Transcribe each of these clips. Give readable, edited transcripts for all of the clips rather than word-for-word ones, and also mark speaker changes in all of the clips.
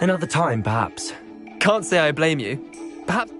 Speaker 1: Another time, perhaps.
Speaker 2: Can't say I blame you. Perhaps...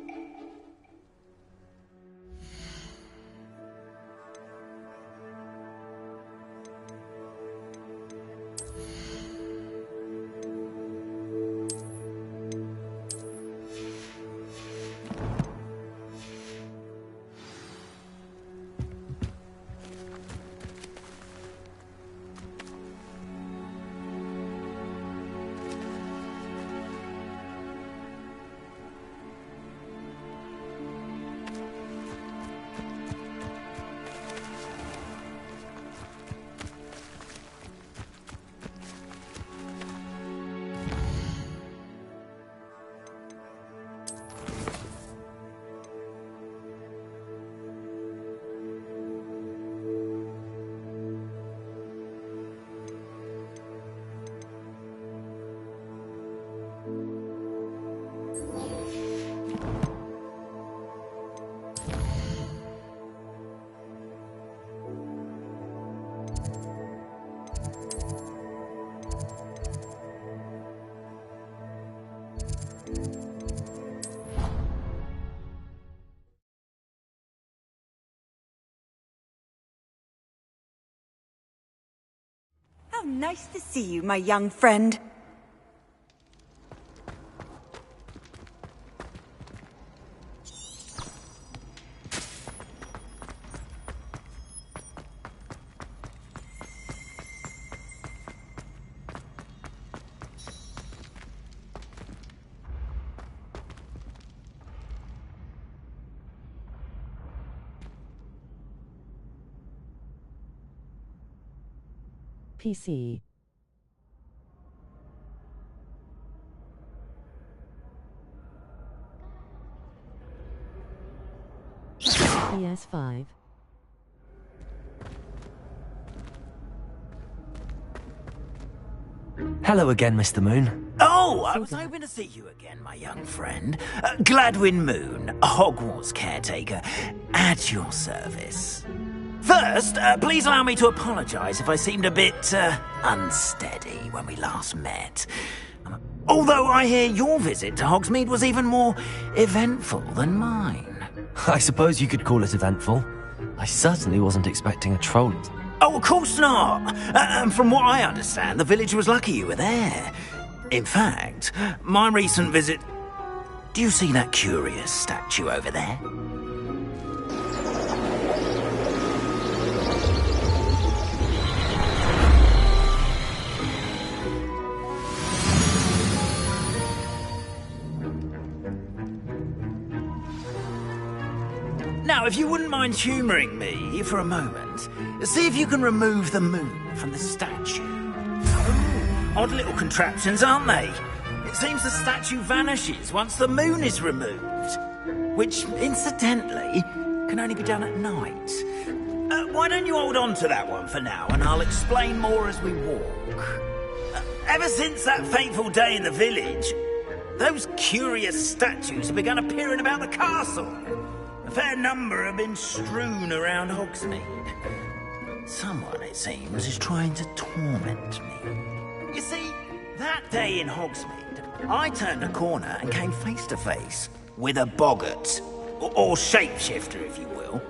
Speaker 3: How nice to see you, my young friend.
Speaker 4: PC. PS5.
Speaker 1: Hello again, Mr. Moon.
Speaker 5: Oh, I was hoping to see you again, my young friend. Gladwin Moon, Hogwarts caretaker, at your service. First, please allow me to apologise if I seemed a bit, unsteady when we last met. Although I hear your visit to Hogsmeade was even more eventful than mine.
Speaker 1: I suppose you could call it eventful. I certainly wasn't expecting a troll.
Speaker 5: Oh, of course not. And from what I understand, the village was lucky you were there. In fact, my recent visit... Do you see that curious statue over there? Now, if you wouldn't mind humouring me for a moment, see if you can remove the moon from the statue. Odd little contraptions, aren't they? It seems the statue vanishes once the moon is removed. Which, incidentally, can only be done at night. Why don't you hold on to that one for now, and I'll explain more as we walk. Ever since that fateful day in the village, those curious statues have begun appearing about the castle. A fair number have been strewn around Hogsmeade. Someone, it seems, is trying to torment me. You see, that day in Hogsmeade, I turned a corner and came face to face with a boggart, or shapeshifter, if you will,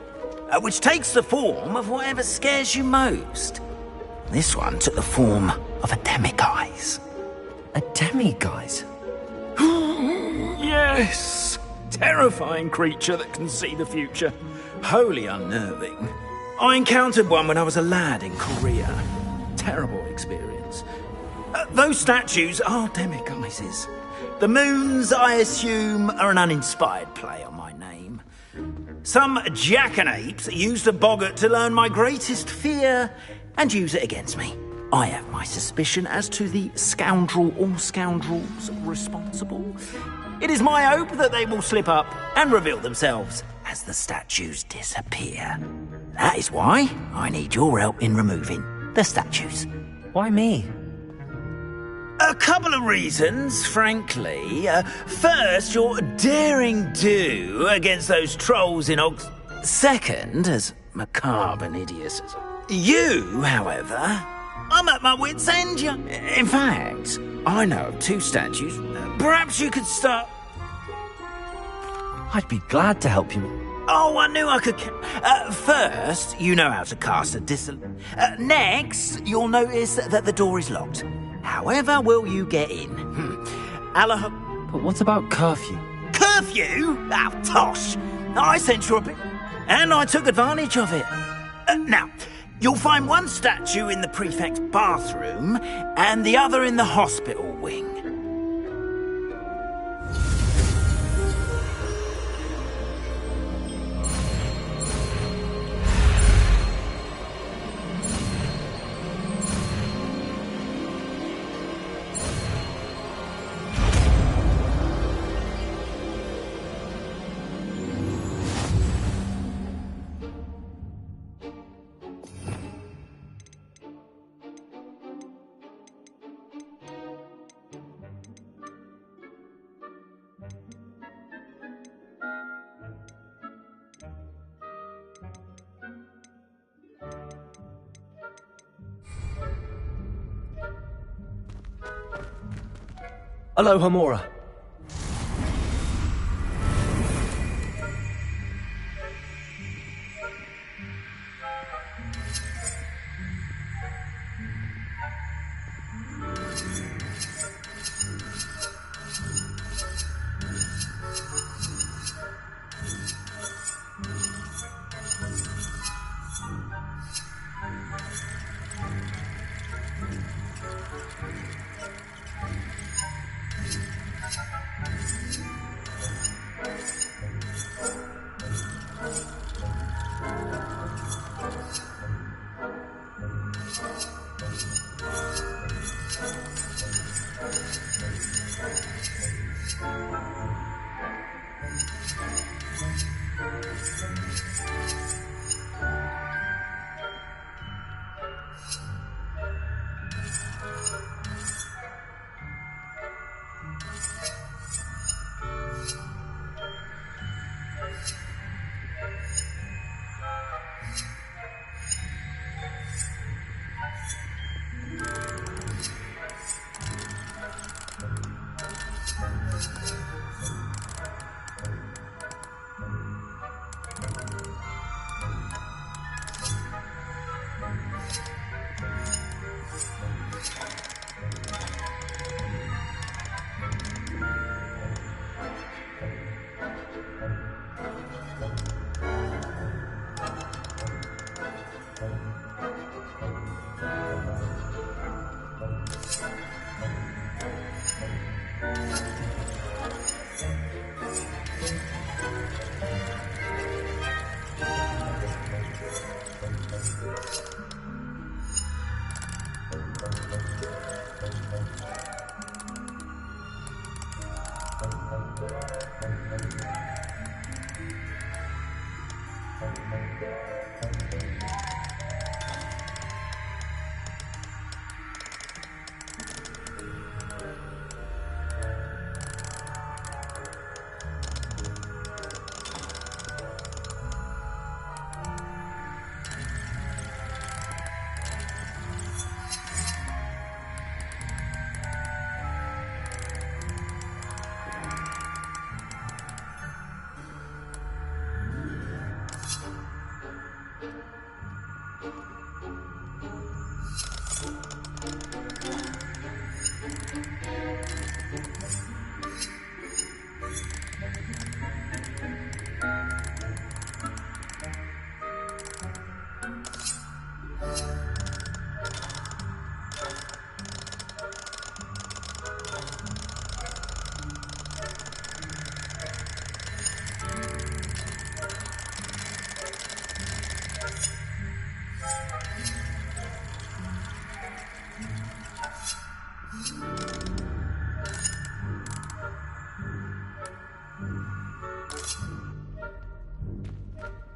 Speaker 5: which takes the form of whatever scares you most. This one took the form of a demiguise.
Speaker 1: A demiguise?
Speaker 5: Yes! Terrifying creature that can see the future. Wholly unnerving. I encountered one when I was a lad in Korea. Terrible experience. Those statues are demiguises. The moons, I assume, are an uninspired play on my name. Some jackanapes used a boggart to learn my greatest fear and use it against me. I have my suspicion as to the scoundrel or scoundrels responsible. It is my hope that they will slip up and reveal themselves as the statues disappear. That is why I need your help in removing the statues.
Speaker 1: Why me?
Speaker 5: A couple of reasons, frankly. First, your daring do against those trolls in Ox... Second, as macabre and hideous as... You, however, I'm at my wit's end. In fact, I know of 2 statues. Perhaps you could start...
Speaker 1: I'd be glad to help you.
Speaker 5: Oh, I knew I could... First, you know how to cast a next, you'll notice that the door is locked. However will you get in?
Speaker 1: But what about curfew?
Speaker 5: Curfew? Oh, tosh! I sent you a bit, and I took advantage of it. Now, you'll find one statue in the prefect's bathroom, and the other in the hospital wing.
Speaker 1: Hello, Hamura.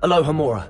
Speaker 1: Hello, Hamura.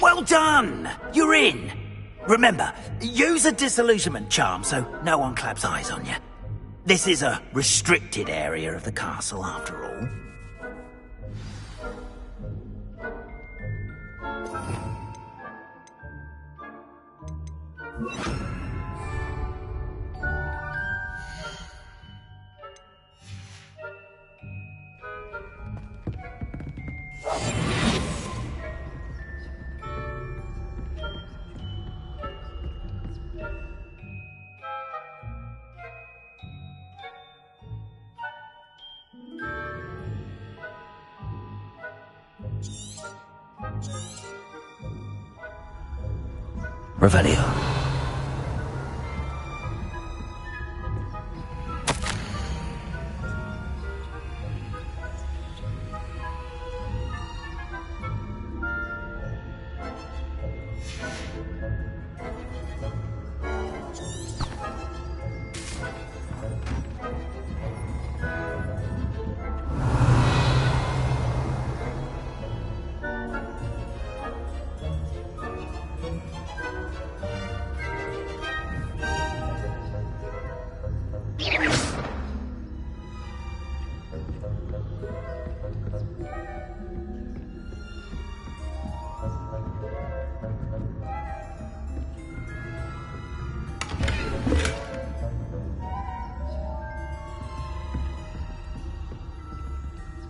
Speaker 5: Well done! You're in! Remember, use a disillusionment charm so no one claps eyes on you. This is a restricted area of the castle, after all.
Speaker 1: Revelio.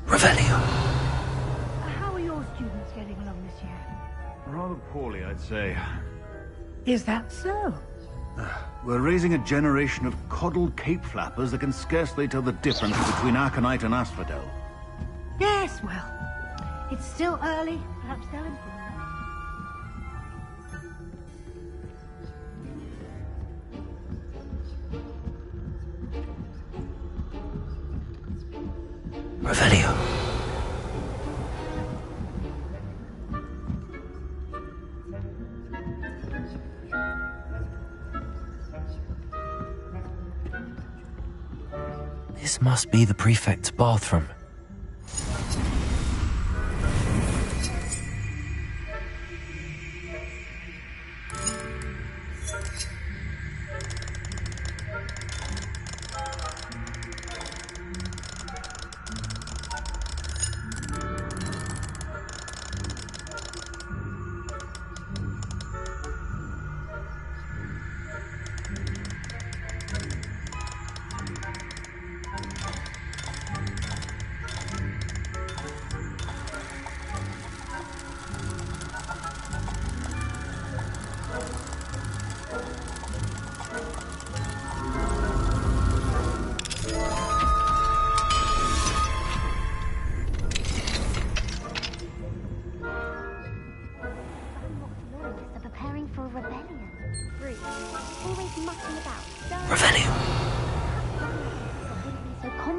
Speaker 1: Revelio.
Speaker 4: How are your students getting along this year?
Speaker 6: Rather poorly, I'd say.
Speaker 4: Is that so?
Speaker 6: We're raising a generation of coddled cape flappers that can scarcely tell the difference between Aconite and Asphodel.
Speaker 4: Yes, well, it's still early. Perhaps they'll improve.
Speaker 1: Revelio. This must be the prefect's bathroom.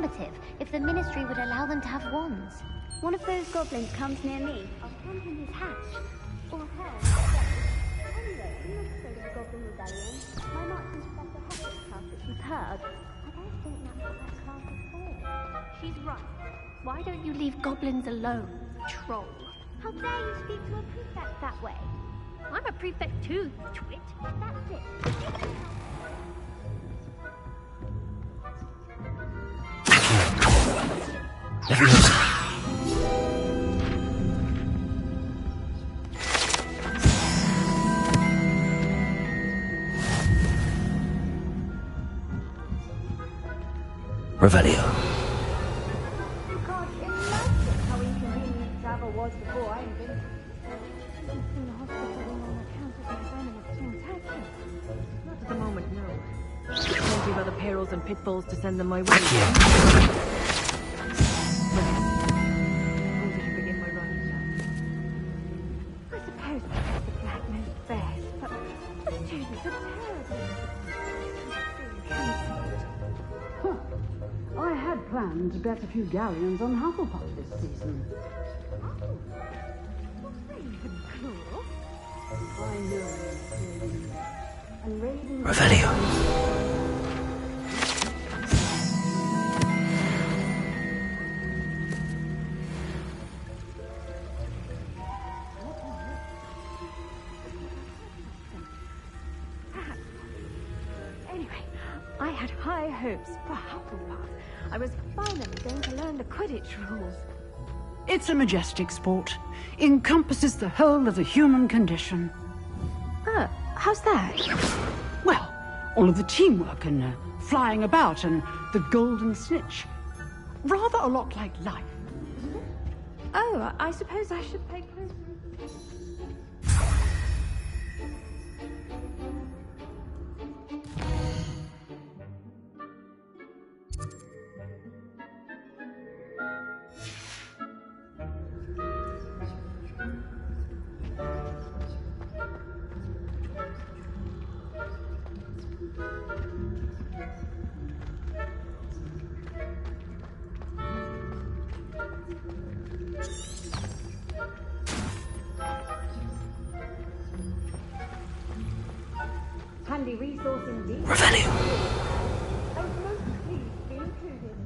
Speaker 7: affirmative if the Ministry would allow them to have wands.
Speaker 4: One of those goblins comes near me, I'll plant in his hatch. Or her. Anyway, I'm not afraid of the Goblin Rebellion. My Martin Professor Hogwarts class that you've heard. I don't think that's what that class is for.
Speaker 7: She's right. Why don't you leave goblins alone, troll?
Speaker 4: How dare you speak to a prefect that way?
Speaker 7: I'm a prefect too, twit.
Speaker 4: That's it.
Speaker 1: Revelio.
Speaker 4: You can't imagine how inconvenient travel was before I invented it. In the hospital room on account of my venomous Turkey.
Speaker 8: Not at the moment, no. Plenty of other perils and pitfalls to send them my way. Suppose I should begin my run now.
Speaker 4: I suppose that's the black-nosed bears, but the students are terrible.
Speaker 9: I had planned to bet a few galleons on Hufflepuff this season. I know. And Raven...
Speaker 1: Revelio.
Speaker 4: Anyway, I had high hopes for Hufflepuff. I was finally going to learn the Quidditch rules.
Speaker 9: It's a majestic sport. Encompasses the whole of the human condition.
Speaker 4: Oh, how's that?
Speaker 9: Well, all of the teamwork and flying about and the golden snitch. Rather a lot like life.
Speaker 4: Oh, I suppose I should pay closer. Handy resource indeed.
Speaker 1: Revelio.
Speaker 4: I was most pleased to be included.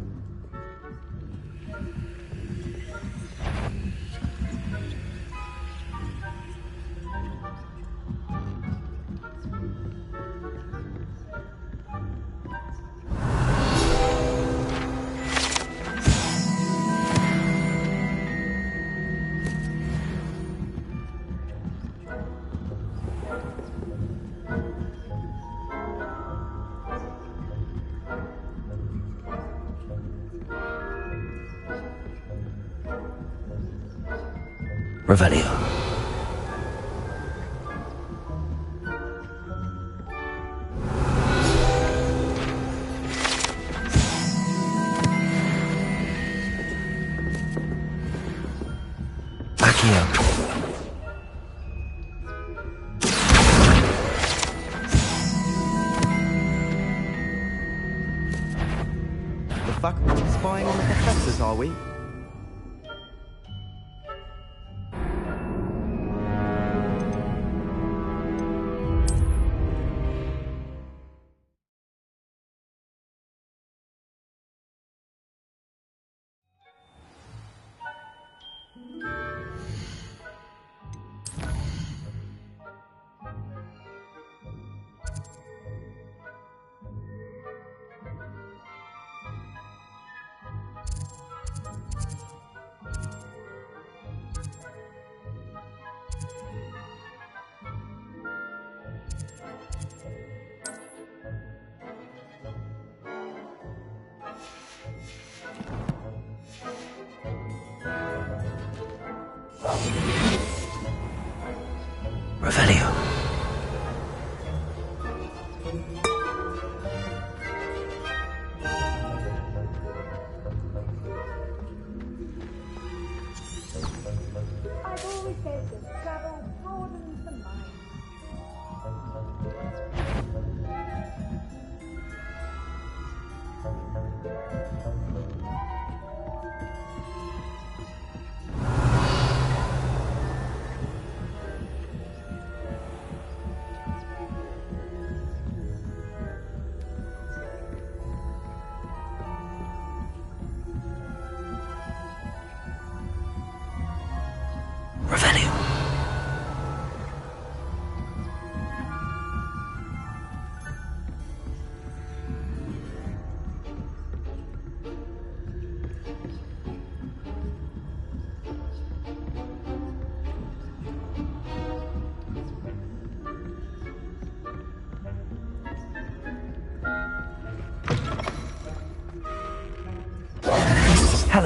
Speaker 1: Revelio. Accio.
Speaker 2: The fuck? Spying on the professors, are we?
Speaker 1: Revelio.
Speaker 4: I've always said that travel broadens the mind.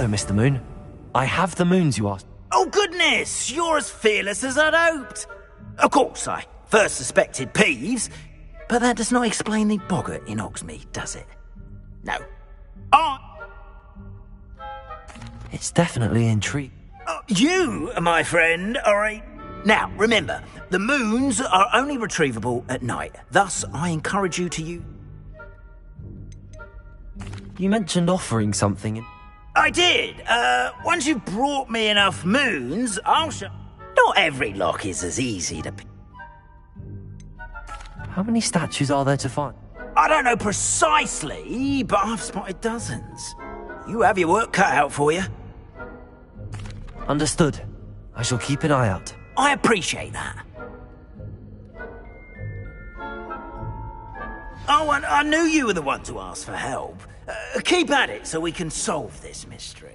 Speaker 1: Hello, Mr. Moon. I have the moons you asked.
Speaker 5: Oh, goodness! You're as fearless as I'd hoped. Of course, I first suspected Peeves, but that does not explain the boggart in Hogsmeade, does it? No. Oh!
Speaker 1: It's definitely intriguing.
Speaker 5: You, my friend, are a... Now, remember, the moons are only retrievable at night. Thus, I encourage you to use...
Speaker 1: You mentioned offering something.
Speaker 5: I did. Once you've brought me enough moons, I'll show... Not every lock is as easy to pick.
Speaker 1: How many statues are there to find?
Speaker 5: I don't know precisely, but I've spotted dozens. You have your work cut out for you.
Speaker 1: Understood. I shall keep an eye out.
Speaker 5: I appreciate that. Oh, and I knew you were the one to ask for help. Keep at it so we can solve this mystery.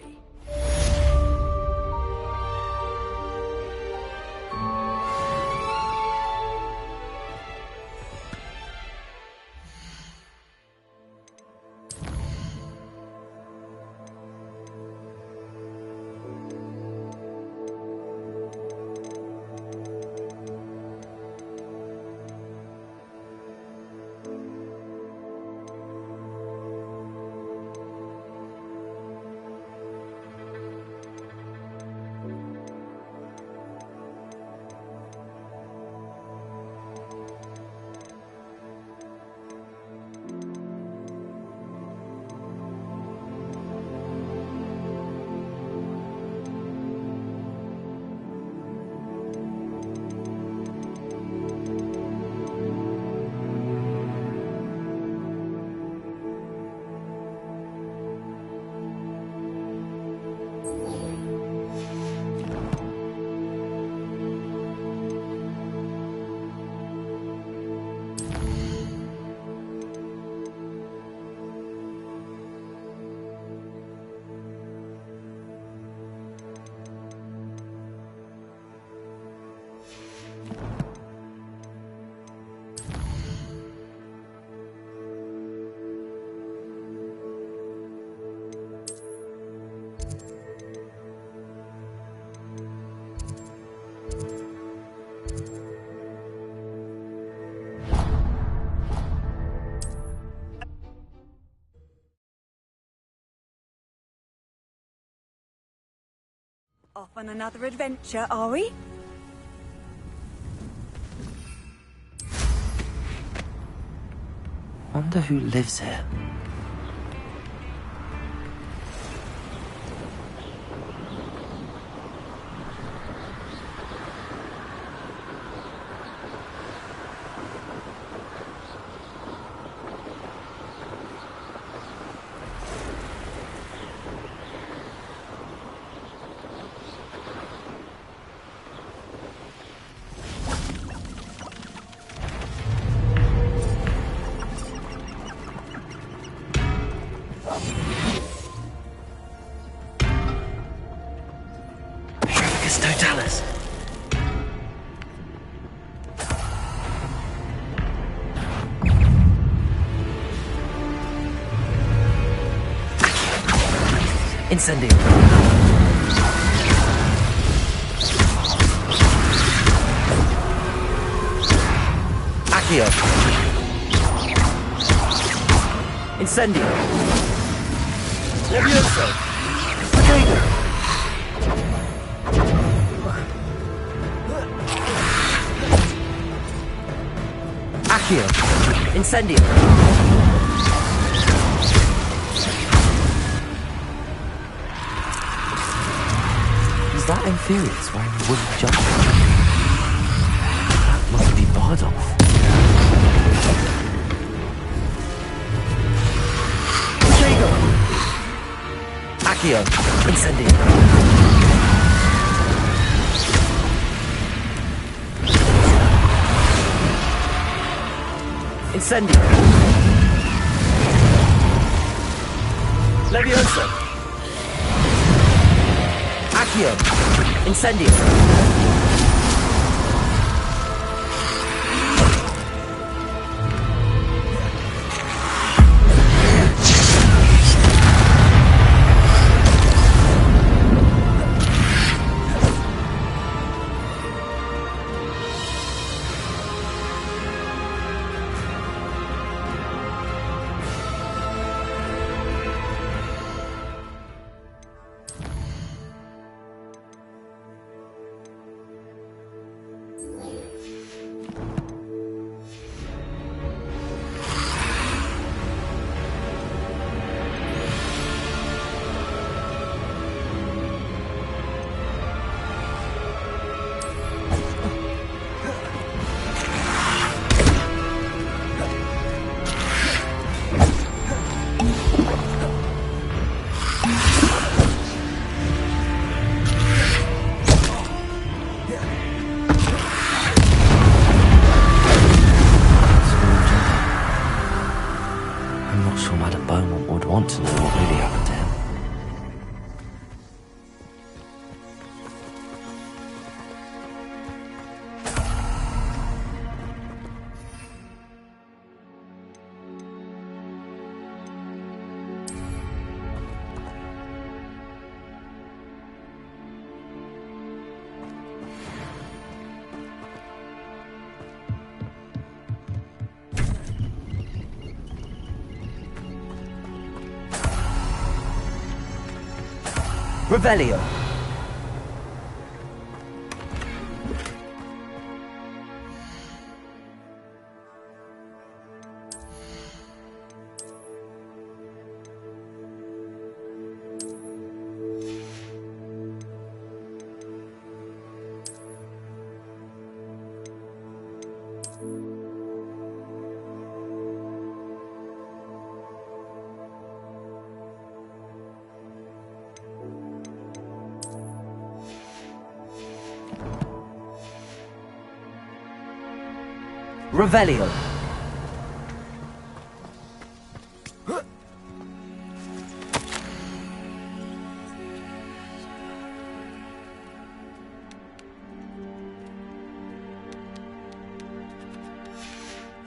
Speaker 3: Off on another adventure, are we?
Speaker 1: Wonder who lives here. Totalis. Incendio. Accio. Incendio. Levioso. Potato. Accio. Incendio. Is that Infurious wearing a wooden jumper? That must be Bardolph. Diego. Accio. Incendio. Incendio. Levioso. Accio. Incendio. Revelio. Revelio.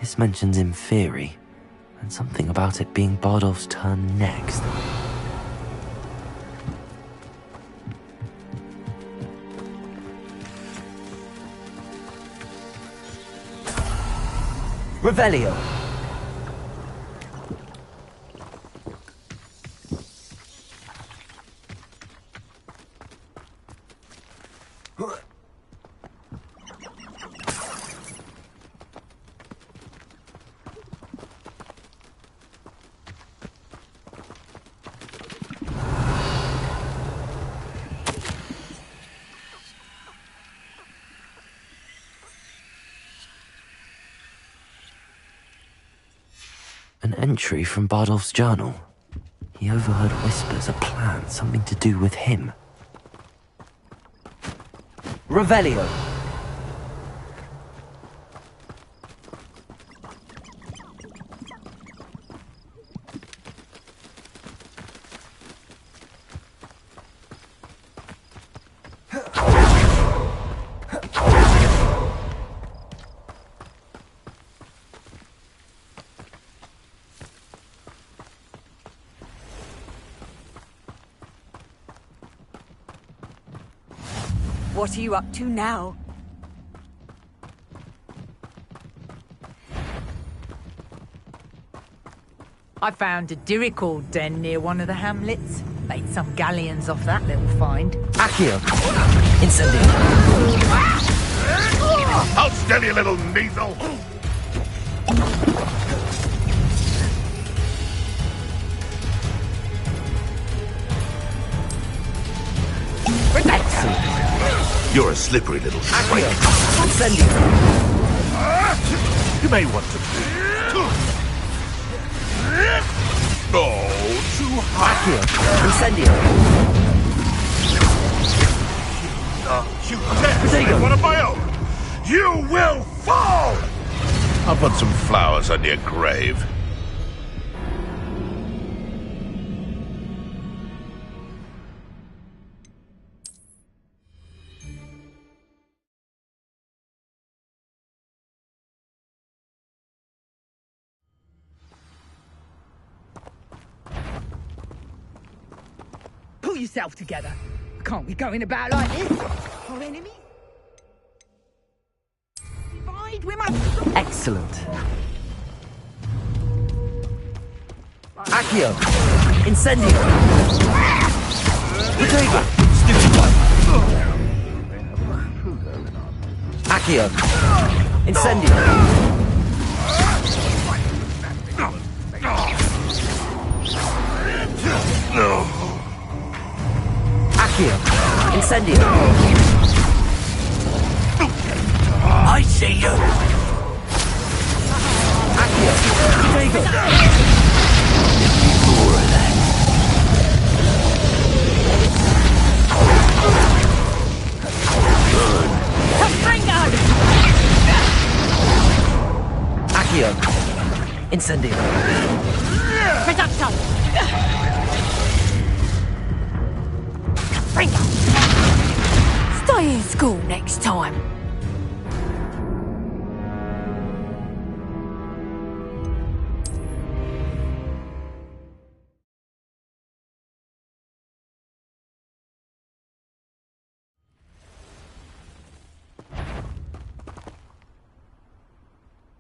Speaker 1: This mentions Inferi, and something about it being Bardolph's turn next. Revelio. An entry from Bardolph's journal. He overheard whispers, a plan, something to do with him. Revelio.
Speaker 3: What are you up to now?
Speaker 10: I found a dirical den near one of the hamlets. Made some galleons off that little find.
Speaker 1: Accio. Incendio.
Speaker 11: I'll steady a little needle. You're a slippery little shrike.
Speaker 1: Incendio.
Speaker 11: You may want to... Oh, too high.
Speaker 1: Incendio.
Speaker 11: You dare take one of my own. You will fall! I'll put some flowers on your grave.
Speaker 10: Pull yourself together. I can't be going about like this. Our enemy. Divide, we must...
Speaker 1: Excellent. Accio. Incendio. Rodrigo. Accio. Incendio.
Speaker 11: No.
Speaker 1: Accio. Incendio. I see you. Accio. Rodrigo. Accio. Incendio.
Speaker 7: Reducto. Stay in school next time.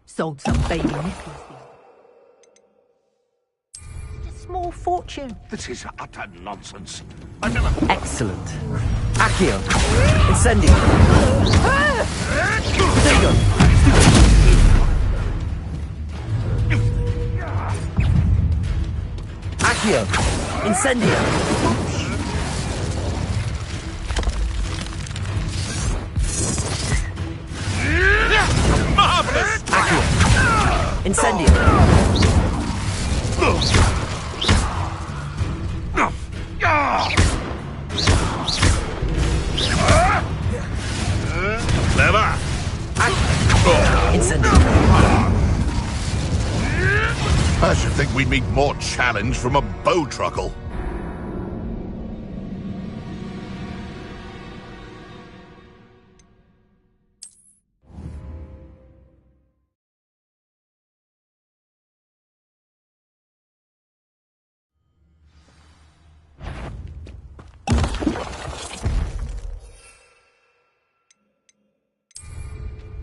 Speaker 10: Sold some baby necklaces. Just a small fortune.
Speaker 11: This is utter nonsense. I've never...
Speaker 1: Excellent. Accio. Incendio. Potato. Accio. Incendio.
Speaker 11: Marvelous!
Speaker 1: Accio. Incendio.
Speaker 11: Clever!
Speaker 1: Incendio.
Speaker 11: I should think we'd meet more challenge from a bow truckle.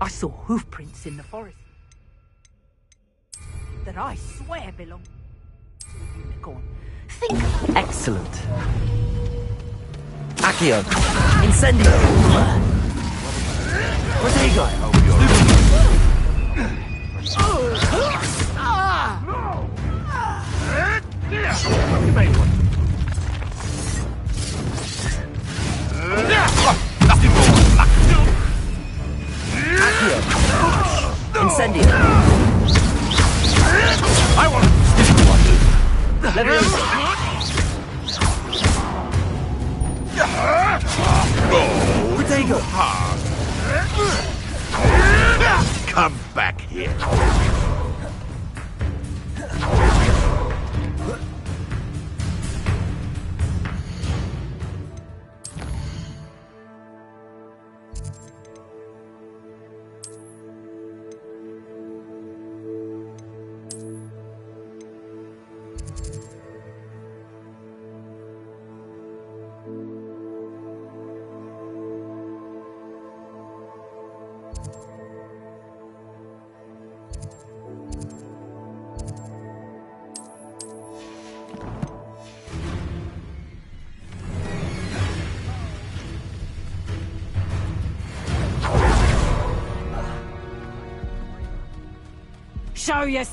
Speaker 10: I saw hoof prints in the forest that I swear belong to a unicorn. Think about
Speaker 1: Excellent. Accio. Incendio. Protego. Accio. Incendio.
Speaker 11: I want
Speaker 1: Leviosa. Protego.
Speaker 11: Come back here.
Speaker 10: show you.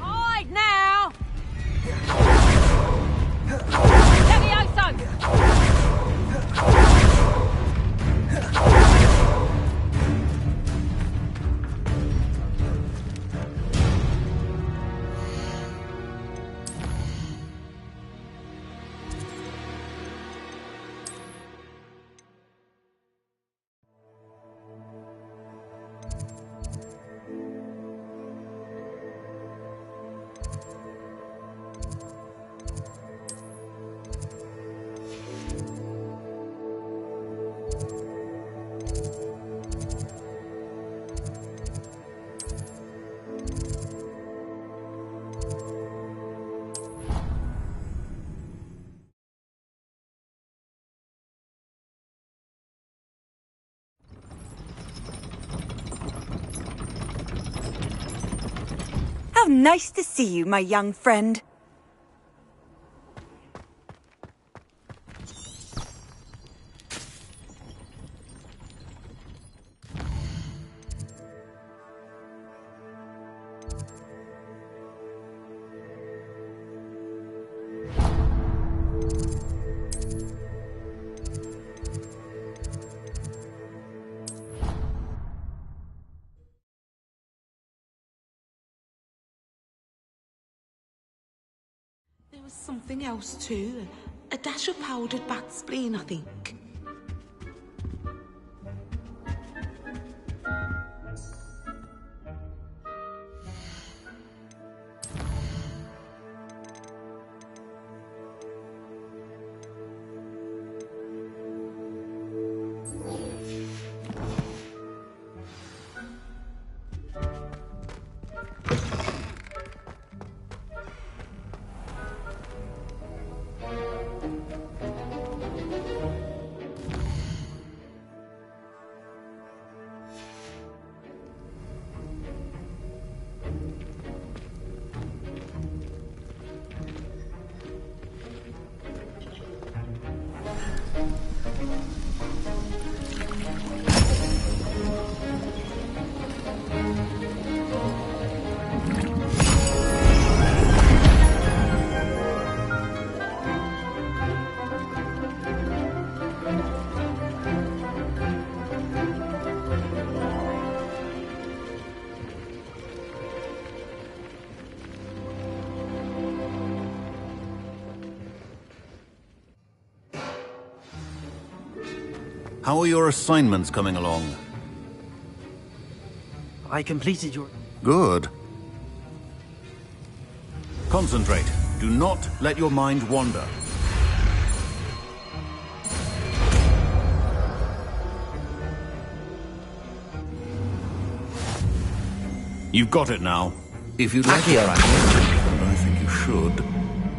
Speaker 10: Hide now. Levioso.
Speaker 3: How nice to see you, my young friend.
Speaker 12: There was something else too. A dash of powdered bat spleen, I think.
Speaker 6: How are your assignments coming along?
Speaker 1: I completed your...
Speaker 6: Good. Concentrate. Do not let your mind wander. You've got it now. If you'd like to practice, and I think you should,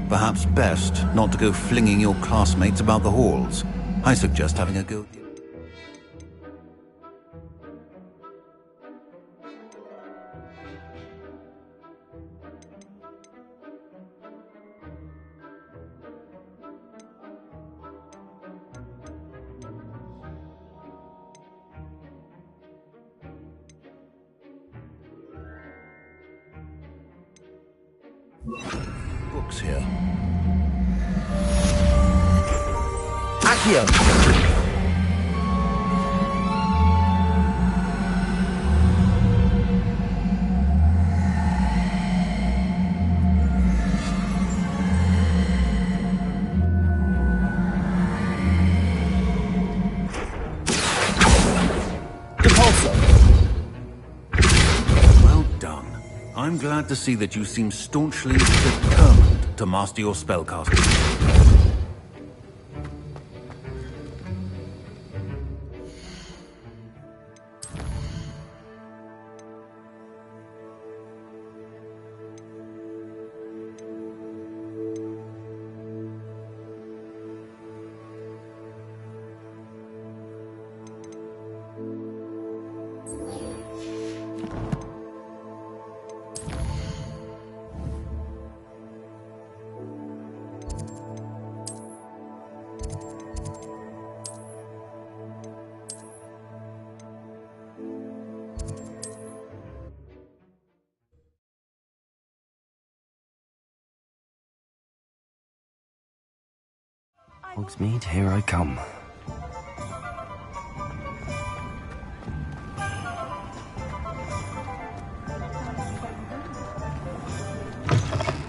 Speaker 6: perhaps best not to go flinging your classmates about the halls. I suggest having a go. Books here.
Speaker 1: Accio!
Speaker 6: Well done. I'm glad to see that you seem staunchly determined to master your spellcasting.
Speaker 1: Hogsmeade, here I come.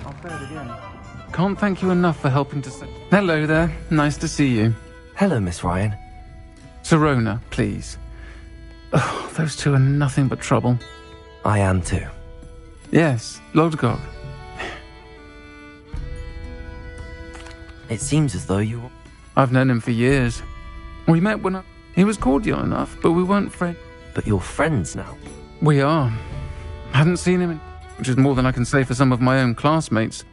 Speaker 13: I'll say it again. Can't thank you enough for helping to say... Hello there. Nice to see you.
Speaker 1: Hello, Miss Ryan.
Speaker 13: Sirona, please. Oh, those two are nothing but trouble.
Speaker 1: I am too.
Speaker 13: Yes, Lodgok.
Speaker 1: It seems as though you...
Speaker 13: I've known him for years. We met when he was cordial enough, but we weren't friends.
Speaker 1: But you're friends now?
Speaker 13: We are. Hadn't seen him in... Which is more than I can say for some of my own classmates.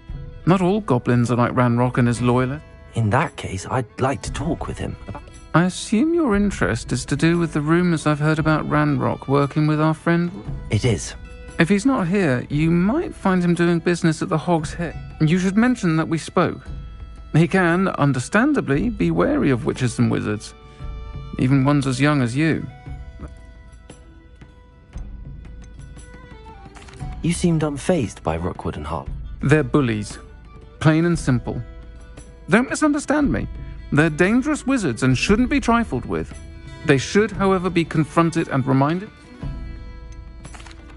Speaker 13: Not all goblins are like Ranrock and his loyalists.
Speaker 1: In that case, I'd like to talk with him.
Speaker 13: I assume your interest is to do with the rumours I've heard about Ranrock working with our friend?
Speaker 1: It is.
Speaker 13: If he's not here, you might find him doing business at the Hog's Head. You should mention that we spoke. He can, understandably, be wary of witches and wizards. Even ones as young as you.
Speaker 1: You seemed unfazed by Rookwood and Hart.
Speaker 13: They're bullies. Plain and simple. Don't misunderstand me. They're dangerous wizards and shouldn't be trifled with. They should, however, be confronted and reminded.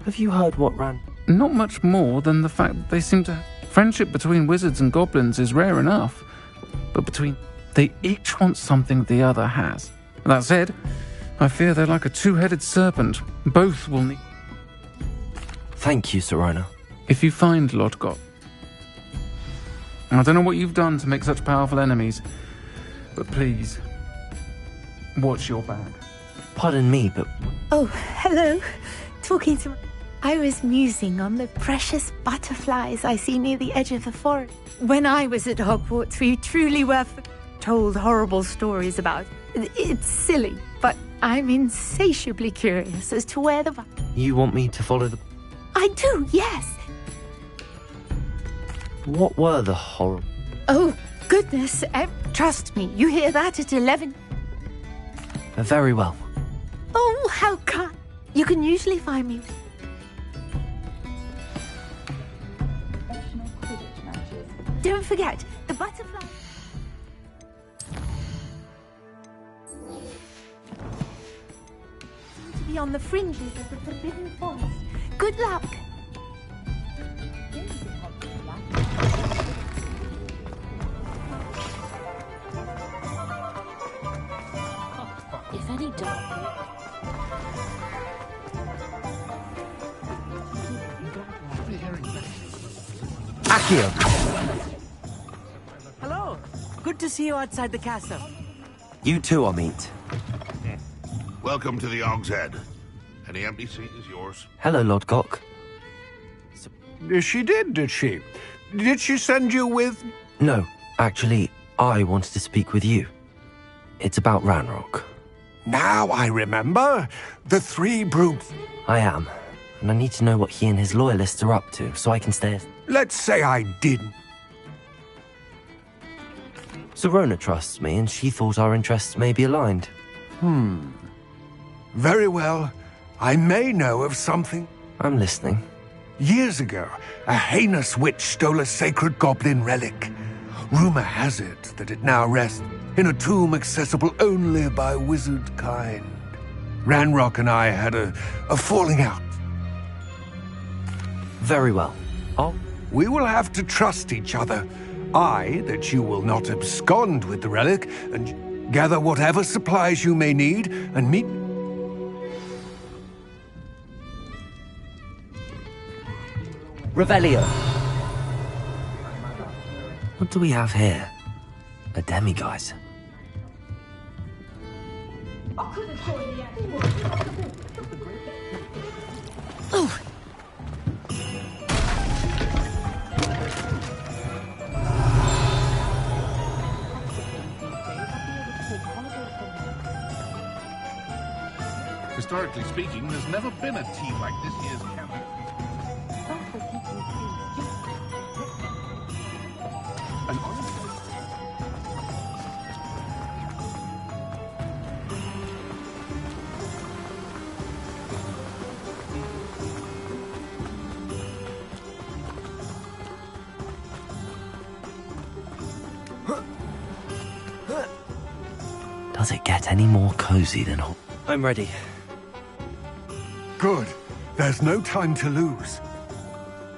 Speaker 1: Have you heard what ran?
Speaker 13: Not much more than the fact that they seem to... Friendship between wizards and goblins is rare enough. But they each want something the other has. That said, I fear they're like a two-headed serpent. Both will need...
Speaker 1: Thank you, Sirona.
Speaker 13: If you find Lodgok... I don't know what you've done to make such powerful enemies, but please, watch your back.
Speaker 1: Pardon me, but...
Speaker 14: Oh, hello. Talking to... I was musing on the precious butterflies I see near the edge of the forest. When I was at Hogwarts, we truly were told horrible stories about... It's silly, but I'm insatiably curious as to where the...
Speaker 1: You want me to follow the...
Speaker 14: I do, yes.
Speaker 1: What were the horror...
Speaker 14: Oh, goodness. Trust me, you hear that at 11.
Speaker 1: Very well.
Speaker 14: Oh, how kind. You can usually find me... Don't forget, the butterfly... seem to be on the fringes of the forbidden forest. Good luck!
Speaker 7: If any dog...
Speaker 1: Accio!
Speaker 2: Hello. Good to see you outside the castle.
Speaker 1: You too, Amit.
Speaker 11: Welcome to the Og's Head. Any empty seat is yours.
Speaker 1: Hello, Lord Cock.
Speaker 15: She did she? Did she send you with...
Speaker 1: No, actually, I wanted to speak with you. It's about Ranrock.
Speaker 15: Now I remember. The three brutes.
Speaker 1: I am, and I need to know what he and his loyalists are up to, so I can stay...
Speaker 15: Let's say I didn't.
Speaker 1: Serona trusts me, and she thought our interests may be aligned.
Speaker 15: Very well. I may know of something.
Speaker 1: I'm listening.
Speaker 15: Years ago, a heinous witch stole a sacred goblin relic. Rumor has it that it now rests in a tomb accessible only by wizard kind. Ranrock and I had a falling out.
Speaker 1: Very well.
Speaker 15: We will have to trust each other. I, that you will not abscond with the relic, and gather whatever supplies you may need, and meet...
Speaker 1: Revelio! What do we have here? A demiguise.
Speaker 14: Oh!
Speaker 11: Historically speaking, there's never been a team like this year's camp.
Speaker 1: Does it get any more cozy than... I'm ready.
Speaker 15: Good. There's no time to lose.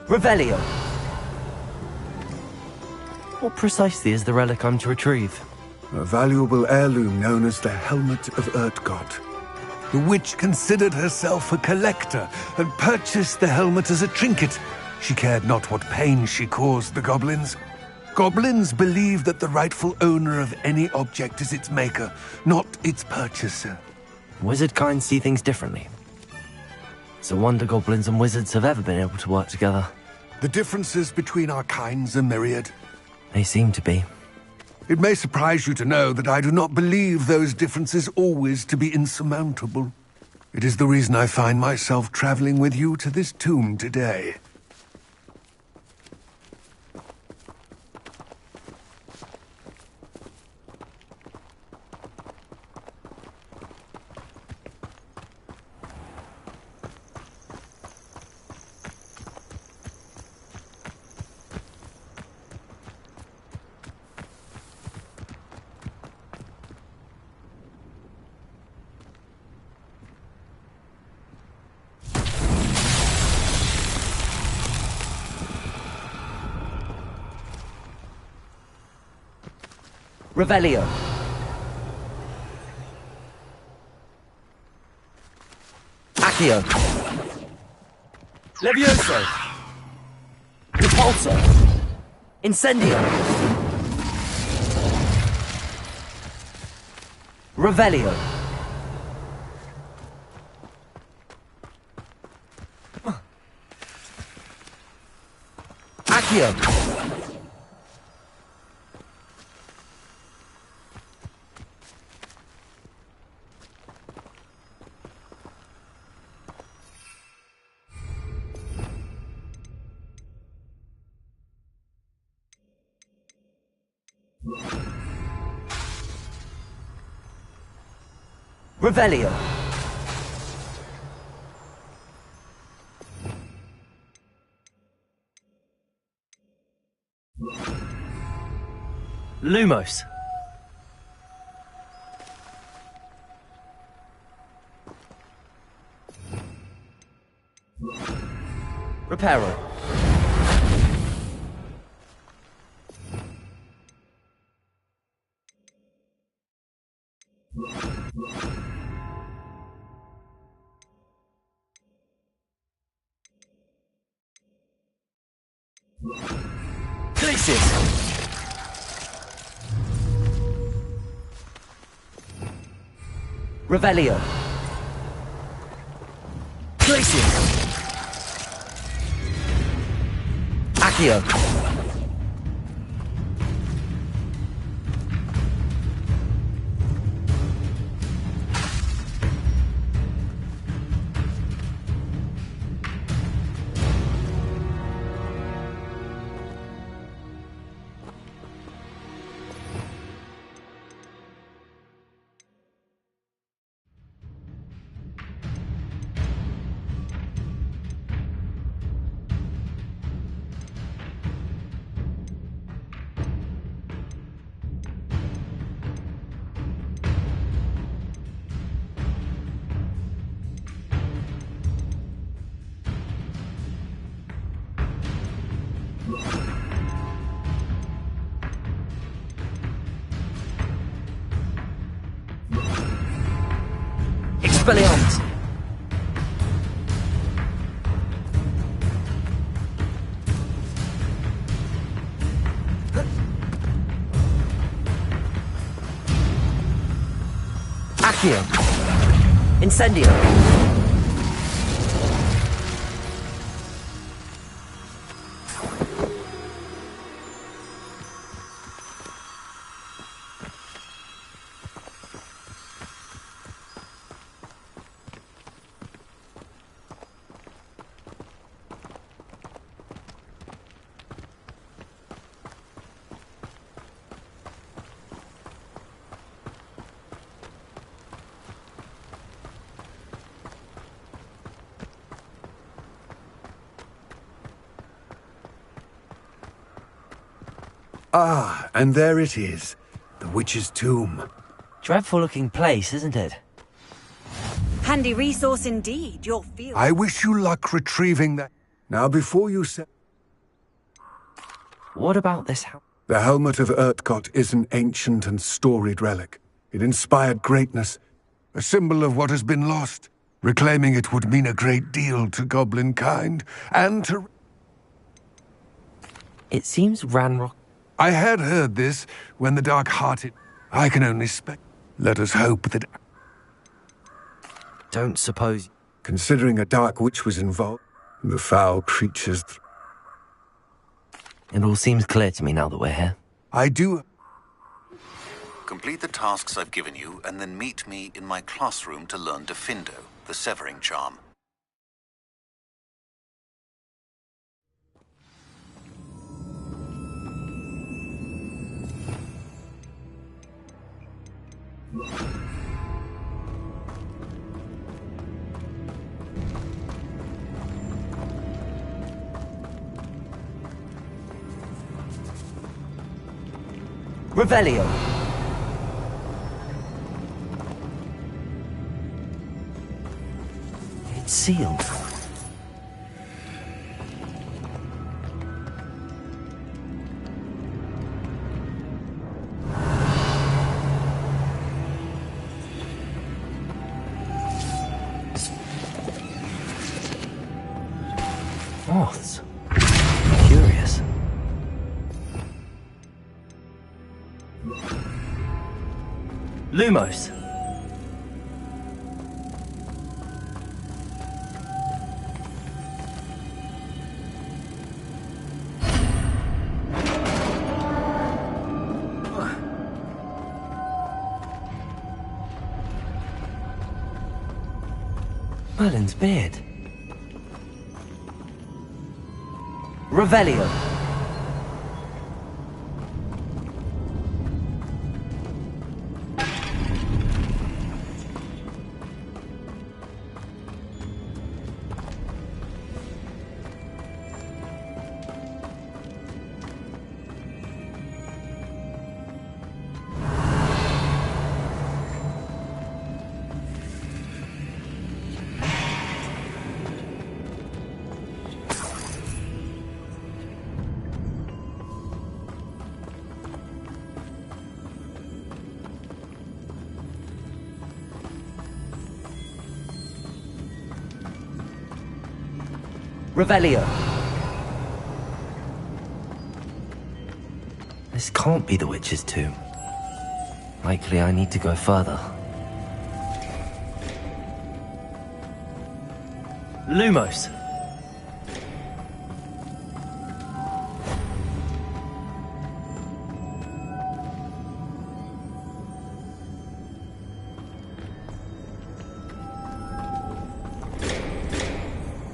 Speaker 1: Revelio! What precisely is the relic I'm to retrieve?
Speaker 15: A valuable heirloom known as the Helmet of Urtgott. The witch considered herself a collector and purchased the helmet as a trinket. She cared not what pain she caused the goblins. Goblins believe that the rightful owner of any object is its maker, not its purchaser.
Speaker 1: Wizard kind see things differently. It's a wonder goblins and wizards have ever been able to work together.
Speaker 15: The differences between our kinds are myriad.
Speaker 1: They seem to be.
Speaker 15: It may surprise you to know that I do not believe those differences always to be insurmountable. It is the reason I find myself traveling with you to this tomb today.
Speaker 1: Revelio! Accio! Levioso! Repulsor! Incendio! Revelio! Accio! Revelio! Lumos. Reparo. Glacius. Revelio. Glacius. Accio. Expelliarmus. Accio. Incendio.
Speaker 15: Ah, and there it is. The witch's tomb.
Speaker 1: Dreadful looking place, isn't it?
Speaker 3: Handy resource indeed, your field.
Speaker 15: I wish you luck retrieving that. Now, before you say...
Speaker 1: What about this house?
Speaker 15: The helmet of Urtkot is an ancient and storied relic. It inspired greatness, a symbol of what has been lost. Reclaiming it would mean a great deal to goblin kind, and to...
Speaker 1: It seems Ranrock...
Speaker 15: I had heard this when the dark-hearted... I can only spec... Let us hope that...
Speaker 1: Don't suppose...
Speaker 15: Considering a dark witch was involved, the foul creatures...
Speaker 1: It all seems clear to me now that we're here.
Speaker 15: I do...
Speaker 6: Complete the tasks I've given you, and then meet me in my classroom to learn Defindo, the severing charm.
Speaker 1: Revelio. It's sealed. Moths. Curious. Lumos. Merlin's beard. Revelio. Revelio. This can't be the witch's tomb. Likely I need to go further. Lumos!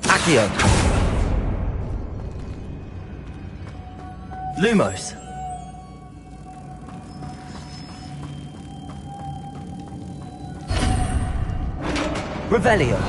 Speaker 1: Accio! Lumos! Revelio!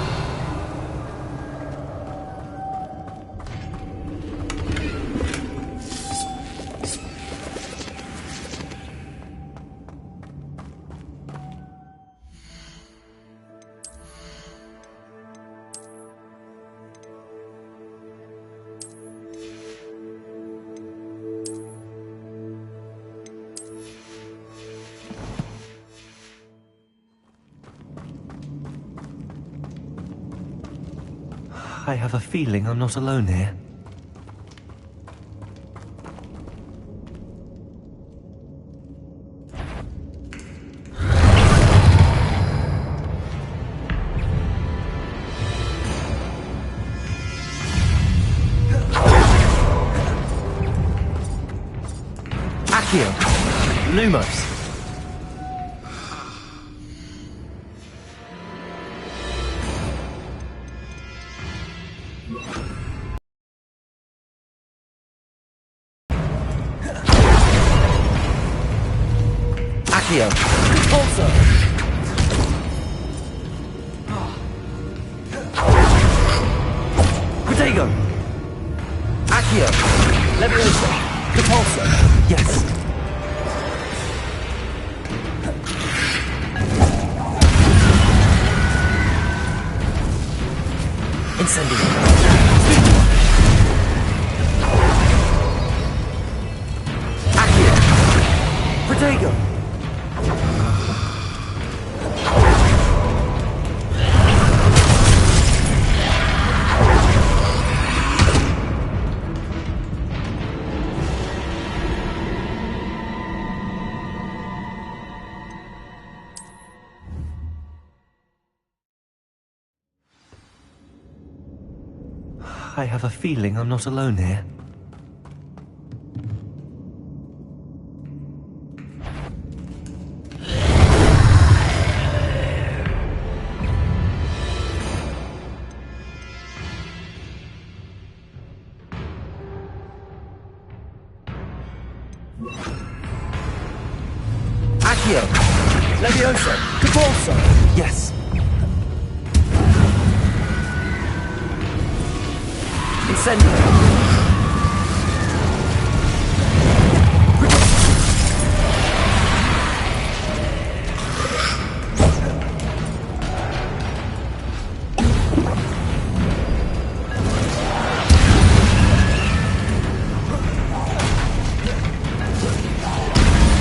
Speaker 1: I have a feeling I'm not alone here. Accio! Lumos! Accio! Also! Protego! Accio! Levioso! Capulso! Yes! Incendio! Accio! Protego! I have a feeling I'm not alone here. Accio! Levioso! Capulso! Yes! Incendio!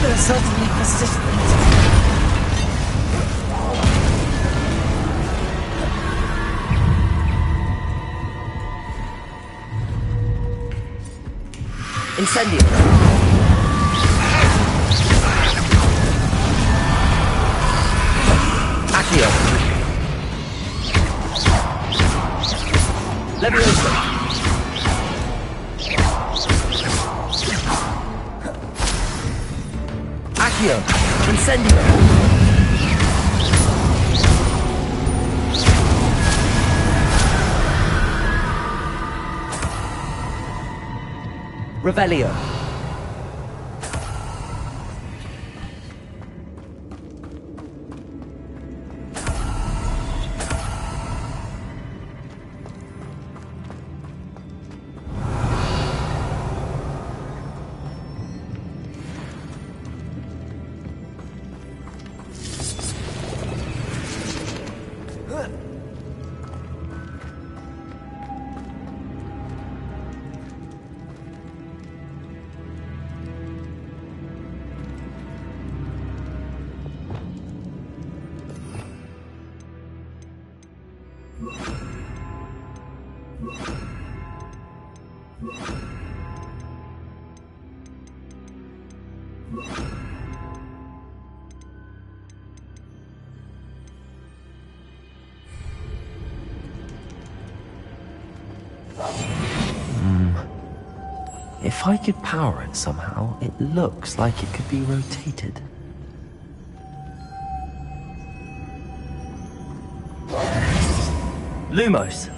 Speaker 1: They're certainly persistent. Incendio! Accio! Levioso! Accio! Incendio! Revelio! If I could power it somehow, it looks like it could be rotated. Lumos!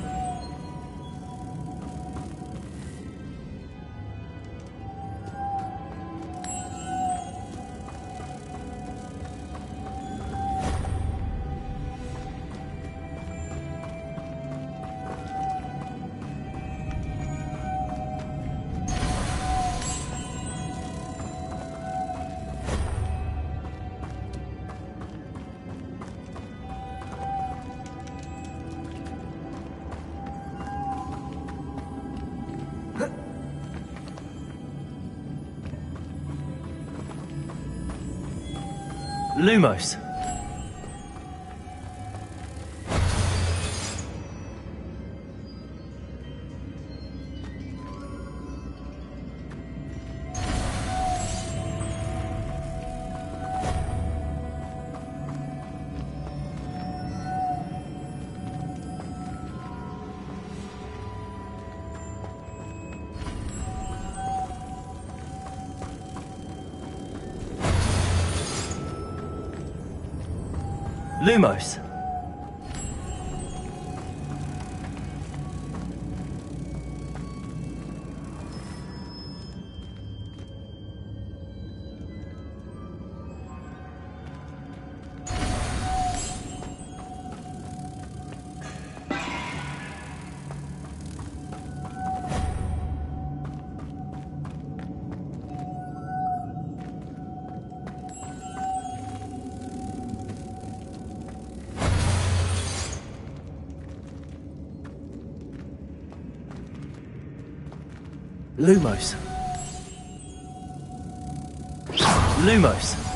Speaker 1: Lumos! Lumos! Lumos! Lumos!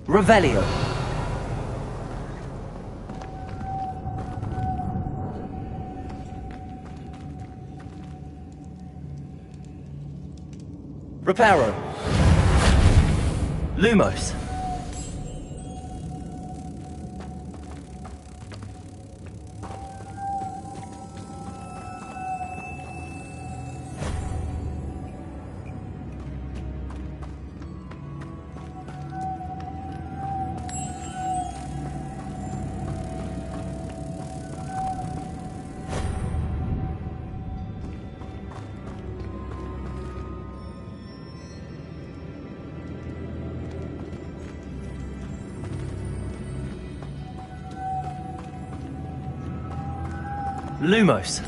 Speaker 1: Revelio! Reparo! Lumos! Lumos!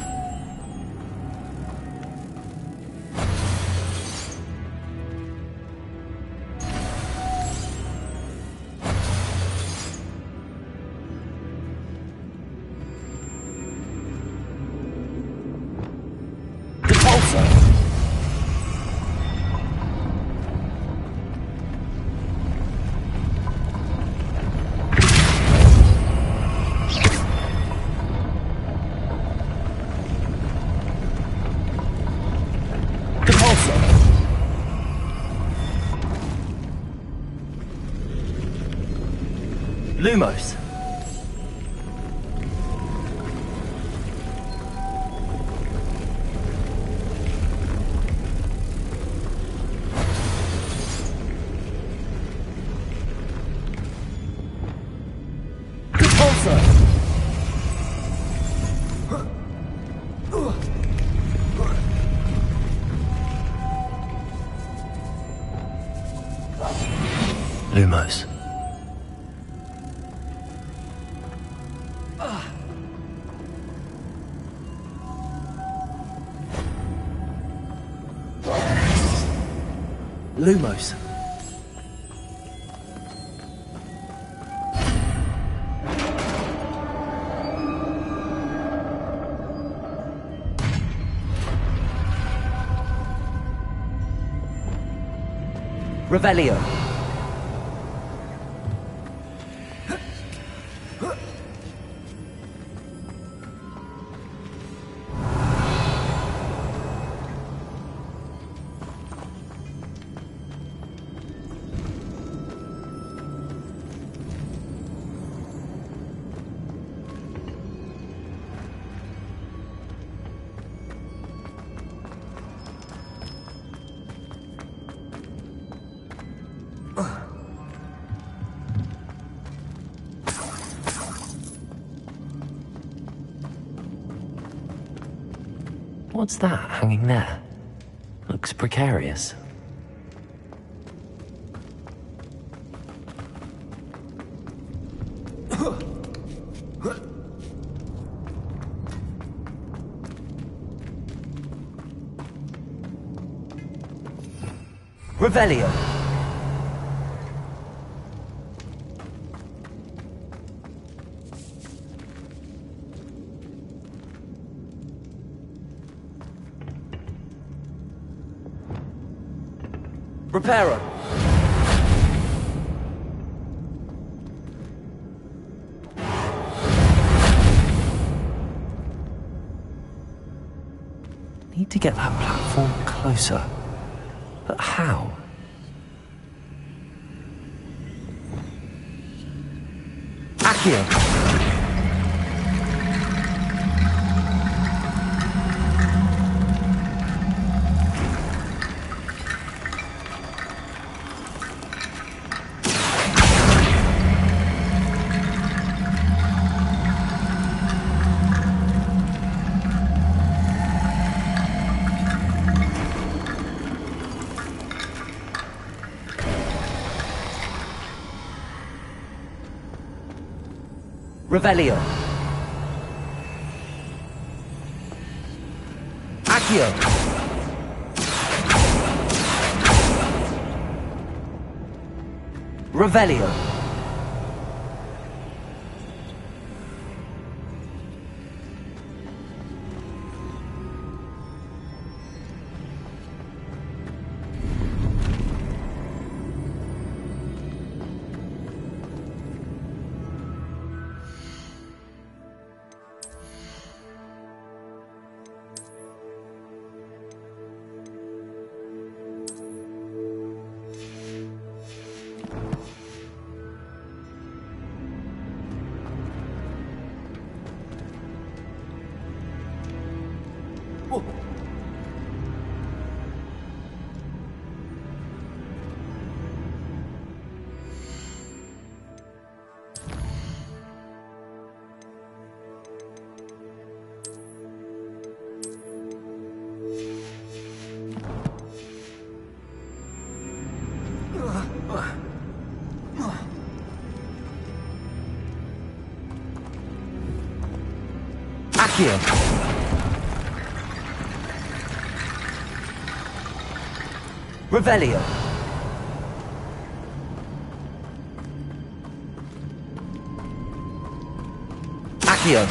Speaker 1: Lumos! Lumos. Lumos.
Speaker 2: Revelio.
Speaker 1: What's that hanging there? Looks precarious.
Speaker 2: Revelio. Reparo.
Speaker 1: Need to get that platform closer. But how?
Speaker 2: Accio. Revelio. Accio. Revelio. Accio. Revelio. Accio.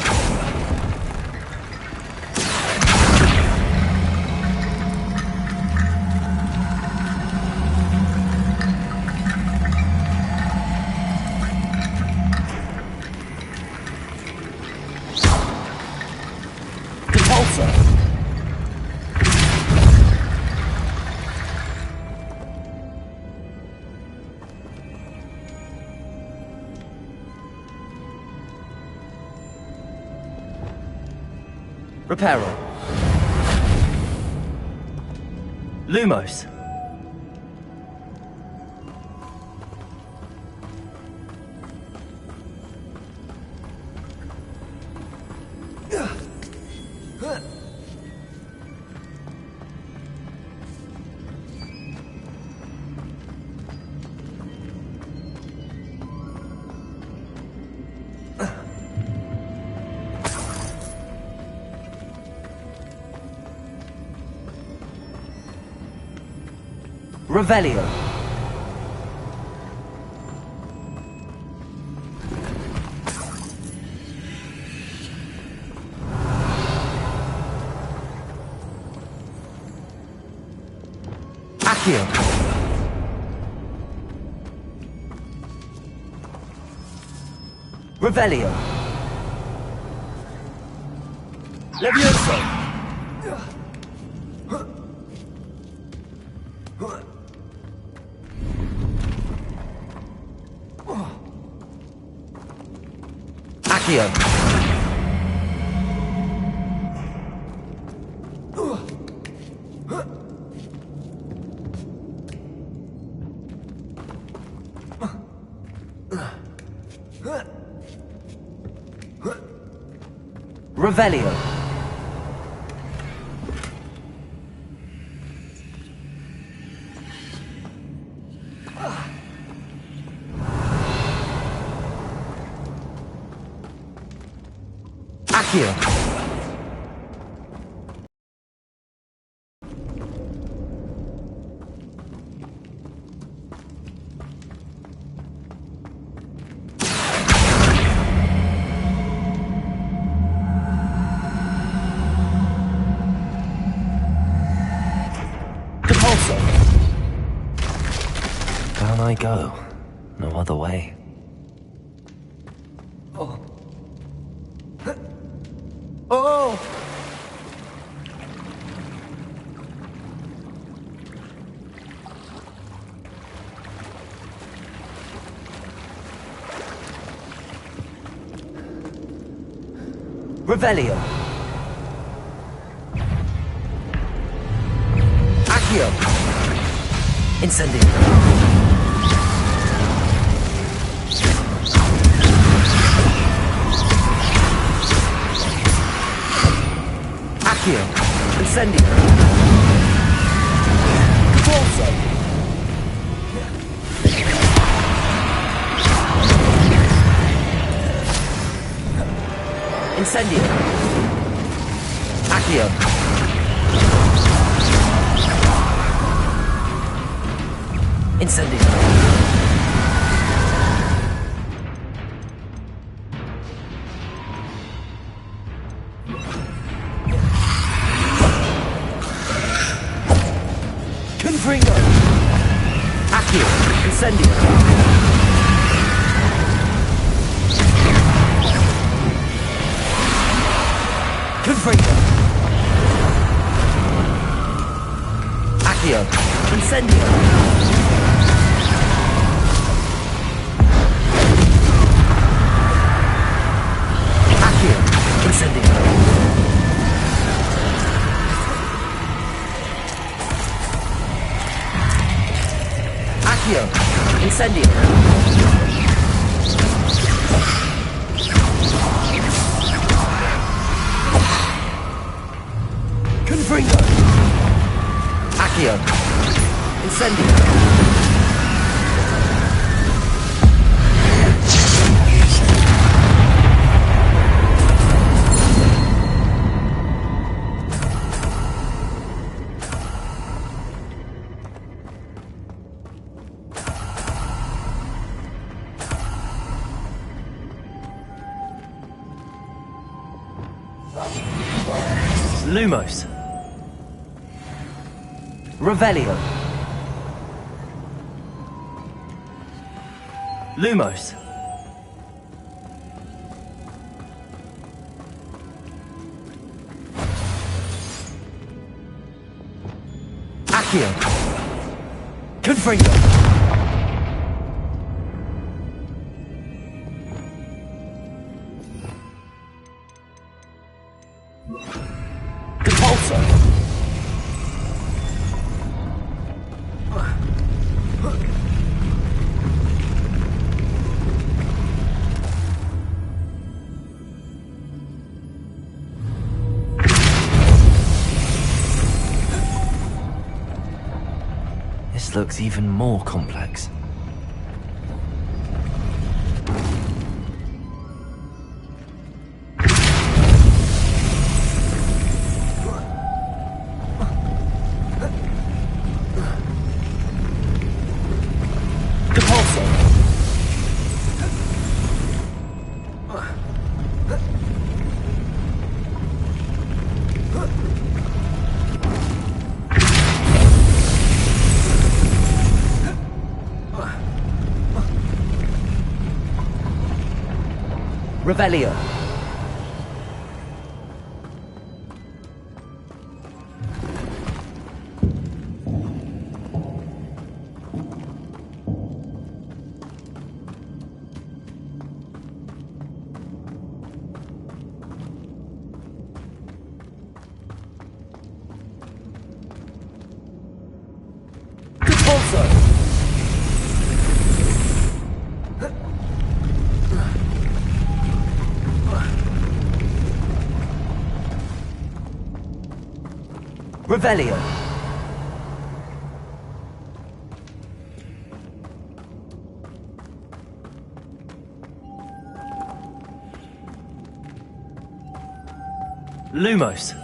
Speaker 2: Reparo.
Speaker 1: Lumos. Revelio. Accio. Revelio. Levioso. Accio. Revelio. Accio. Down I go. No other way.
Speaker 2: Oh. Oh!
Speaker 1: Revelio. Accio. Incendio. Accio. Incendio. Corso. Incendio. Accio. Incendio. Confringo. Accio. Incendio. Confringo. Accio. Incendio. Accio. Incendio. Accio. Incendio. Confringo. Accio. Incendio. Lumos. Revelio. Lumos. Accio. Confringo. Compulso. This looks even more complex. Revelio. Revelio. Lumos.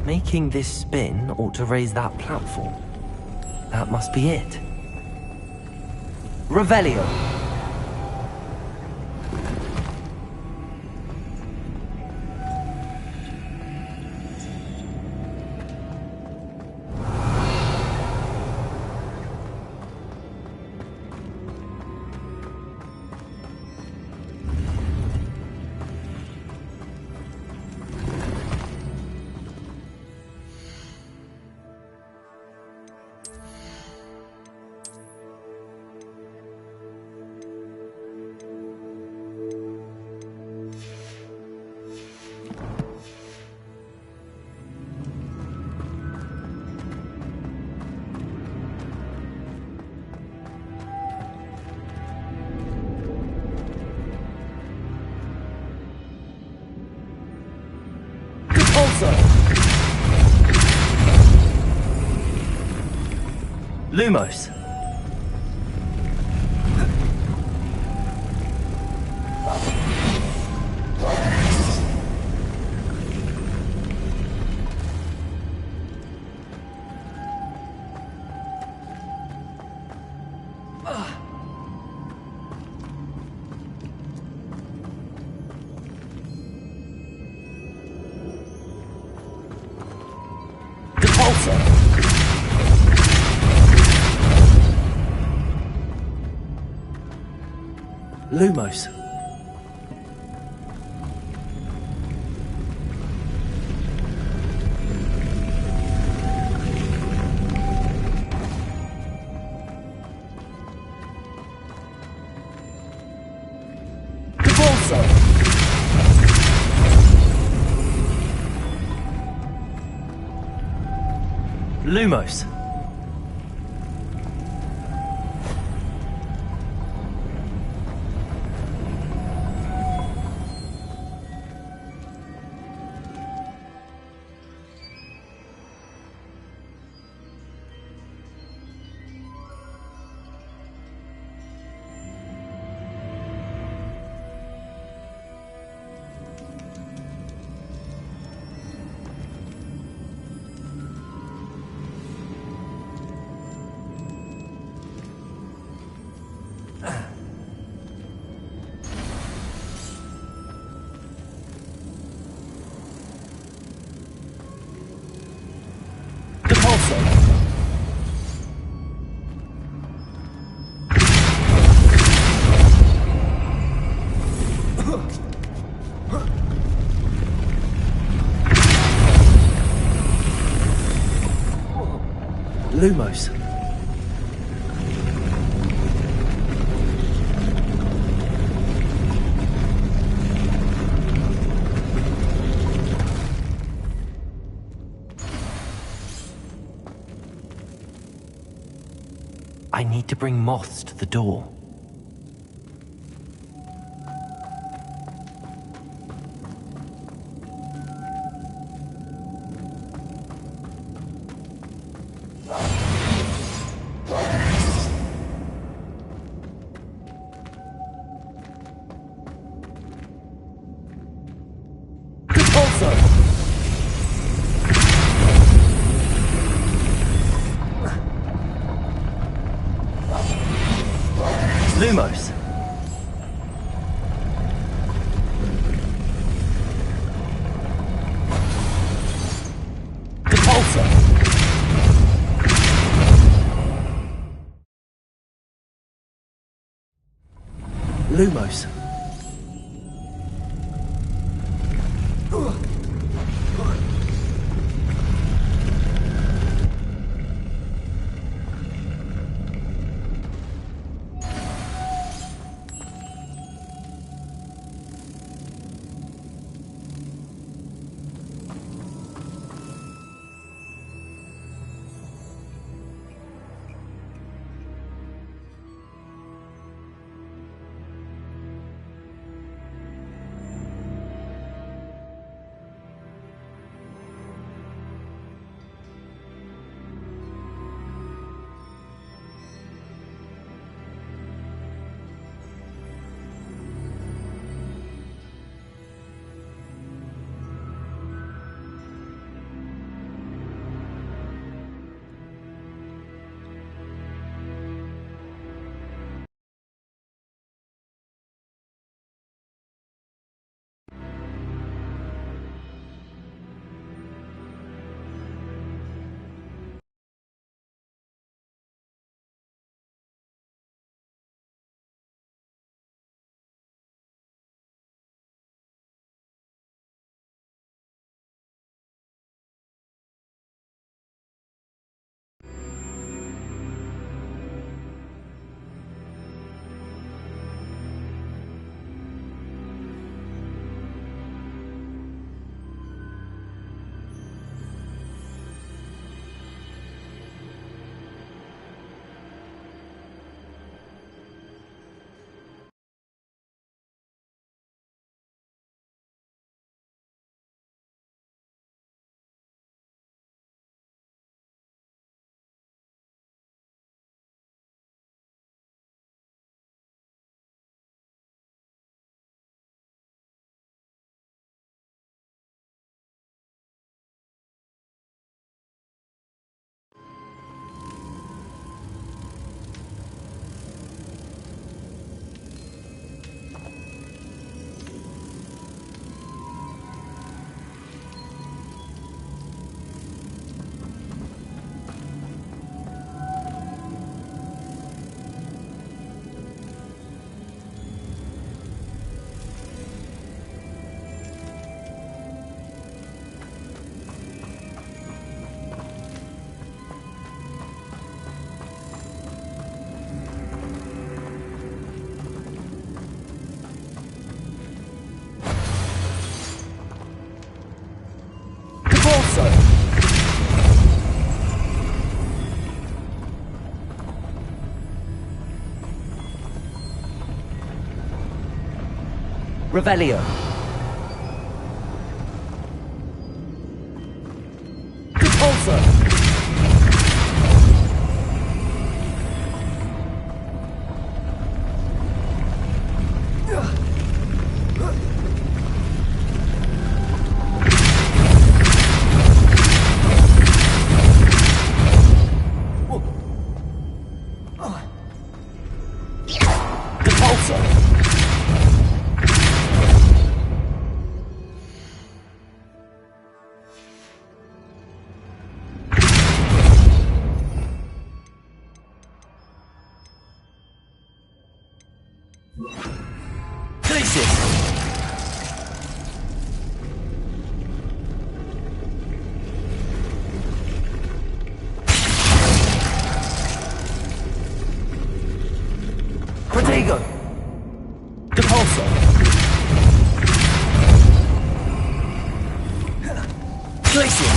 Speaker 1: Making this spin ought to raise that platform. That must be it. Revelio. Lumos. Lumos. Lumos. Lumos. I need to bring moths to the door. Lumos. Repulsor. Lumos. Revelio. Repulsor. Protego! Depulso! Glacier!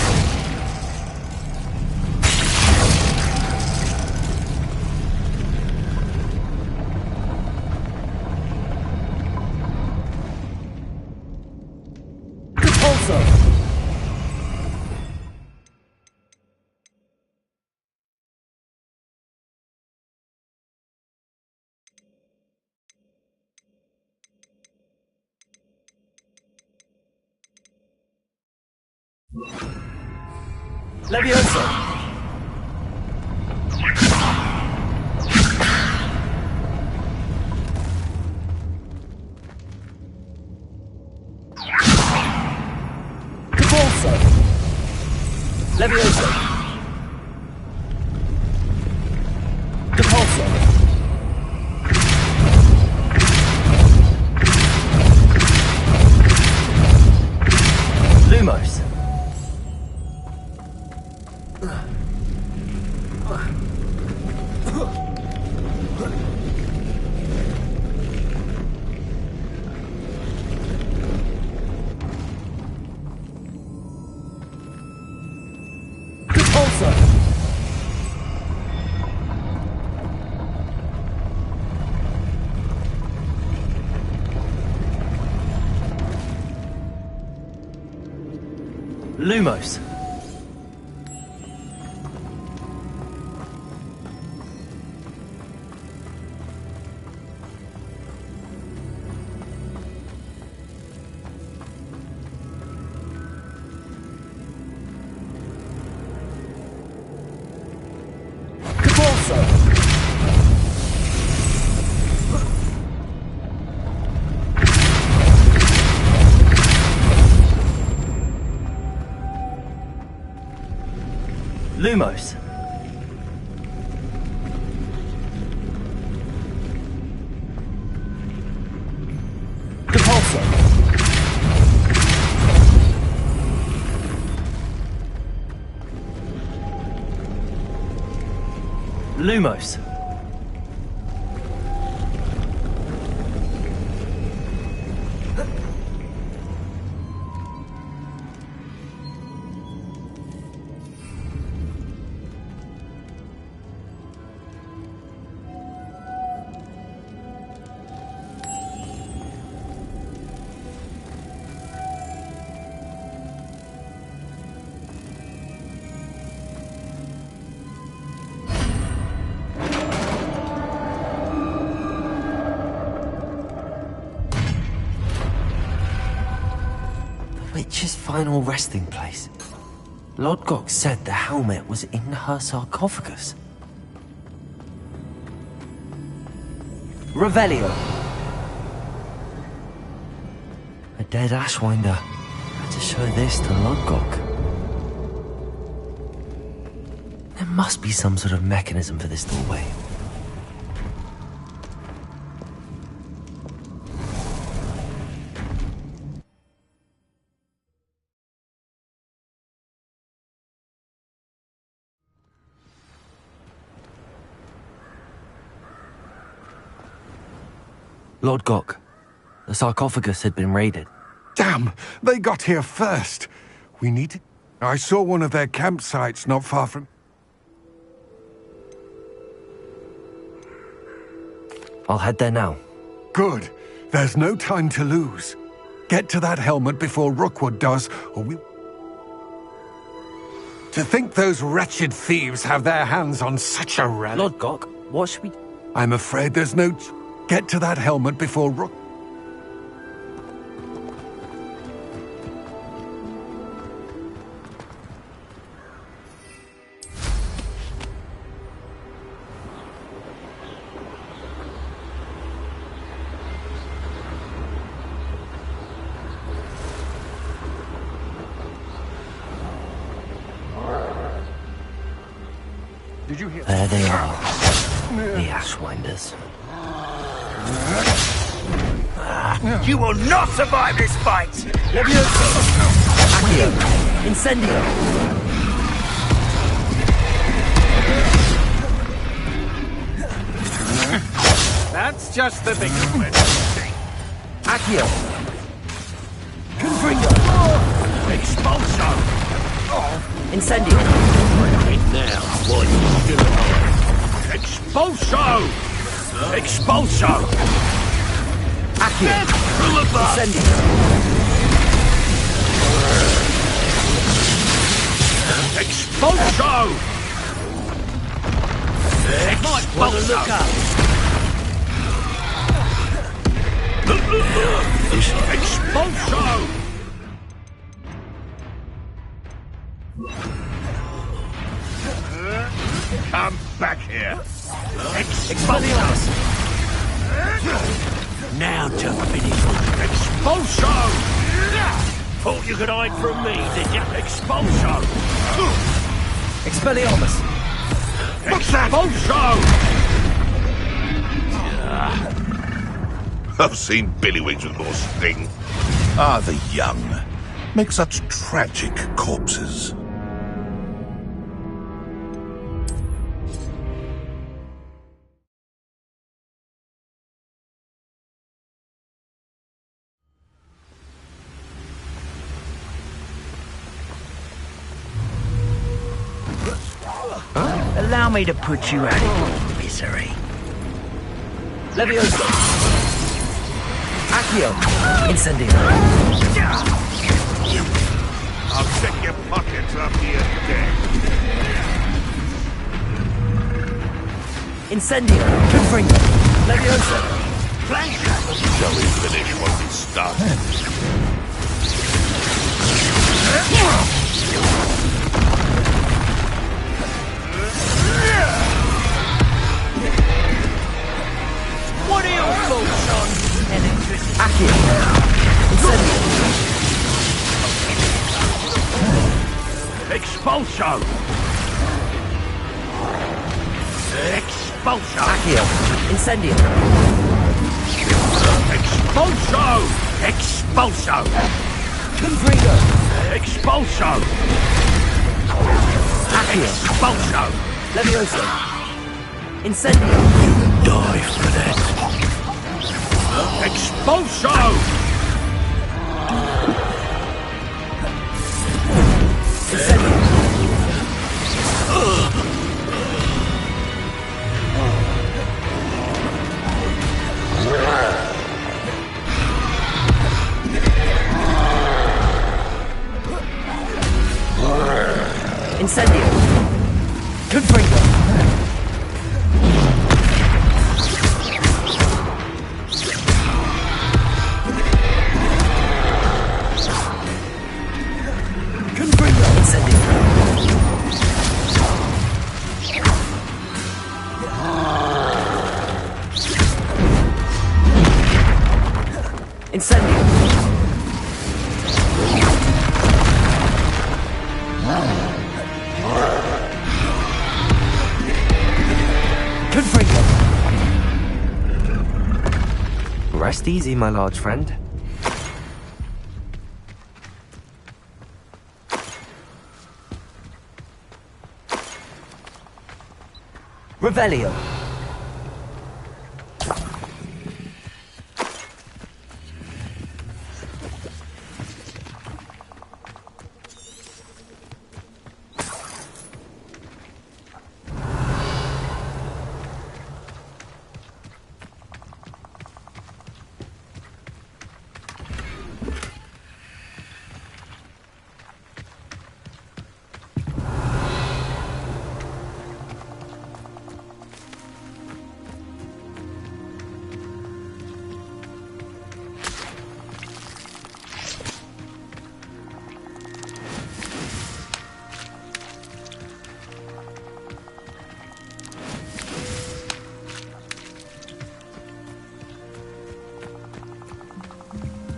Speaker 1: Depulso! Levioso! Lumos. Lumos. Depulso. Lumos. Witch's final resting place. Lodgok said the helmet was in her sarcophagus. Revelio. A dead Ashwinder had to show this to Lodgok. There must be some sort of mechanism for this doorway. Lodgok, the sarcophagus had been raided.
Speaker 15: Damn! They got here first! We need to... I saw one of their campsites not far from...
Speaker 1: I'll head there now.
Speaker 15: Good. There's no time to lose. Get to that helmet before Rookwood does, or we... To think those wretched thieves have their hands on such a relic...
Speaker 1: Lodgok, what should we...
Speaker 15: I'm afraid there's no... Get to that helmet before Rook...
Speaker 1: Did you hear? There they are. The Ashwinders.
Speaker 5: You will not survive this fight!
Speaker 1: Levioso! Accio! Incendio!
Speaker 5: That's just the beginning.
Speaker 1: Accio! Confringo!
Speaker 5: Expulso!
Speaker 1: Incendio!
Speaker 5: Right now, what are you doing? Expulso! Expulso!
Speaker 1: Accio! Incendio!
Speaker 5: Expulso! Expulso! Look up! Expulso! Come back here! Expulso! Now to finish. Expulso! Thought you could hide from me, did you? Expulso!
Speaker 1: Expelliarmus!
Speaker 5: What's that? Expulso!
Speaker 11: I've seen billywings with more sting. Ah, the young make such tragic corpses.
Speaker 5: Allow me to put you out of your misery.
Speaker 1: Levioso! Accio! Incendio!
Speaker 11: I'll check your pockets after you're dead.
Speaker 1: Incendio! Confringo! Leviosa!
Speaker 11: Flank! Shall we finish what we started?
Speaker 5: What are your thoughts on electricity?
Speaker 1: Accio! Incendio!
Speaker 11: Expulso! Expulso!
Speaker 1: Accio! Incendio!
Speaker 11: Expulso! Expulso!
Speaker 1: Confringo!
Speaker 11: Expulso!
Speaker 1: Accio!
Speaker 11: Expulso!
Speaker 1: Leviosa! Incendio!
Speaker 11: Die for that! Expulso!
Speaker 1: Incendio! Incendio! Confringo! Confringo! Incendio! Incendio! Confringo! Rest easy, my large friend. Revelio!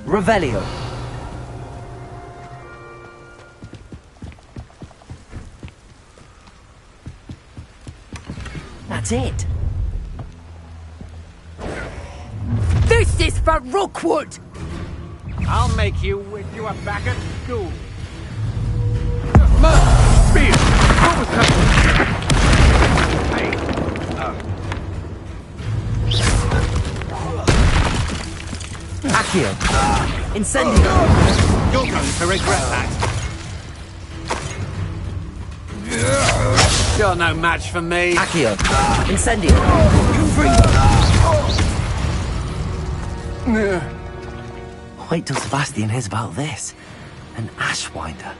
Speaker 1: Revelio! That's it!
Speaker 10: This is for Rookwood!
Speaker 16: I'll make you wish you were back at school.
Speaker 11: Spear! What was that?
Speaker 1: Accio! Incendio!
Speaker 16: You're going to regret that. You're no match for me.
Speaker 1: Accio! Incendio! Confringo! Wait till Sebastian hears about this. An Ashwinder.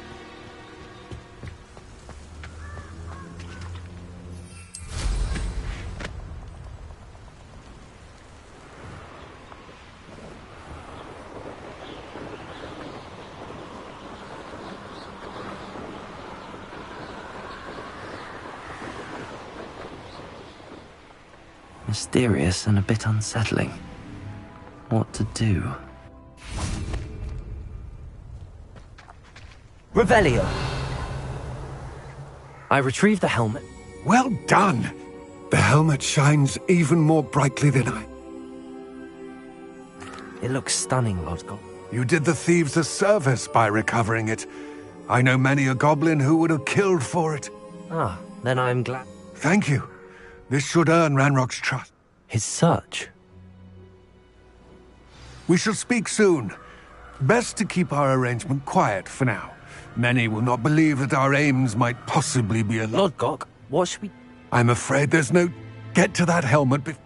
Speaker 1: Mysterious and a bit unsettling. What to do? Revelio! I retrieved the helmet.
Speaker 15: Well done! The helmet shines even more brightly than I.
Speaker 1: It looks stunning, Lodgok.
Speaker 15: You did the thieves a service by recovering it. I know many a goblin who would have killed for it.
Speaker 1: Ah, then I'm glad.
Speaker 15: Thank you. This should earn Ranrock's trust.
Speaker 1: His search?
Speaker 15: We shall speak soon. Best to keep our arrangement quiet for now. Many will not believe that our aims might possibly be aligned.
Speaker 1: Lodgok, what should we...
Speaker 15: I'm afraid there's no... Get to that helmet before...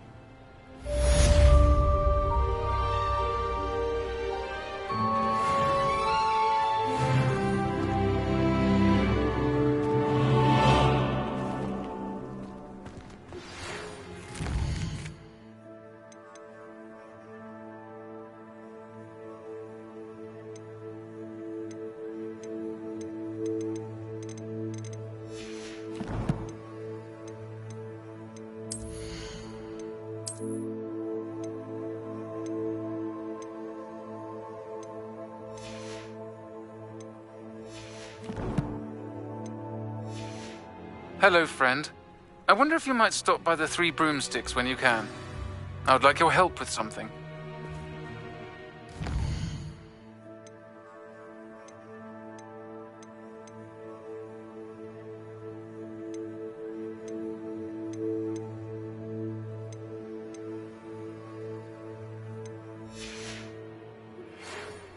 Speaker 13: Hello, friend. I wonder if you might stop by the Three Broomsticks when you can. I would like your help with something.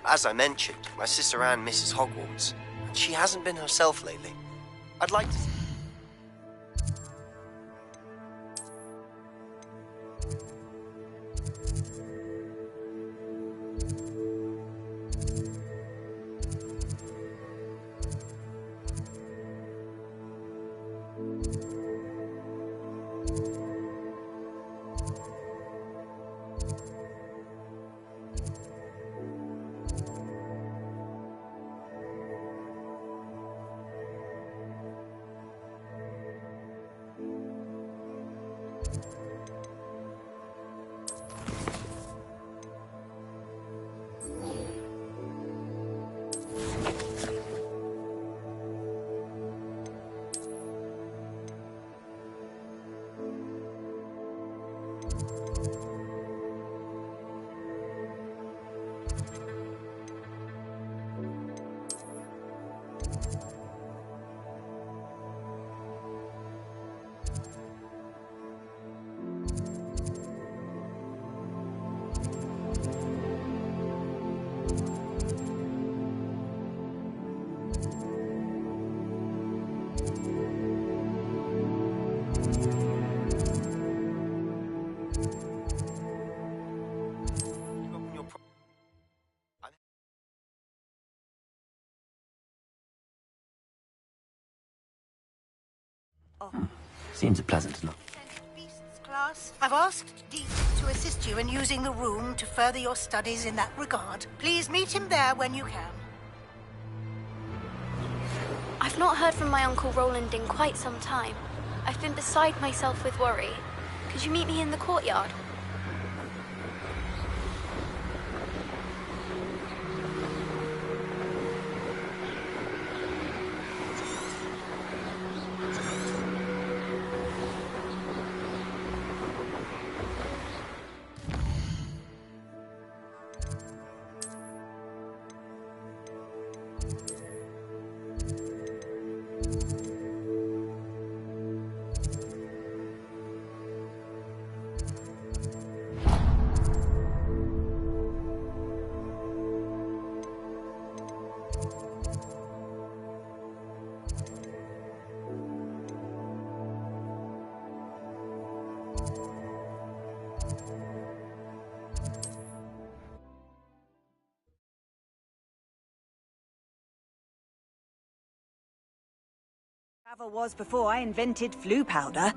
Speaker 17: As I mentioned, my sister Anne misses Hogwarts, and she hasn't been herself lately. I'd like to...
Speaker 1: Seems pleasant enough.
Speaker 18: Class, I've asked Deep to assist you in using the room to further your studies in that regard. Please meet him there when you can.
Speaker 4: I've not heard from my Uncle Roland in quite some time. I've been beside myself with worry. Could you meet me in the courtyard?
Speaker 3: Travel was before I invented flu powder.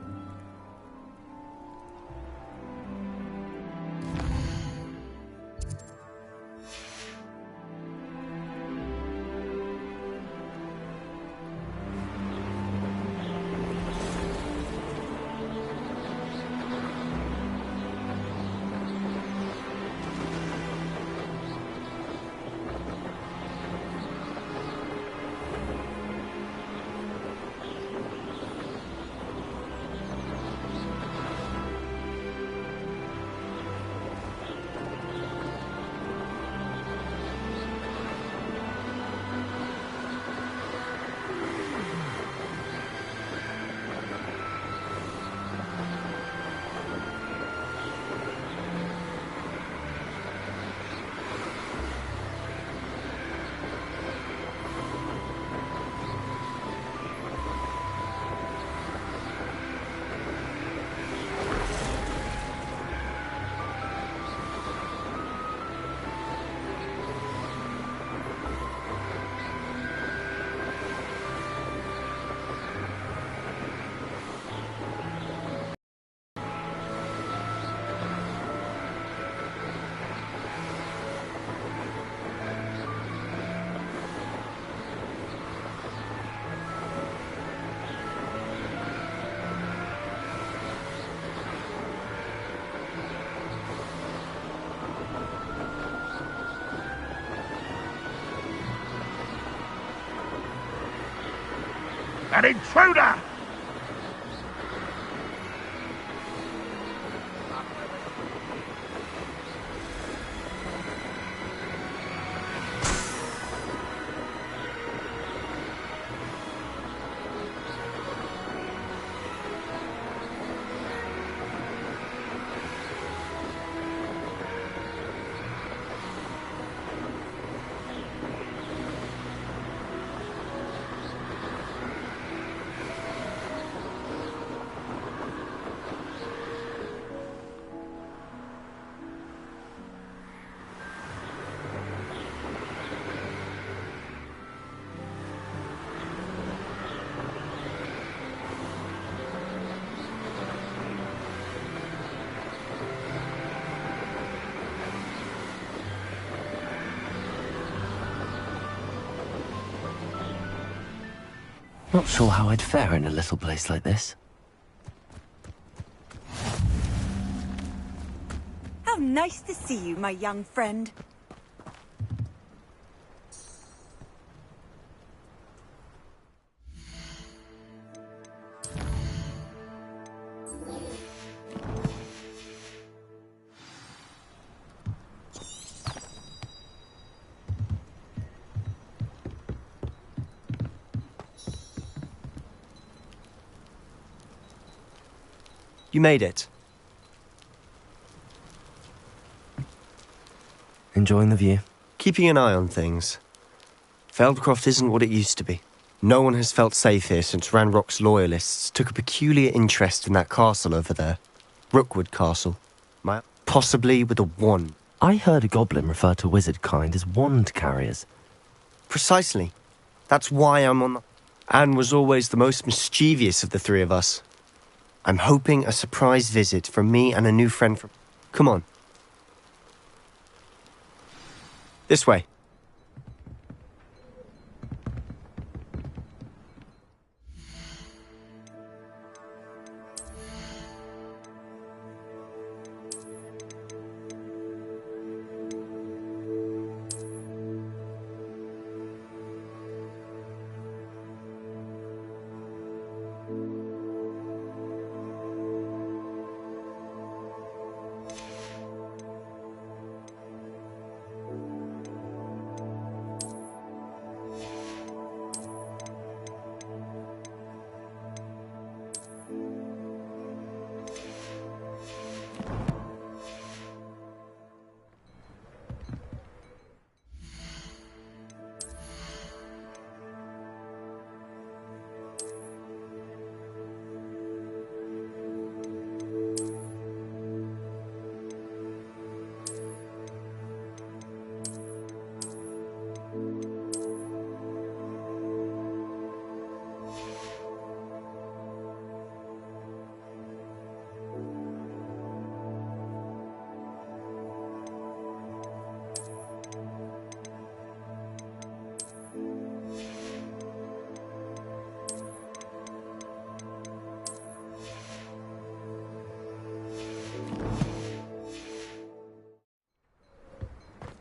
Speaker 11: An intruder!
Speaker 1: Not sure how I'd fare in a little place like this.
Speaker 3: How nice to see you, my young friend.
Speaker 17: You made it.
Speaker 1: Enjoying the view?
Speaker 17: Keeping an eye on things. Feldcroft isn't what it used to be. No one has felt safe here since Ranrock's loyalists took a peculiar interest in that castle over there. Rookwood Castle. Possibly with a wand.
Speaker 1: I heard a goblin refer to wizard kind as wand carriers.
Speaker 17: Precisely. That's why I'm on the... Anne was always the most mischievous of the three of us. I'm hoping a surprise visit from me and a new friend from... Come on. This way.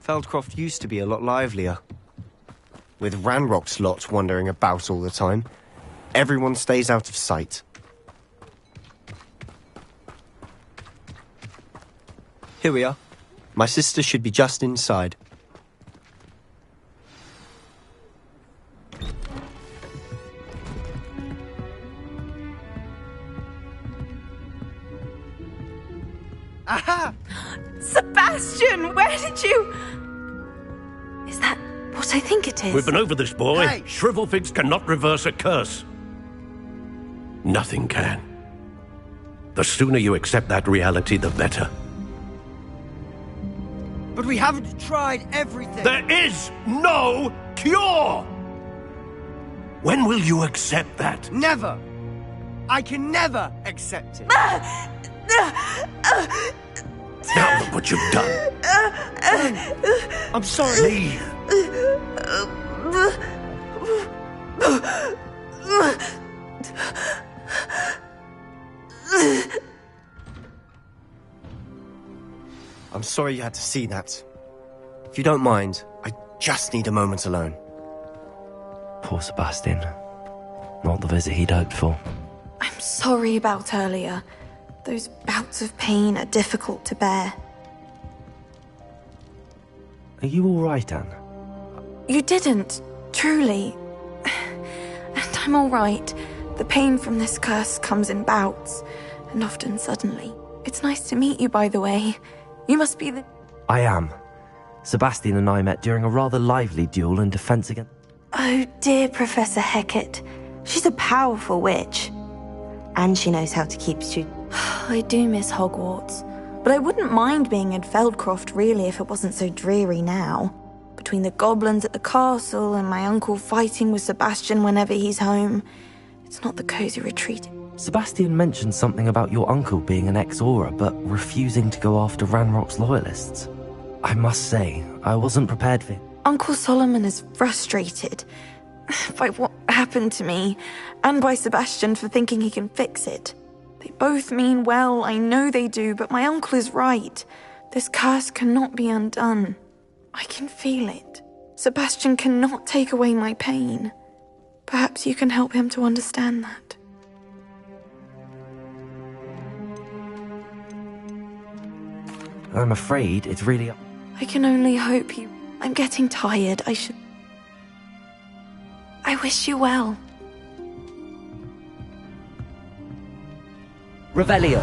Speaker 17: Feldcroft used to be a lot livelier. With Ranrock's lot wandering about all the time, everyone stays out of sight. Here we are. My sister should be just inside.
Speaker 14: Aha! Sebastian, where did you... Is that what I think it is?
Speaker 19: We've been over this, boy.
Speaker 14: Hey.
Speaker 19: Shrivelfigs cannot reverse a curse. Nothing can. The sooner you accept that reality, the better.
Speaker 2: But we haven't tried everything.
Speaker 19: There is no cure! When will you accept that?
Speaker 2: Never. I can never accept it.
Speaker 19: Now look what you've done.
Speaker 2: I'm sorry.
Speaker 19: Leave.
Speaker 17: I'm sorry you had to see that. If you don't mind, I just need a moment alone.
Speaker 1: Poor Sebastian. Not the visit he'd hoped for.
Speaker 20: I'm sorry about earlier. Those bouts of pain are difficult to bear.
Speaker 1: Are you all right, Anne?
Speaker 20: You didn't, truly. And I'm all right. The pain from this curse comes in bouts, and often suddenly. It's nice to meet you, by the way. You must be the...
Speaker 1: I am. Sebastian and I met during a rather lively duel in defense against...
Speaker 20: Oh, dear Professor Hecat. She's a powerful witch. And she knows how to keep students. I do miss Hogwarts. But I wouldn't mind being in Feldcroft, really, if it wasn't so dreary now. Between the goblins at the castle and my uncle fighting with Sebastian whenever he's home. It's not the cozy retreat.
Speaker 1: Sebastian mentioned something about your uncle being an ex-Aura, but refusing to go after Ranrock's loyalists. I must say, I wasn't prepared for it.
Speaker 20: Uncle Solomon is frustrated by what happened to me, and by Sebastian for thinking he can fix it. They both mean well, I know they do, but my uncle is right. This curse cannot be undone. I can feel it. Sebastian cannot take away my pain. Perhaps you can help him to understand that.
Speaker 1: I'm afraid it's really...
Speaker 20: I can only hope you... I'm getting tired. I wish you well.
Speaker 2: Revelio.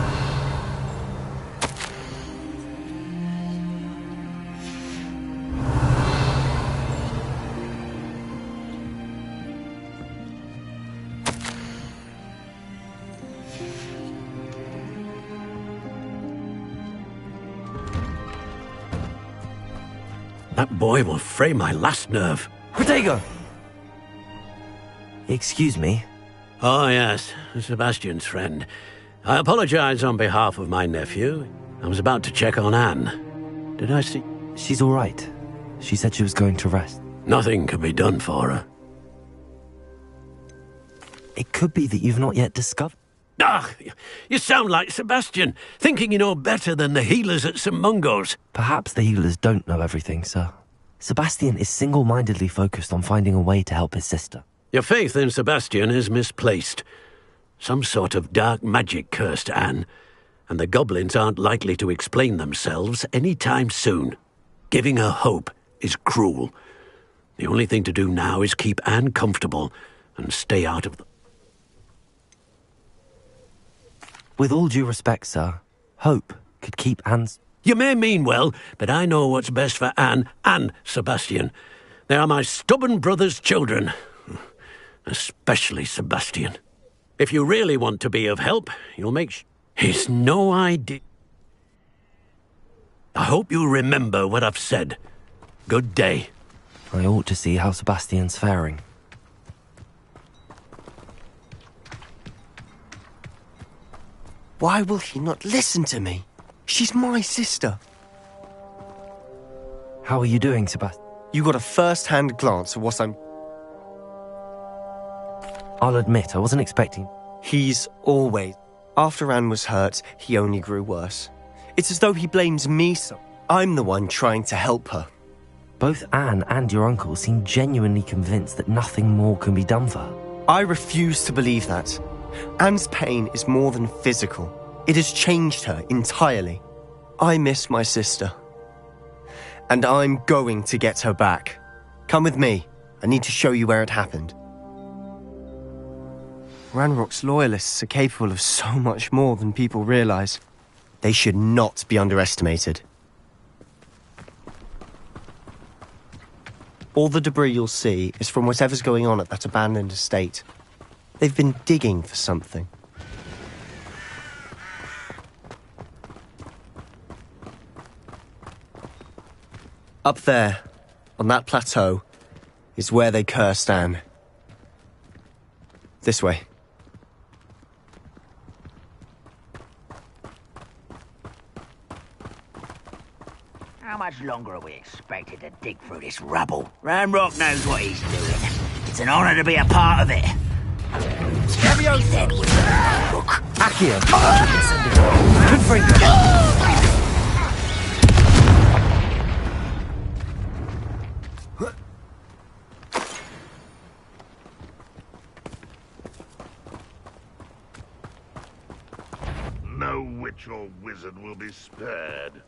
Speaker 19: That boy will fray my last nerve.
Speaker 1: Protego! Excuse me?
Speaker 19: Oh, yes. Sebastian's friend. I apologize on behalf of my nephew. I was about to check on Anne. Did I see...
Speaker 1: She's all right. She said she was going to rest.
Speaker 19: Nothing can be done for her.
Speaker 1: It could be that you've not yet discovered...
Speaker 19: Ah, you sound like Sebastian, thinking you know better than the healers at St. Mungo's.
Speaker 1: Perhaps the healers don't know everything, sir. Sebastian is single-mindedly focused on finding a way to help his sister.
Speaker 19: Your faith in Sebastian is misplaced. Some sort of dark magic cursed Anne, and the goblins aren't likely to explain themselves any time soon. Giving her hope is cruel. The only thing to do now is keep Anne comfortable and stay out of the...
Speaker 1: With all due respect, sir, hope could keep Anne's...
Speaker 19: You may mean well, but I know what's best for Anne and Sebastian. They are my stubborn brother's children. Especially Sebastian. If you really want to be of help, you'll make He's no idea. I hope you remember what I've said. Good day.
Speaker 1: I ought to see how Sebastian's faring.
Speaker 17: Why will he not listen to me? She's my sister.
Speaker 1: How are you doing, Sebastian?
Speaker 17: You got a first-hand glance at what I'm...
Speaker 1: I'll admit, I wasn't expecting...
Speaker 17: He's always... After Anne was hurt, he only grew worse. It's as though he blames me so. I'm the one trying to help her.
Speaker 1: Both Anne and your uncle seem genuinely convinced that nothing more can be done for her.
Speaker 17: I refuse to believe that. Anne's pain is more than physical. It has changed her entirely. I miss my sister. And I'm going to get her back. Come with me. I need to show you where it happened. Ranrock's loyalists are capable of so much more than people realize. They should not be underestimated. All the debris you'll see is from whatever's going on at that abandoned estate. They've been digging for something. Up there, on that plateau, is where they cursed Anne. This way.
Speaker 5: How much longer are we expected to dig through this rubble? Ranrock knows what he's doing. It's an honor to be a part of it.
Speaker 1: Accio! Confringo!
Speaker 11: No witch or wizard will be spared.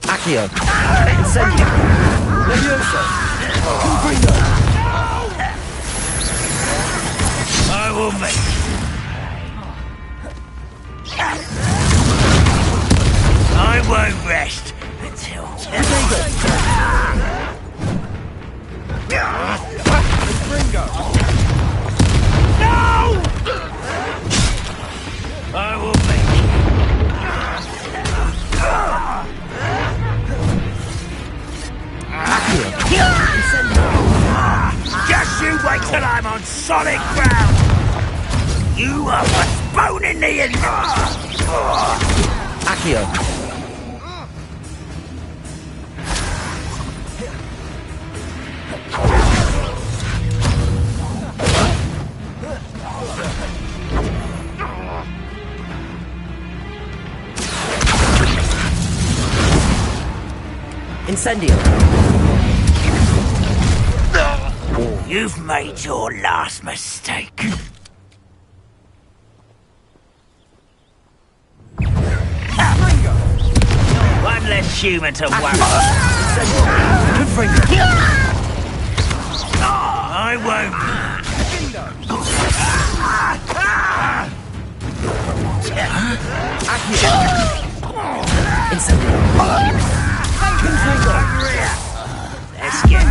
Speaker 1: Accio! Incendio! Levioso! Confringo!
Speaker 5: I will make I won't rest until... No! I will make You are what's boning me in.
Speaker 2: Accio. Incendio.
Speaker 5: You've made your last mistake. One less human to worry. I won't. Let's get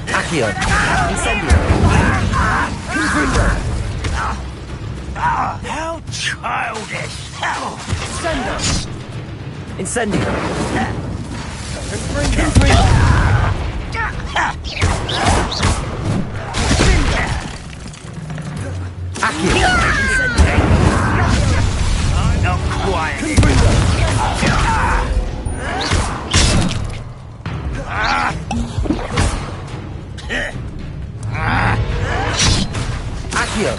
Speaker 2: Accio. Incendio.
Speaker 5: How childish!
Speaker 2: Incendio. Accio.
Speaker 5: Not quiet.
Speaker 2: Accio.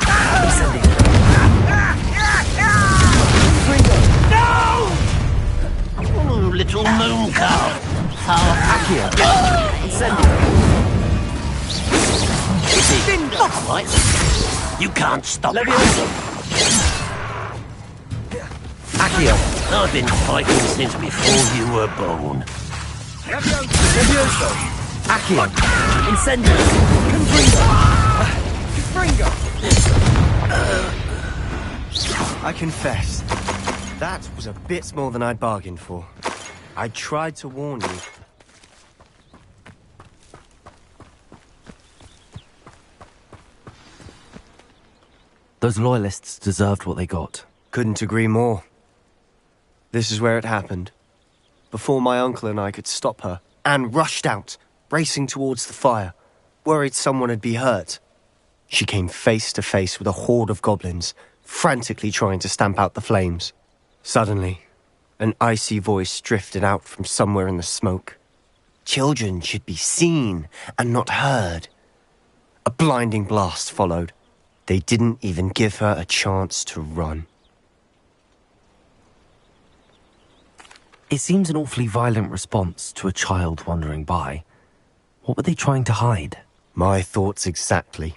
Speaker 5: No! Oh, little moon cow.
Speaker 2: Accio. Incendio.
Speaker 19: Right. You can't stop me.
Speaker 2: Accio.
Speaker 19: I've been fighting since before you were born.
Speaker 2: Accio. Incendio. I confess, that was a bit more than I'd bargained for. I tried to warn you.
Speaker 1: Those loyalists deserved what they got.
Speaker 17: Couldn't agree more. This is where it happened. Before my uncle and I could stop her, Anne rushed out, racing towards the fire, worried someone would be hurt. She came face to face with a horde of goblins, frantically trying to stamp out the flames. Suddenly, an icy voice drifted out from somewhere in the smoke. Children should be seen and not heard. A blinding blast followed. They didn't even give her a chance to run.
Speaker 1: It seems an awfully violent response to a child wandering by. What were they trying to hide?
Speaker 17: My thoughts exactly.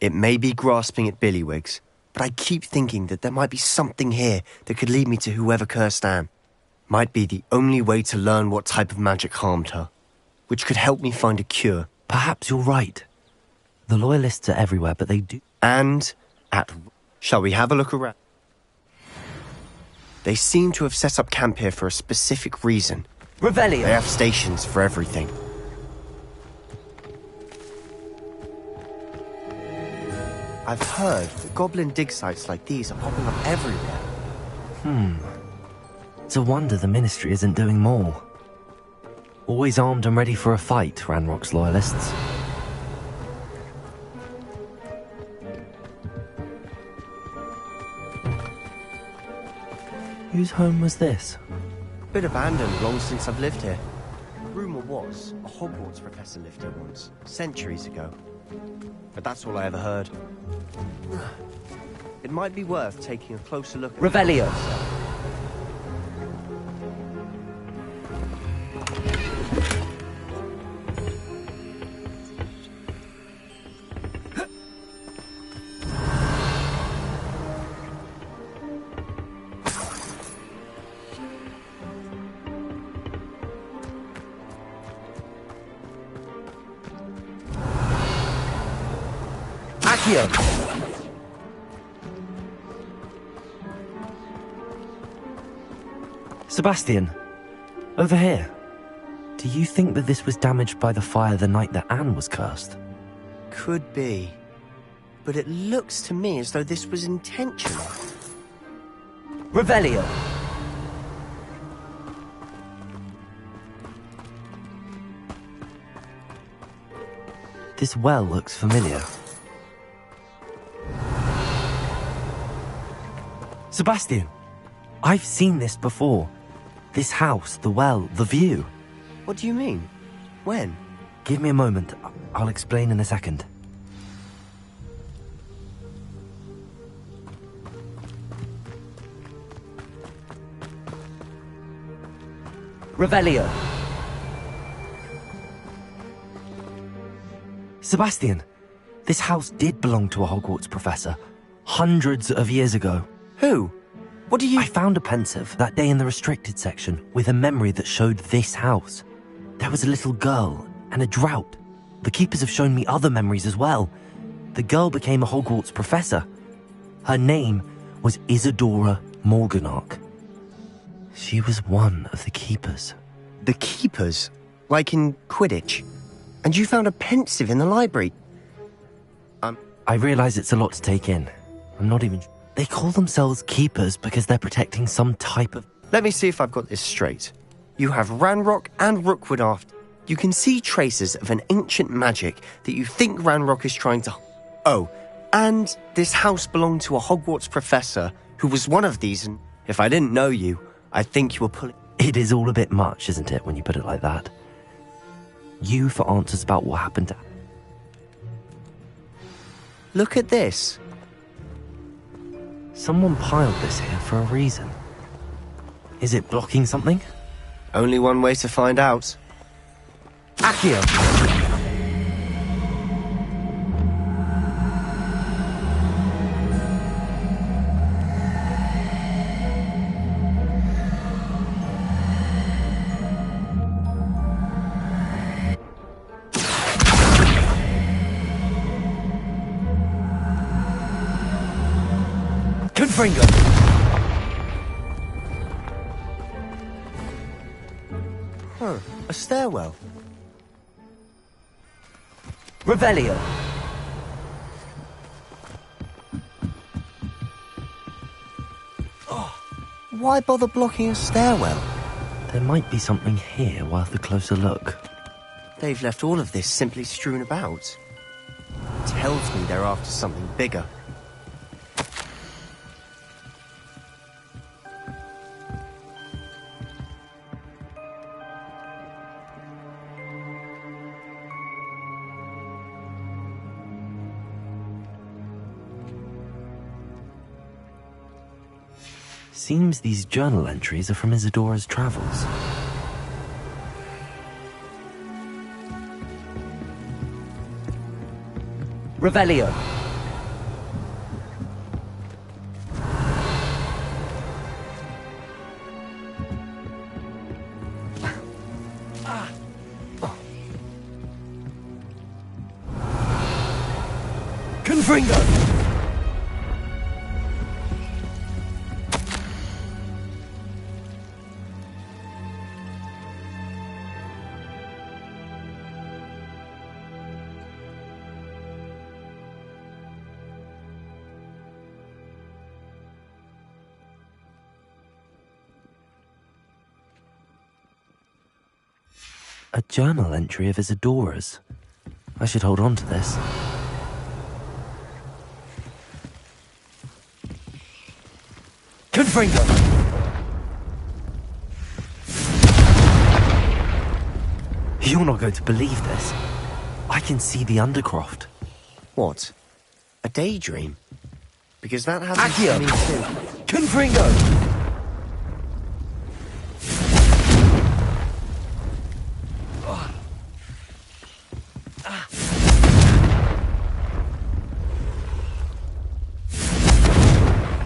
Speaker 17: It may be grasping at Billywigs, but I keep thinking that there might be something here that could lead me to whoever cursed Anne. Might be the only way to learn what type of magic harmed her, which could help me find a cure.
Speaker 1: Perhaps you're right. The loyalists are everywhere, but they do...
Speaker 17: And at... Shall we have a look around? They seem to have set up camp here for a specific reason.
Speaker 2: Revelio.
Speaker 17: They have stations for everything. I've heard that goblin dig sites like these are popping up everywhere.
Speaker 1: It's a wonder the Ministry isn't doing more. Always armed and ready for a fight, Ranrock's loyalists. Whose home was this?
Speaker 17: Bit abandoned long since I've lived here. Rumour was a Hogwarts professor lived here once, centuries ago. But that's all I ever heard. It might be worth taking a closer look at...
Speaker 2: Revelio. Accio.
Speaker 1: Sebastian, over here. Do you think that this was damaged by the fire the night that Anne was cursed?
Speaker 17: Could be. But it looks to me as though this was intentional.
Speaker 2: Revelio.
Speaker 1: This well looks familiar. Sebastian, I've seen this before. This house, the well, the view.
Speaker 17: What do you mean? When?
Speaker 1: Give me a moment. I'll explain in a second. Revelio. Sebastian, this house did belong to a Hogwarts professor. Hundreds of years ago.
Speaker 17: Who? What do you...
Speaker 1: I found a pensive that day in the restricted section with a memory that showed this house. There was a little girl and a drought. The keepers have shown me other memories as well. The girl became a Hogwarts professor. Her name was Isadora Morganach. She was one of the keepers.
Speaker 17: The keepers? Like in Quidditch? And you found a pensive in the library?
Speaker 1: I realize it's a lot to take in. I'm not even... They call themselves keepers because they're protecting some type of...
Speaker 17: Let me see if I've got this straight. You have Ranrock and Rookwood after. You can see traces of an ancient magic that you think Ranrock is trying to... Oh, and this house belonged to a Hogwarts professor who was one of these, and if I didn't know you, I think you were pulling...
Speaker 1: It is all a bit much, isn't it, when you put it like that? You for answers about what happened to...
Speaker 17: Look at this.
Speaker 1: Someone piled this here for a reason. Is it blocking something?
Speaker 17: Only one way to find out.
Speaker 1: Accio! Confringo!
Speaker 17: Huh, a stairwell.
Speaker 1: Revelio!
Speaker 17: Oh, why bother blocking a stairwell?
Speaker 1: There might be something here worth a closer look.
Speaker 17: They've left all of this simply strewn about. Tells me they're after something bigger.
Speaker 1: Seems these journal entries are from Isadora's travels. Revelio! Confringo! A journal entry of Isadora's. I should hold on to this. Confringo! You're not going to believe this. I can see the Undercroft.
Speaker 17: What? A daydream? Because that happens to me too.
Speaker 1: Confringo!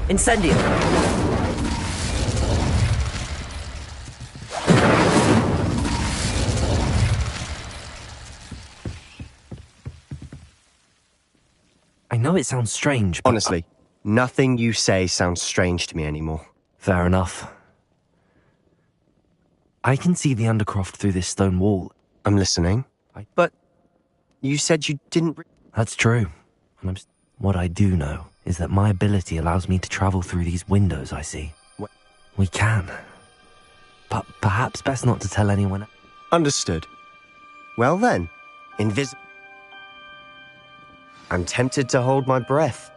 Speaker 1: Incendio! I know it sounds strange, but...
Speaker 17: Honestly, nothing you say sounds strange to me anymore.
Speaker 1: Fair enough. I can see the Undercroft through this stone wall.
Speaker 17: I'm listening. But you said you didn't...
Speaker 1: That's true. And what I do know is that my ability allows me to travel through these windows I see.
Speaker 17: What?
Speaker 1: We can. But perhaps best not to tell anyone.
Speaker 17: Understood. Well then, invisible... I'm tempted to hold my breath.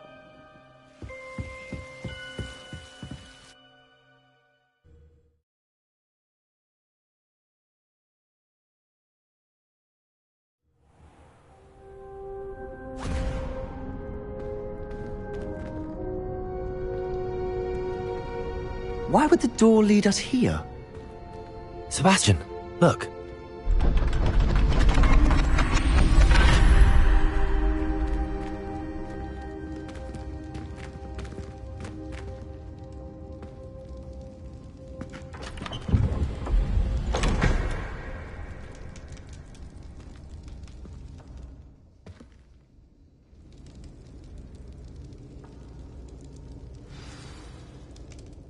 Speaker 17: Why would the door lead us here?
Speaker 1: Sebastian, look.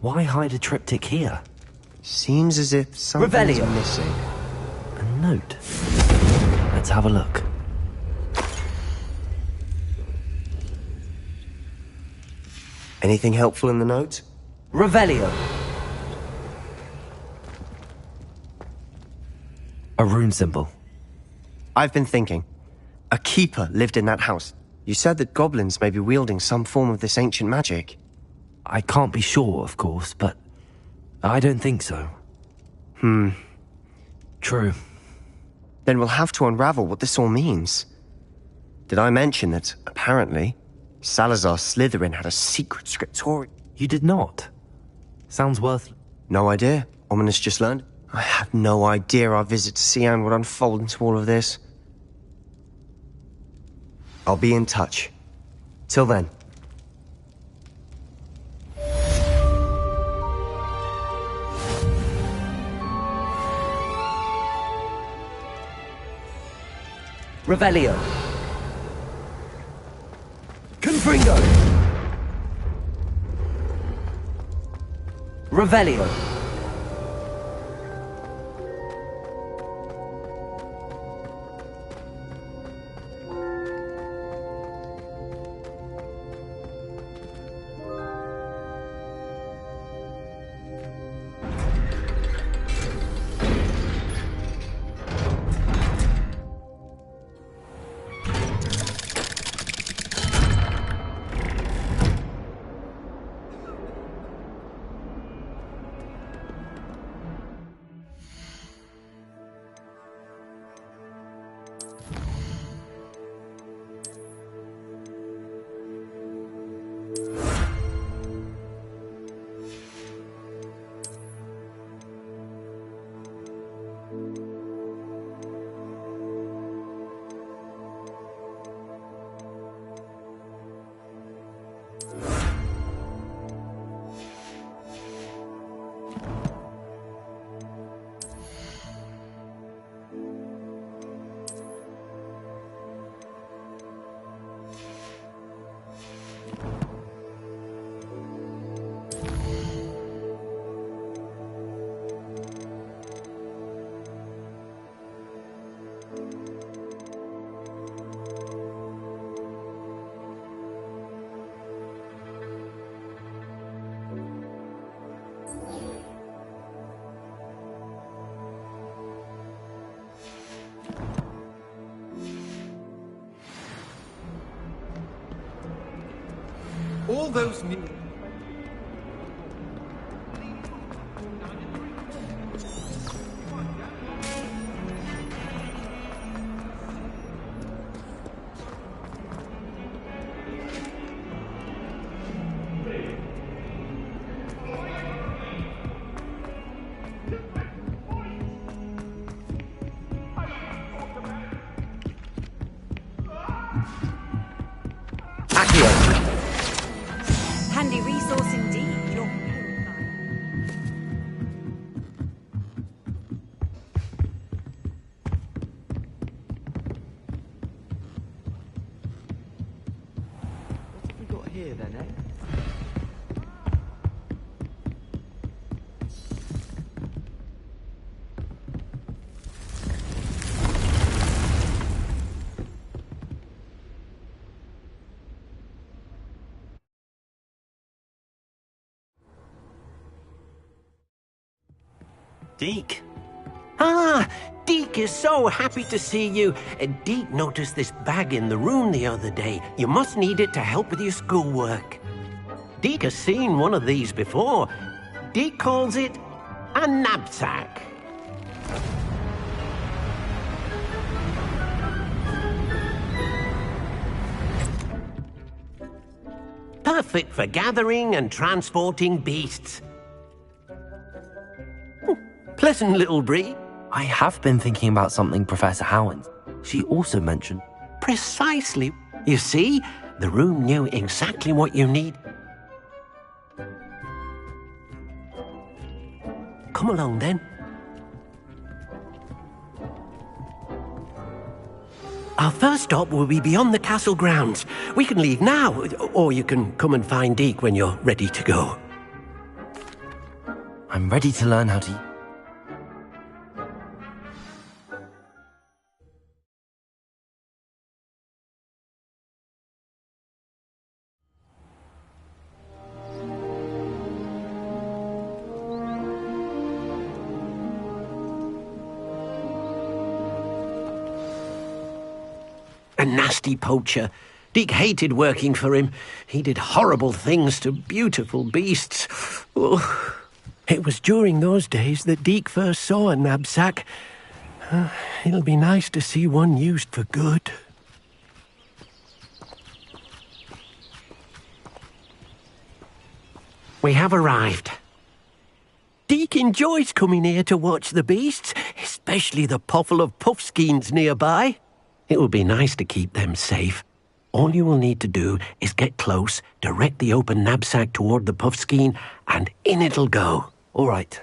Speaker 1: Why hide a triptych here?
Speaker 17: Seems as if something's
Speaker 1: Revelio.
Speaker 17: missing.
Speaker 1: A note. Let's have a look.
Speaker 17: Anything helpful in the note?
Speaker 1: Revelio. A rune symbol.
Speaker 17: I've been thinking. A keeper lived in that house. You said that goblins may be wielding some form of this ancient magic.
Speaker 1: I can't be sure, of course, but I don't think so. True.
Speaker 17: Then we'll have to unravel what this all means. Did I mention that, apparently, Salazar Slytherin had a secret scriptorium?
Speaker 1: You did not. Sounds worth...
Speaker 17: No idea. Ominous just learned. I have no idea our visit to Cian would unfold into all of this. I'll be in touch. Till then.
Speaker 1: Revelio. Confringo. Revelio.
Speaker 15: All those new...
Speaker 3: Handy resource indeed. You're
Speaker 2: What have we got here then, eh?
Speaker 1: Deke,
Speaker 19: Ah, Deke is so happy to see you. Deke noticed this bag in the room the other day. You must need it to help with your schoolwork. Deke has seen one of these before. Deke calls it a knapsack. Perfect for gathering and transporting beasts. Pleasant little breed.
Speaker 1: I have been thinking about something Professor Howens. She also mentioned...
Speaker 19: Precisely. You see, the room knew exactly what you need. Come along, then. Our first stop will be beyond the castle grounds. We can leave now, or you can come and find Deke when you're ready to go.
Speaker 1: I'm ready to learn how to...
Speaker 19: A nasty poacher. Deke hated working for him. He did horrible things to beautiful beasts. Oh. It was during those days that Deke first saw a knapsack. It'll be nice to see one used for good. We have arrived. Deke enjoys coming here to watch the beasts, especially the potful of puffskeins nearby. It will be nice to keep them safe. All you will need to do is get close, direct the open knapsack toward the puffskein, and in it'll go.
Speaker 1: All right.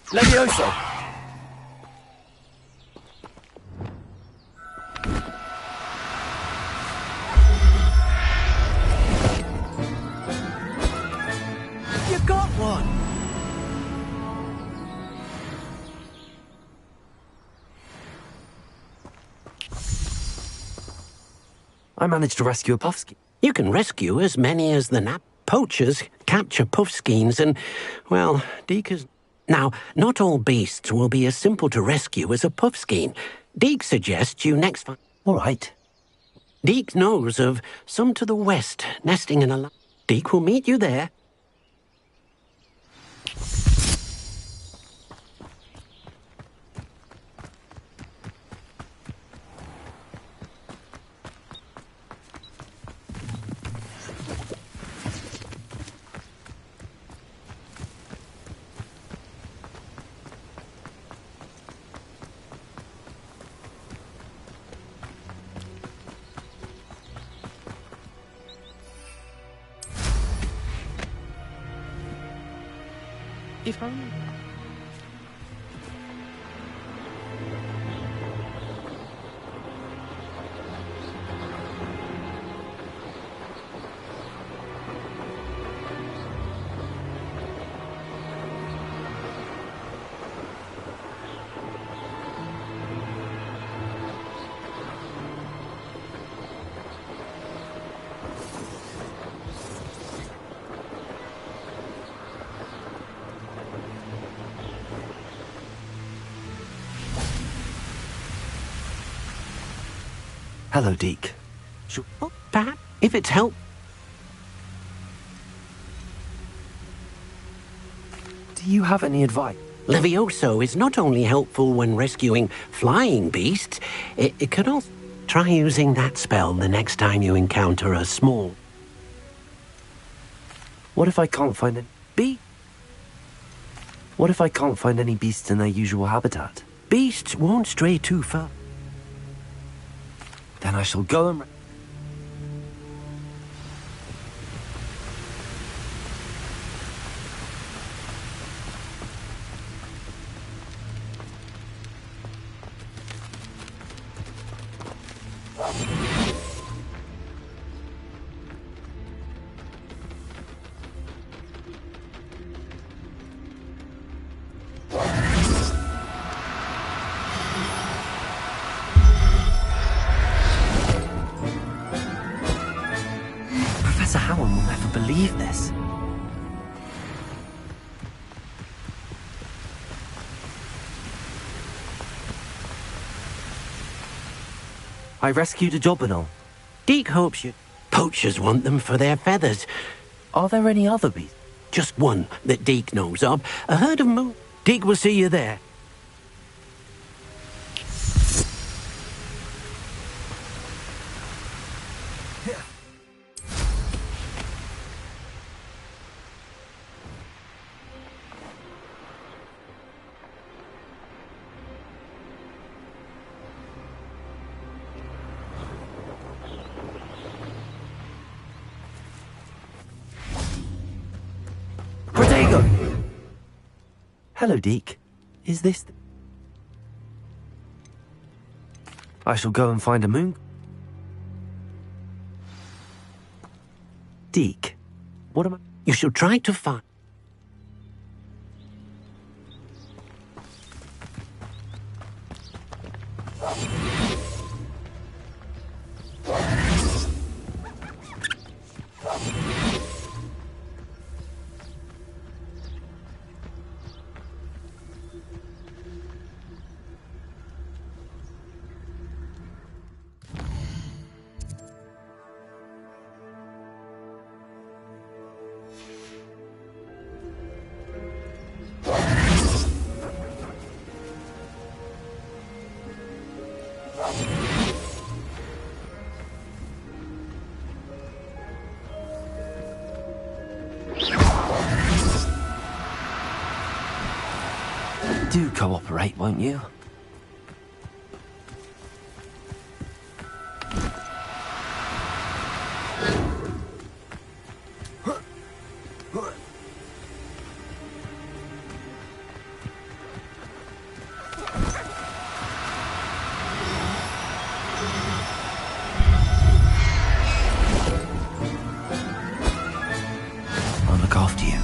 Speaker 2: Levioso! You got one!
Speaker 1: I managed to rescue a puffskein.
Speaker 19: You can rescue as many as the poachers capture puffskeins and, well, Deke has... Now, not all beasts will be as simple to rescue as a puffskein. Deke suggests you next find...
Speaker 1: All right.
Speaker 19: Deke knows of some to the west, nesting in a... Deke will meet you there.
Speaker 13: If only...
Speaker 1: Hello, Deke.
Speaker 19: Sure. Perhaps, if it's help.
Speaker 1: Do you have any advice?
Speaker 19: Levioso is not only helpful when rescuing flying beasts, it can also... Try using that spell the next time you encounter a small...
Speaker 1: What if I can't find any... What if I can't find any beasts in their usual habitat?
Speaker 19: Beasts won't stray too far.
Speaker 1: Then I shall go and... believe this. I rescued a Jobberknoll.
Speaker 19: Deke hopes you... Poachers want them for their feathers.
Speaker 1: Are there any other beasts?
Speaker 19: Just one that Deke knows of. A herd of moose. Deke will see you there.
Speaker 1: Hello, Deke. Is this... I shall go and find a moon... Deke, what am I...
Speaker 19: You shall try to find...
Speaker 1: Do cooperate, won't you? I'll look after you.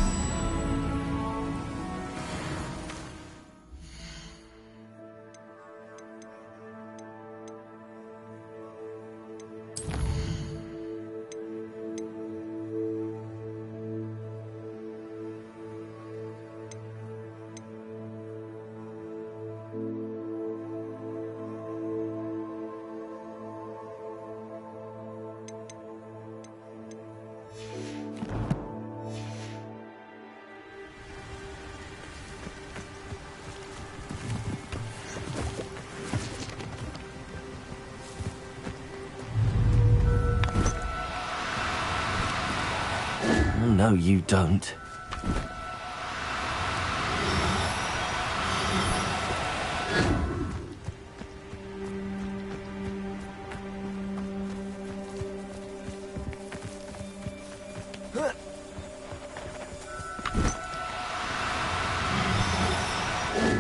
Speaker 1: No, you don't.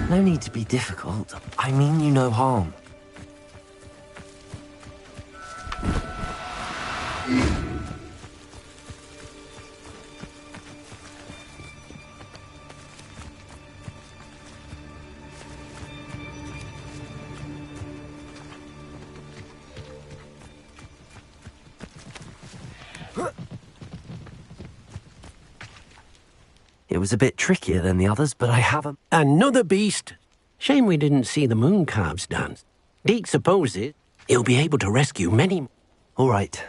Speaker 1: No need to be difficult. I mean you no harm. It was a bit trickier than the others, but I have a...
Speaker 19: Another beast! Shame we didn't see the moon calves dance. Deke supposes he'll be able to rescue many...
Speaker 1: All right.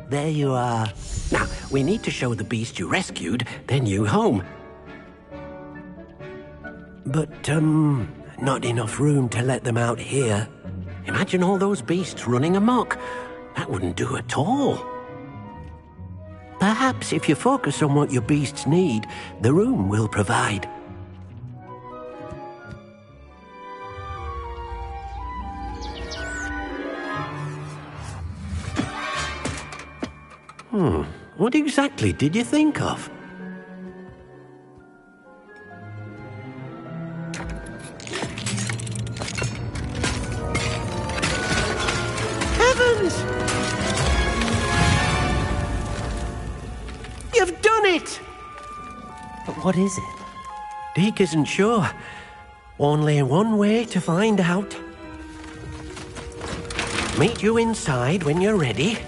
Speaker 19: There you are. Now, we need to show the beast you rescued their new home. But, not enough room to let them out here. Imagine all those beasts running amok. That wouldn't do at all. Perhaps if you focus on what your beasts need, the room will provide. What exactly did you think of?
Speaker 1: What is it?
Speaker 19: Deke isn't sure. Only one way to find out. Meet you inside when you're ready.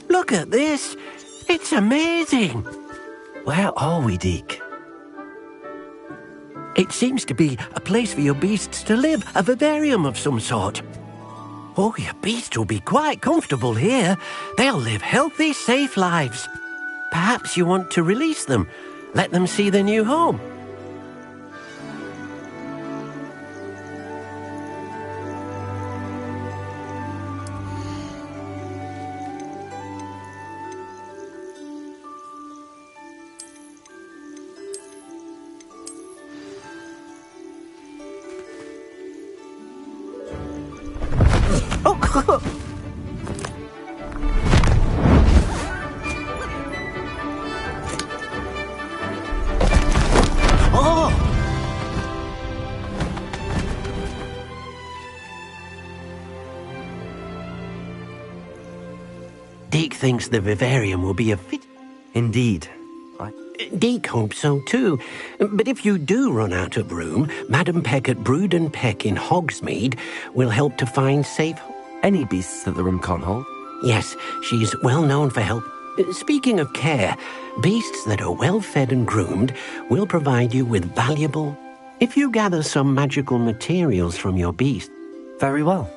Speaker 19: Look at this! It's amazing!
Speaker 1: Where are we, Deke?
Speaker 19: It seems to be a place for your beasts to live, a vivarium of some sort. Oh, your beasts will be quite comfortable here. They'll live healthy, safe lives. Perhaps you want to release them, let them see their new home. Deke thinks the vivarium will be a fit.
Speaker 1: Indeed.
Speaker 19: Deke hopes so too. But if you do run out of room, Madam Peck at Brood and Peck in Hogsmeade will help to find safe...
Speaker 1: Any beasts that the room can't hold?
Speaker 19: Yes, she's well known for help. Speaking of care, beasts that are well fed and groomed will provide you with valuable... If you gather some magical materials from your beast...
Speaker 1: Very well.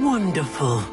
Speaker 19: Wonderful.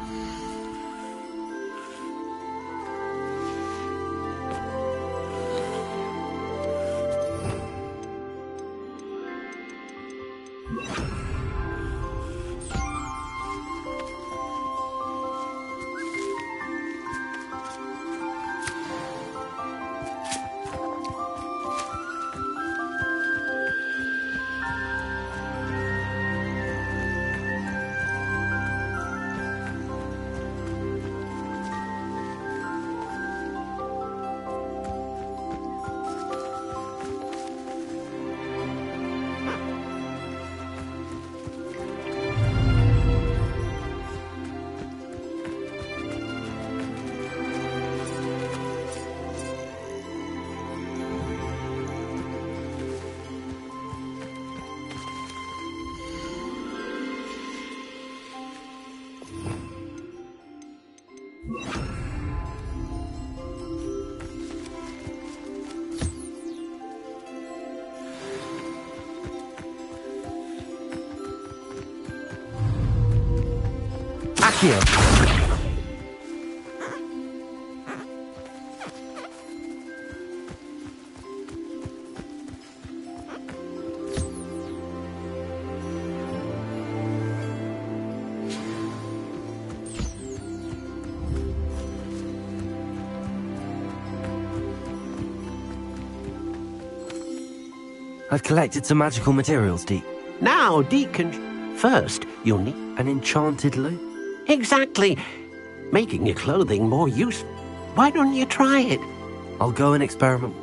Speaker 1: Accio! I've collected some magical materials, Deke.
Speaker 19: Now, Deke can... First, you'll need...
Speaker 1: An enchanted loop?
Speaker 19: Exactly. Making your clothing more useful. Why don't you try it?
Speaker 1: I'll go and experiment.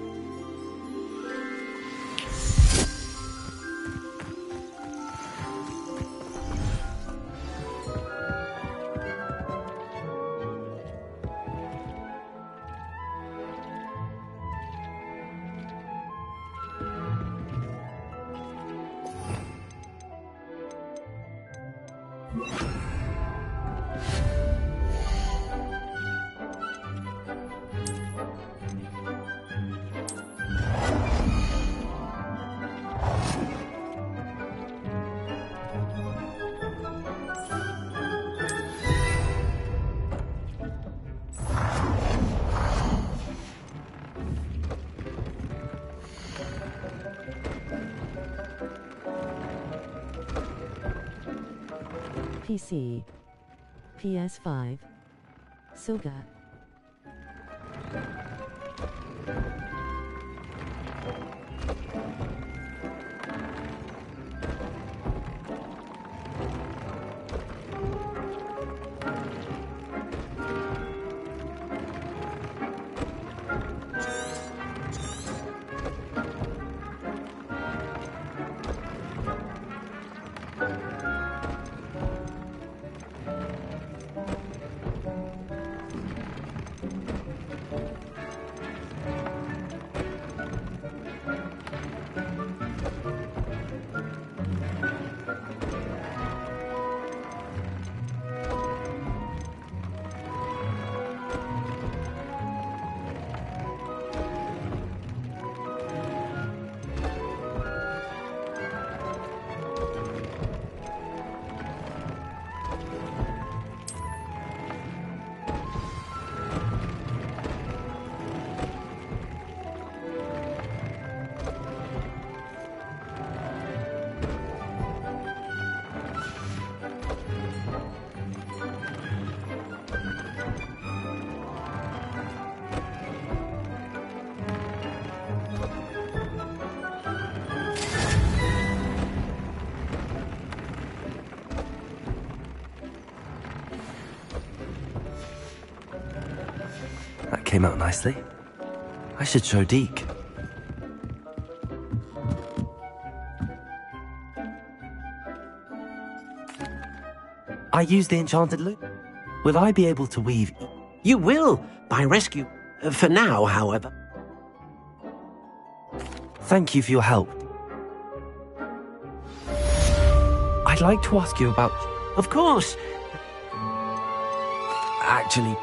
Speaker 21: PC, PS5, Silga.
Speaker 1: came out nicely. I should show Deke. I used the enchanted loop. Will I be able to weave?
Speaker 19: You will, by rescue. For now, however.
Speaker 1: Thank you for your help. I'd like to ask you about...
Speaker 19: Of course.
Speaker 1: Actually...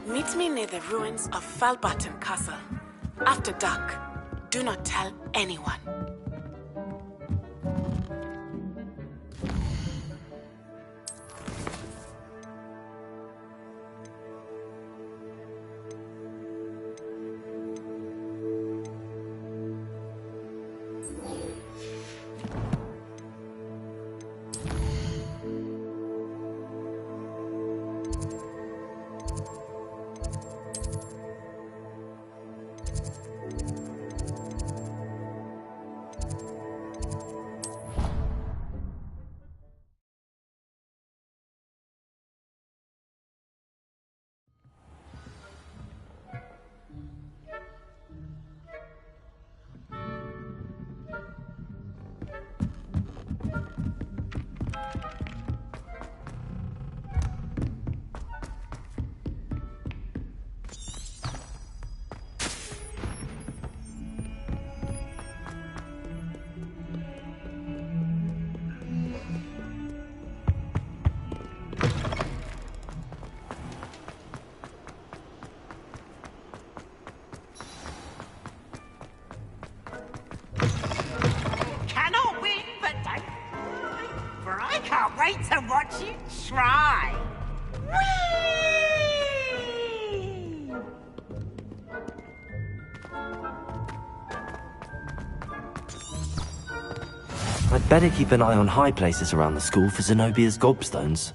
Speaker 12: Meet me near the ruins of Falbaton Castle. After dark. Do not tell anyone.
Speaker 18: Wait to watch you try. Whee!
Speaker 1: I'd better keep an eye on high places around the school for Zenobia's gobstones.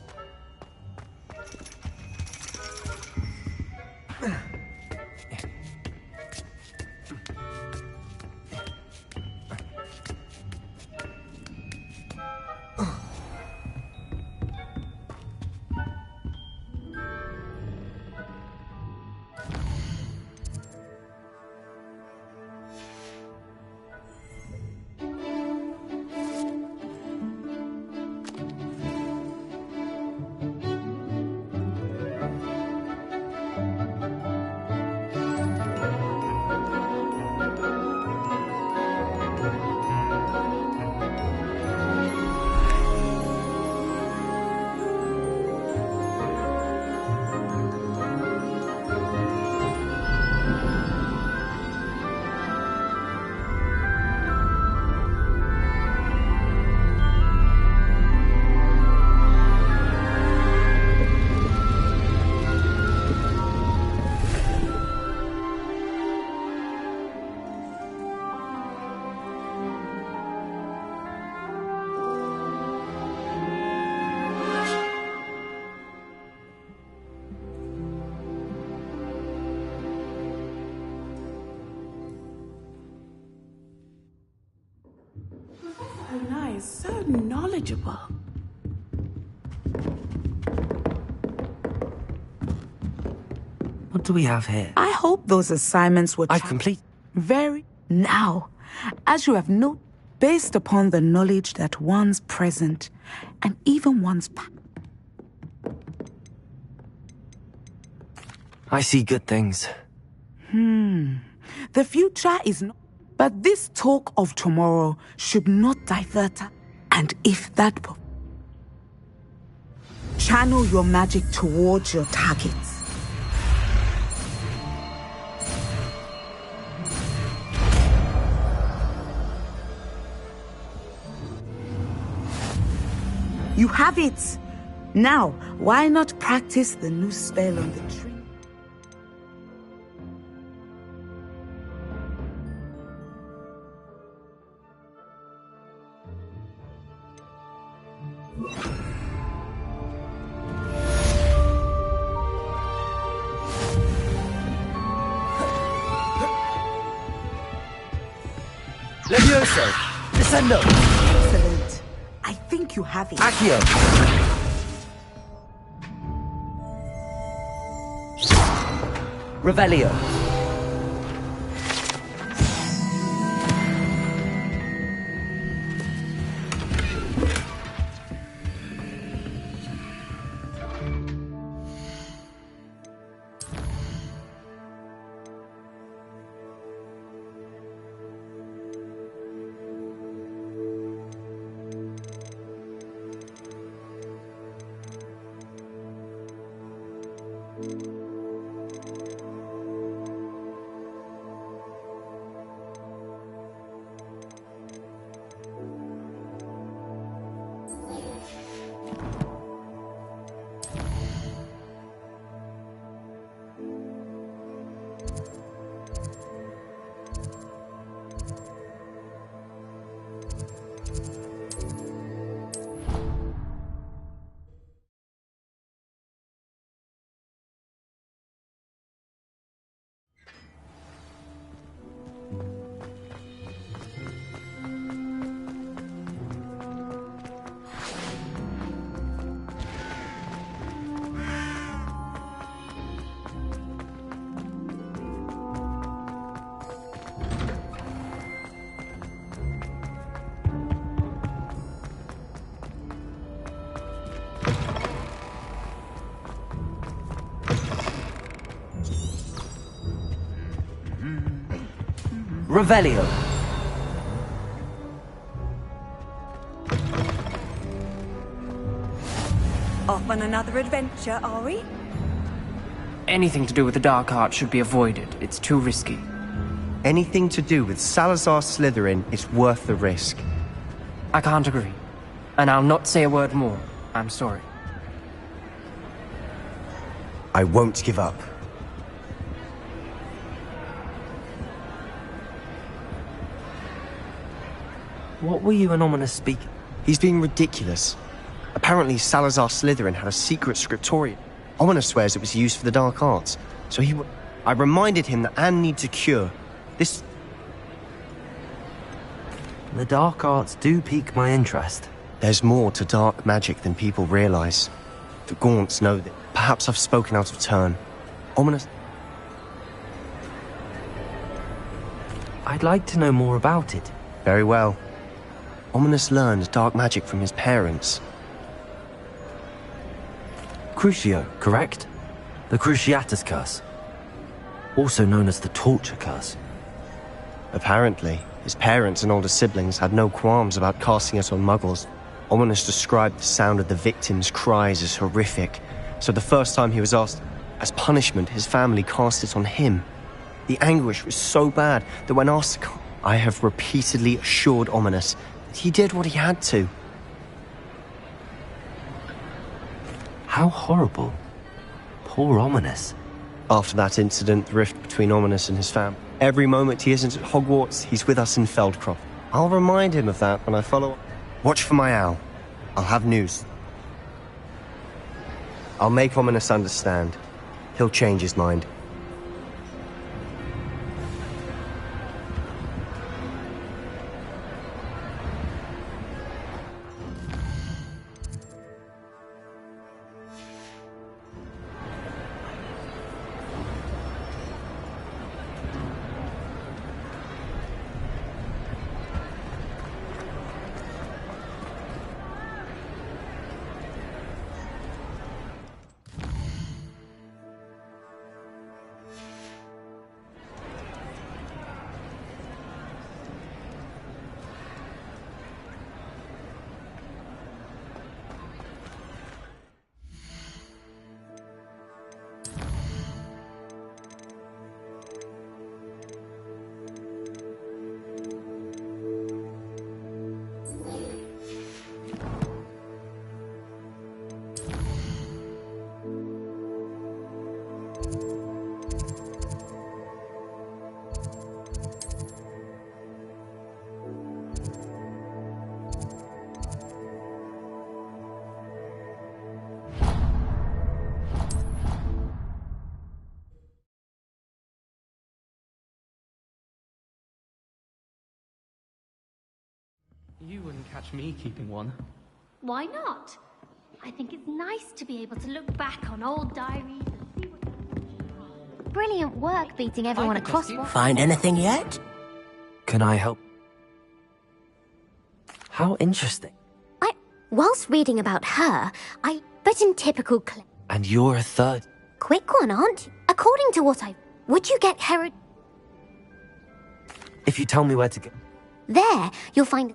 Speaker 12: So nice, so knowledgeable.
Speaker 1: What do we have here?
Speaker 12: I hope those assignments were
Speaker 1: complete.
Speaker 12: Very now, as you have noted, based upon the knowledge that one's present and even one's past.
Speaker 1: I see good things.
Speaker 12: The future is not. But this talk of tomorrow should not divert us. And if that... channel your magic towards your targets. You have it! Now, why not practice the new spell on the tree?
Speaker 2: Levioso! Descendo!
Speaker 12: Excellent. I think you have it.
Speaker 2: Accio! Revelio! Revelio!
Speaker 3: Off on another adventure, are we?
Speaker 21: Anything to do with the dark art should be avoided. It's too risky.
Speaker 17: Anything to do with Salazar Slytherin is worth the risk.
Speaker 21: I can't agree. And I'll not say a word more. I'm sorry.
Speaker 17: I won't give up.
Speaker 1: What were you and Ominous speaking?
Speaker 17: He's being ridiculous. Apparently Salazar Slytherin had a secret scriptorium. Ominous swears it was used for the dark arts. So I reminded him that Anne needs a cure. This...
Speaker 1: The dark arts do pique my interest.
Speaker 17: There's more to dark magic than people realize. The Gaunts know that. Perhaps I've spoken out of turn. Ominous...
Speaker 1: I'd like to know more about it.
Speaker 17: Very well. Ominous learned dark magic from his parents.
Speaker 1: Crucio, correct? The Cruciatus Curse. Also known as the Torture Curse.
Speaker 17: Apparently, his parents and older siblings had no qualms about casting it on Muggles. Ominous described the sound of the victims' cries as horrific, so the first time he was asked, as punishment, his family cast it on him. The anguish was so bad that when asked to I have repeatedly assured Ominous that he did what he had to.
Speaker 1: How horrible. Poor Ominous.
Speaker 17: After that incident, the rift between Ominous and his family. Every moment he isn't at Hogwarts, he's with us in Feldcroft. I'll remind him of that when I follow up. Watch for my owl. I'll have news. I'll make Ominous understand. He'll change his mind.
Speaker 21: You wouldn't catch me keeping one.
Speaker 7: Why not? I think it's nice to be able to look back on old diaries and see what... Brilliant work beating everyone at crosswalk.
Speaker 18: Find anything yet?
Speaker 1: Can I help? How interesting.
Speaker 7: Whilst reading about her, but in typical
Speaker 1: And you're a third.
Speaker 7: quick one, aren't you? According to what would you get Herod...
Speaker 1: If you tell me where to go.
Speaker 7: There, you'll find...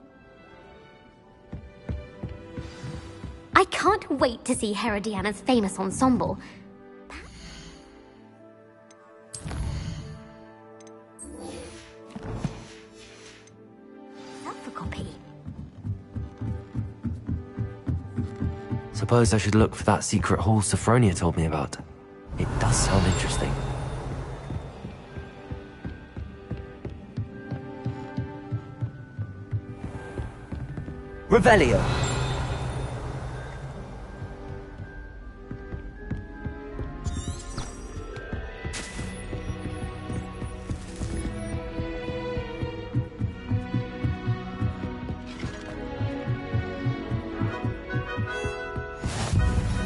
Speaker 7: I can't wait to see Herodiana's famous ensemble. Self-copy.
Speaker 1: Suppose I should look for that secret hall Sophronia told me about. It does sound interesting. Revelio!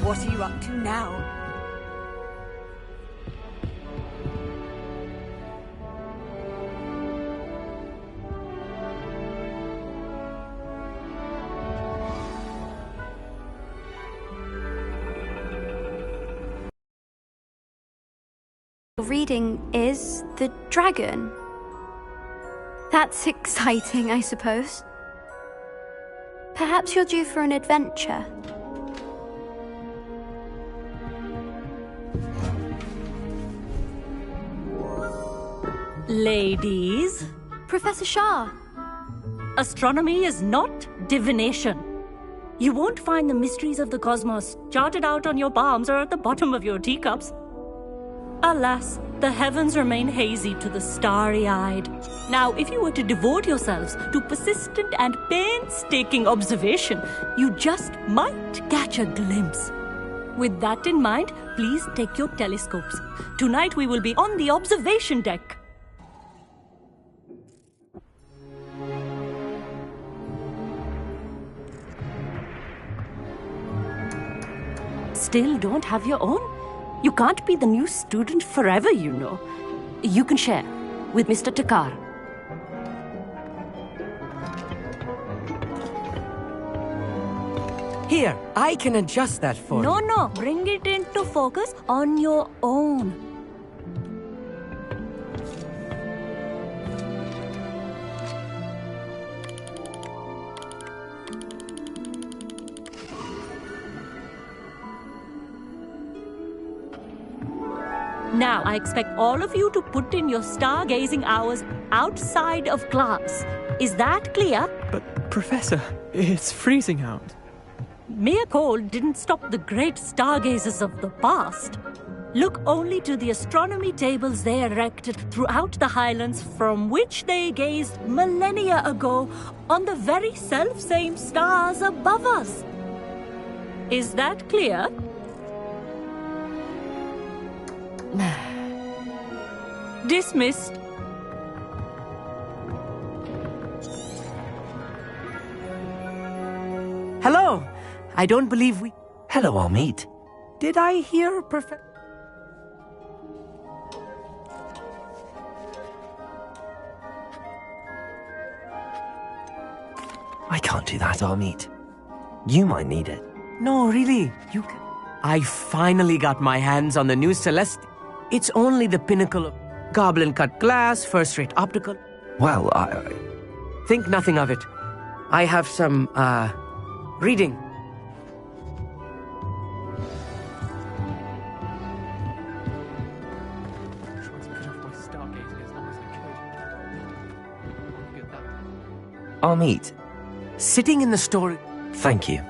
Speaker 3: What are you up to now?
Speaker 4: Reading is The Dragon. That's exciting, I suppose. Perhaps you're due for an adventure.
Speaker 8: Ladies.
Speaker 4: Professor Shah.
Speaker 8: Astronomy is not divination. You won't find the mysteries of the cosmos charted out on your palms or at the bottom of your teacups. Alas, the heavens remain hazy to the starry-eyed. Now, if you were to devote yourselves to persistent and painstaking observation, you just might catch a glimpse. With that in mind, please take your telescopes. Tonight we will be on the observation deck. Still don't have your own? You can't be the new student forever, you know. You can share with Mr. Takar.
Speaker 22: Here, I can adjust that for you.
Speaker 8: No, bring it into focus on your own. Now, I expect all of you to put in your stargazing hours outside of class. Is that clear?
Speaker 21: But, Professor, it's freezing out.
Speaker 8: Mere cold didn't stop the great stargazers of the past. Look only to the astronomy tables they erected throughout the highlands from which they gazed millennia ago on the very self-same stars above us. Is that clear? Dismissed.
Speaker 22: Hello! I don't believe we...
Speaker 1: Hello, Amit.
Speaker 22: Did I hear Professor...
Speaker 1: I can't do that, Amit. You might need it.
Speaker 22: No, really, you can... I finally got my hands on the new Celeste. It's only the pinnacle of goblin-cut glass, first-rate optical.
Speaker 1: Well,
Speaker 22: Think nothing of it. I have some, reading.
Speaker 1: Amit.
Speaker 22: Sitting in the store...
Speaker 1: Thank you.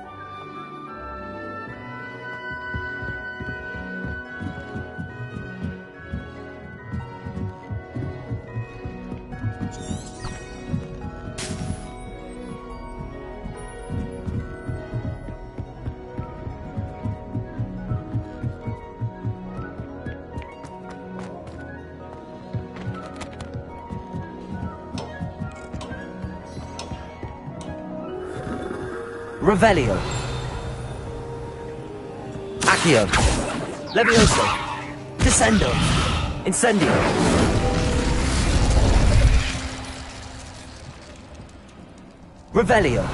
Speaker 1: Revelio. Accio. Levioso. Descendo. Incendio. Revelio.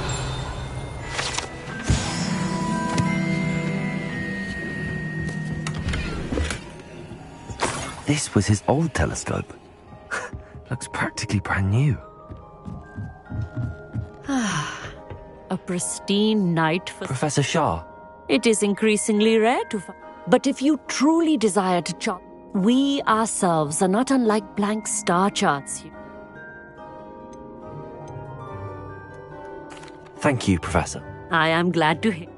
Speaker 1: This was his old telescope. Looks practically brand new.
Speaker 8: A pristine night for
Speaker 1: Professor Shah.
Speaker 8: It is increasingly rare to find. But if you truly desire to chart, we ourselves are not unlike blank star charts.
Speaker 1: Thank you, Professor.
Speaker 8: I am glad to hear.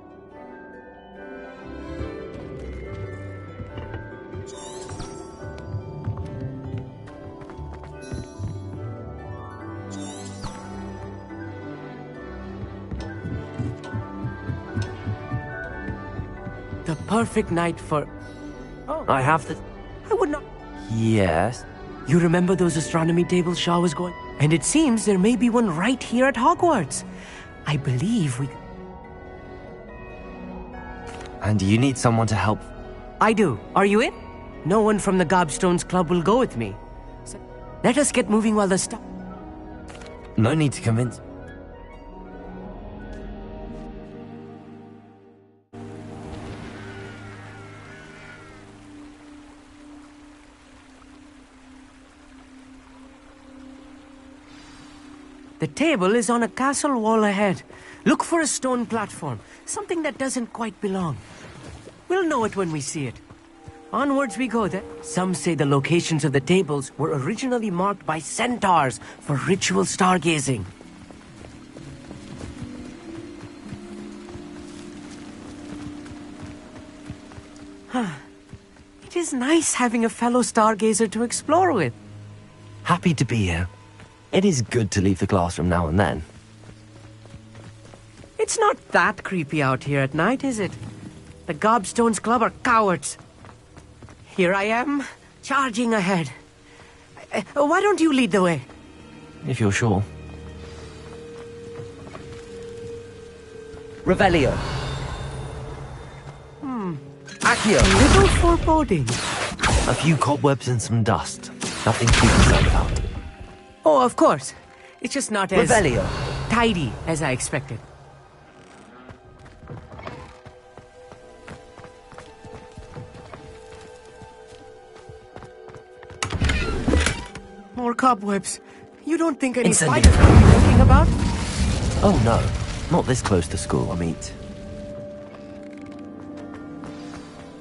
Speaker 22: The perfect night for... Oh.
Speaker 1: I have the...
Speaker 22: I would not...
Speaker 1: Yes?
Speaker 22: You remember those astronomy tables Shaw was going? And it seems there may be one right here at Hogwarts. I believe we...
Speaker 1: And you need someone to help?
Speaker 22: I do. Are you in? No one from the Gobstones Club will go with me. So let us get moving while the stuff...
Speaker 1: No need to convince...
Speaker 22: The table is on a castle wall ahead. Look for a stone platform, something that doesn't quite belong. We'll know it when we see it. Onwards we go then. Some say the locations of the tables were originally marked by centaurs for ritual stargazing. It is nice having a fellow stargazer to explore with.
Speaker 1: Happy to be here. It is good to leave the classroom now and then.
Speaker 22: It's not that creepy out here at night, is it? The Gobstones Club are cowards. Here I am, charging ahead. Why don't you lead the way?
Speaker 1: If you're sure. Revelio. Accio.
Speaker 22: A little foreboding.
Speaker 1: A few cobwebs and some dust. Nothing to be concerned about.
Speaker 22: Oh, of course. It's just not as...
Speaker 1: Revelio.
Speaker 22: Tidy as I expected. More cobwebs. You don't think any spiders will be looking about?
Speaker 1: Oh no, not this close to school, Amit.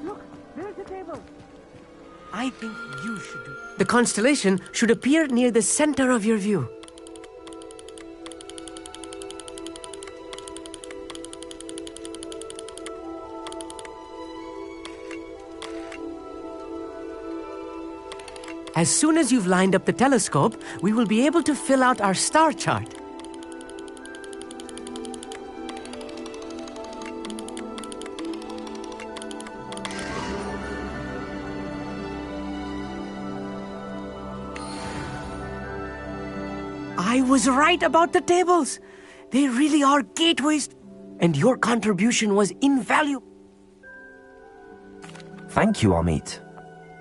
Speaker 22: Look, there's a table. I think you should do... The constellation should appear near the center of your view. As soon as you've lined up the telescope, we will be able to fill out our star chart. I was right about the tables. They really are gateways, and your contribution was invaluable.
Speaker 1: Thank you, Amit.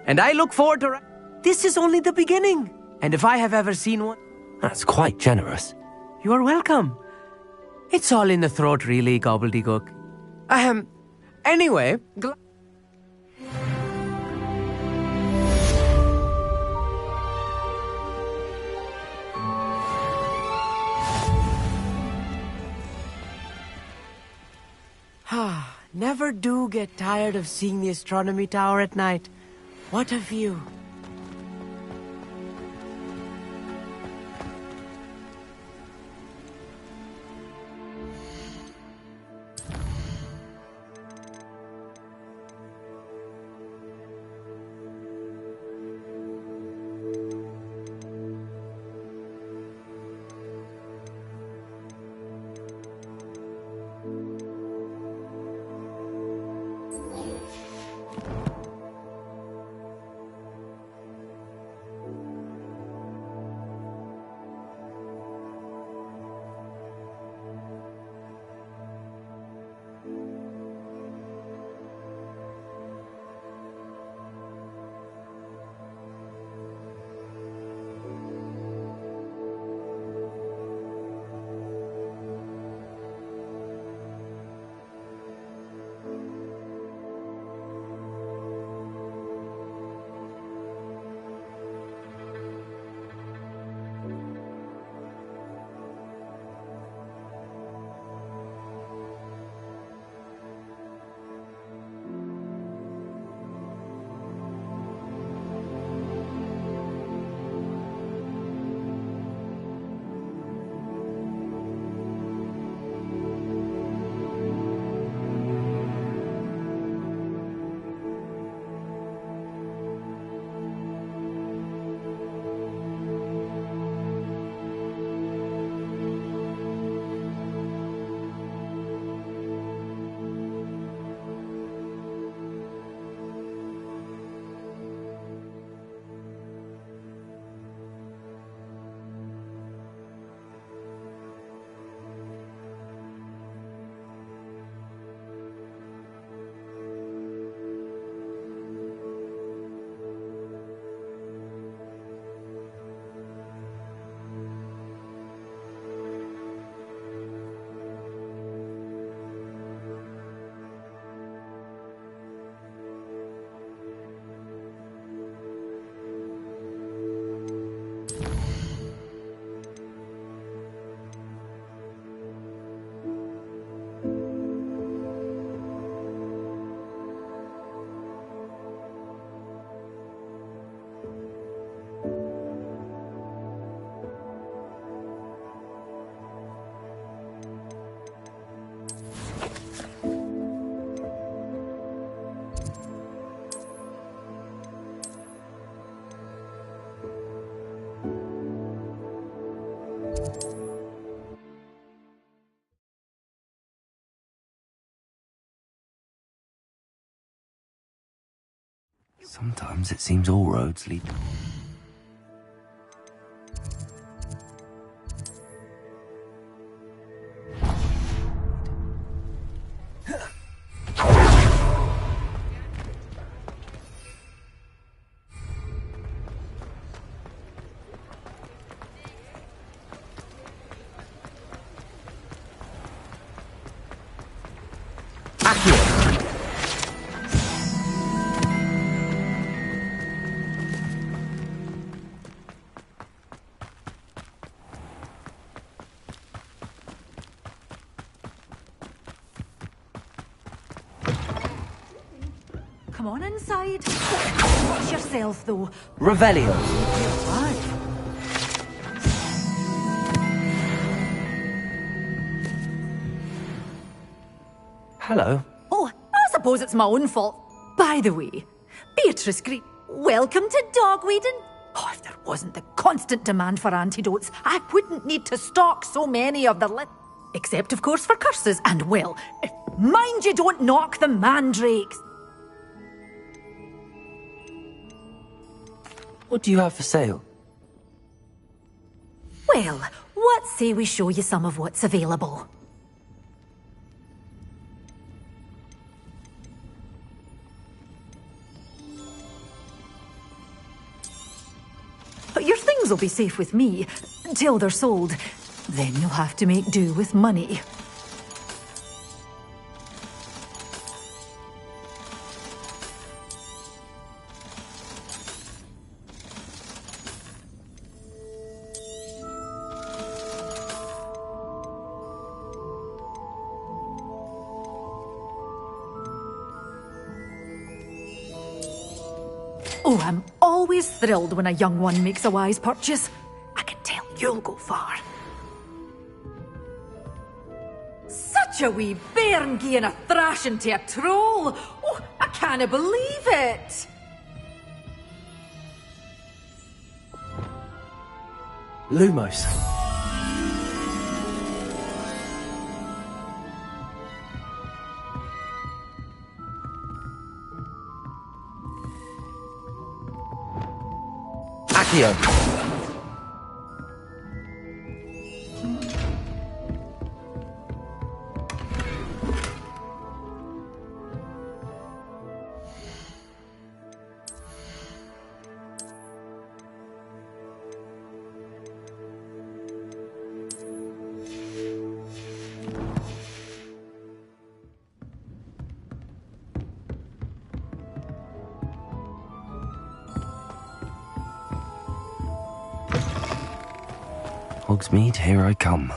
Speaker 22: And I look forward to... This is only the beginning. And if I have ever seen one...
Speaker 1: That's quite generous.
Speaker 22: You are welcome. It's all in the throat, really, gobbledygook. Anyway... Never do get tired of seeing the astronomy tower at night. What a view.
Speaker 1: Sometimes it seems all roads lead.
Speaker 6: Come on inside. Watch yourself, though.
Speaker 1: Revelio. Hello.
Speaker 6: Oh, I suppose it's my own fault. By the way, Beatrice Green, welcome to Dogweedon. Oh, if there wasn't the constant demand for antidotes, I wouldn't need to stock so many of the except, of course, for curses. And, well, mind you don't knock the mandrakes.
Speaker 1: What do you have for sale?
Speaker 6: Well, what say we show you some of what's available? Your things will be safe with me, until they're sold. Then you'll have to make do with money. Oh, I'm always thrilled when a young one makes a wise purchase. I can tell you'll go far. Such a wee bairn gieing a thrashing to a troll! Oh, I can't believe it!
Speaker 2: Lumos.
Speaker 1: Accio. Hogsmeade, here I come.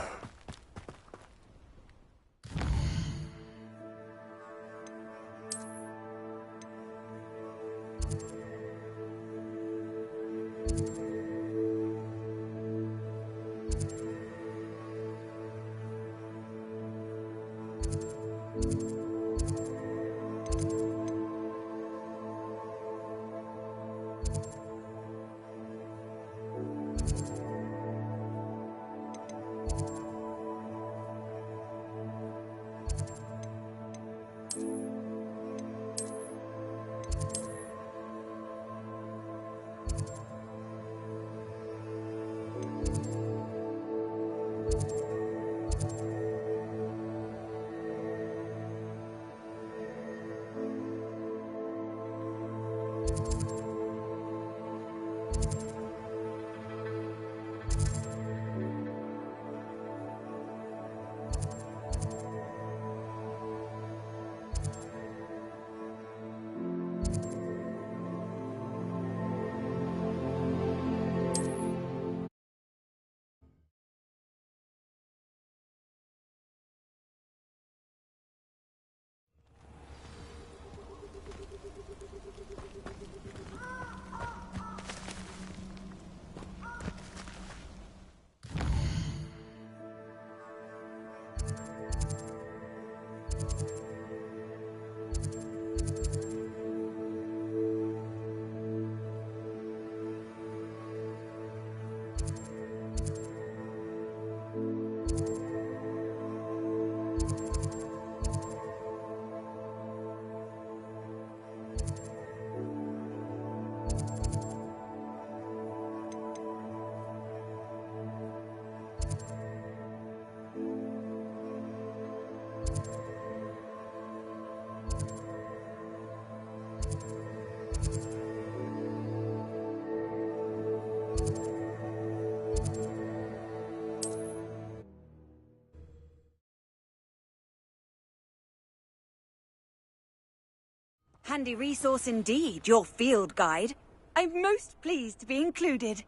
Speaker 3: Handy resource indeed, your field guide. I'm most pleased to be included.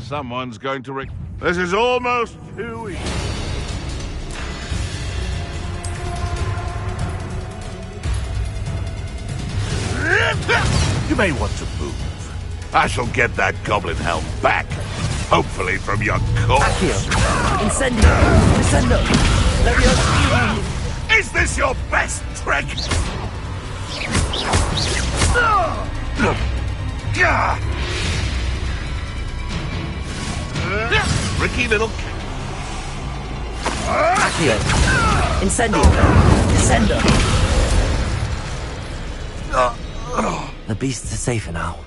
Speaker 11: Someone's going to This is almost too easy. You may want to move. I shall get that goblin helm back. Hopefully from your corpse.
Speaker 1: Incendio! Descendo! Leviosa!
Speaker 11: Is this your best trick? Tricky little...
Speaker 1: Accio! Incendio! Descendo! The beasts are safer now.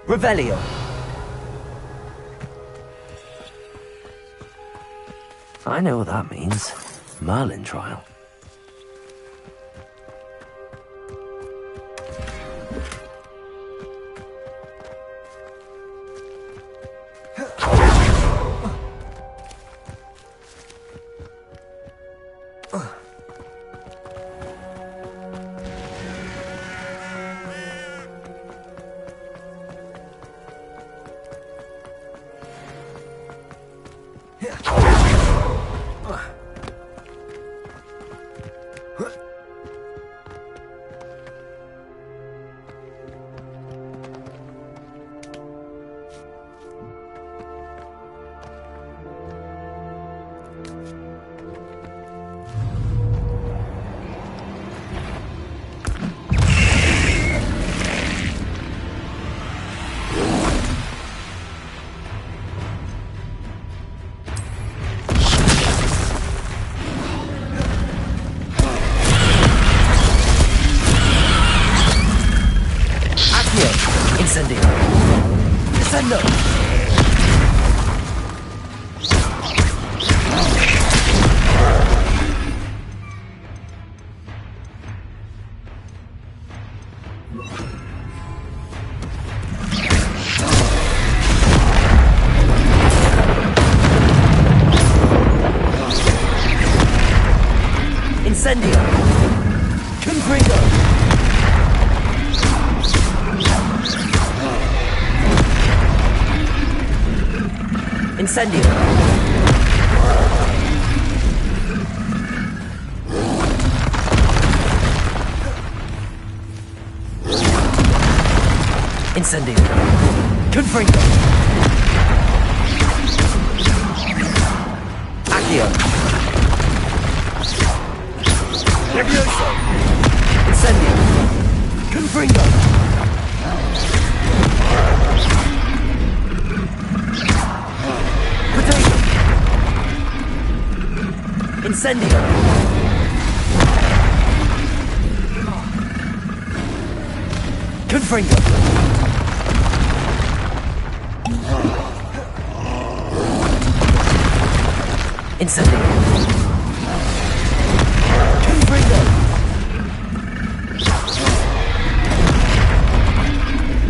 Speaker 1: Revelio. I know what that means. Merlin trial. Incendio! Confringo! Incendio! Incendio! Confringo! Accio! Leviosa! Incendio! Confringo! Potato! Incendio! Confringo! Incendio!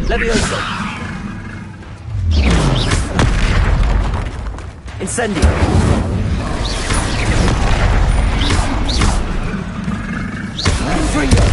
Speaker 1: Leviosa! Incendio! Confringo!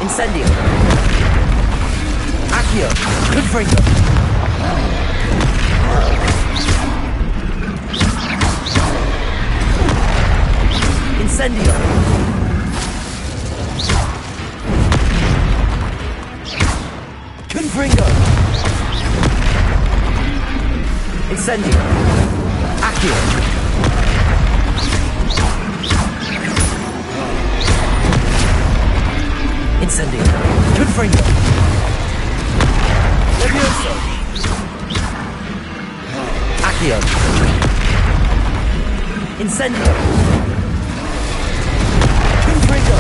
Speaker 1: Incendio! Accio! Confringo! Incendio! Confringo! Incendio! Accio! Incendio. Confringo. Levioso. Accio. Incendio. Confringo.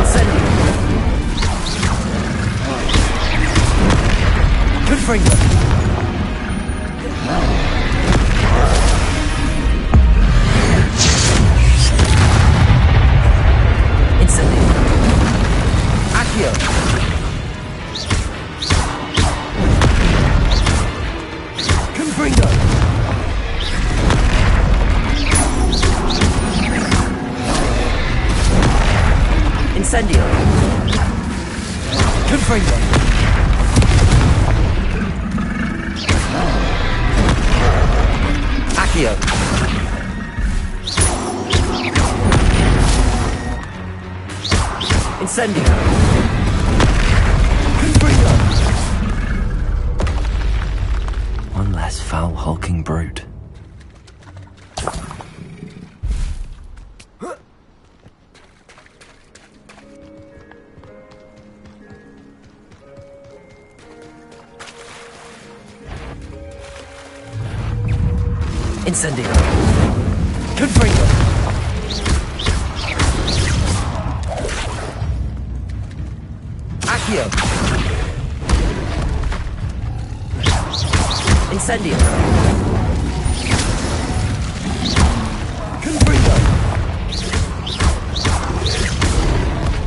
Speaker 1: Incendio. Confringo. Incendio. Accio. Confringo. Incendio. Confringo. Accio. Incendio. Confringo. One less foul hulking brute. Incendio. Confringo. Accio. Incendio. Confringo.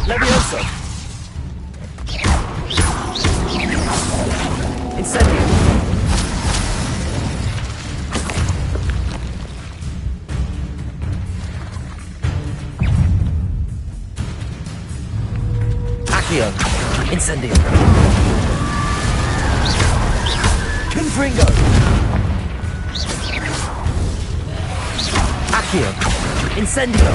Speaker 1: Levioso. Incendio. Accio. Incendio. Confringo. Accio. Incendio.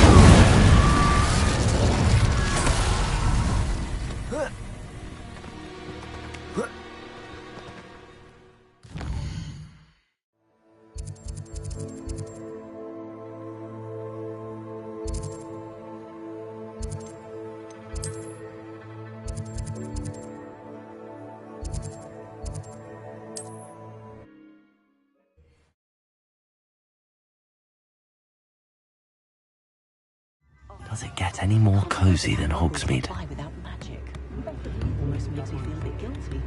Speaker 1: Does it get any more cozy than Hogsmeade?
Speaker 9: Almost makes me feel a bit guilty.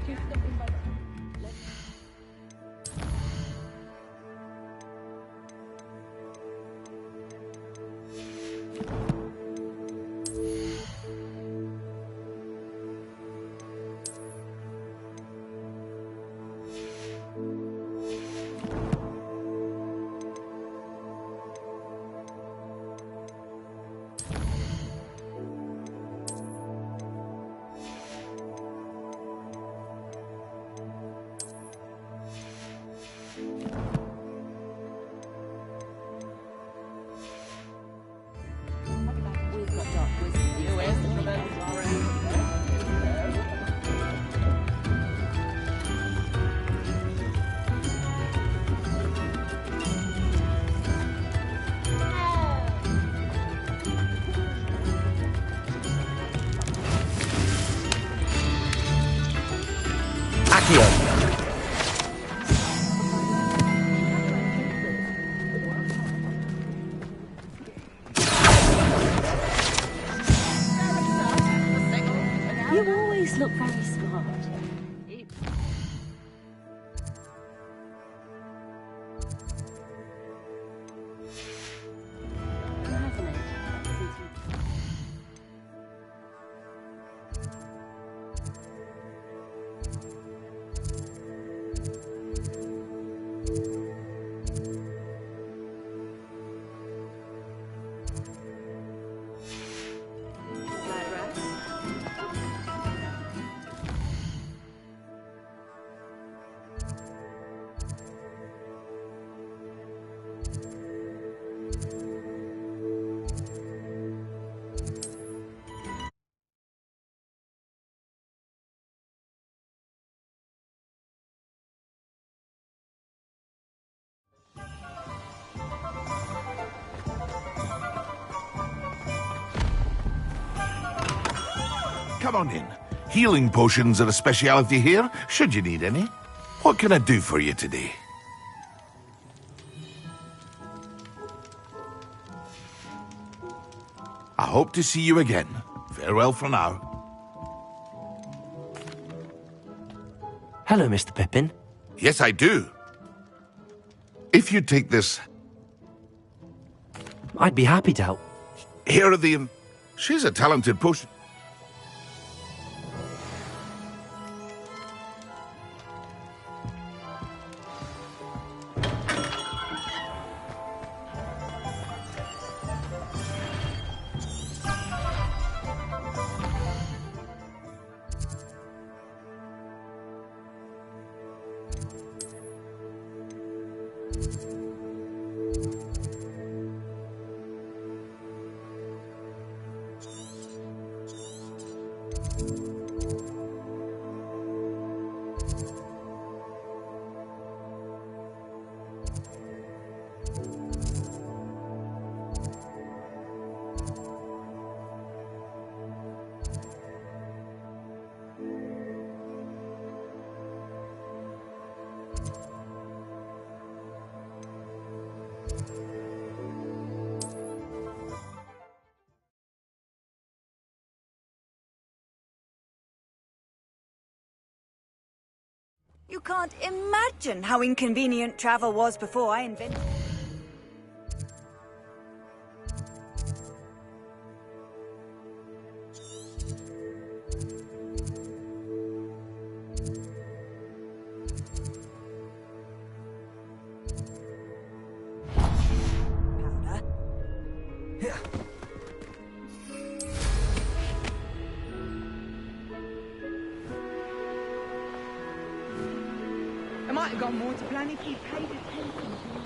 Speaker 1: Accio.
Speaker 8: You always look very smart.
Speaker 11: Come on in. Healing potions are a speciality here, should you need any. What can I do for you today? I hope to see you again. Farewell for now.
Speaker 1: Hello, Mr. Pippin.
Speaker 11: Yes, I do. If you take this...
Speaker 1: I'd be happy to help.
Speaker 11: Here are the... She's a talented potion...
Speaker 3: You can't imagine how inconvenient travel was before I invented it.
Speaker 12: I might have gone more to plan if you paid attention to me.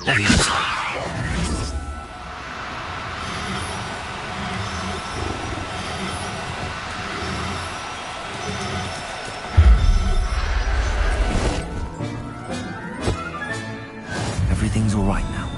Speaker 1: There he is. Everything's all right now.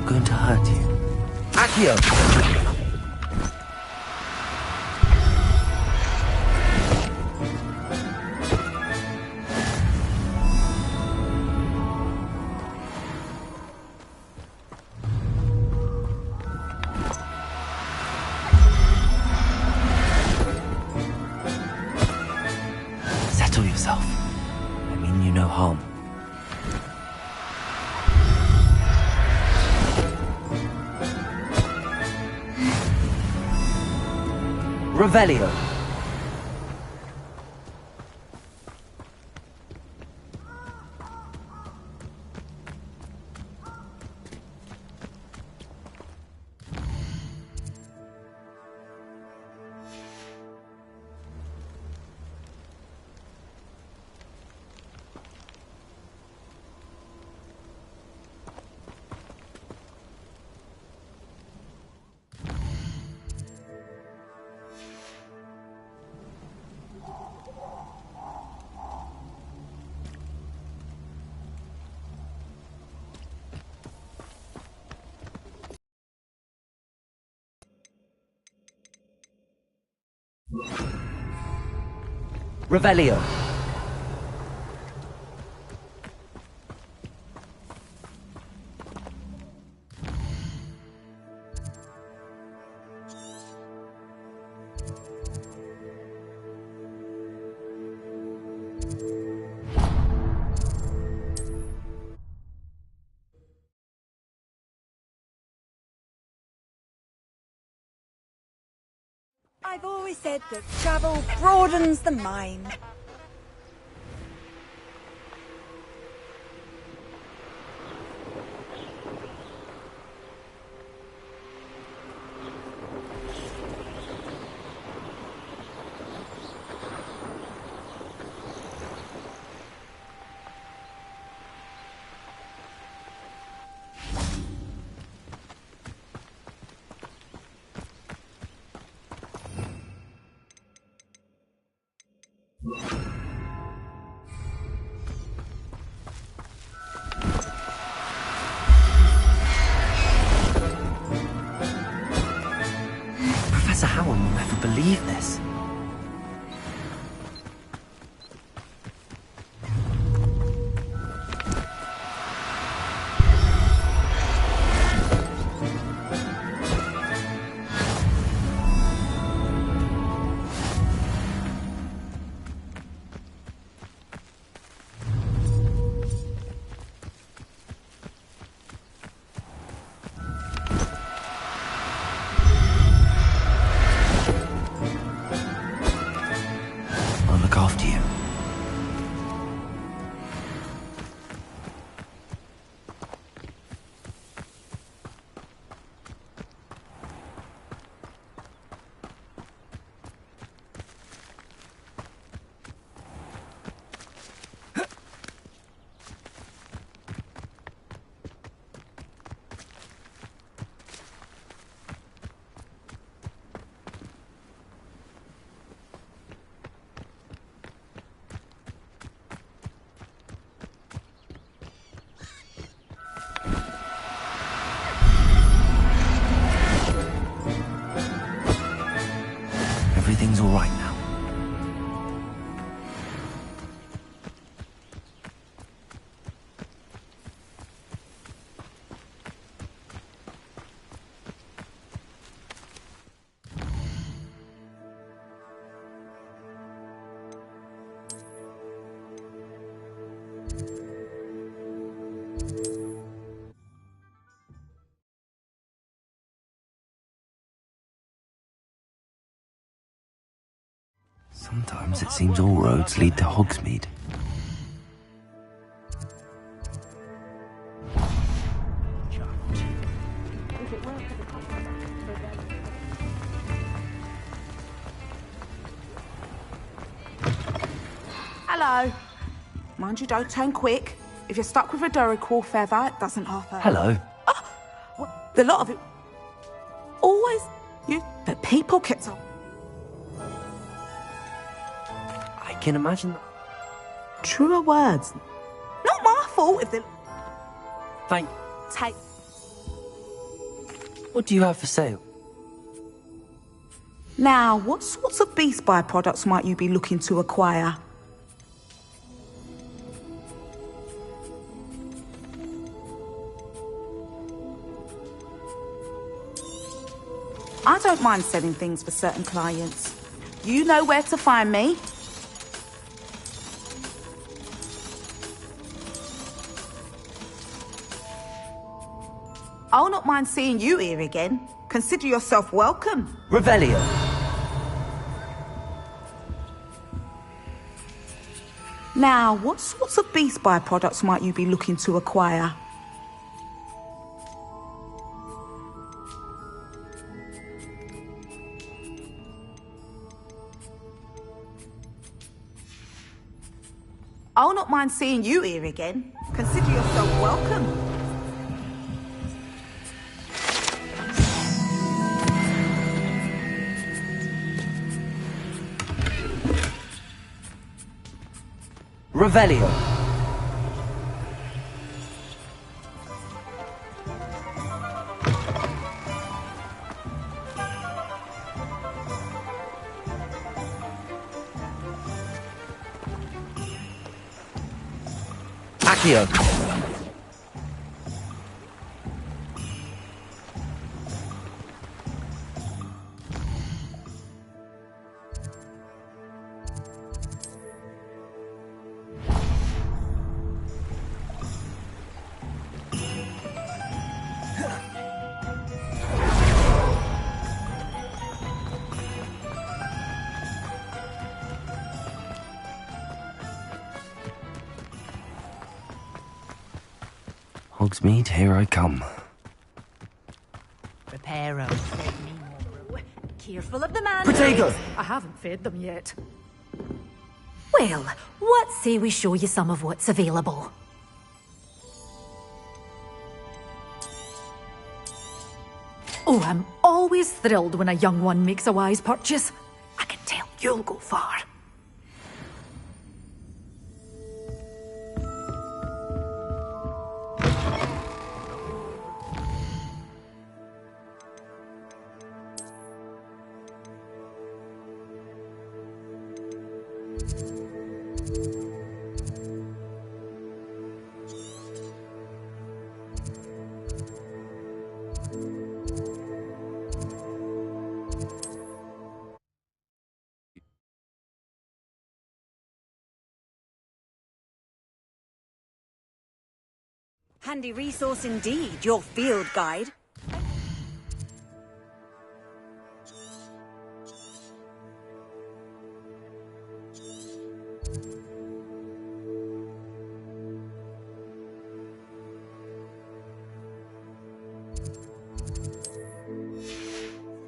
Speaker 1: Going to hurt you. Accio! Settle yourself. Let me no harm. Revelio. Revelio.
Speaker 3: I've always said that travel broadens the mind.
Speaker 1: Professor Howard will never believe this. I'll look after you. Everything's all right now. Sometimes it seems all roads lead to Hogsmeade.
Speaker 12: Hello. Mind you, don't turn quick. If you're stuck with a Duracell feather, it doesn't half hurt.
Speaker 1: Hello.
Speaker 12: Well, the lot of it always you the people kept on.
Speaker 1: I can imagine.
Speaker 12: Truer words. Not my fault if they
Speaker 1: Thank.
Speaker 12: take.
Speaker 1: What do you have for sale?
Speaker 12: Now, what sorts of beast byproducts might you be looking to acquire? I don't mind selling things for certain clients. You know where to find me. not mind seeing you here again. Consider yourself welcome.
Speaker 1: Revelio.
Speaker 12: Now, what sorts of beast byproducts might you be looking to acquire? I'll not mind seeing you here again. Consider yourself welcome.
Speaker 1: Revelio. Accio. Hogsmeade, here I come.
Speaker 6: Reparo. Careful of the man.
Speaker 1: Protego!
Speaker 6: I haven't fed them yet. Well, what say we show you some of what's available? Oh, I'm always thrilled when a young one makes a wise purchase. I can tell you'll go far.
Speaker 3: Handy resource indeed, your field guide.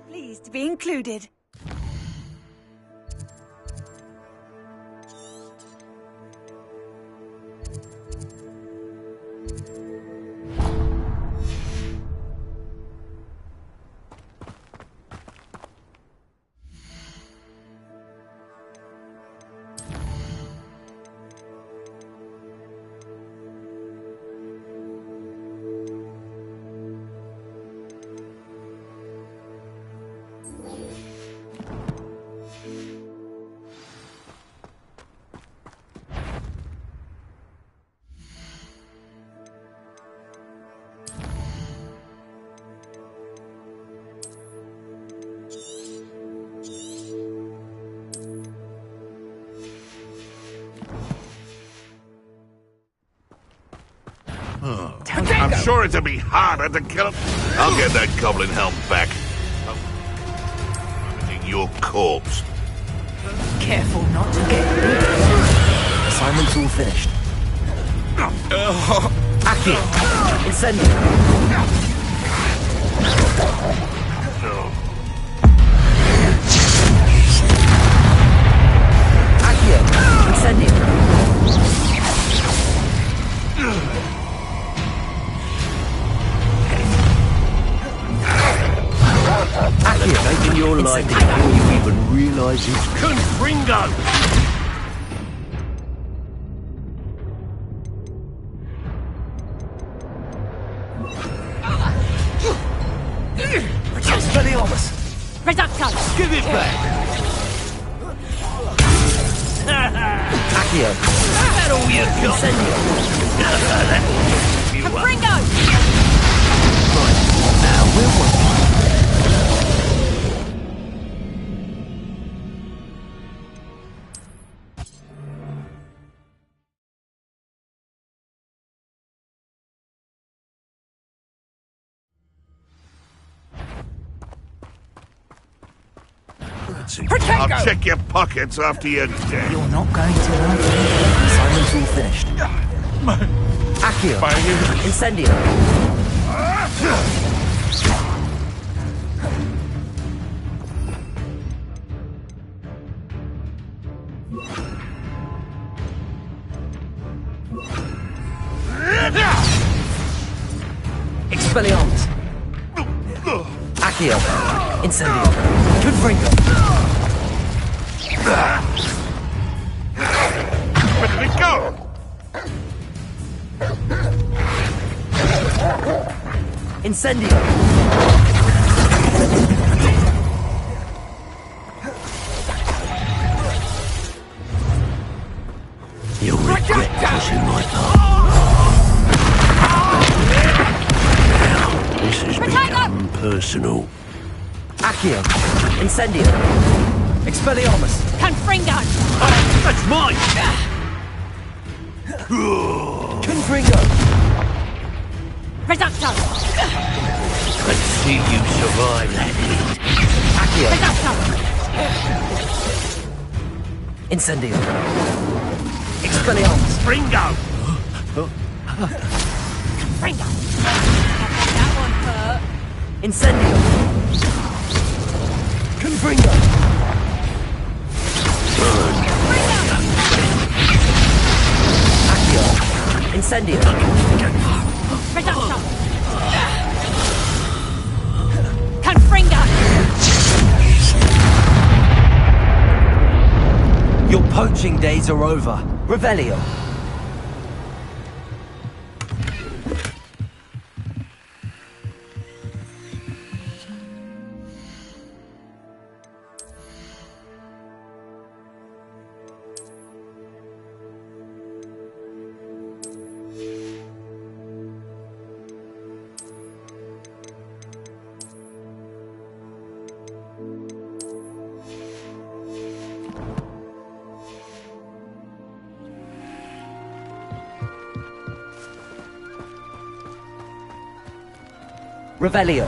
Speaker 3: Pleased to be included.
Speaker 11: I'm sure it'll be harder to kill him. I'll get that goblin helm back. I'm your corpse.
Speaker 6: Careful not to get bit.
Speaker 1: Assignment's all finished. Aki! Incendio! Accio! Incendio! Accio! Making your life before you even realise it's
Speaker 11: Confringo!
Speaker 8: Reducto!
Speaker 11: Give it back!
Speaker 1: Accio!
Speaker 11: That all you got?
Speaker 8: Confringo!
Speaker 1: Right, now we're working.
Speaker 11: fancy. I'll check your pockets after you're dead.
Speaker 9: You're not going to like it. Assignment's all finished. Accio. Incendio. Expelliarmus. Accio. Incendio. Confringo.
Speaker 11: Where did it go?
Speaker 9: Incendio.
Speaker 19: You'll regret pushing my path. Now, this has become personal.
Speaker 9: Accio. Incendio. Expelliarmus.
Speaker 3: Confringo!
Speaker 19: That's mine!
Speaker 9: Confringo.
Speaker 3: Reducto!
Speaker 19: Let's see you survive that heat.
Speaker 9: Accio.
Speaker 3: Reducto!
Speaker 9: Incendio. Expelliarmus.
Speaker 19: Fringo!
Speaker 3: Confringo! That one hurt.
Speaker 9: Incendio. Confringo. Accio. Incendio.
Speaker 3: Reducto! Confringo!
Speaker 9: Your poaching days are over. Revelio. Revelio.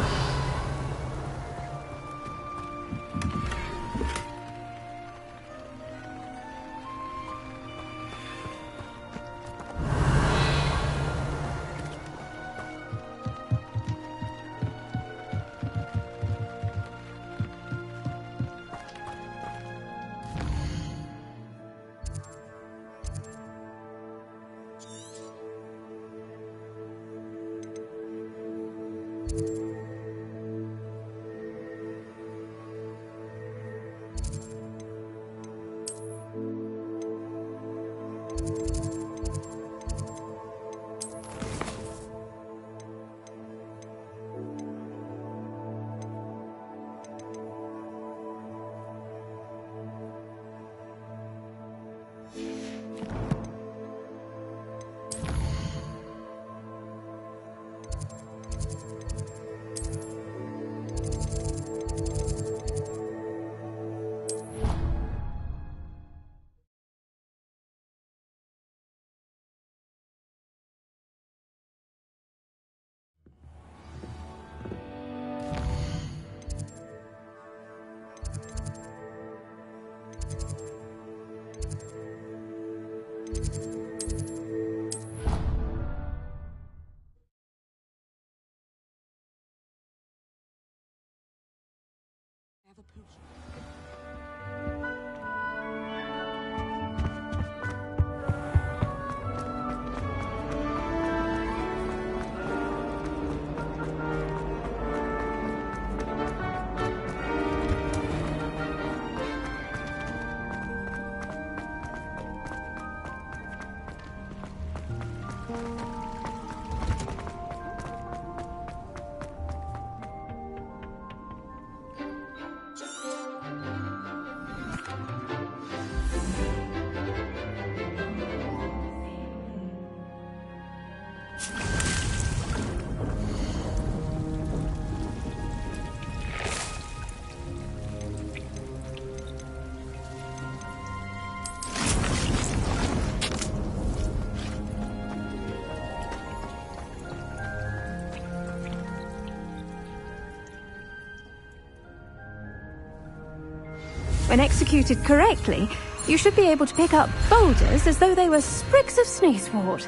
Speaker 10: when executed correctly, you should be able to pick up boulders as though they were sprigs of sneezewort.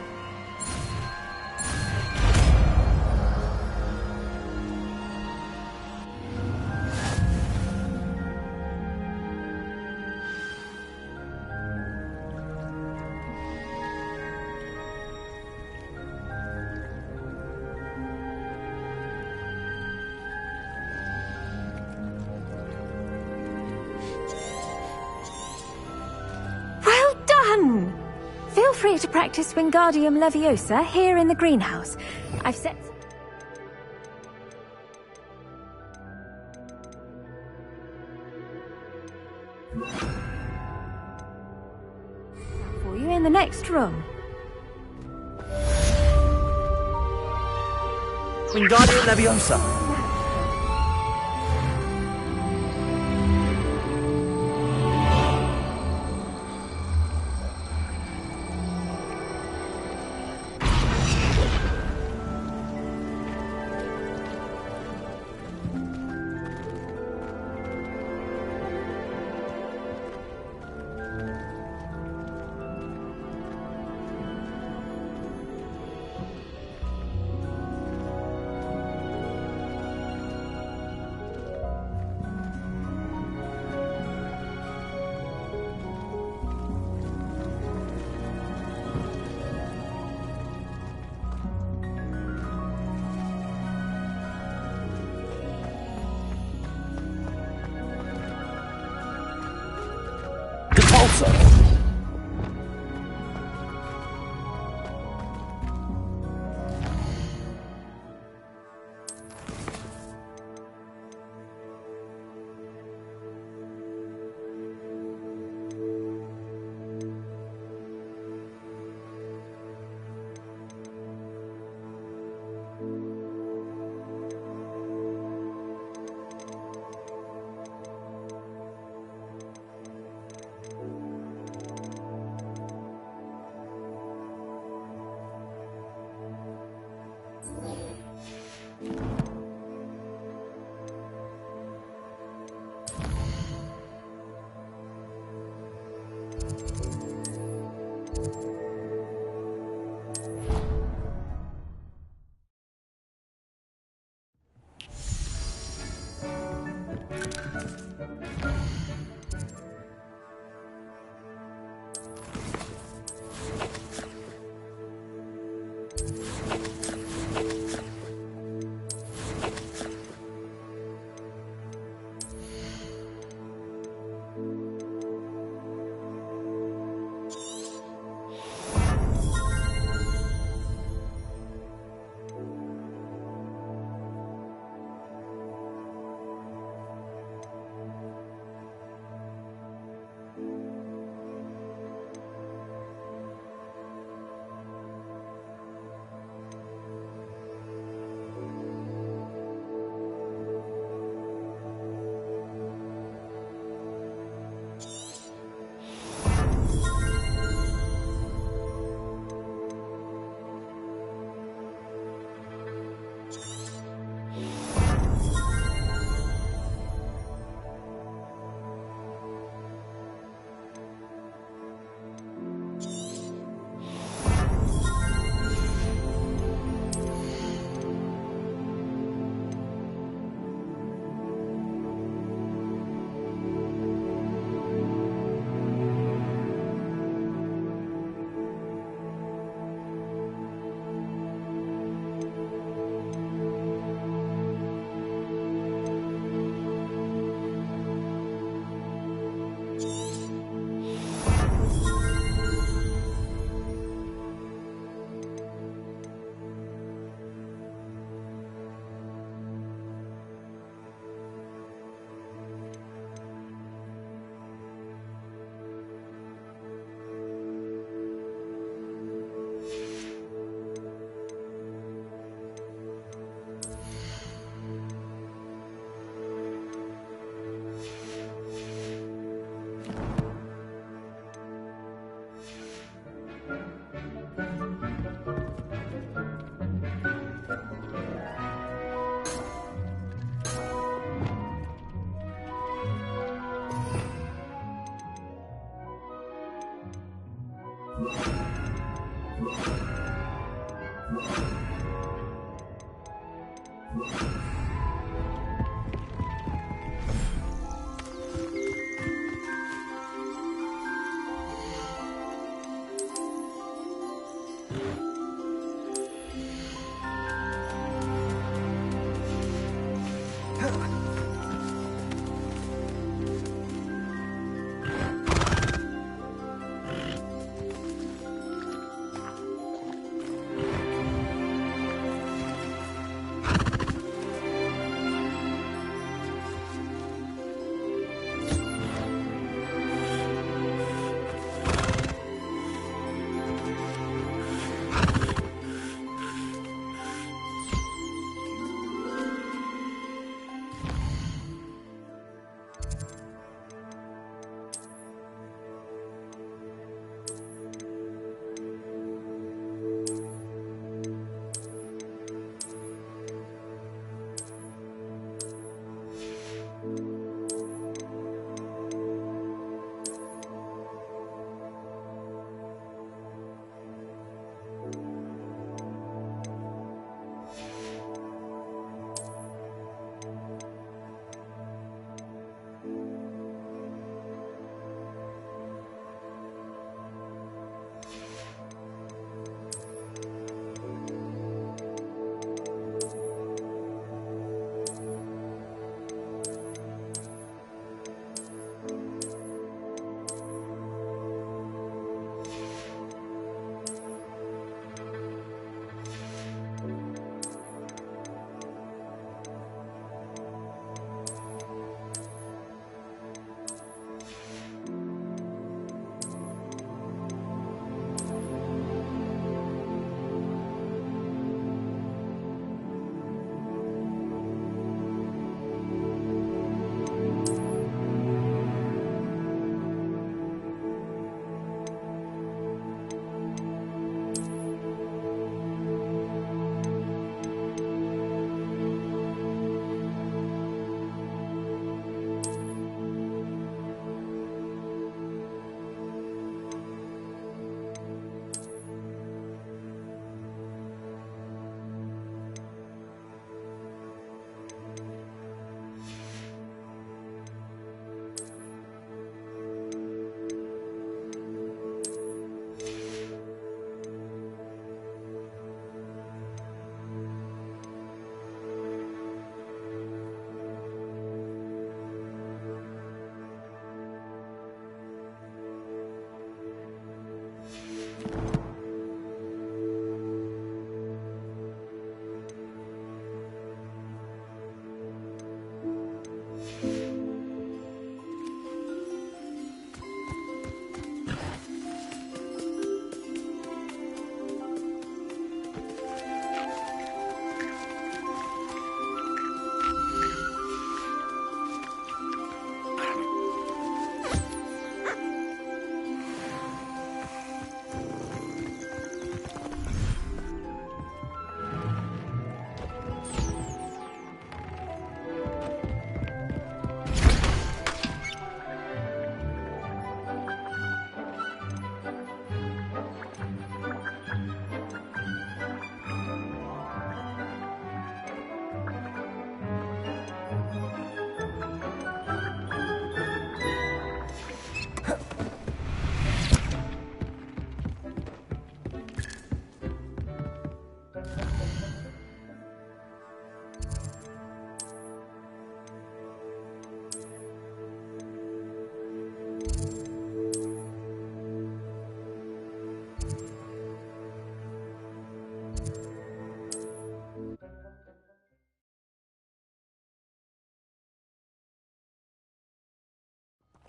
Speaker 10: Feel free to practice Wingardium Leviosa here in the greenhouse. I've set for you in the next room.
Speaker 9: Wingardium Leviosa.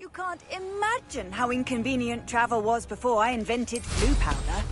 Speaker 3: You can't imagine how inconvenient travel was before I invented blue powder.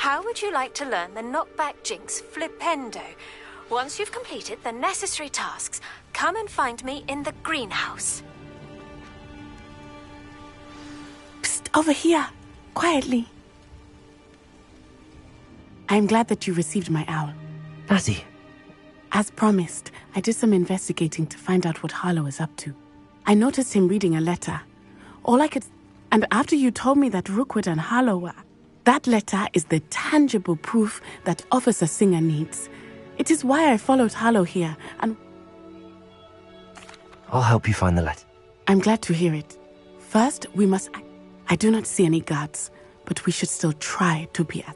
Speaker 14: How would you like to learn the knockback jinx flipendo? Once you've completed the necessary tasks, come and find me in the greenhouse.
Speaker 12: Psst, over here. Quietly. I'm glad that you received my owl.
Speaker 1: Natty.
Speaker 12: As promised, I did some investigating to find out what Harlow is up to. I noticed him reading a letter. And after you told me that Rookwood and Harlow were... That letter is the tangible proof that Officer Singer needs. It is why I followed Harlow here, and...
Speaker 1: I'll help you find the letter.
Speaker 12: I'm glad to hear it. First, we must... I do not see any guards, but we should still try to be at...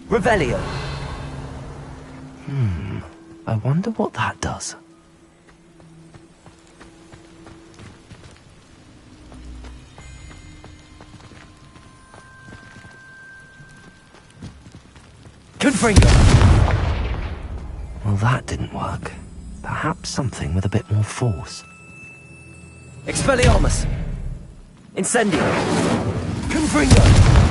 Speaker 1: Revelio. I wonder what that does. Confringo. Well, that didn't work. Perhaps something with a bit more force. Expelliarmus! Incendio! Confringo!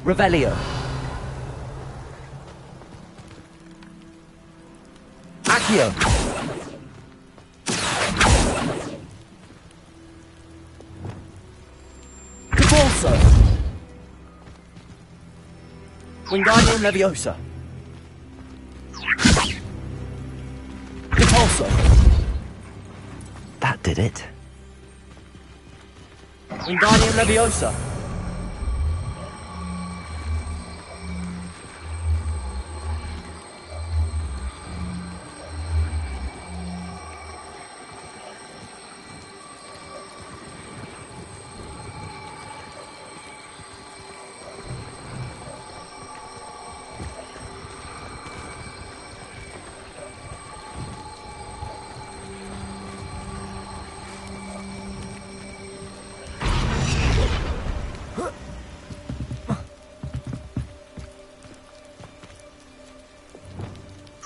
Speaker 1: Revelio. Accio. Cabalso. Wingardium Leviosa. Cabalso. That did it. Wingardium Leviosa.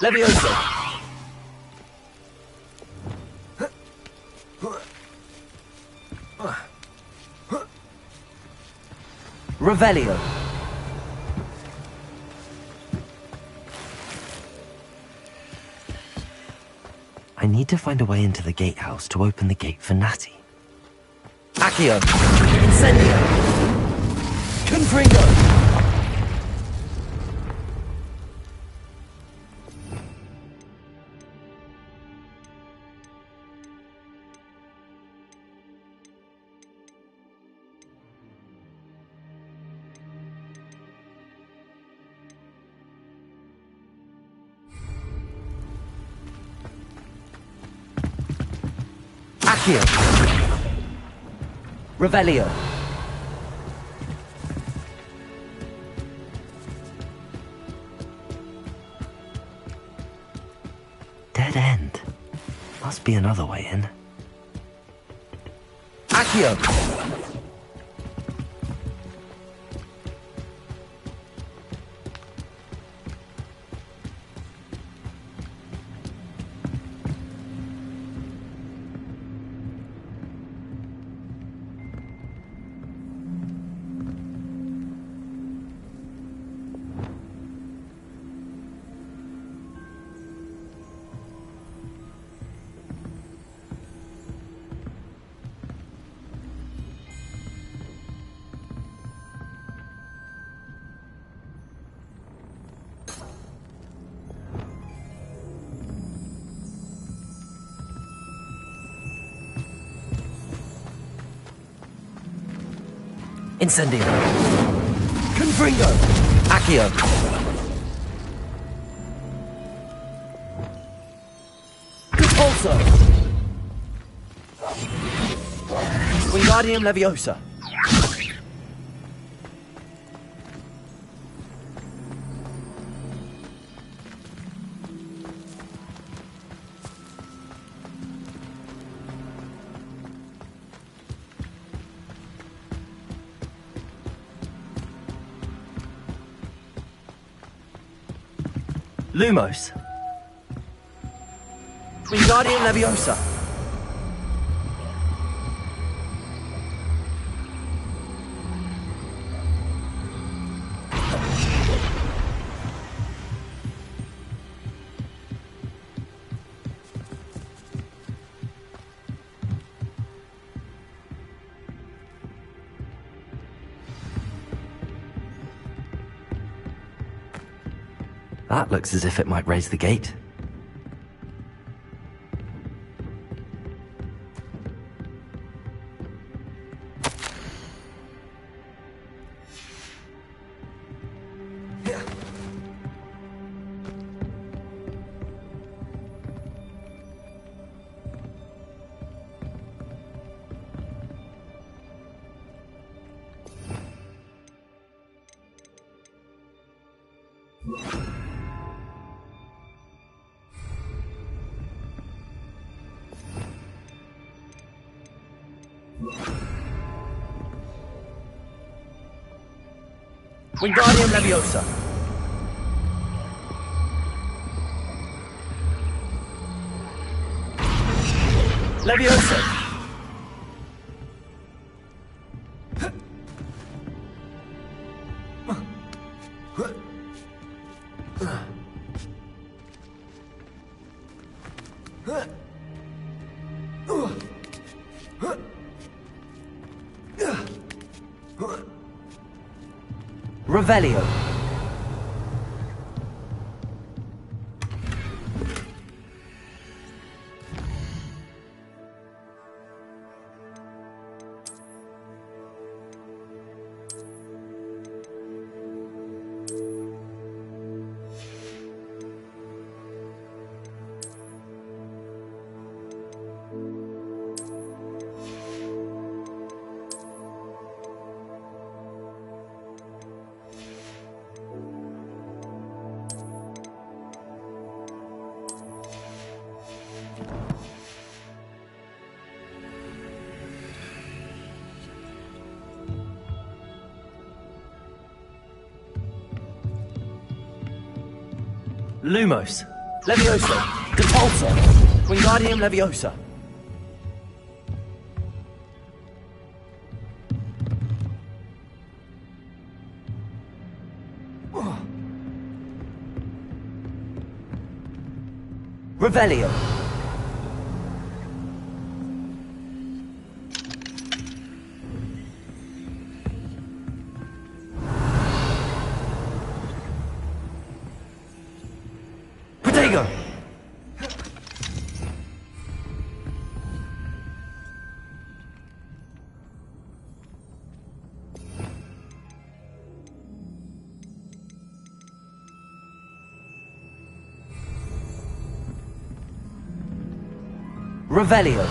Speaker 1: Leviosa. Revelio. I need to find a way into the gatehouse to open the gate for Natty. Accio. Incendio. Confringo. Accio. Revelio. Dead end. Must be another way in. Accio. Incendio. Confringo. Accio.
Speaker 9: Repulsor! Wingardium Leviosa!
Speaker 1: Lumos!
Speaker 9: Wingardium Leviosa!
Speaker 1: That looks as if it might raise the gate.
Speaker 9: Wingardium Leviosa! Leviosa!
Speaker 1: Revelio.
Speaker 9: Lumos! Leviosa! Repulsor! Wingardium Leviosa!
Speaker 1: Revelio. Protego. Revelio.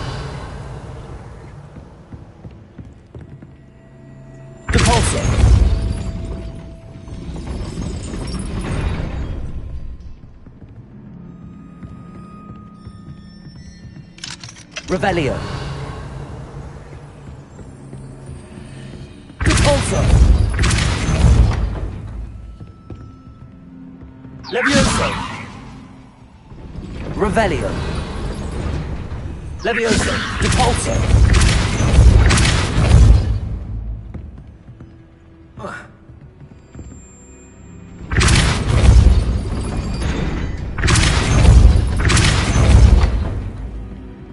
Speaker 9: Repulsor!
Speaker 1: Revelio.
Speaker 9: Repulsor! Leviosa!
Speaker 1: Revelio.
Speaker 9: Leviosa! Repulsor!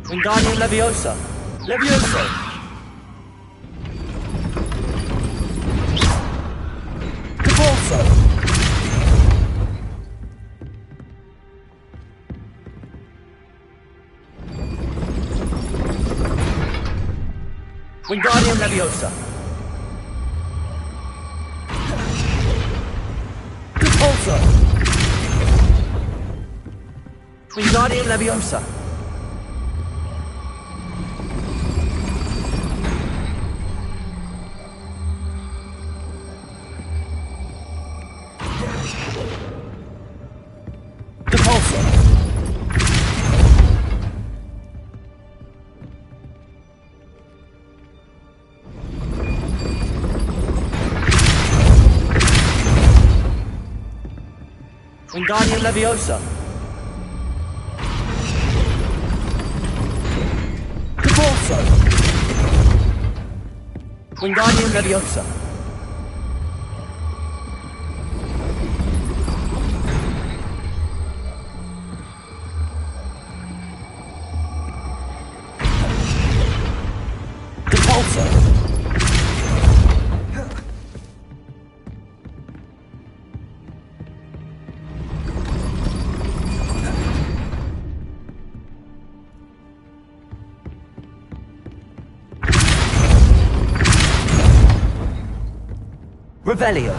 Speaker 9: Wingardium Leviosa! Leviosa! Repulsor! Wingardium Leviosa! Repulsor! Wingardium Leviosa!
Speaker 22: Depulso. Wingardium Leviosa. Depulso. Wingardium Leviosa. Depulso. Revelio.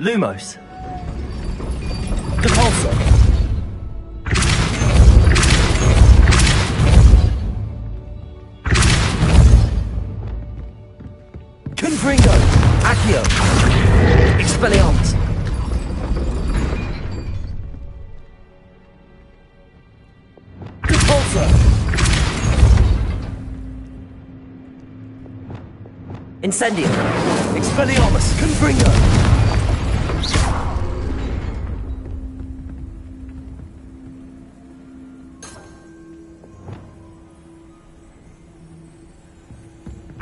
Speaker 22: Lumos. Depulso. Confringo. Accio. Expelliarmus. Depulso. Incendio. Expelliarmus. Confringo.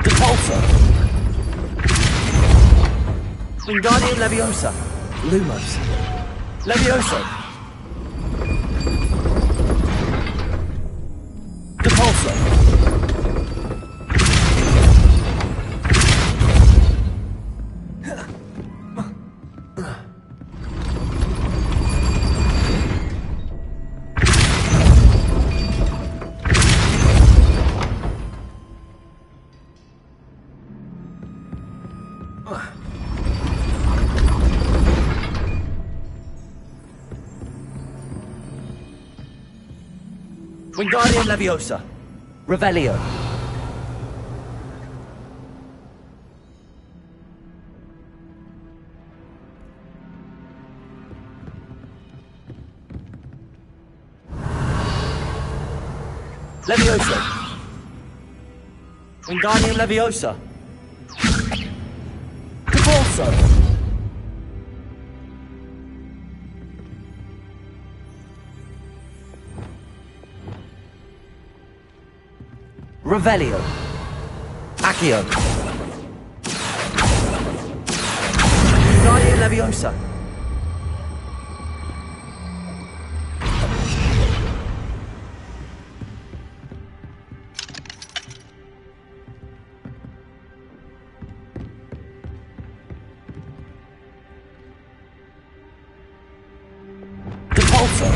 Speaker 22: Depulso. Wingardium Leviosa. Lumos. Levioso. Depulso. Wingardium Leviosa. Revelio. Leviosa. Wingardium Leviosa. Depulso. Revelio. Accio. Wingardium Leviosa. Depulso.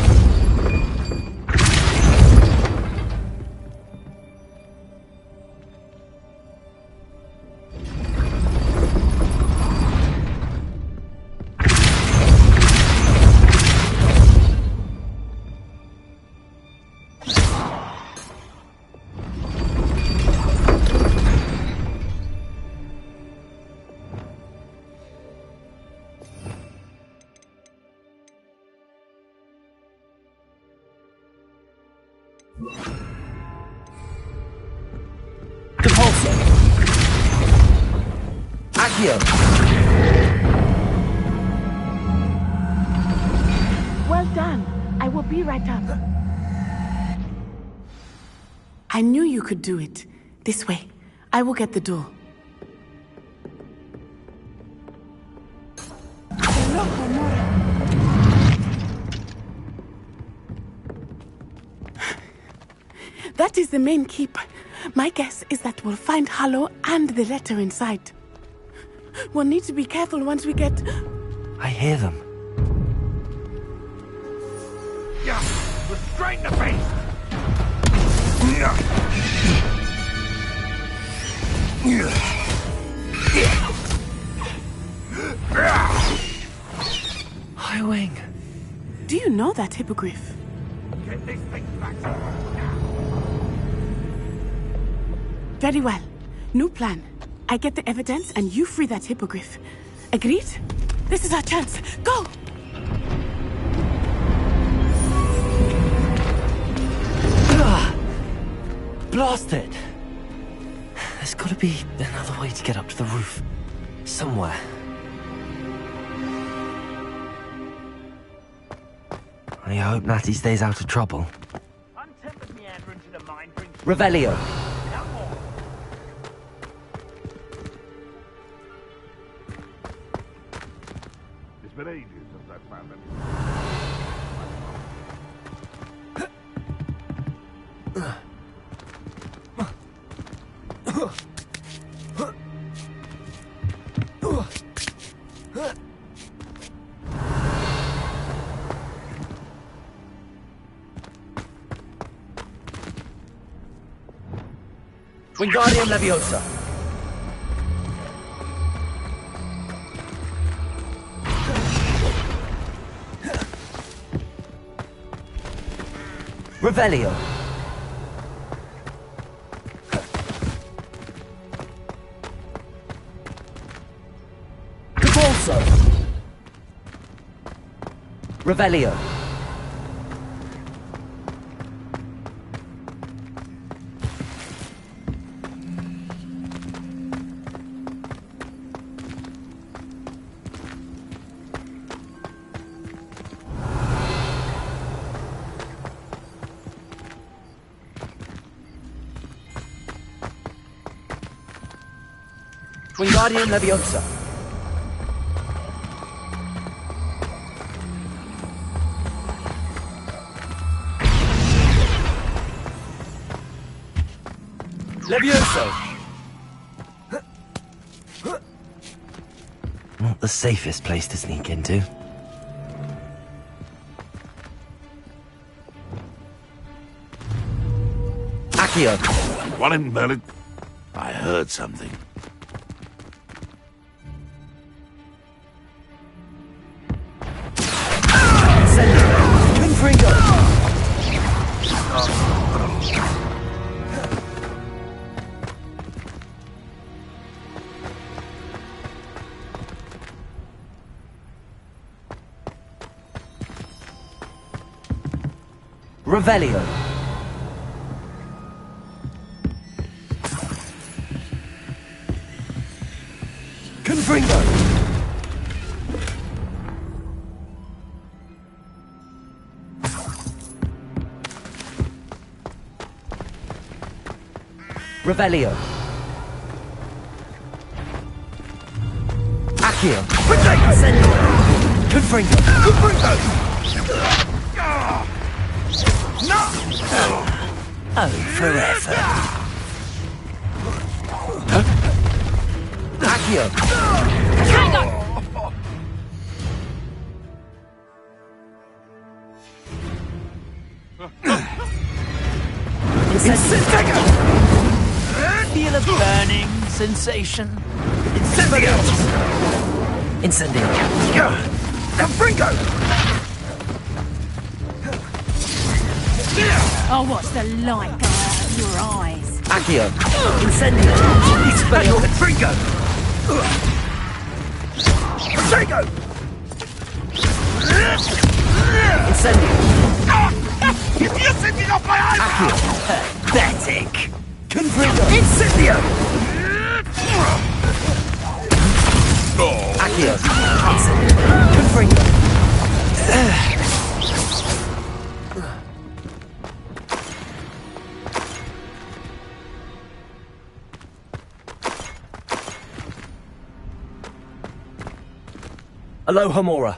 Speaker 22: Depulso. Accio.
Speaker 12: Well done. I will be right up. I knew you could do it. This way. I will get the door. That is the main keep. My guess is that we'll find Harlow and the letter inside. We'll need to be careful once we get...
Speaker 1: I hear them.
Speaker 11: Yeah, restrain the beast!
Speaker 1: Highwing.
Speaker 12: Do you know that hippogriff?
Speaker 11: Get this thing back.
Speaker 12: Very well. New plan. I get the evidence and you free that hippogriff. Agreed? This is our chance. Go!
Speaker 1: Blast it! There's gotta be another way to get up to the roof. Somewhere. I hope Natty stays out of trouble. Revelio.
Speaker 11: It's been ages since I found them.
Speaker 9: Wingardium Leviosa.
Speaker 1: Revelio. Cabalso. Revelio.
Speaker 9: Wingardium Leviosa. Levioso.
Speaker 1: Not the safest place to sneak into.
Speaker 11: Accio. What in Merlin? I heard something.
Speaker 1: Revelio. Confringo. Revelio. Accio. Confringo. Confringo.
Speaker 11: No!
Speaker 1: Oh, forever. Accio.
Speaker 5: Feel a burning sensation.
Speaker 1: Incendio. Incendio.
Speaker 11: Confringo.
Speaker 6: I'll watch the light go out of your eyes.
Speaker 1: Accio. Incendio. Expelliarmus.
Speaker 11: Confringo. Confringo.
Speaker 1: Incendio.
Speaker 11: You're sitting off my eyes!
Speaker 1: Accio. Pathetic. Confringo. Incendio. Accio. Incendio. Confringo. Alohomora.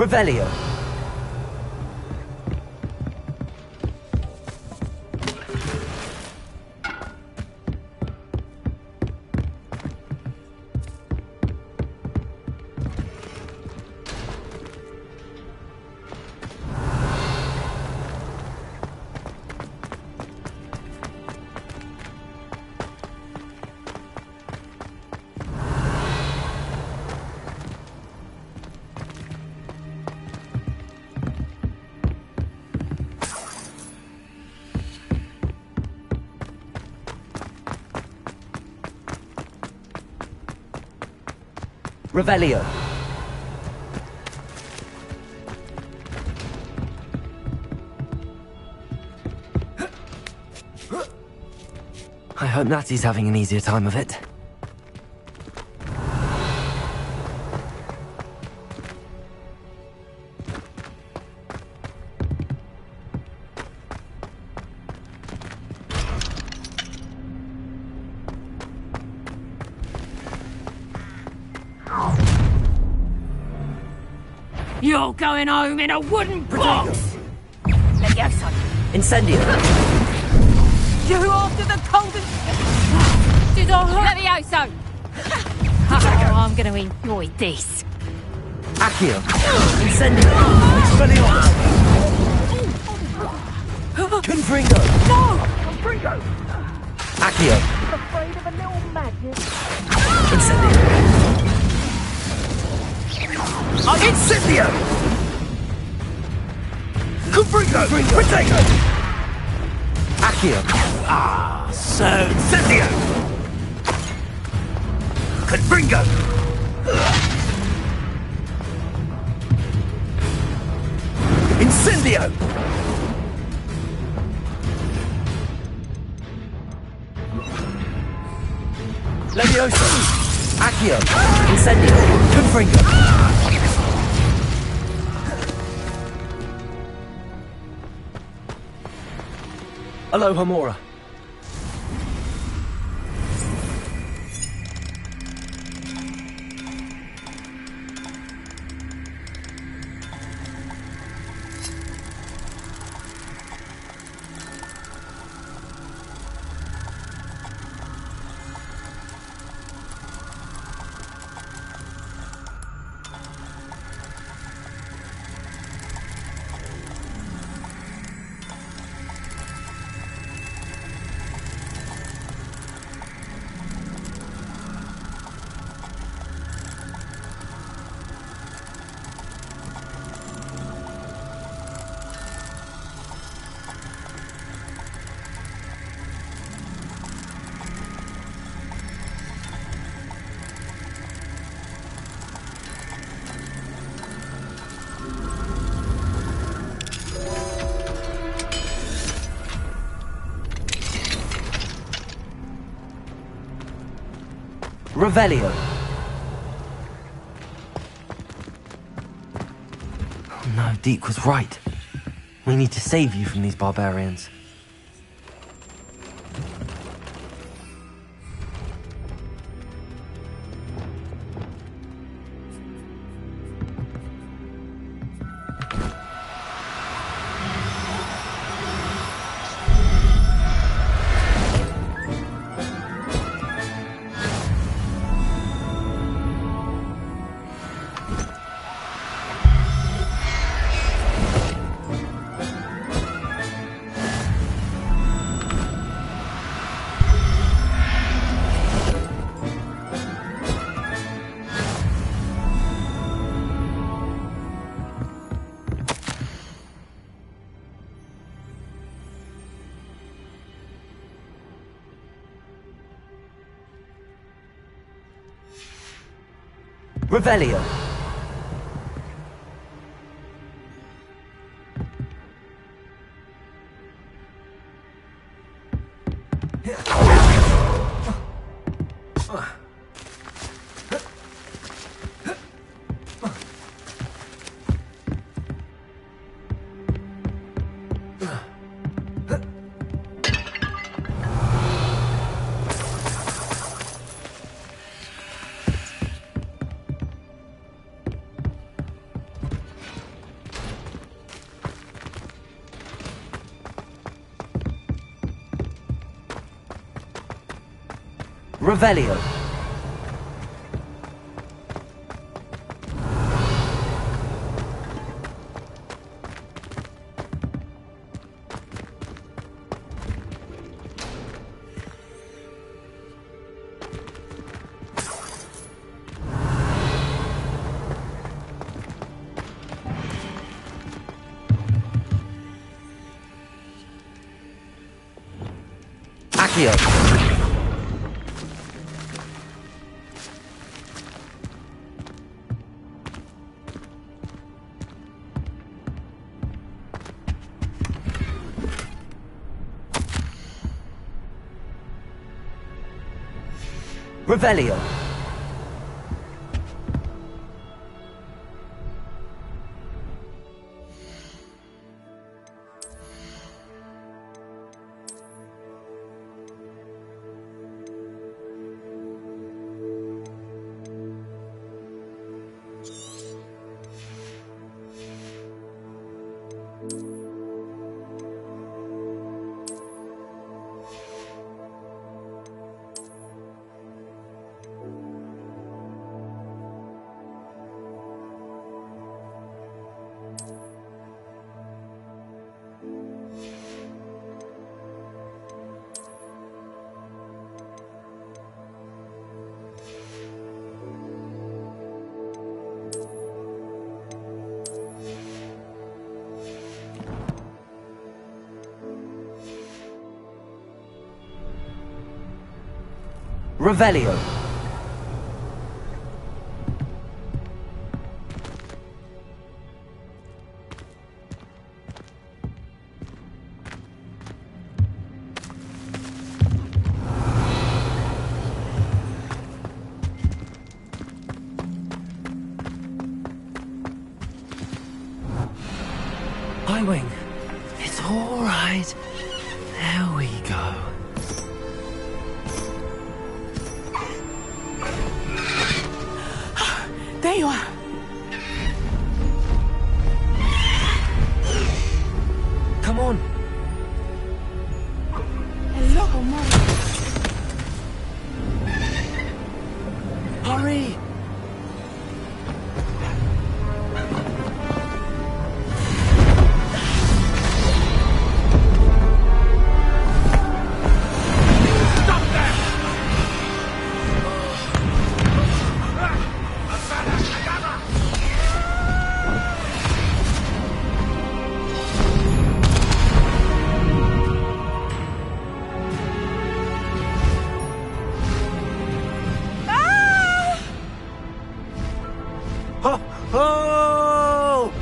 Speaker 1: Revelio. Revelio. I hope Natty's having an easier time of it.
Speaker 16: You're going home in a wooden box! Levioso!
Speaker 1: Incendio!
Speaker 16: You're after the cold and... Did I hurt? Levioso! Oh, I'm going to enjoy this.
Speaker 1: Accio! Incendio! Expelliarmus! Confringo!
Speaker 16: No! Confringo!
Speaker 1: Accio!
Speaker 16: I'm afraid of a little magic.
Speaker 1: Incendio!
Speaker 5: Incendio! Confringo! Protego!
Speaker 1: Accio!
Speaker 5: Ah, so Incendio! Confringo! Incendio!
Speaker 1: Levioso! Accio! Incendio! Confringo! Aloha Mora. Revelio. Oh no, Deke was right. We need to save you from these barbarians. Revelio. Revelio. Accio. Revelio. Revelio. Highwing. It's all right. There we go.
Speaker 12: There you are.
Speaker 1: Come on.
Speaker 12: Hello, Mom.
Speaker 1: Hurry. Oh!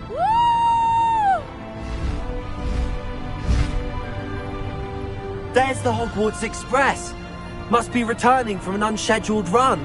Speaker 12: Woo!
Speaker 1: There's the Hogwarts Express. Must be returning from an unscheduled run.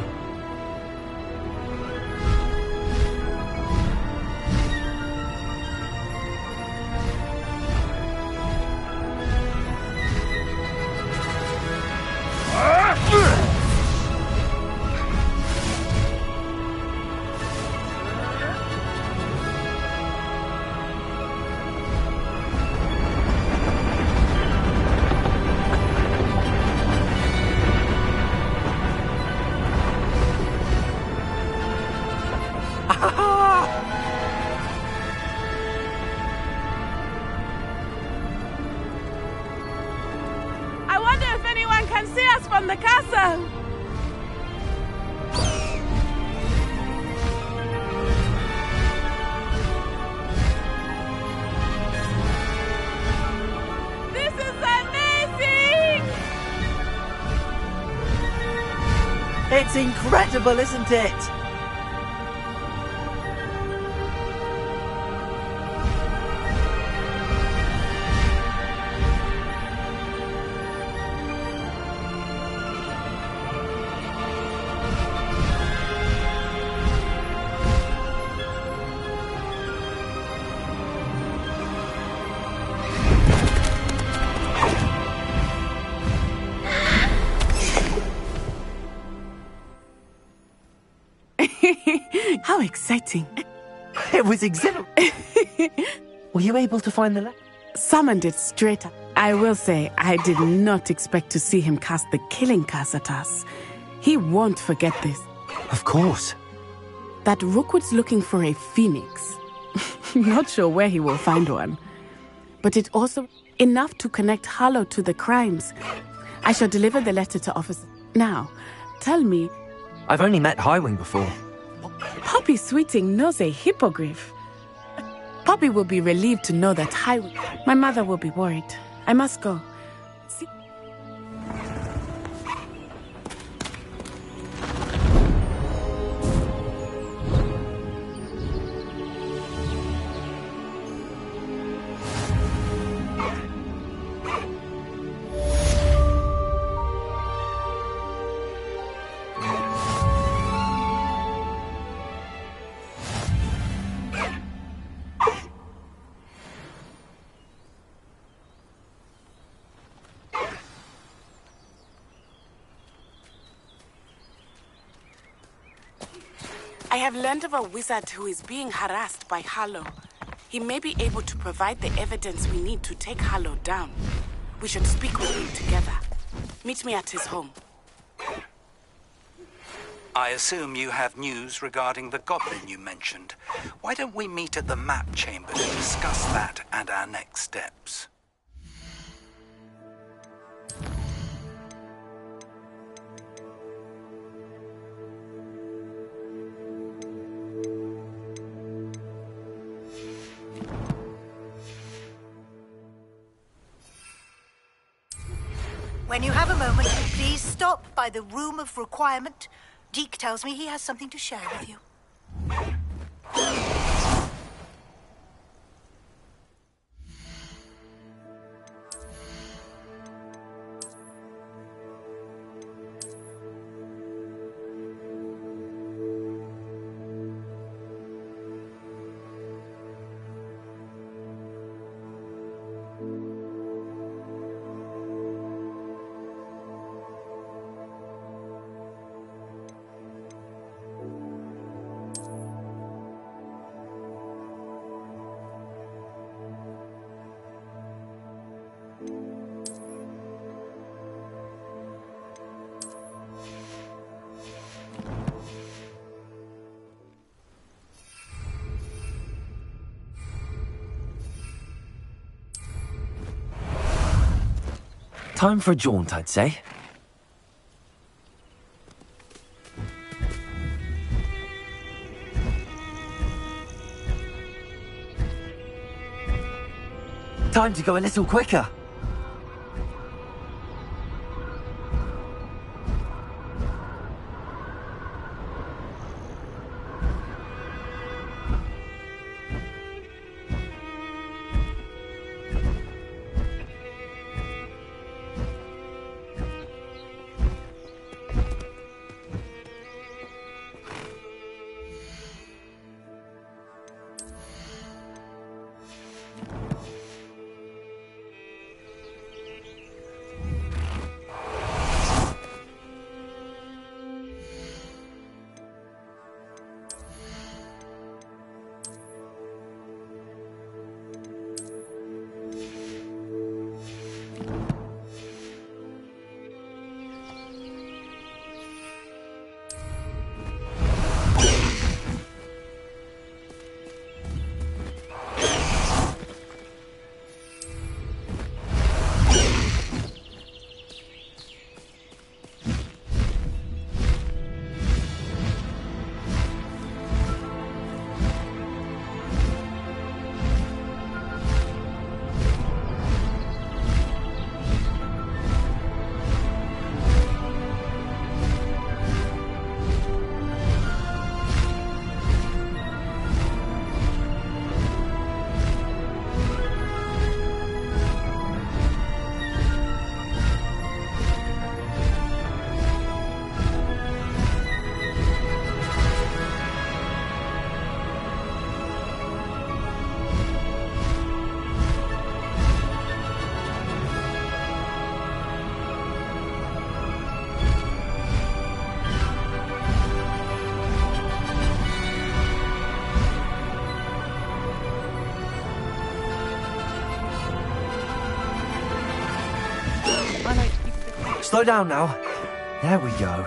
Speaker 12: I wonder if anyone can see us from the castle. This is amazing!
Speaker 1: It's incredible, isn't it?
Speaker 12: How exciting.
Speaker 1: It was exhilarating. Were you able to find the letter?
Speaker 12: Summoned it straight up. I will say, I did not expect to see him cast the killing curse at us. He won't forget this.
Speaker 1: Of course.
Speaker 12: That Rookwood's looking for a phoenix. Not sure where he will find one. But it's also enough to connect Harlow to the crimes. I shall deliver the letter to Officer. Now, tell me...
Speaker 1: I've only met Highwing before.
Speaker 12: Poppy Sweeting knows a hippogriff. Poppy will be relieved to know that Highwing... My mother will be worried. I must go. See... I have learned of a wizard who is being harassed by Harlow. He may be able to provide the evidence we need to take Harlow down. We should speak with him together. Meet me at his home.
Speaker 15: I assume you have news regarding the goblin you mentioned. Why don't we meet at the map chamber to discuss that and our next steps?
Speaker 18: When you have a moment, please stop by the Room of Requirement. Deke tells me he has something to share with you.
Speaker 1: Time for a jaunt, I'd say. Time to go a little quicker. Slow down now. There we go.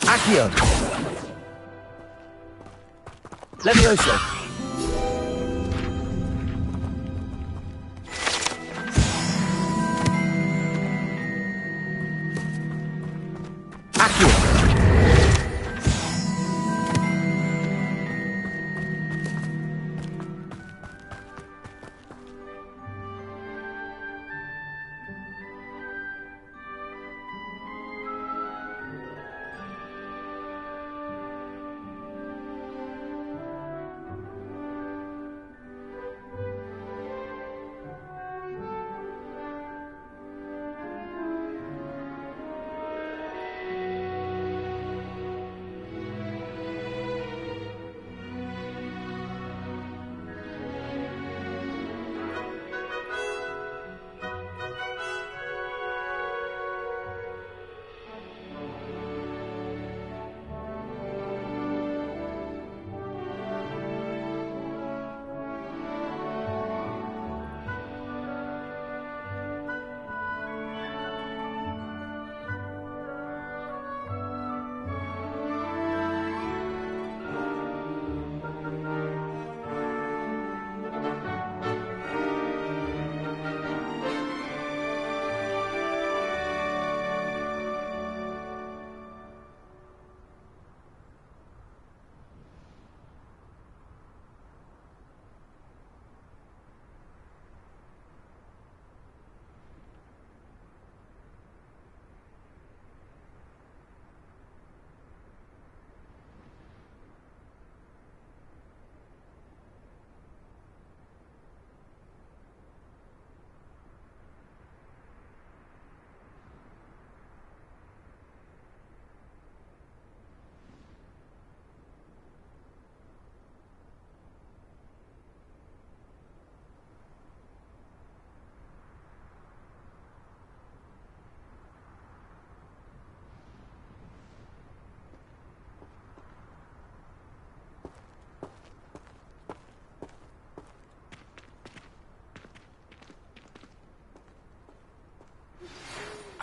Speaker 1: Accio! Levioso! Accio!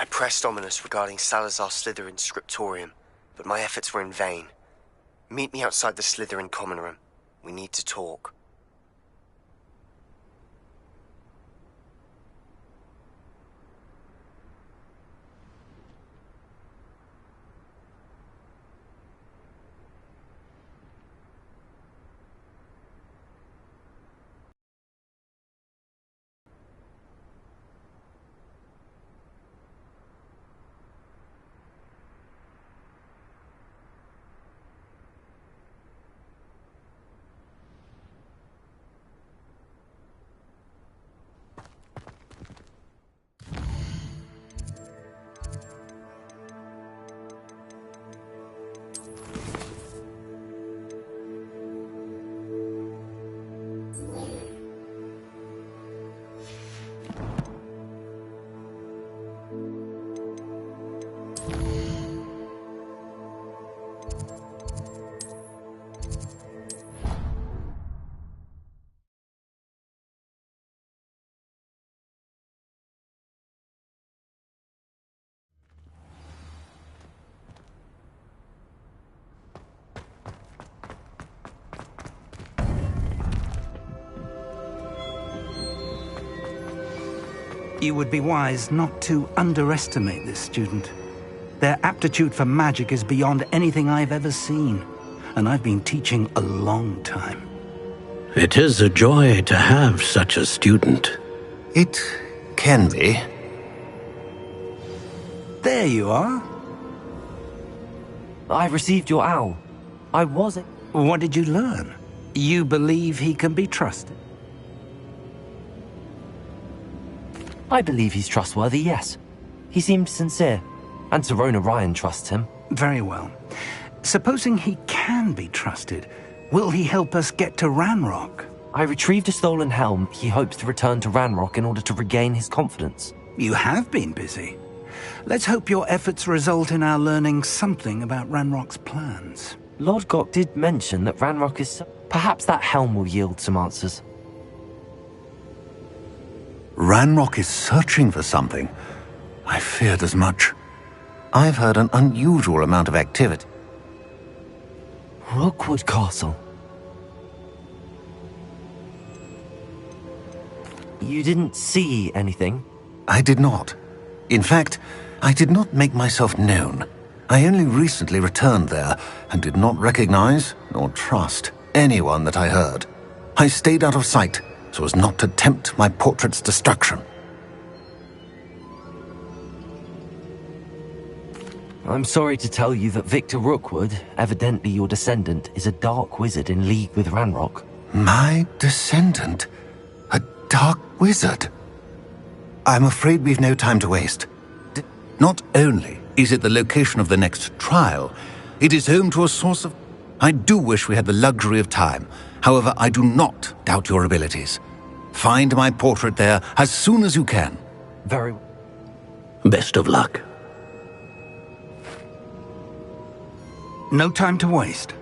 Speaker 17: I pressed Ominous regarding Salazar Slytherin's scriptorium, but my efforts were in vain. Meet me outside the Slytherin common room. We need to talk.
Speaker 15: You would be wise not to underestimate this student. Their aptitude for magic is beyond anything I've ever seen, and I've been teaching a long time.
Speaker 19: It is a joy to have such a student.
Speaker 11: It can be.
Speaker 15: There you are.
Speaker 1: I received your owl. I wasn't.
Speaker 15: What did you learn? You believe he can be trusted?
Speaker 1: I believe he's trustworthy, yes. He seemed sincere, and Sirona Ryan trusts him.
Speaker 15: Very well. Supposing he can be trusted, will he help us get to Ranrock?
Speaker 1: I retrieved a stolen helm. He hopes to return to Ranrock in order to regain his confidence.
Speaker 15: You have been busy. Let's hope your efforts result in our learning something about Ranrock's plans.
Speaker 1: Lord Gok did mention that Ranrock is... Perhaps that helm will yield some answers.
Speaker 13: Ranrock is searching for something. I feared as much. I've heard an unusual amount of activity.
Speaker 1: Rookwood Castle. You didn't see anything?
Speaker 13: I did not. In fact, I did not make myself known. I only recently returned there and did not recognize nor trust anyone that I heard. I stayed out of sight so as not to tempt my portrait's destruction.
Speaker 1: I'm sorry to tell you that Victor Rookwood, evidently your descendant, is a dark wizard in league with Ranrock.
Speaker 13: My descendant? A dark wizard? I'm afraid we've no time to waste. Not only is it the location of the next trial, it is home to a source of... I do wish we had the luxury of time. However, I do not doubt your abilities. Find my portrait there as soon as you can.
Speaker 1: Very well.
Speaker 19: Best of luck.
Speaker 15: No time to waste.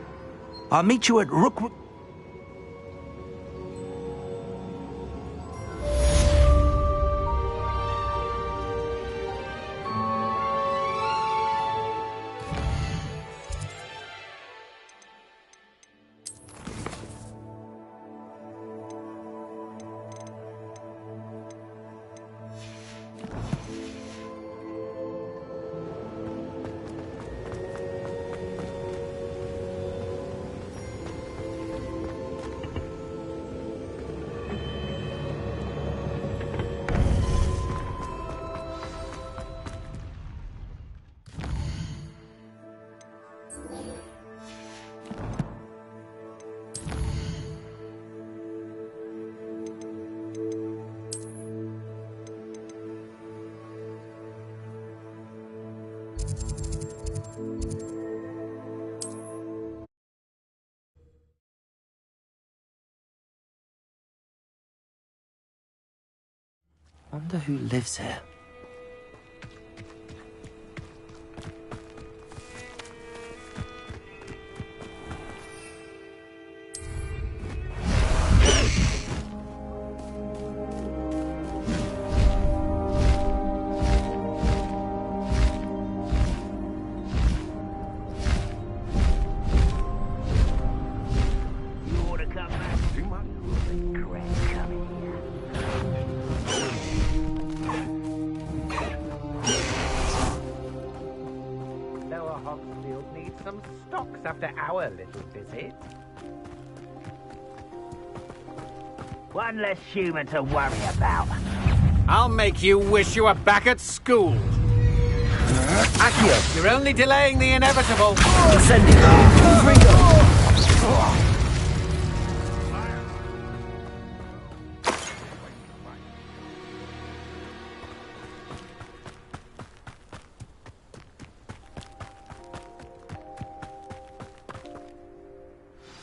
Speaker 15: I'll meet you at Rookwood.
Speaker 1: Wonder who lives here.
Speaker 20: After our little visit. One less human to worry about.
Speaker 23: I'll make you wish you were back at school. Accio, you're only delaying the inevitable.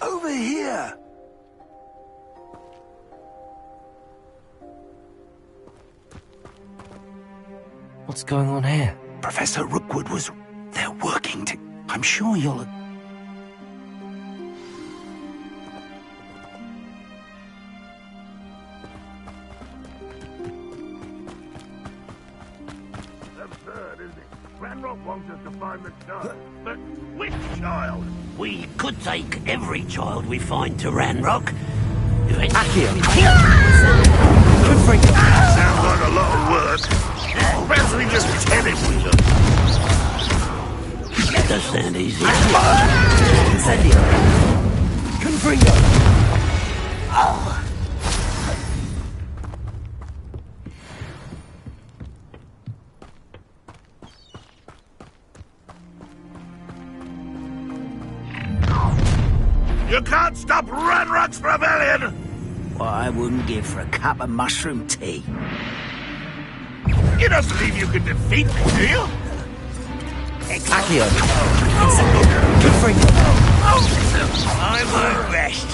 Speaker 15: Over here!
Speaker 1: What's going on here?
Speaker 15: Professor Rookwood was... They're working to... I'm sure you'll...
Speaker 11: Absurd, isn't it? Ranrock wants us to find the child. But which child?
Speaker 19: We could take every child we find to Ranrock.
Speaker 11: Sounds like a lot of work. Perhaps we just tell him we do.
Speaker 19: That does sound easy.
Speaker 1: Incendio. Confringo.
Speaker 19: Oh.
Speaker 11: You can't stop Ranrock's rebellion!
Speaker 5: What I wouldn't give for a cup of mushroom tea.
Speaker 11: You don't believe you can defeat me, do you?
Speaker 1: Accio. Confringo.
Speaker 5: I won't rest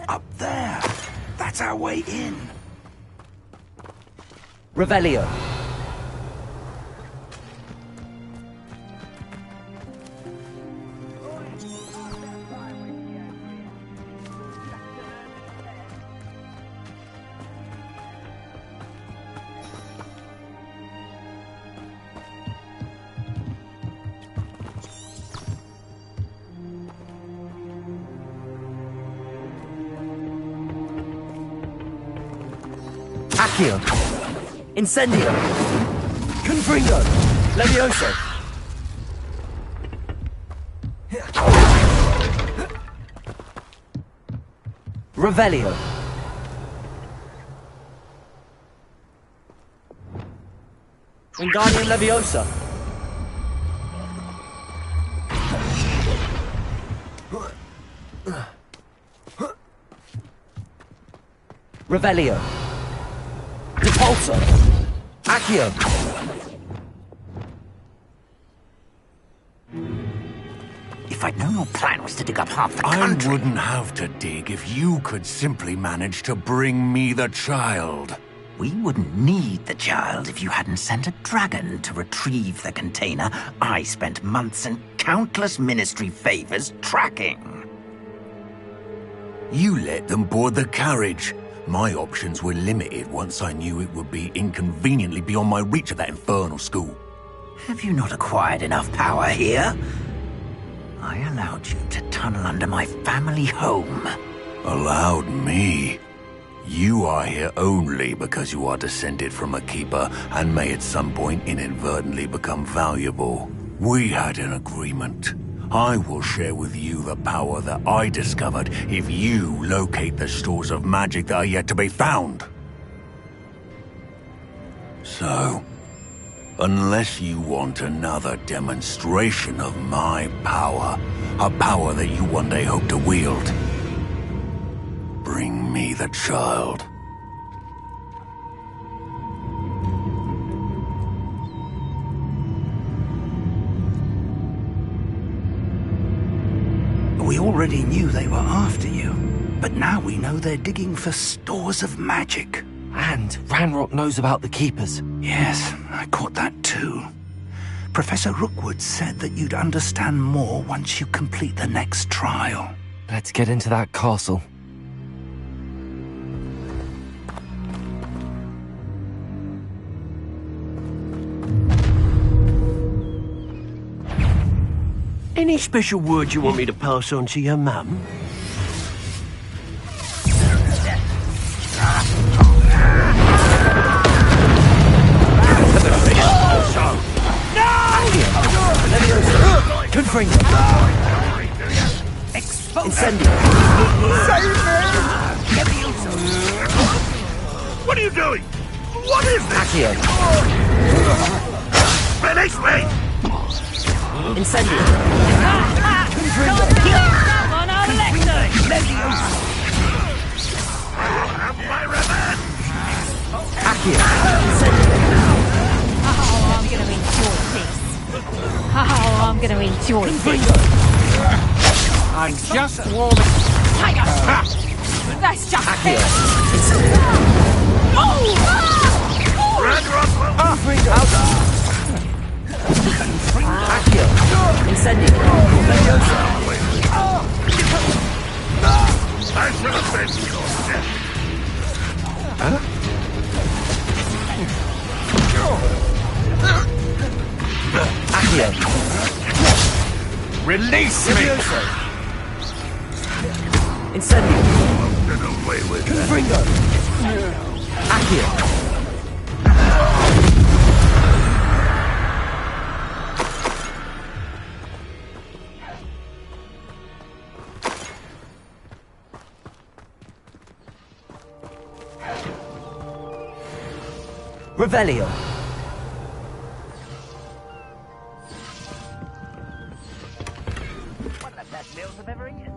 Speaker 5: up there. That's our way in.
Speaker 1: Revelio. Accio. Incendio. Confringo. Levioso. Revelio. Wingardium Leviosa. Revelio. Repulsor. Accio.
Speaker 5: If I'd known your plan was to dig up half the country...
Speaker 11: I wouldn't have to dig if you could simply manage to bring me the child.
Speaker 5: We wouldn't need the child if you hadn't sent a dragon to retrieve the container I spent months and countless ministry favors tracking.
Speaker 11: You let them board the carriage. My options were limited once I knew it would be inconveniently beyond my reach at that infernal school.
Speaker 5: Have you not acquired enough power here? I allowed you to tunnel under my family home.
Speaker 11: Allowed me? You are here only because you are descended from a keeper and may at some point inadvertently become valuable. We had an agreement. I will share with you the power that I discovered if you locate the stores of magic that are yet to be found. So, unless you want another demonstration of my power, a power that you one day hope to wield, bring me the child.
Speaker 5: We already knew they were after you, but now we know they're digging for stores of magic.
Speaker 1: And Ranrock knows about the Keepers.
Speaker 5: Yes, I caught that too. Professor Rookwood said that you'd understand more once you complete the next trial.
Speaker 1: Let's get into that castle.
Speaker 19: Any special word you want me to pass on to your mum?
Speaker 1: Confringo. Incendio.
Speaker 11: What are you doing? What is this?
Speaker 1: Accio.
Speaker 11: Release me!
Speaker 1: Incendio.
Speaker 11: Have my revenge!
Speaker 1: Accio.
Speaker 16: Oh, I'm gonna enjoy this. Oh, I'm gonna enjoy this.
Speaker 23: I'm just warming.
Speaker 16: Tiger! That's just
Speaker 1: Accio. Accio. Incendio. Leviosa.
Speaker 11: I should have been your death.
Speaker 1: Huh? Accio.
Speaker 11: Release me!
Speaker 1: Incendio.
Speaker 11: Get away with that.
Speaker 1: Confringo. Accio. Revelio.
Speaker 20: One of the best meals I've ever eaten.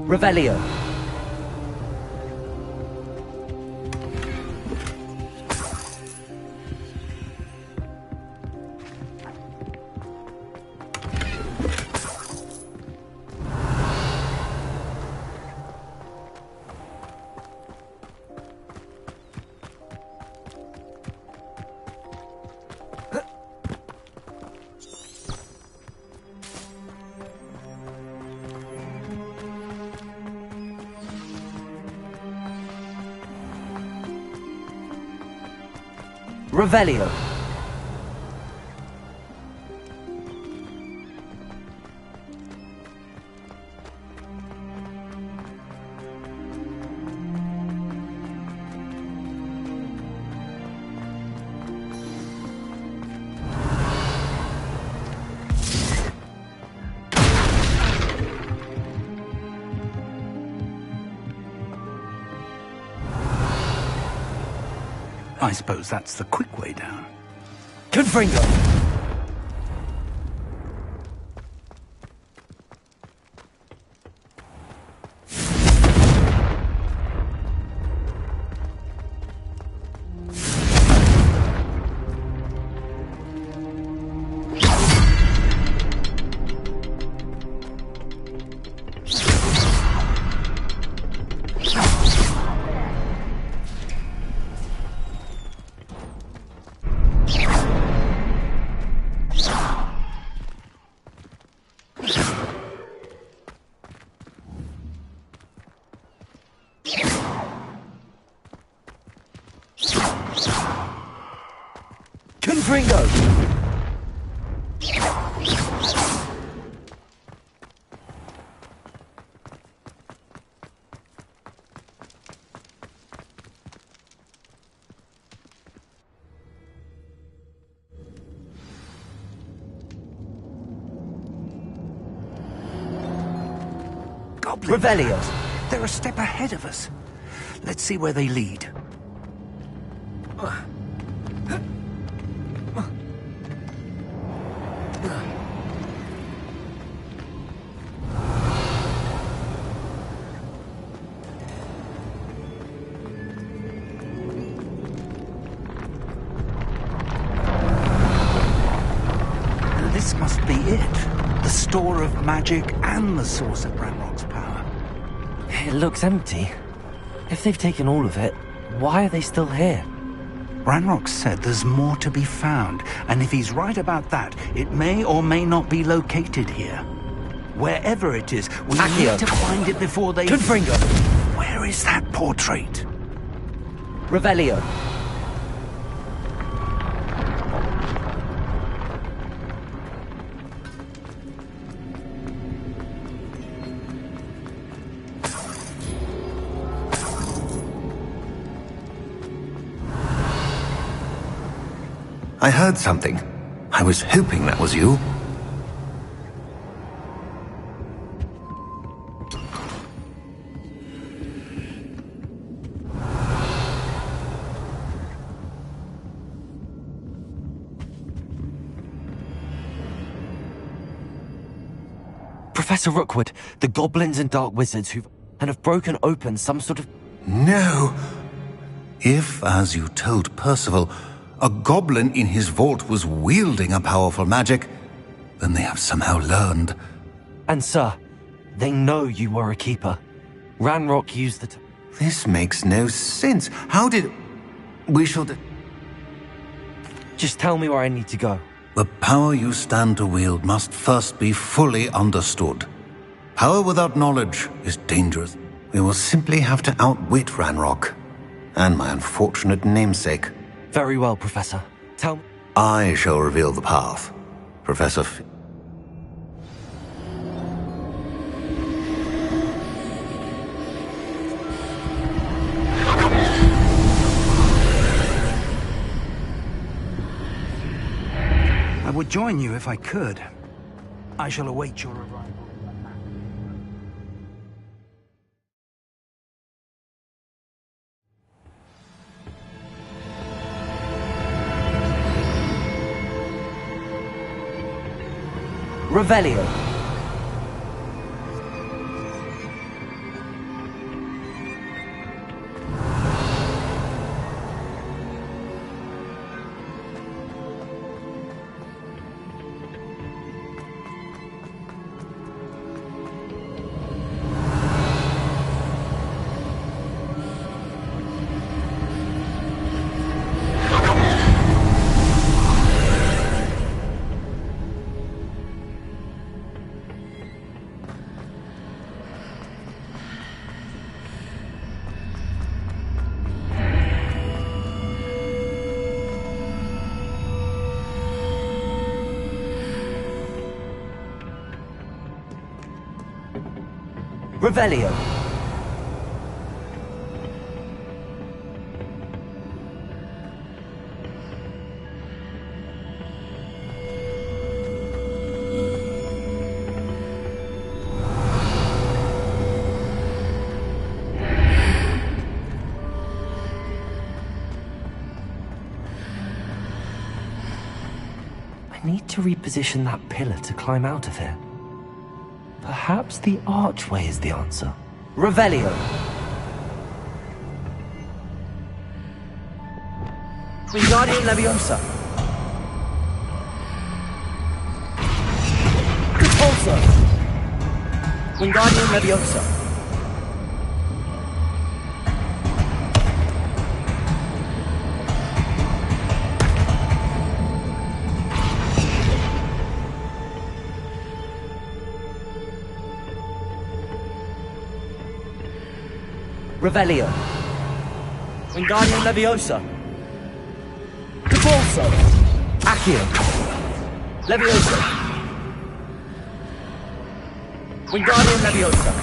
Speaker 1: Revelio. Revelio.
Speaker 15: I suppose that's the quick way down.
Speaker 1: Confringo! Confringo!
Speaker 15: Goblin
Speaker 1: Revelio.
Speaker 15: traps. They're a step ahead of us. Let's see where they lead. This must be it. The store of magic and the source of Ranrock's power.
Speaker 1: It looks empty. If they've taken all of it, why are they still here?
Speaker 15: Ranrock said there's more to be found, and if he's right about that, it may or may not be located here. Wherever it is, we need to find it before they...
Speaker 1: Confringo!
Speaker 15: Where is that portrait?
Speaker 1: Revelio.
Speaker 13: I heard something. I was hoping that was you.
Speaker 1: Professor Rookwood, the goblins and dark wizards have broken open some sort of...
Speaker 13: No! If, as you told Percival, a goblin in his vault was wielding a powerful magic, then they have somehow learned.
Speaker 1: And sir, they know you were a keeper. Ranrock used the...
Speaker 13: This makes no sense. How did... We shall...
Speaker 1: Just tell me where I need to go.
Speaker 13: The power you stand to wield must first be fully understood. Power without knowledge is dangerous. We will simply have to outwit Ranrock, and my unfortunate namesake.
Speaker 1: Very well, Professor. Tell me...
Speaker 13: I shall reveal the path. Professor
Speaker 15: I would join you if I could. I shall await your arrival.
Speaker 1: Revelio. Revelio. I need to reposition that pillar to climb out of here. Perhaps the archway is the answer. Revelio. Wingardium Leviosa. Repulsor. Wingardium Leviosa. Revelio. Wingardium Leviosa. Repulsor. Accio. Leviosa. Wingardium Leviosa.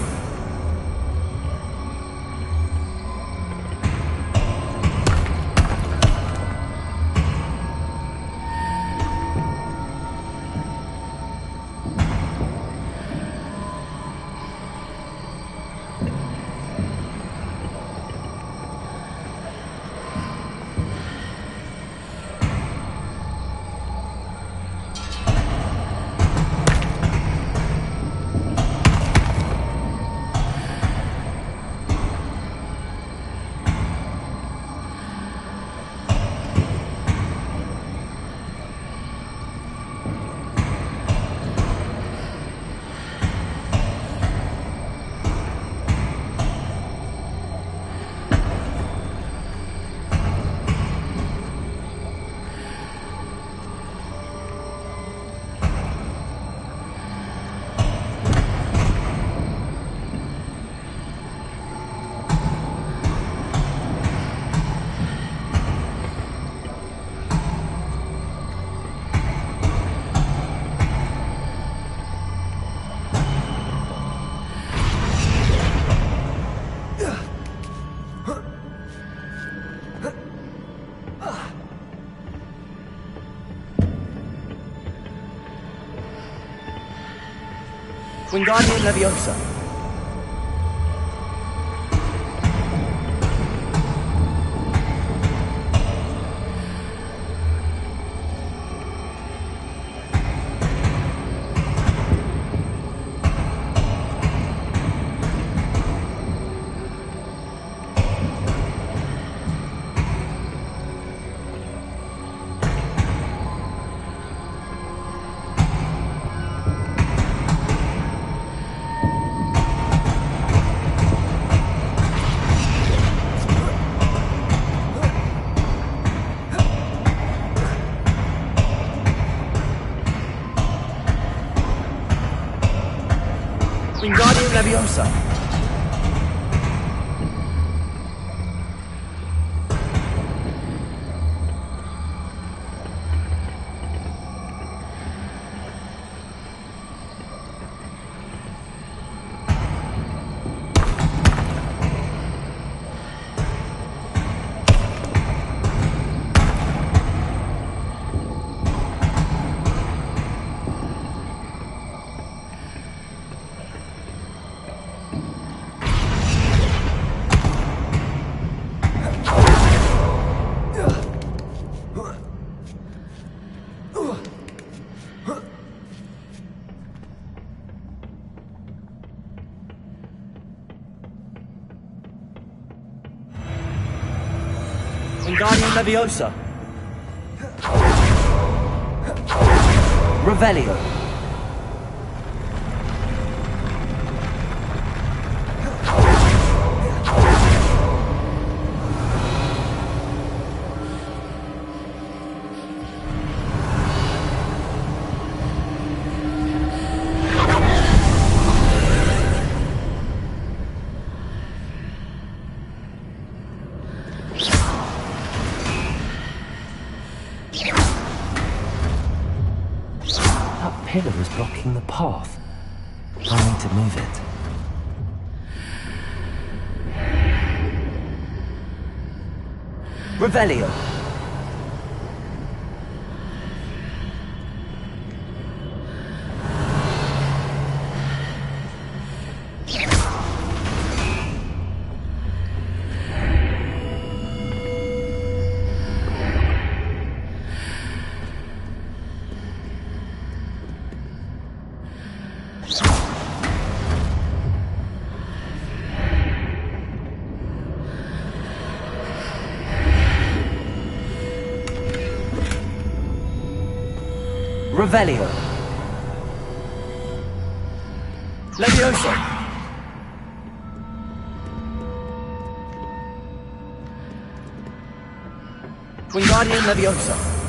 Speaker 1: Wingardium Leviosa. Wingardium Leviosa. Wingardium Leviosa. Revelio. Pillar was blocking the path. I need to move it. Revelio. Revelio. Levioso. Wingardium Leviosa.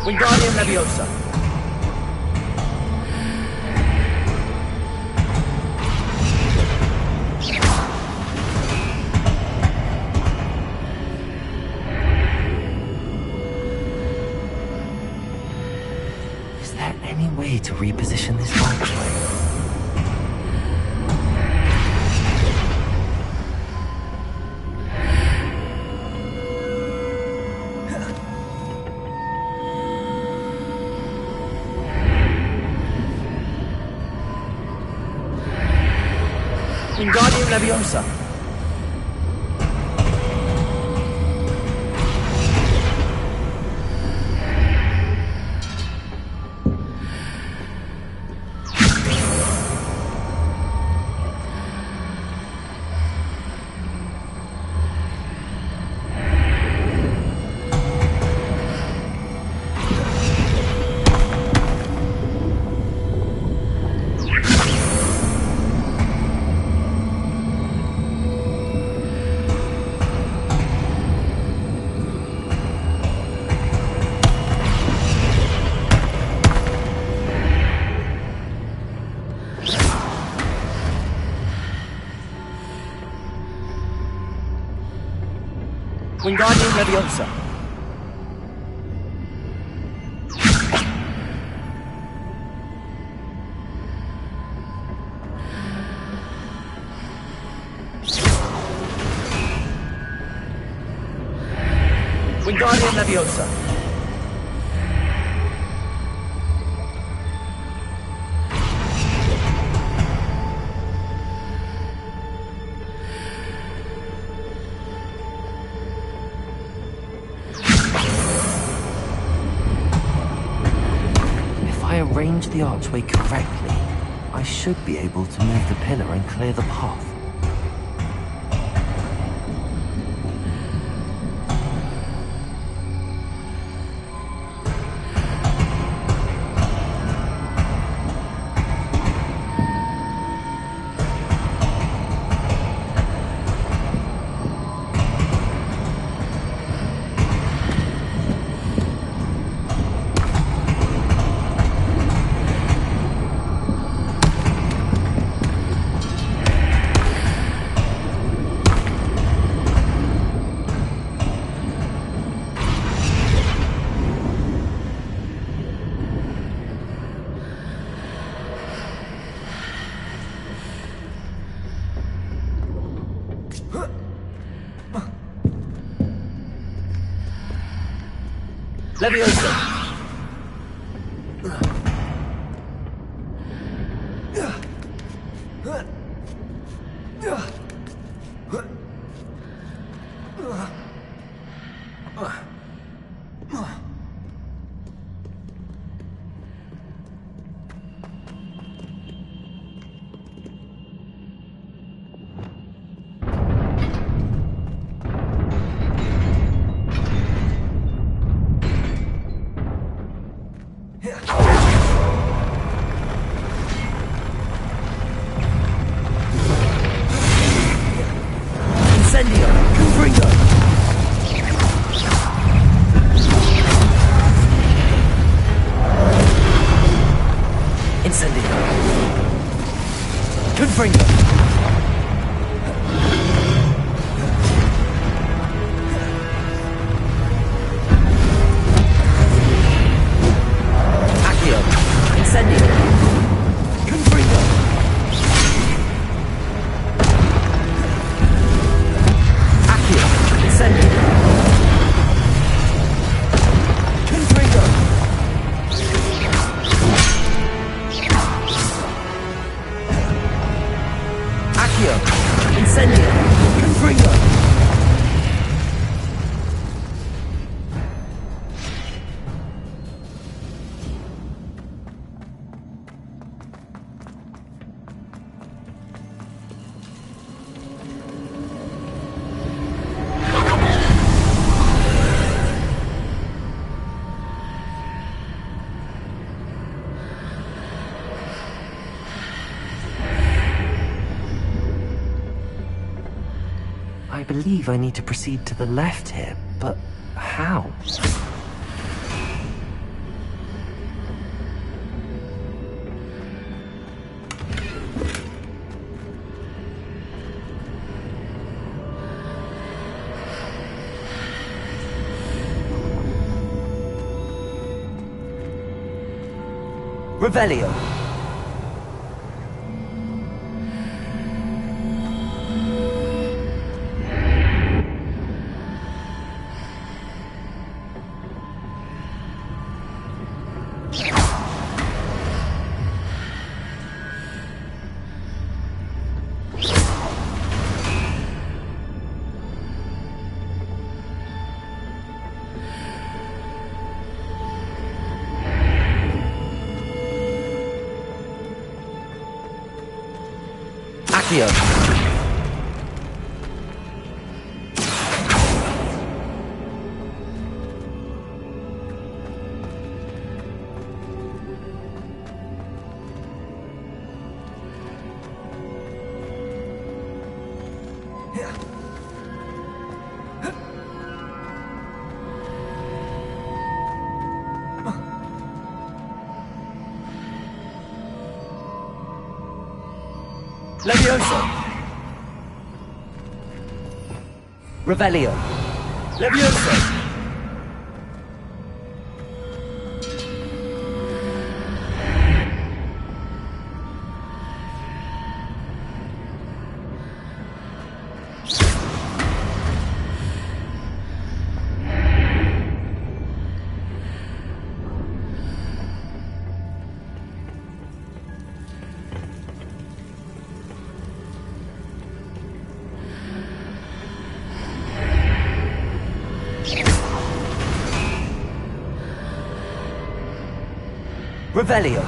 Speaker 1: Wingardium Leviosa. Is there any way to reposition this archway? Wingardium Leviosa. Wingardium Leviosa. Wingardium Leviosa. If I arrange the archway correctly, I should be able to move the pillar and clear the path. Leviosa. believe I need to proceed to the left here, but how? Revelio. Accio. Levioso. Revelio. Levioso. Revelio.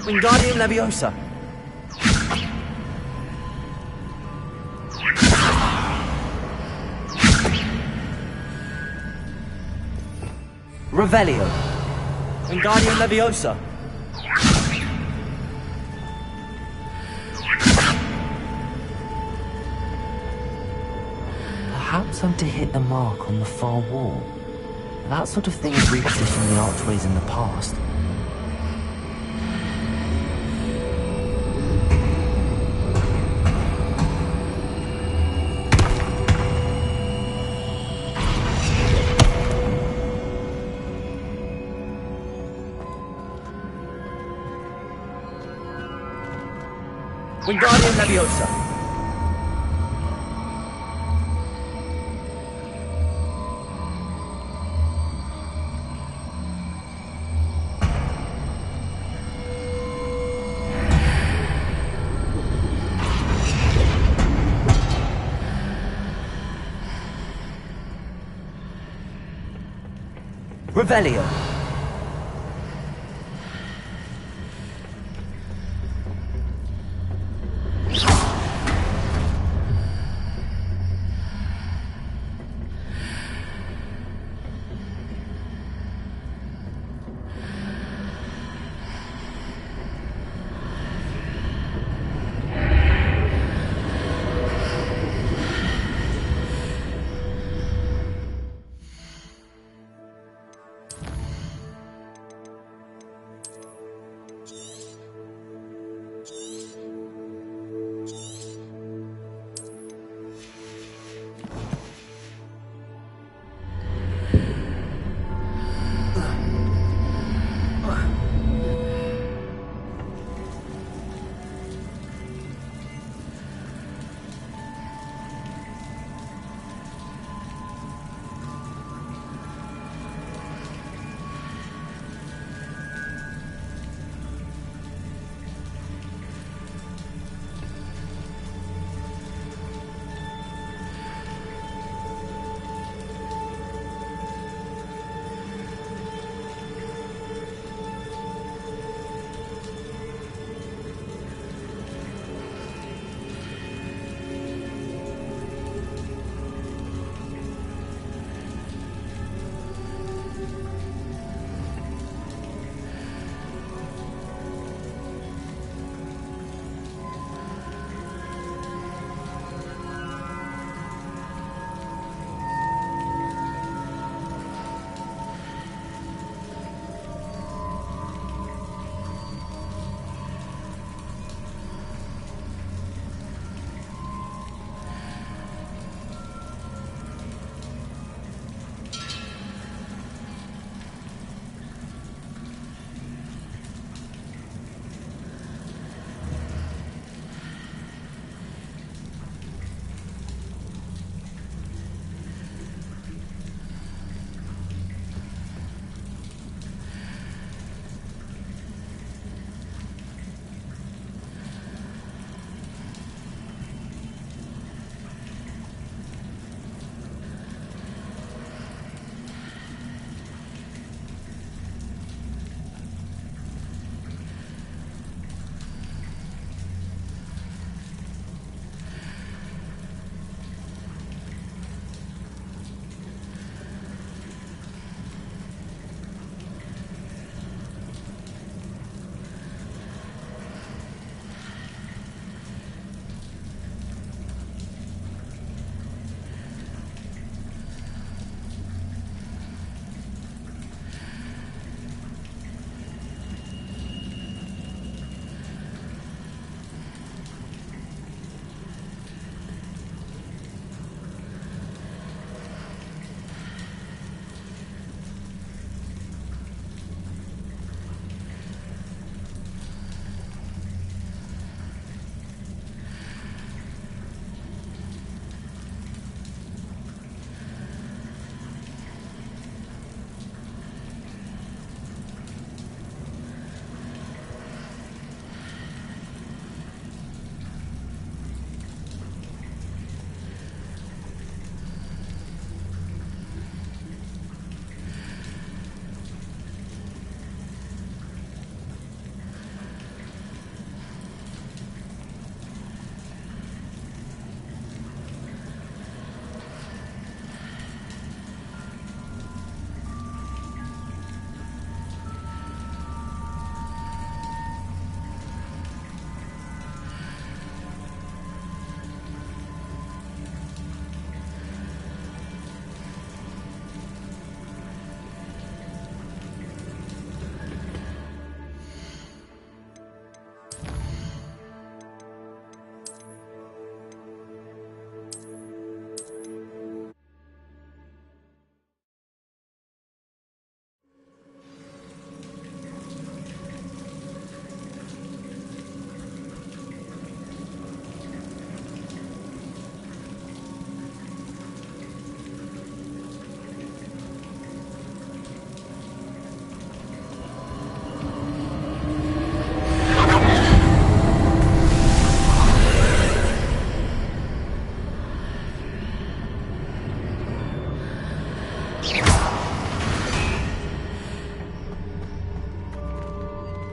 Speaker 1: Wingardium Leviosa. Revelio. Wingardium Leviosa. Perhaps I'm to hit the mark on the far wall. That sort of thing has repositioned the archways in the past. Wingardium Leviosa. Revelio.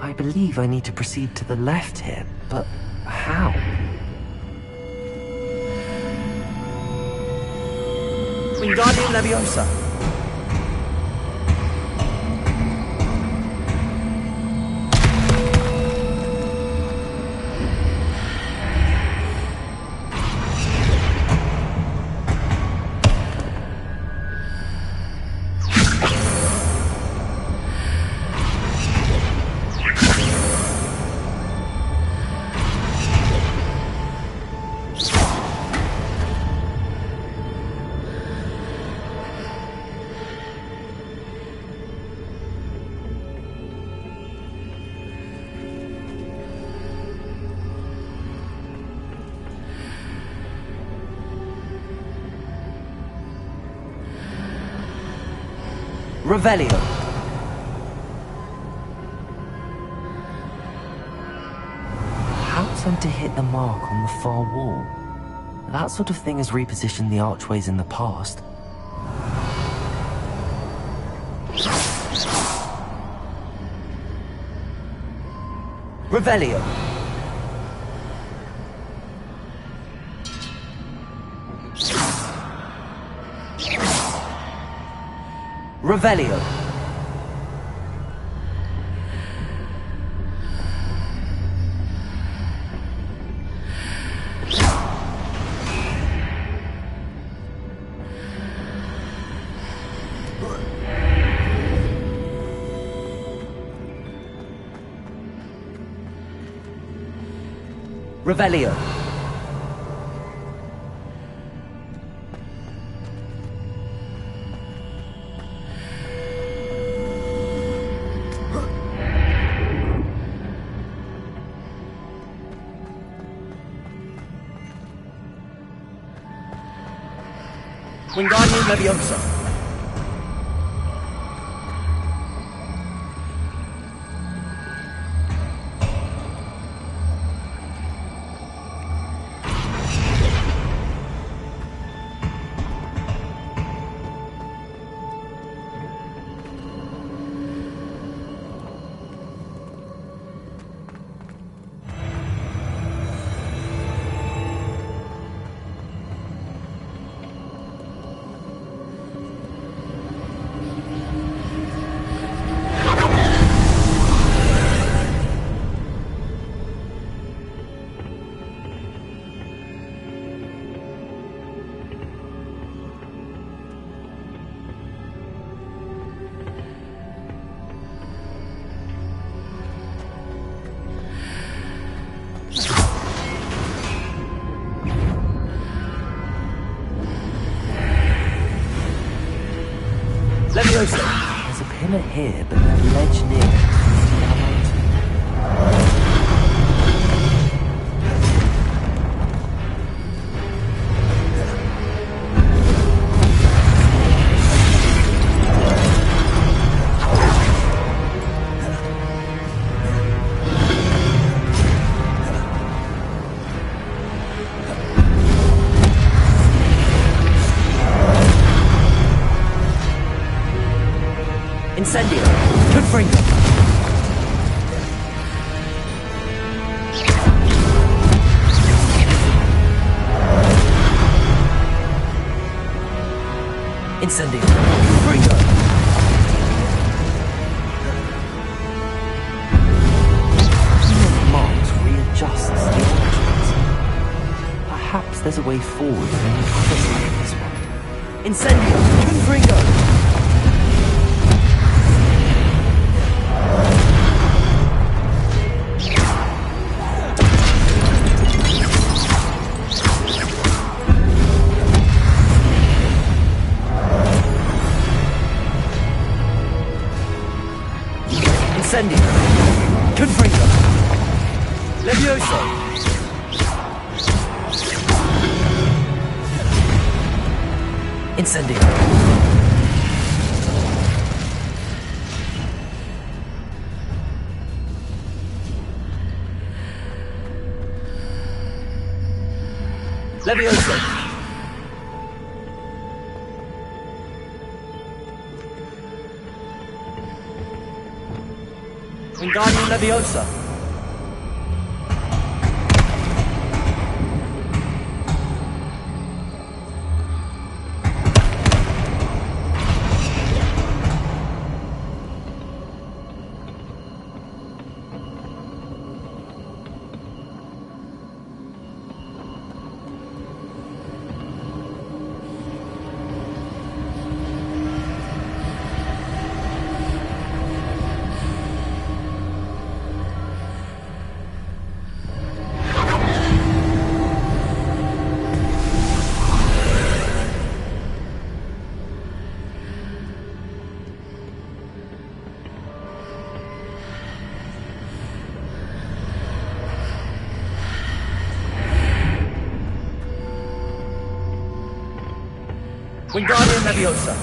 Speaker 1: I believe I need to proceed to the left here, but how?
Speaker 9: Wingardium Leviosa.
Speaker 1: Revelio. Perhaps I'm to hit the mark on the far wall. That sort of thing has repositioned the archways in the past. Revelio. Revelio. Revelio.
Speaker 9: Wingardium Leviosa.
Speaker 1: Leviosa. There's a pillar here, but no ledge near it. Incendio. Confringo. Incendio. Confringo. Mars readjusts the options. Perhaps there's a way forward for any others like this one. Incendio. Confringo. Incendio. Confringo. Levioso. Incendio. Levioso.
Speaker 9: Wingardium Leviosa. Wingardium Leviosa.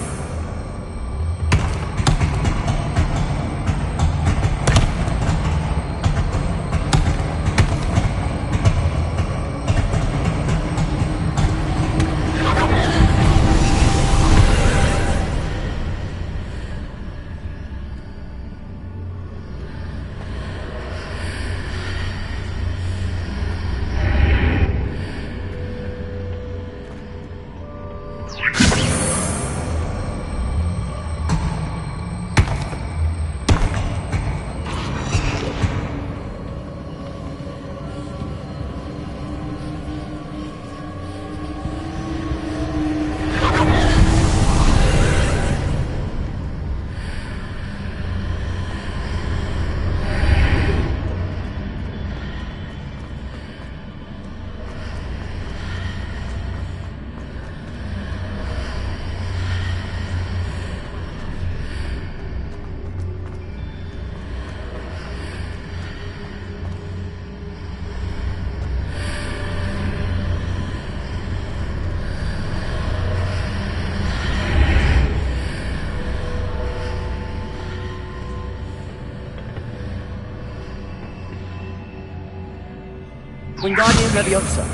Speaker 9: Wingardium Leviosa.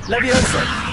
Speaker 9: Leviosa.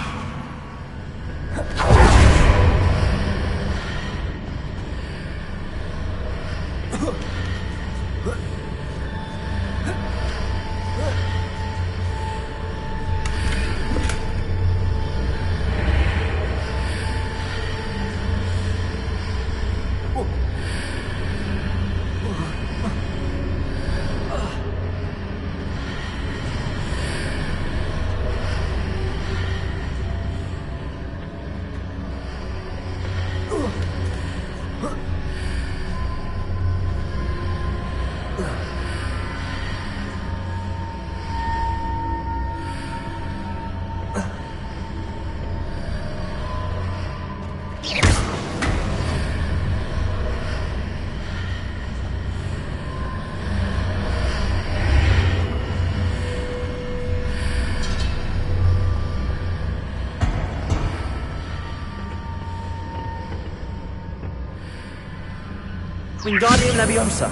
Speaker 9: Wingardium Leviosa.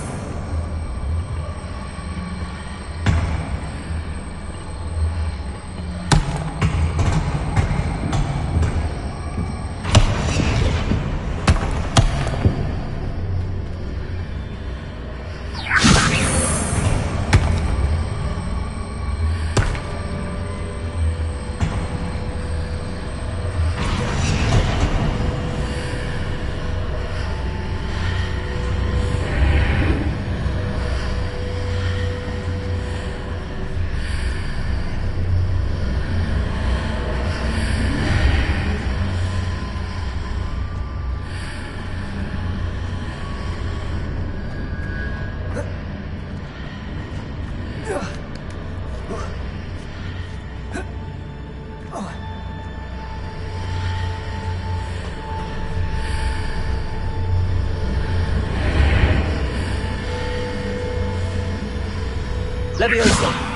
Speaker 9: Leviosa.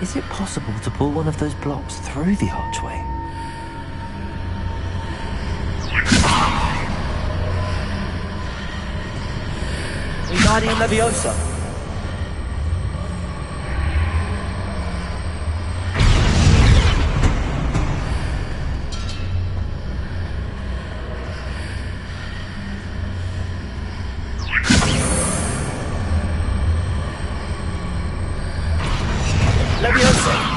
Speaker 1: Is it possible to pull one of those blocks through the archway?
Speaker 22: Wingardium Leviosa. Leviosa.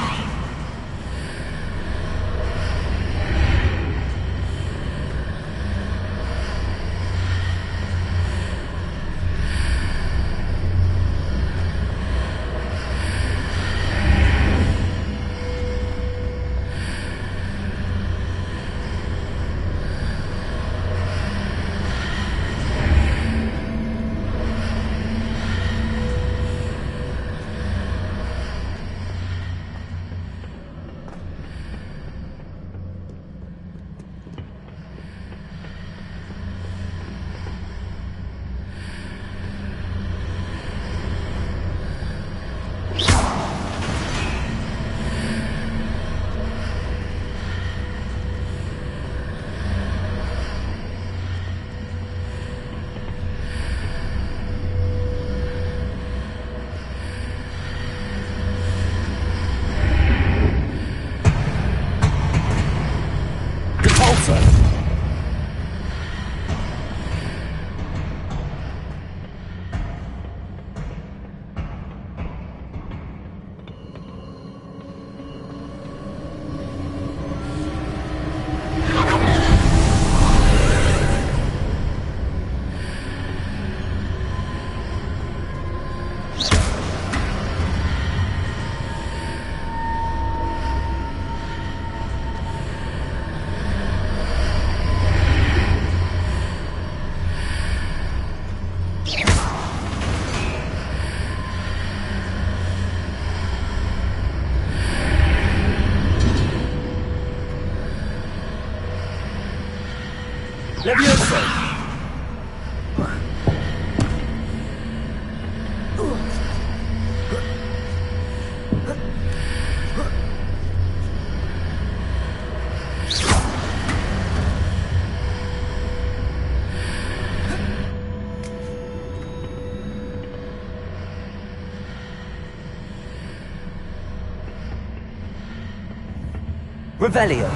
Speaker 22: Leviosa. Revelio.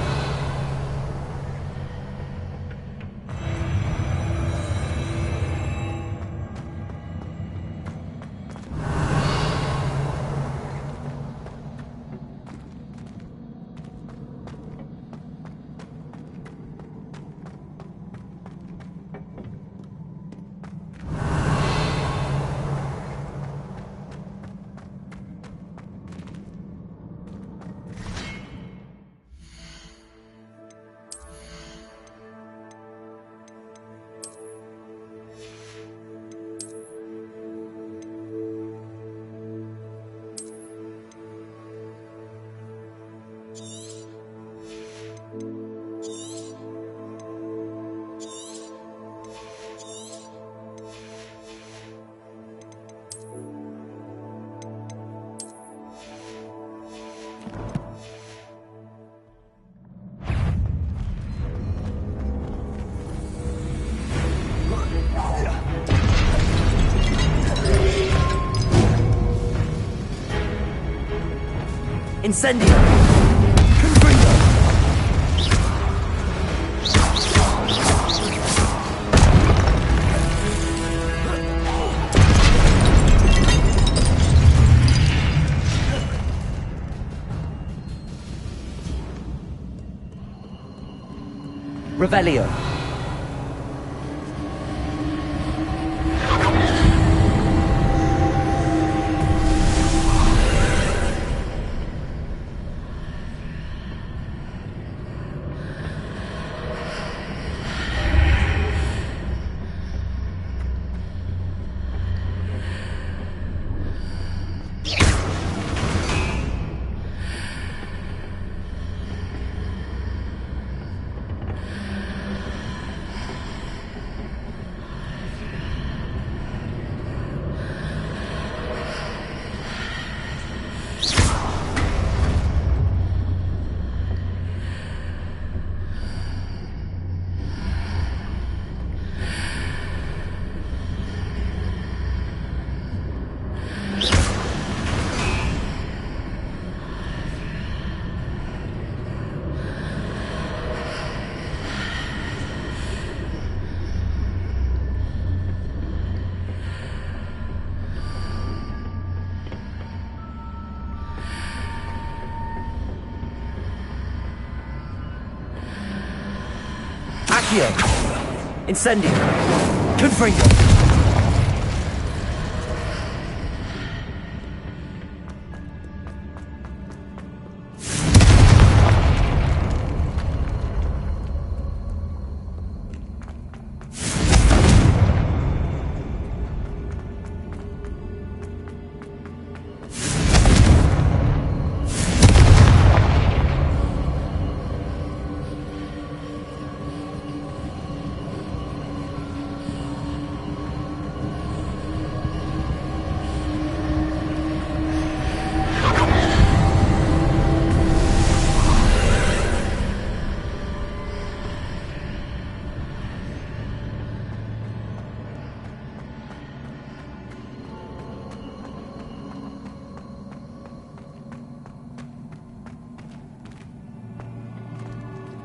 Speaker 22: Incendio! Revelio. Accio! Incendio! Confringo!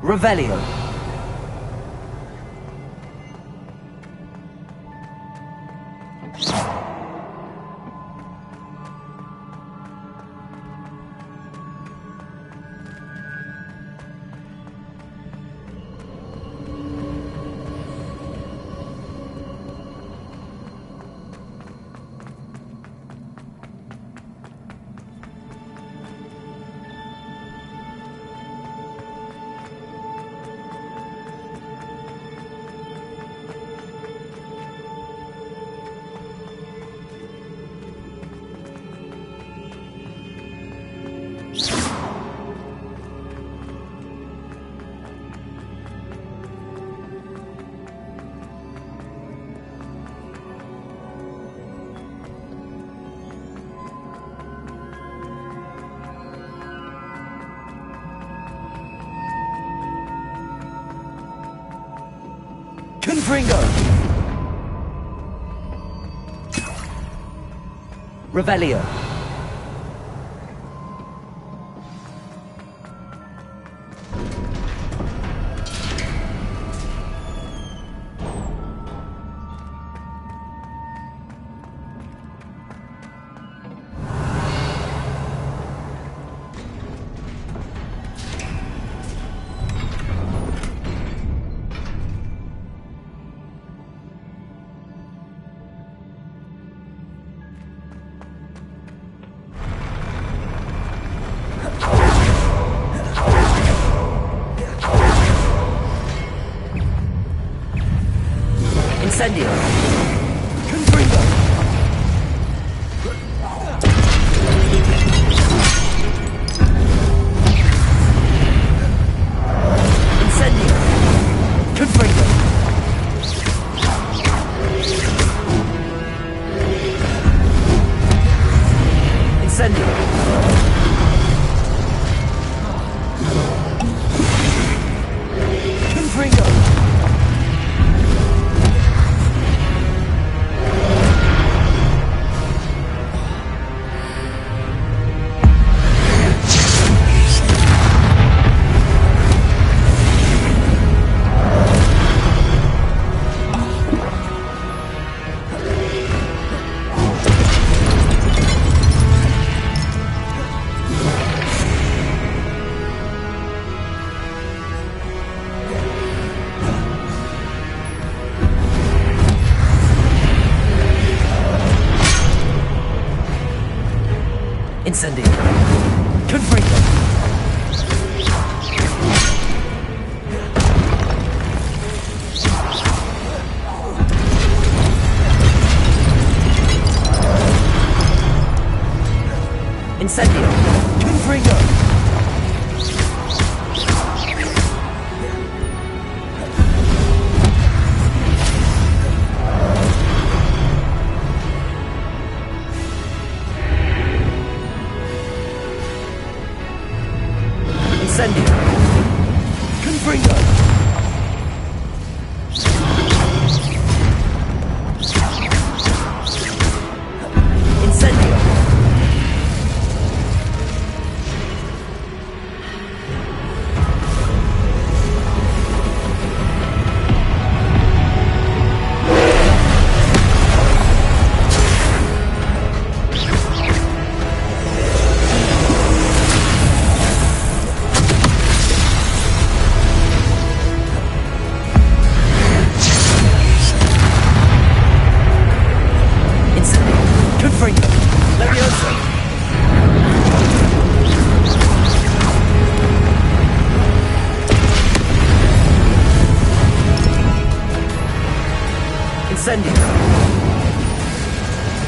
Speaker 22: Revelio. Confringo! Revelio. Incendio! Confringo! Incendio! Confringo! Incendio! Confringo! Incendio! Confringo! Incendio! Confringo! Incendio! Confringo! Incendio! Incendio.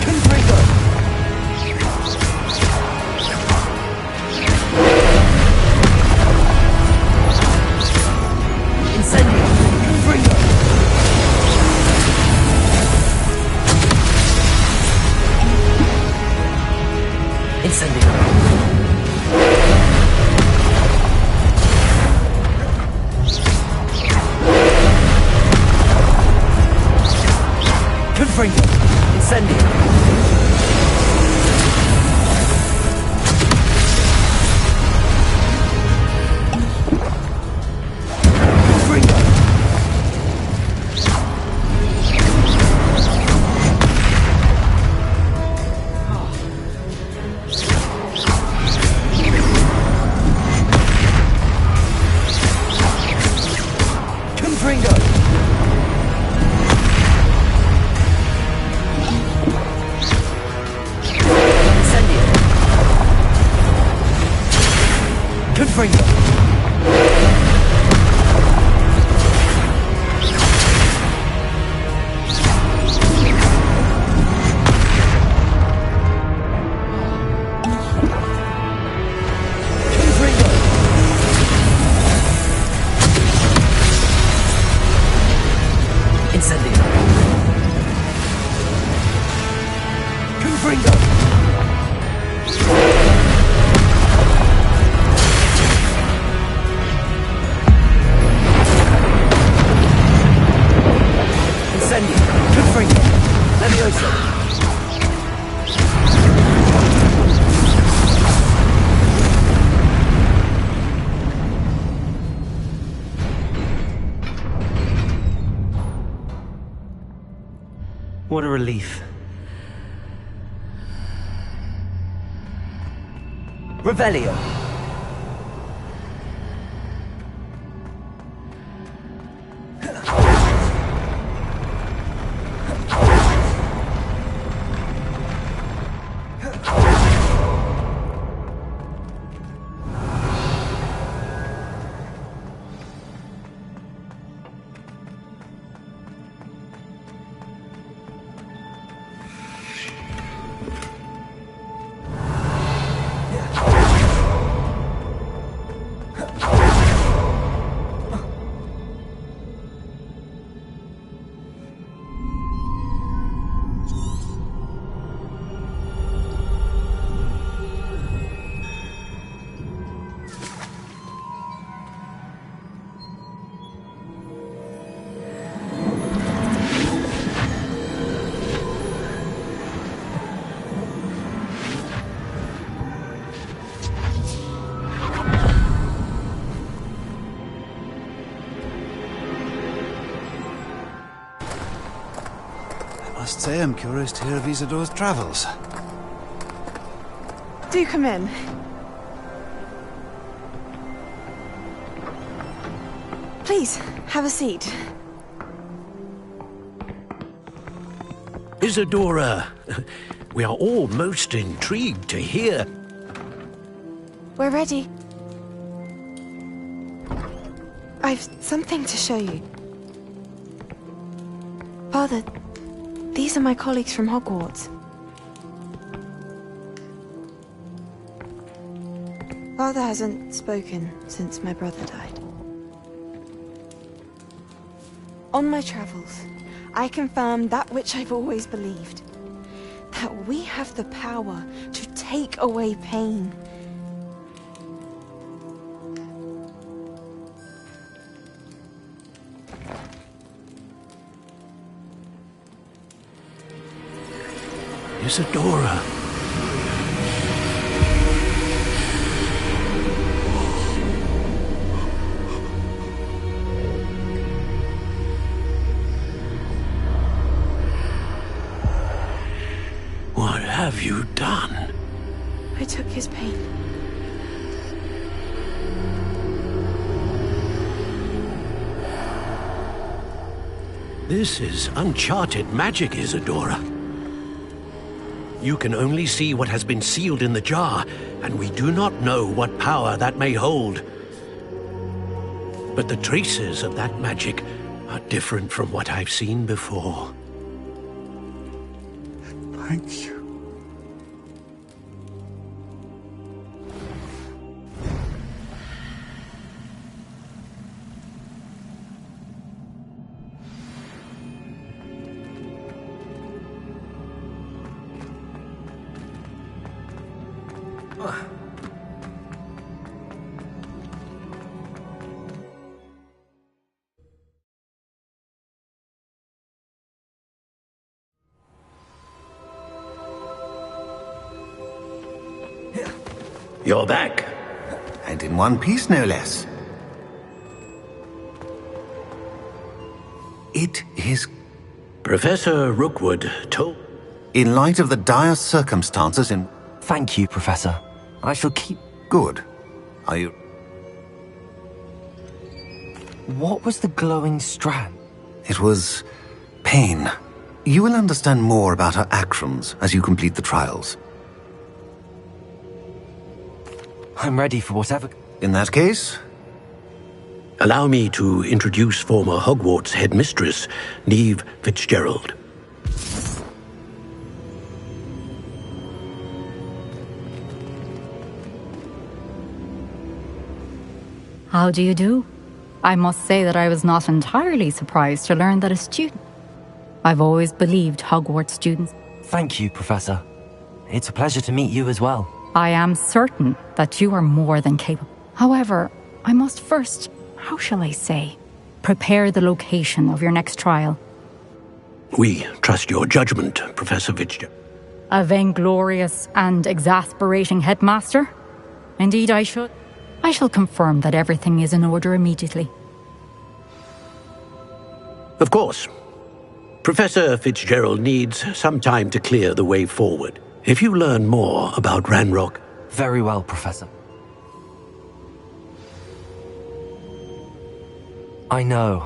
Speaker 22: Confringo. Incendio. Confringo. Incendio. Confringo. Incendio. Confringo. Confringo. Incendio. Confringo. Incendio. Confringo. Incendio. Confringo. Levioso. What a relief. Revelio.
Speaker 4: I must say I'm curious to hear of Isadore's travels.
Speaker 7: Do come in. Please, have a seat.
Speaker 19: Isadora, we are all most intrigued to hear.
Speaker 7: We're ready. I've something to show you. Father, these are my colleagues from Hogwarts. Father hasn't spoken since my brother died. On my travels, I confirmed that which I've always believed. That we have the power to take away pain.
Speaker 19: Isadora. What have you done?
Speaker 7: I took his pain.
Speaker 19: This is uncharted magic, Isadora. You can only see what has been sealed in the jar, and we do not know what power that may hold. But the traces of that magic are different from what I've seen before.
Speaker 11: Thank you.
Speaker 19: You're back.
Speaker 13: And in one piece, no less. It is...
Speaker 19: Professor Rookwood told...
Speaker 13: In light of the dire circumstances in...
Speaker 1: Thank you, Professor. I shall keep...
Speaker 13: Good. Are you...
Speaker 1: What was the glowing strand?
Speaker 13: It was... pain. You will understand more about her actions as you complete the trials.
Speaker 1: I'm ready for whatever...
Speaker 13: In that case...
Speaker 19: Allow me to introduce former Hogwarts headmistress, Neve Fitzgerald.
Speaker 16: How do you do? I must say that I was not entirely surprised to learn that a student... I've always believed Hogwarts students...
Speaker 1: Thank you, Professor. It's a pleasure to meet you as well.
Speaker 16: I am certain that you are more than capable. However, I must first, how shall I say, prepare the location of your next trial.
Speaker 19: We trust your judgment, Professor Fitzgerald.
Speaker 16: A vainglorious and exasperating headmaster? Indeed I should. I shall confirm that everything is in order immediately.
Speaker 19: Of course. Professor Fitzgerald needs some time to clear the way forward. If you learn more about Ranrock...
Speaker 1: Very well, Professor. I know.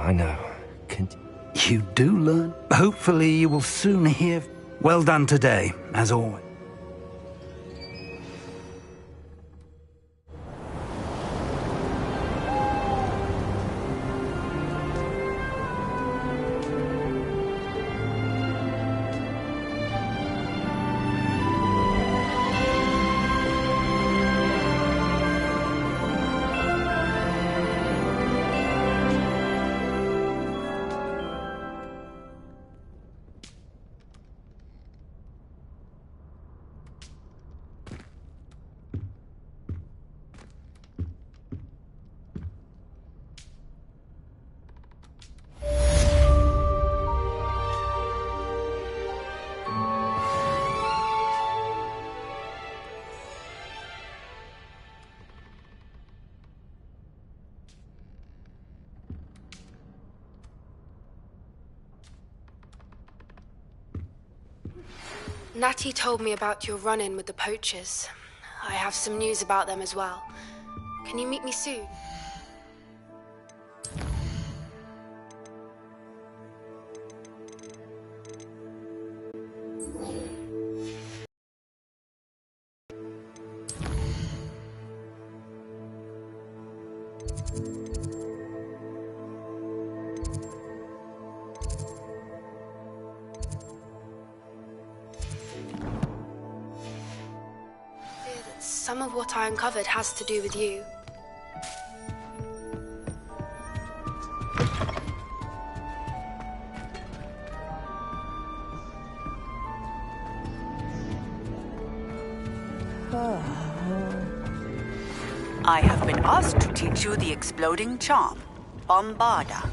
Speaker 15: You do learn. Hopefully you will soon hear... Well done today, as always.
Speaker 2: Natty told me about your run-in with the poachers. I have some news about them as well. Can you meet me soon? Some of what I uncovered has to do with you.
Speaker 8: I have been asked to teach you the exploding charm, Bombarda.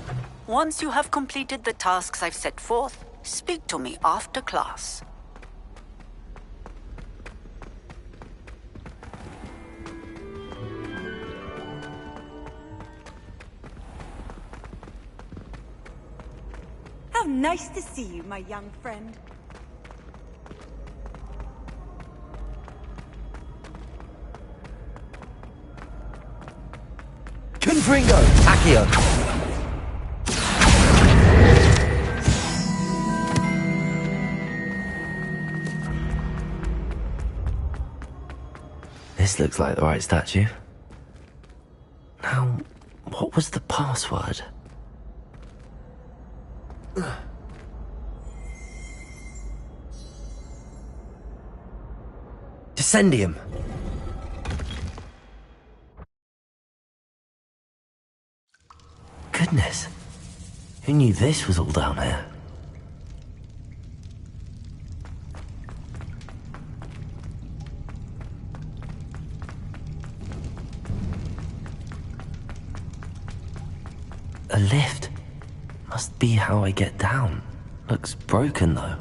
Speaker 8: Once you have completed the tasks I've set forth, speak to me after class.
Speaker 3: How nice to see you, my young friend.
Speaker 1: Confringo! Accio! This looks like the right statue. Now, what was the password? Ascendium. Goodness. Who knew this was all down here? A lift. Must be how I get down. Looks broken though.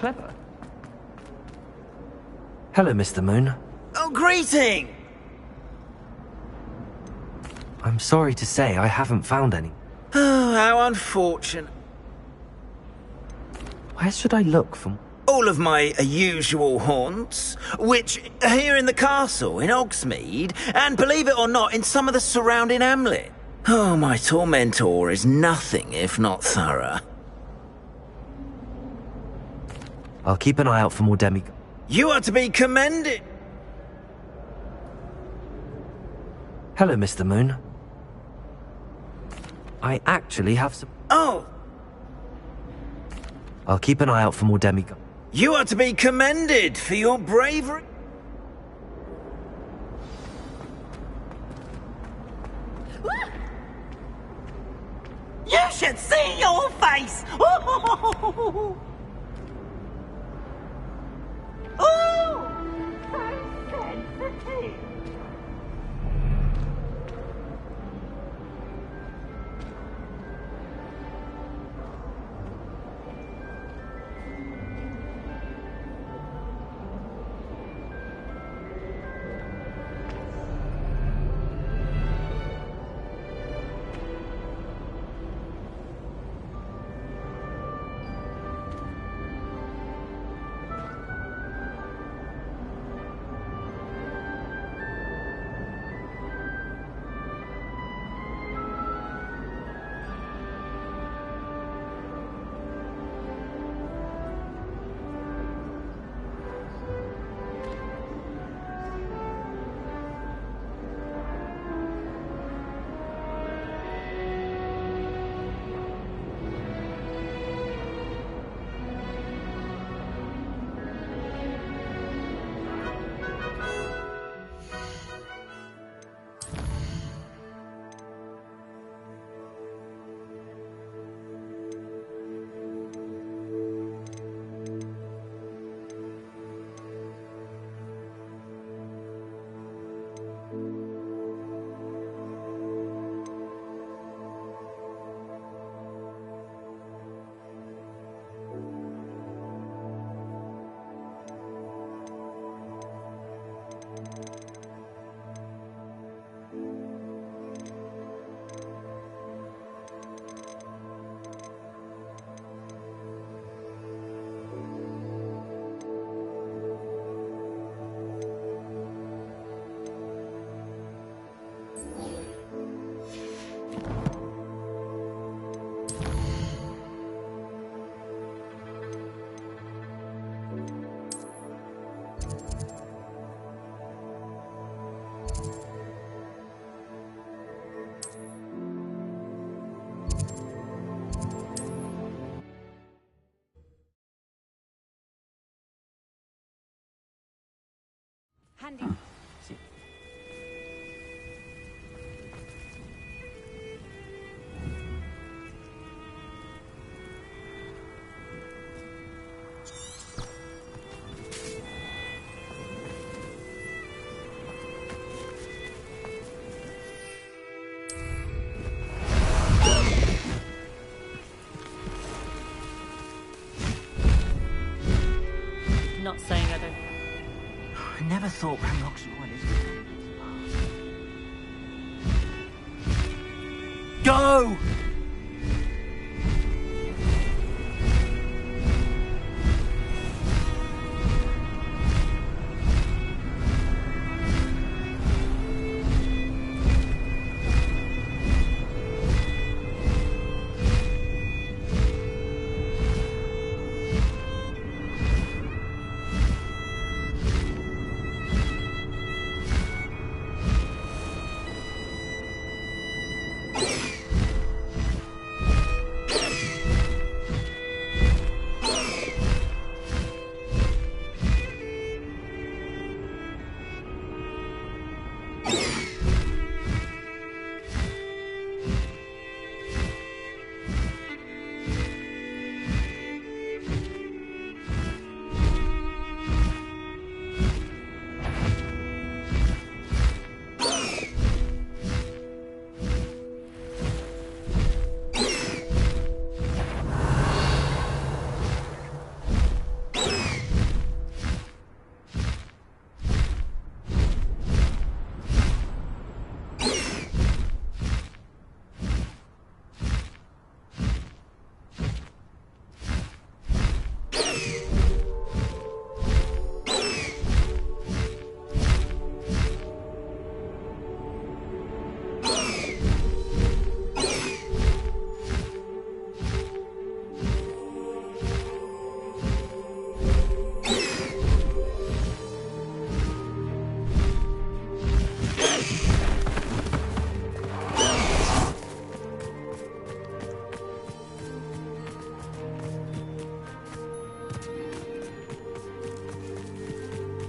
Speaker 22: Clever.
Speaker 1: Hello, Mr. Moon.
Speaker 5: Oh, greeting!
Speaker 1: I'm sorry to say I haven't found any.
Speaker 5: Oh, how unfortunate.
Speaker 1: Where should I look for?
Speaker 5: All of my usual haunts, which are here in the castle, in Hogsmeade, and believe it or not, in some of the surrounding hamlet. Oh, my tormentor is nothing if not thorough.
Speaker 1: I'll keep an eye out for more
Speaker 5: You are to be commended.
Speaker 1: Hello, Mr. Moon. I actually have some...
Speaker 5: Oh!
Speaker 1: I'll keep an eye out for more demigods.
Speaker 5: You are to be commended for your bravery.
Speaker 10: You should see your face! Ooh! So sensitive!
Speaker 3: Handy.
Speaker 16: Not saying I don't.
Speaker 10: I never thought Ranrock's loyalists.
Speaker 1: Go!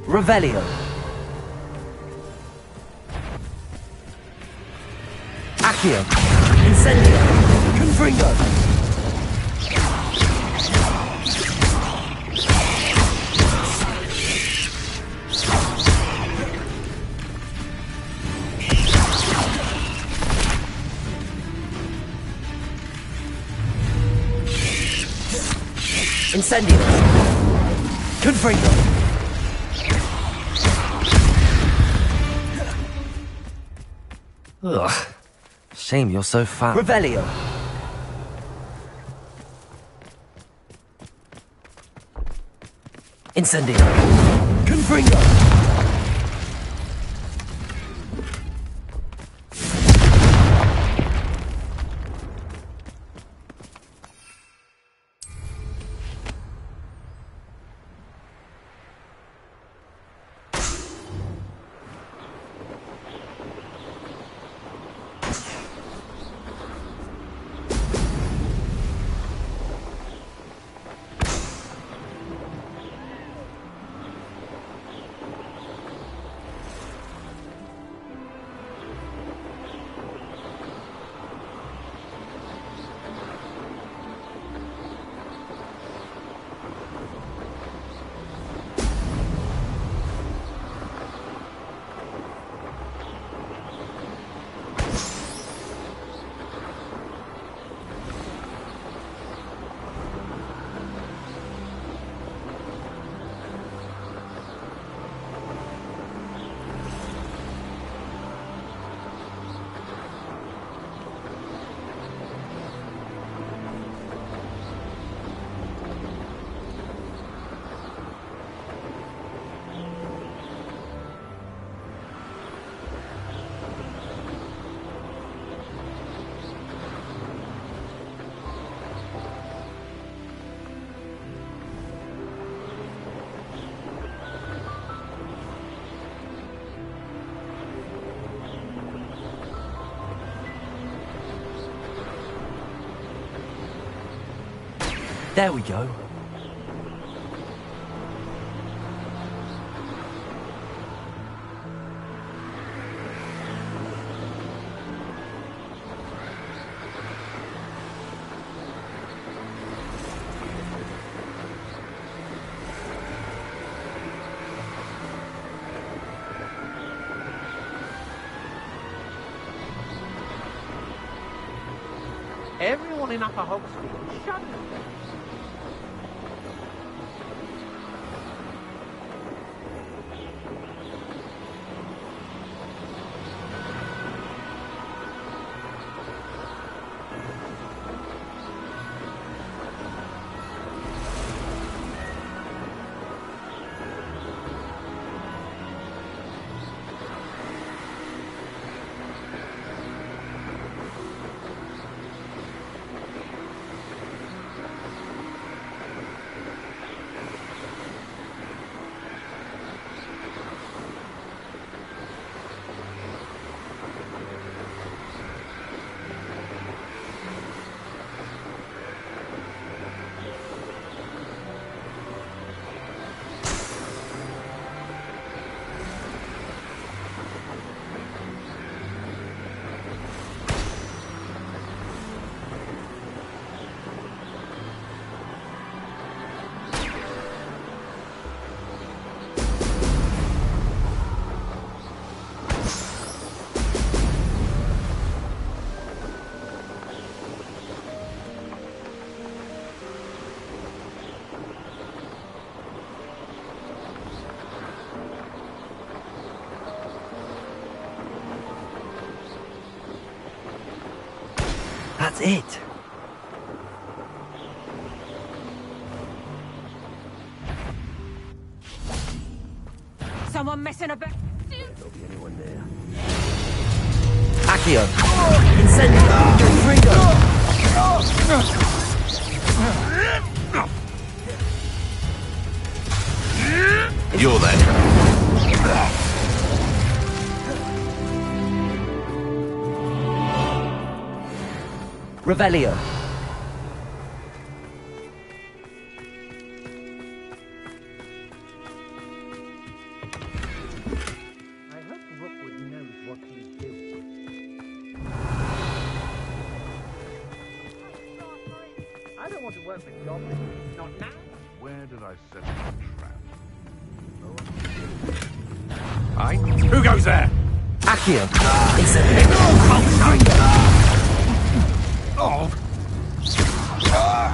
Speaker 1: Revelio. Accio. Incendio. Confringo. Incendio. Confringo. Ugh. Shame you're so fat. Revelio. Incendio. Confringo. There we go.
Speaker 23: Everyone in Upper Hogsfield, shut up.
Speaker 1: That's it.
Speaker 3: Someone messing about.
Speaker 19: There'll be anyone there.
Speaker 1: Accio. Incendio. Confringo.
Speaker 11: You're there.
Speaker 1: Revelio.
Speaker 23: won't be goblins. Not now.
Speaker 6: Where did I set the trap?
Speaker 23: Aye. Who goes there?
Speaker 9: Accio!
Speaker 23: Oh!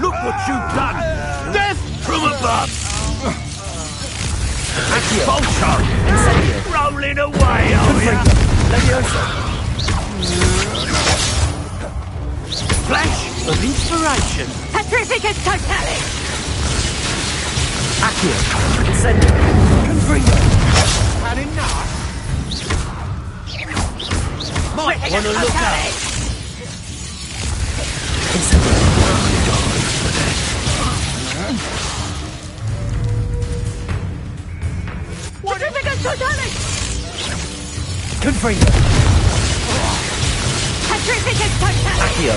Speaker 23: Look what you've done! Death from above!
Speaker 9: Accio!
Speaker 23: Vulture!
Speaker 9: Incendio!
Speaker 23: Rolling away, are you?
Speaker 9: Leviosa!
Speaker 23: Flash of inspiration!
Speaker 16: Petrificus totalis!
Speaker 9: Accio! Incendio! Confringo!
Speaker 23: Had enough? Might want to look up!
Speaker 16: Petrificus totalis!
Speaker 9: Confringo!
Speaker 16: Petrificus totalis!
Speaker 9: Accio!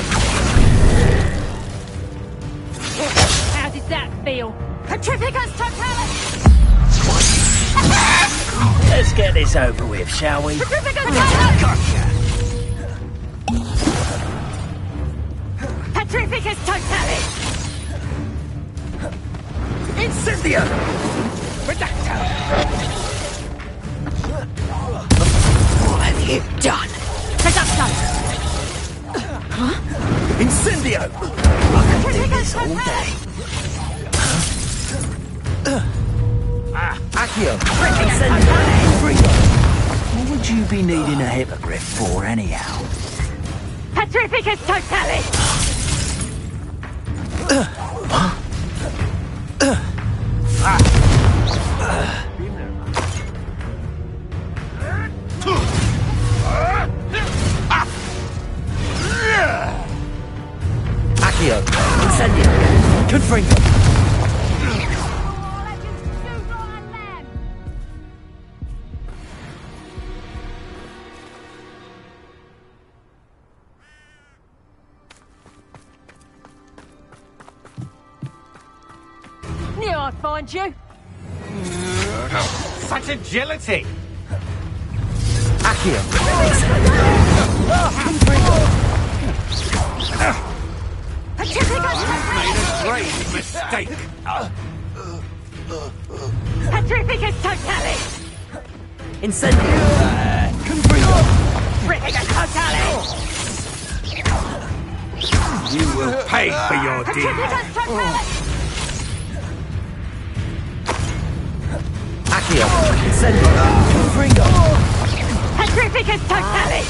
Speaker 16: How did that feel? Petrificus totalis!
Speaker 20: Let's get this over with, shall we?
Speaker 16: Petrificus totalis!
Speaker 20: Gotcha!
Speaker 16: Petrificus totalis!
Speaker 20: Incendio! Redactor! What have you done?
Speaker 16: Redactor!
Speaker 20: Huh? Incendio! I could do this all day.
Speaker 9: Accio!
Speaker 20: Incendio! What would you be needing a hippogriff for, anyhow?
Speaker 16: Petrificus totalis!
Speaker 9: Accio! Incendio! Confringo!
Speaker 16: Knew I'd find you.
Speaker 23: Such agility!
Speaker 9: Accio!
Speaker 16: Petrificus
Speaker 23: Made a grave mistake!
Speaker 16: Petrificus totalis!
Speaker 9: Incendio! Confringo!
Speaker 16: Petrificus totalis!
Speaker 23: You will pay for your deed!
Speaker 16: Petrificus totalis!
Speaker 9: Accio! Incendio! Confringo!
Speaker 16: Petrificus totalis!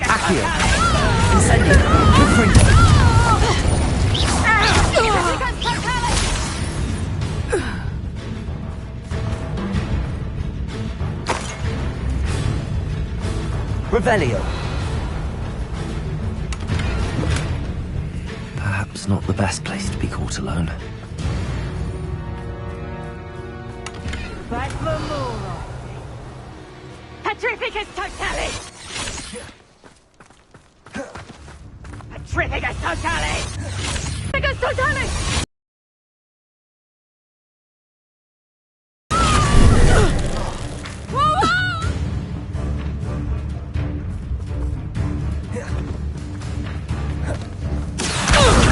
Speaker 9: Accio! Incendio! Confringo!
Speaker 16: Petrificus totalis!
Speaker 9: Revelio! Perhaps not the best place to be caught alone.
Speaker 16: Back for more. Petrificus totalis! Petrificus totalis! Petrificus totalis!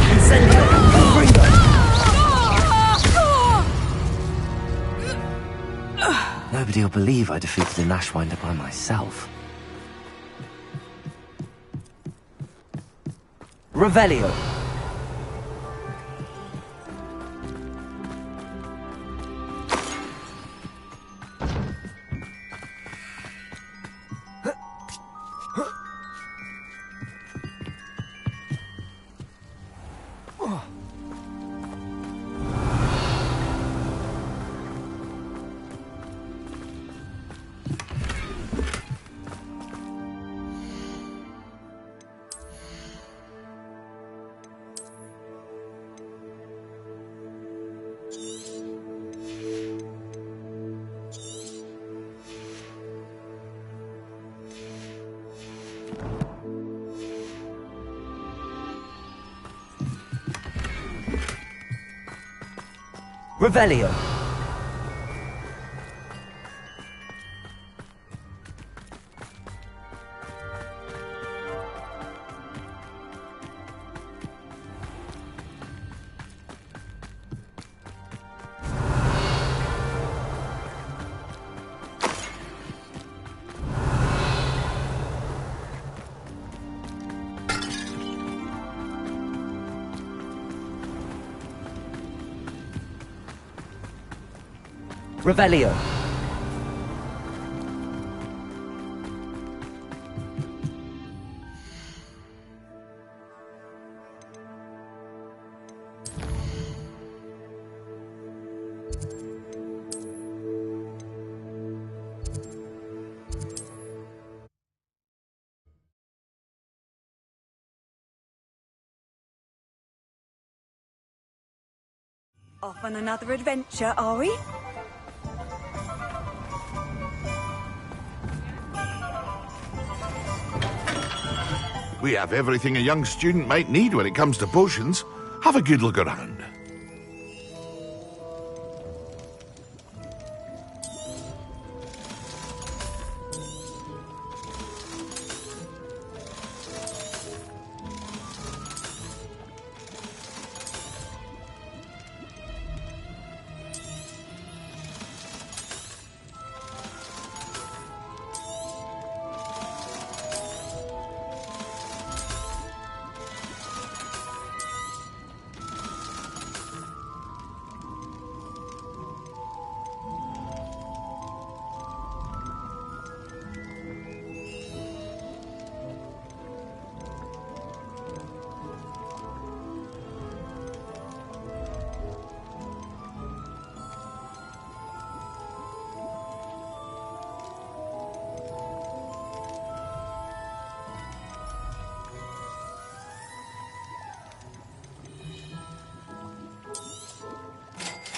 Speaker 9: Incendio! Confringo! Nobody will believe I defeated an Ashwinder by myself. Revelio! Revelio! Revelio.
Speaker 3: Off on another adventure, are we?
Speaker 6: We have everything a young student might need when it comes to potions. Have a good look around.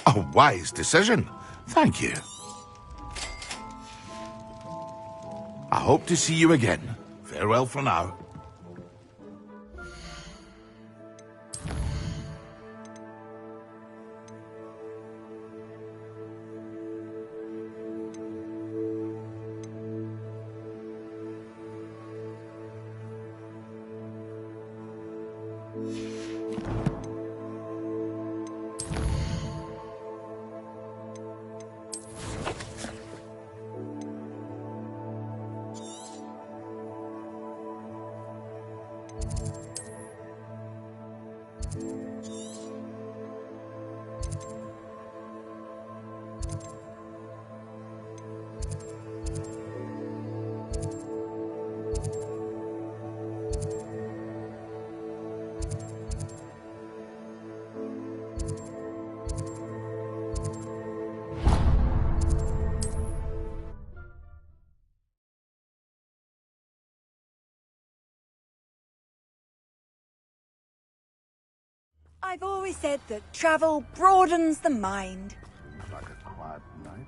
Speaker 6: A wise decision. Thank you. I hope to see you again. Farewell for now.
Speaker 3: I've always said that travel broadens the mind.
Speaker 6: Like a quiet night.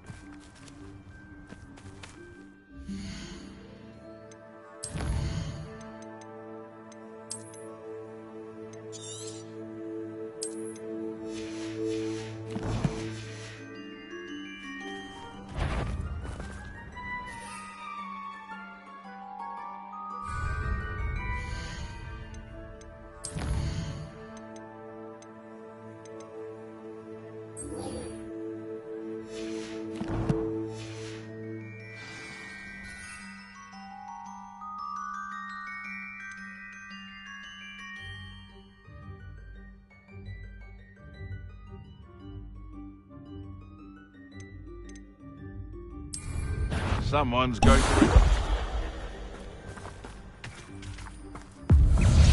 Speaker 6: Someone's going to...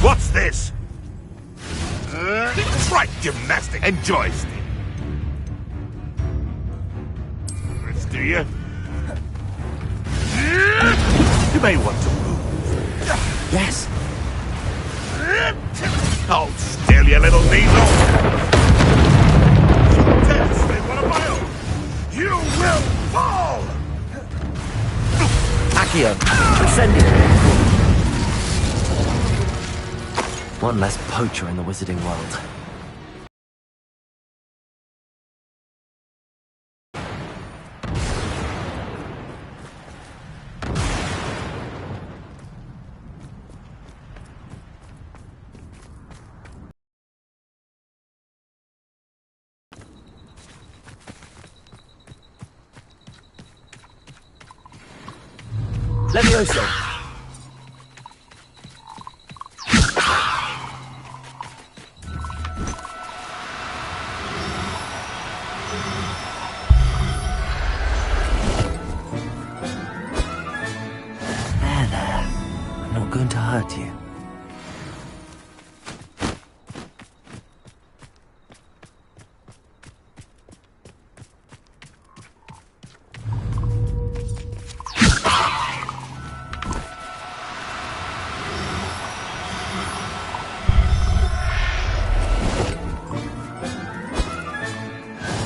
Speaker 6: What's this? Right, gymnastic and joystick. Let's do you. You may want to move.
Speaker 9: Yes.
Speaker 6: Hold still, you little weasel. Death in one of my own. You will fall.
Speaker 9: Accio, ascending.
Speaker 1: One less poacher in the wizarding world.
Speaker 9: Levioso.
Speaker 1: hurt you.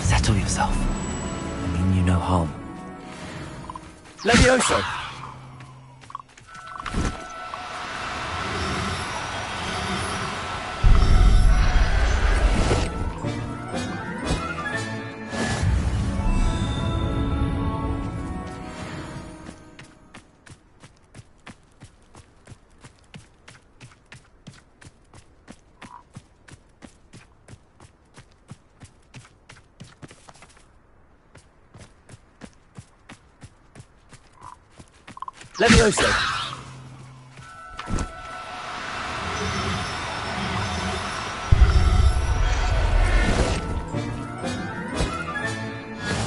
Speaker 1: Settle yourself. I mean you no harm.
Speaker 9: Levioso! Levioso!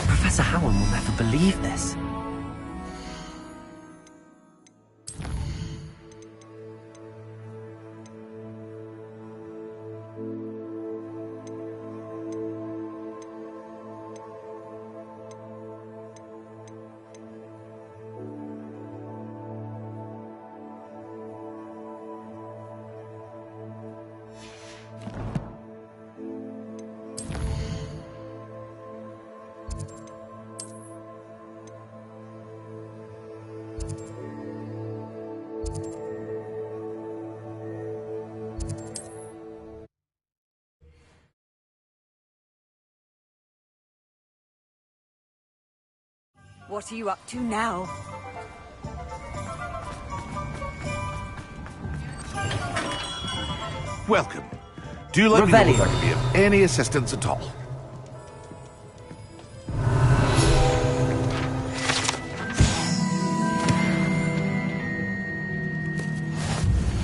Speaker 1: Professor Howard will never believe this.
Speaker 3: What are you up to now?
Speaker 6: Welcome. Do let me know if
Speaker 1: Revelio.
Speaker 6: I can be of any assistance at all.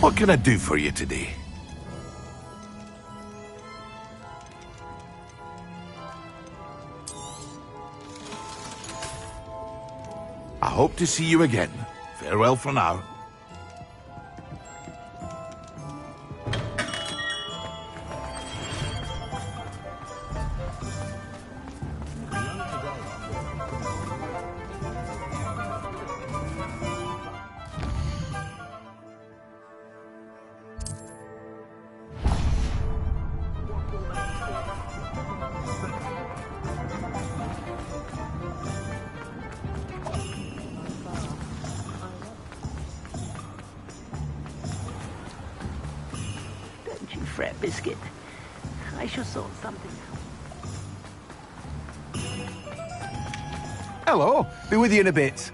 Speaker 6: What can I do for you today? I hope to see you again. Farewell for now.
Speaker 10: Don't you fret, Biscuit. I shall sort something out.
Speaker 9: Hello, be with you in a bit.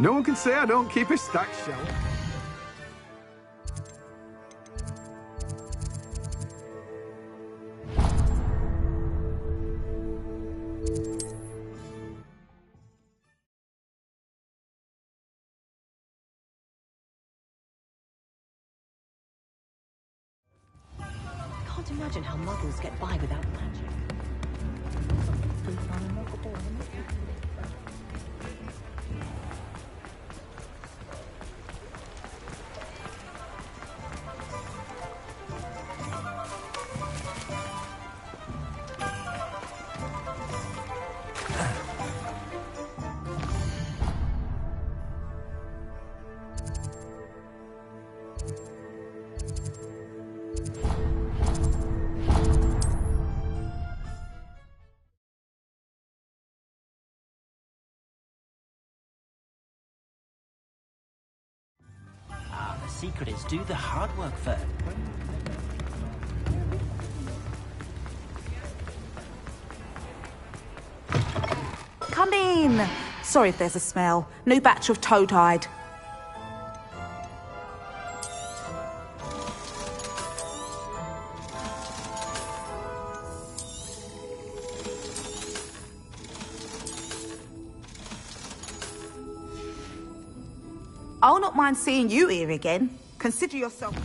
Speaker 12: No one can say I don't keep a stacked shelf.
Speaker 14: Can't imagine how muggles get by without magic.
Speaker 9: secret is do the hard work first.
Speaker 17: Come in. Sorry if there's a smell. New batch of toad-hide. I'll not mind seeing you here again. Consider yourself...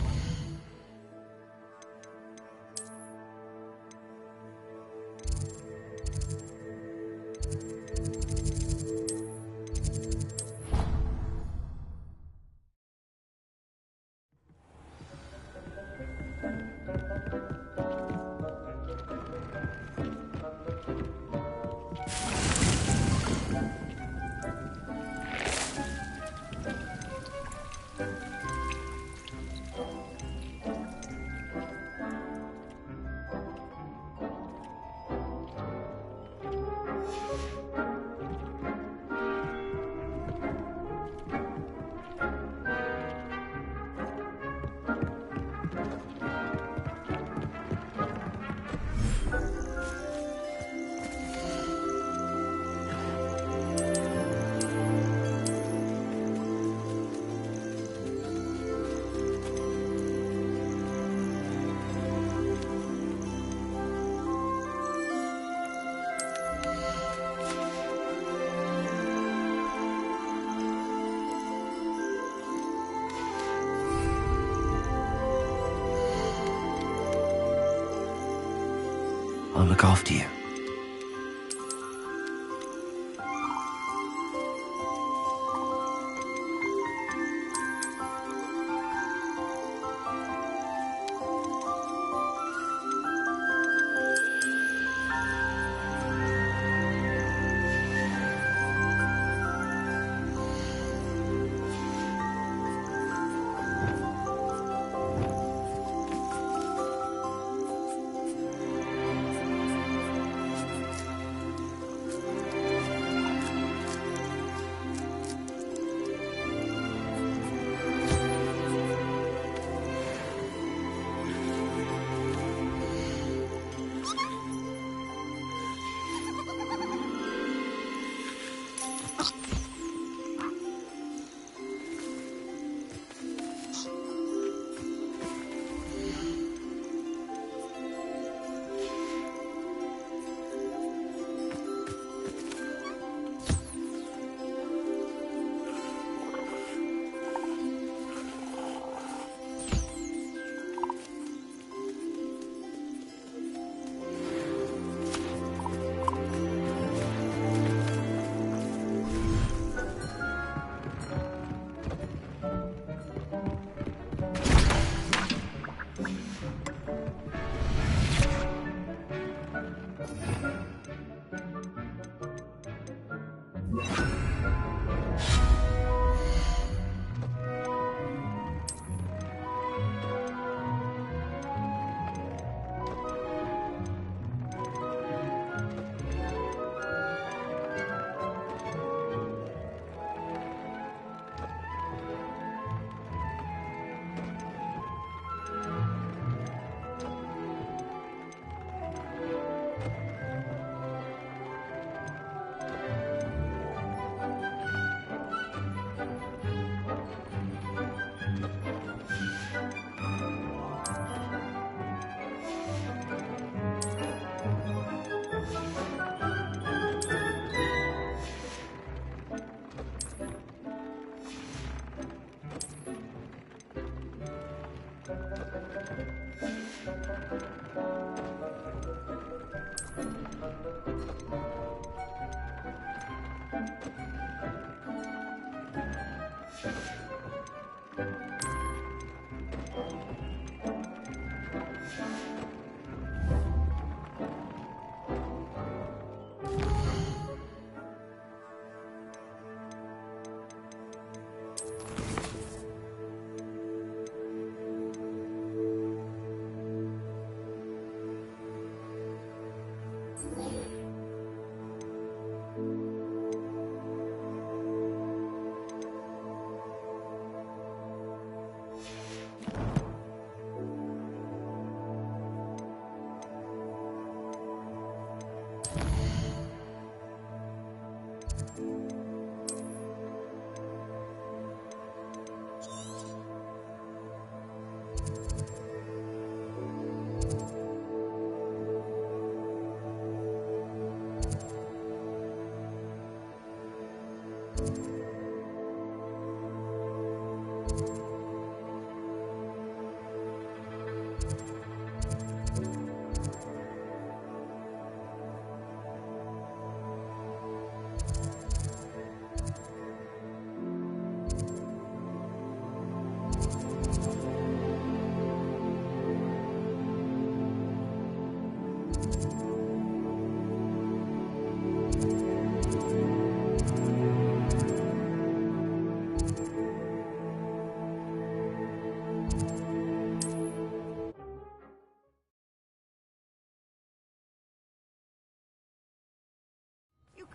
Speaker 1: I'll look after you.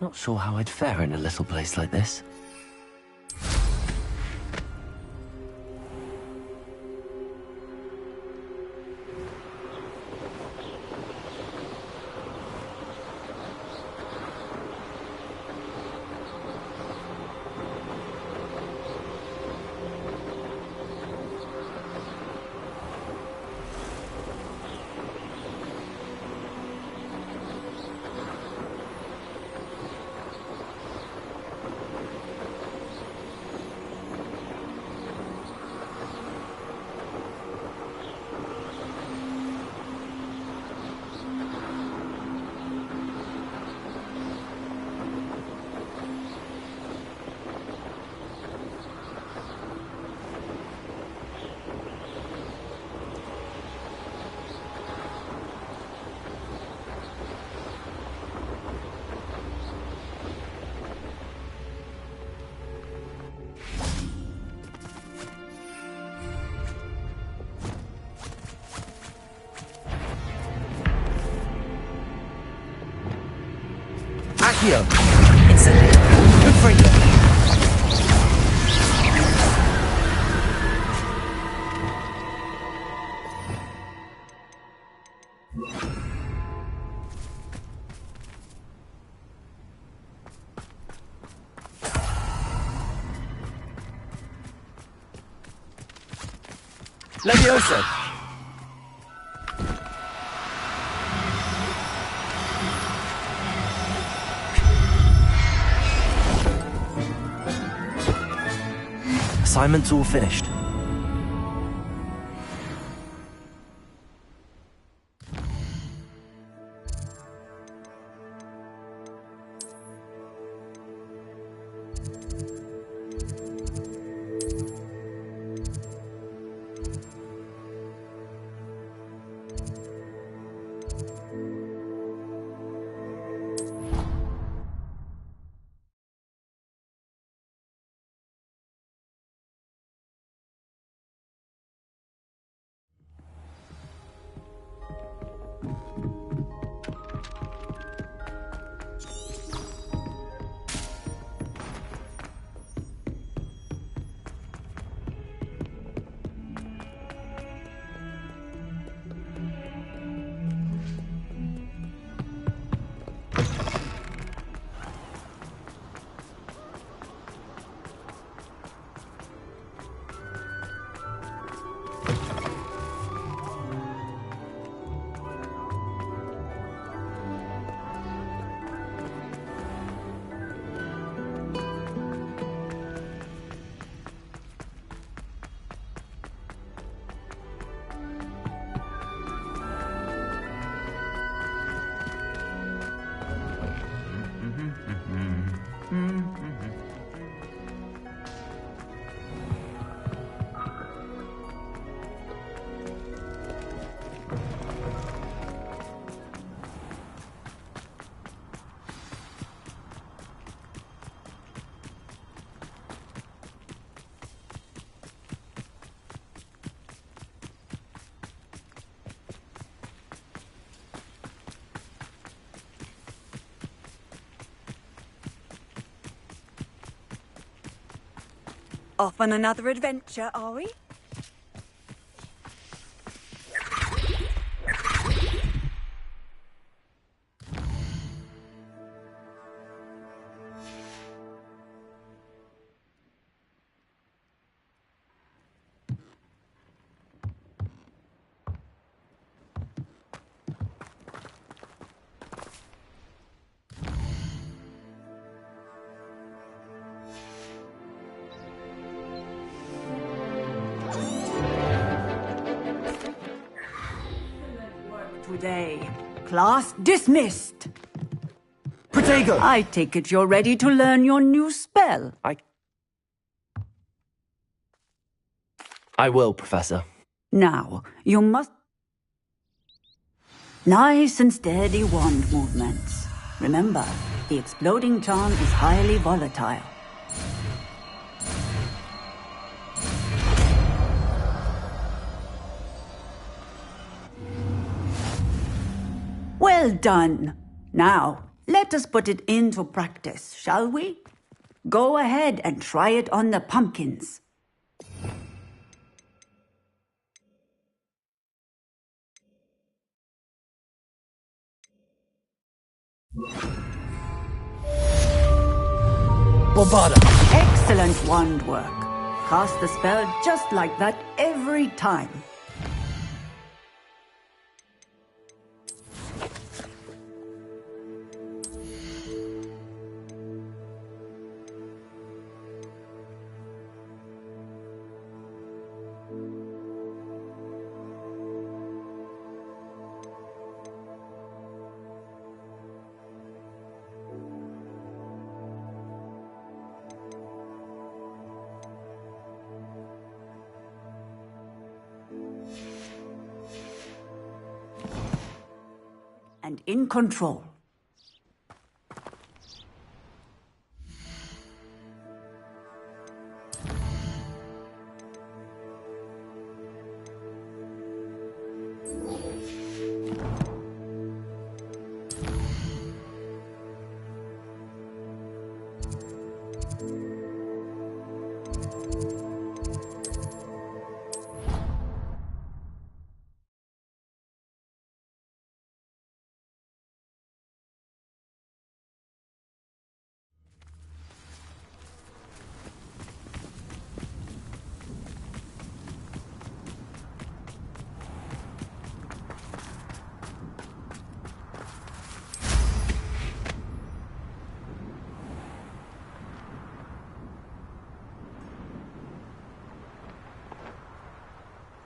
Speaker 1: Not sure how I'd fare in a little place like this.
Speaker 9: Accio! Incendiary! Good for you! Levioso!
Speaker 1: Assignment's all finished.
Speaker 3: Off on another adventure, are we?
Speaker 17: Today. Class dismissed.
Speaker 9: Protego!
Speaker 17: I take it you're ready to learn your new spell.
Speaker 1: I will, Professor.
Speaker 17: Now, you must... Nice and steady wand movements. Remember, the exploding charm is highly volatile. Well done. Now, Let us put it into practice, shall we? Go ahead and try it on the pumpkins.
Speaker 20: Bombarda!
Speaker 17: Excellent wand work. Cast the spell just like that every time. And in control.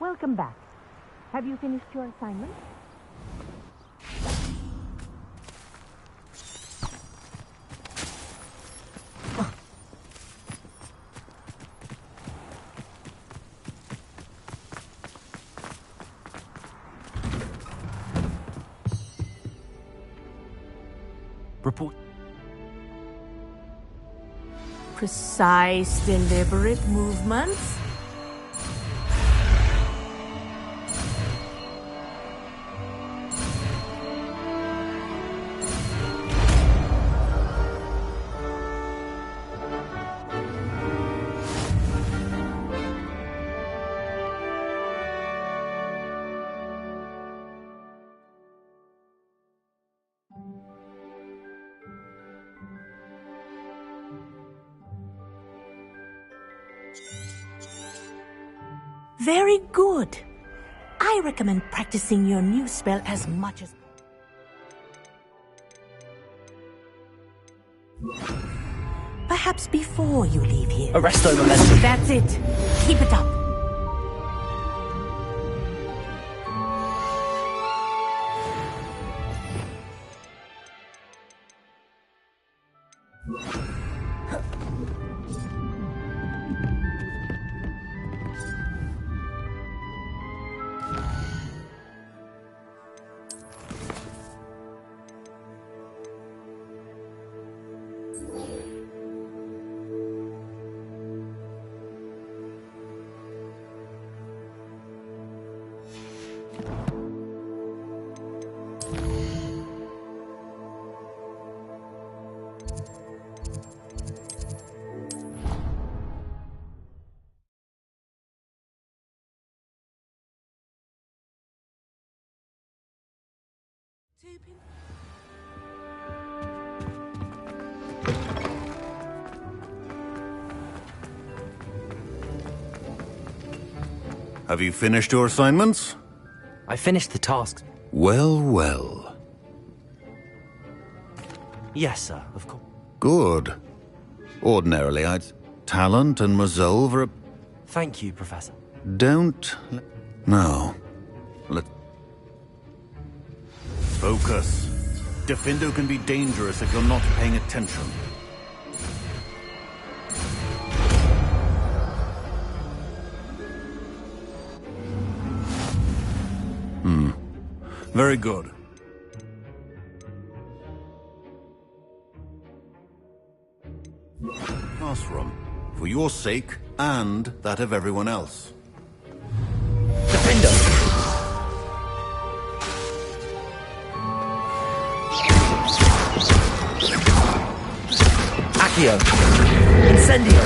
Speaker 14: Welcome back. Have you finished your assignment?
Speaker 1: Report.
Speaker 14: Precise, deliberate movements. Very good. I recommend practicing your new spell as much as... Perhaps before you leave here.
Speaker 1: Arresto momentum.
Speaker 14: That's it. Keep it up.
Speaker 13: Have you finished your assignments?
Speaker 1: I finished the tasks.
Speaker 13: Well, well.
Speaker 1: Yes, sir, of course.
Speaker 13: Good. Ordinarily, I'd... Talent and resolve are...
Speaker 1: Thank you, Professor.
Speaker 13: Don't... No. Let... Focus. Defindo can be dangerous if you're not paying attention. Very good. Classroom. For your sake, and that of everyone else.
Speaker 1: Defindo! Accio! Incendio!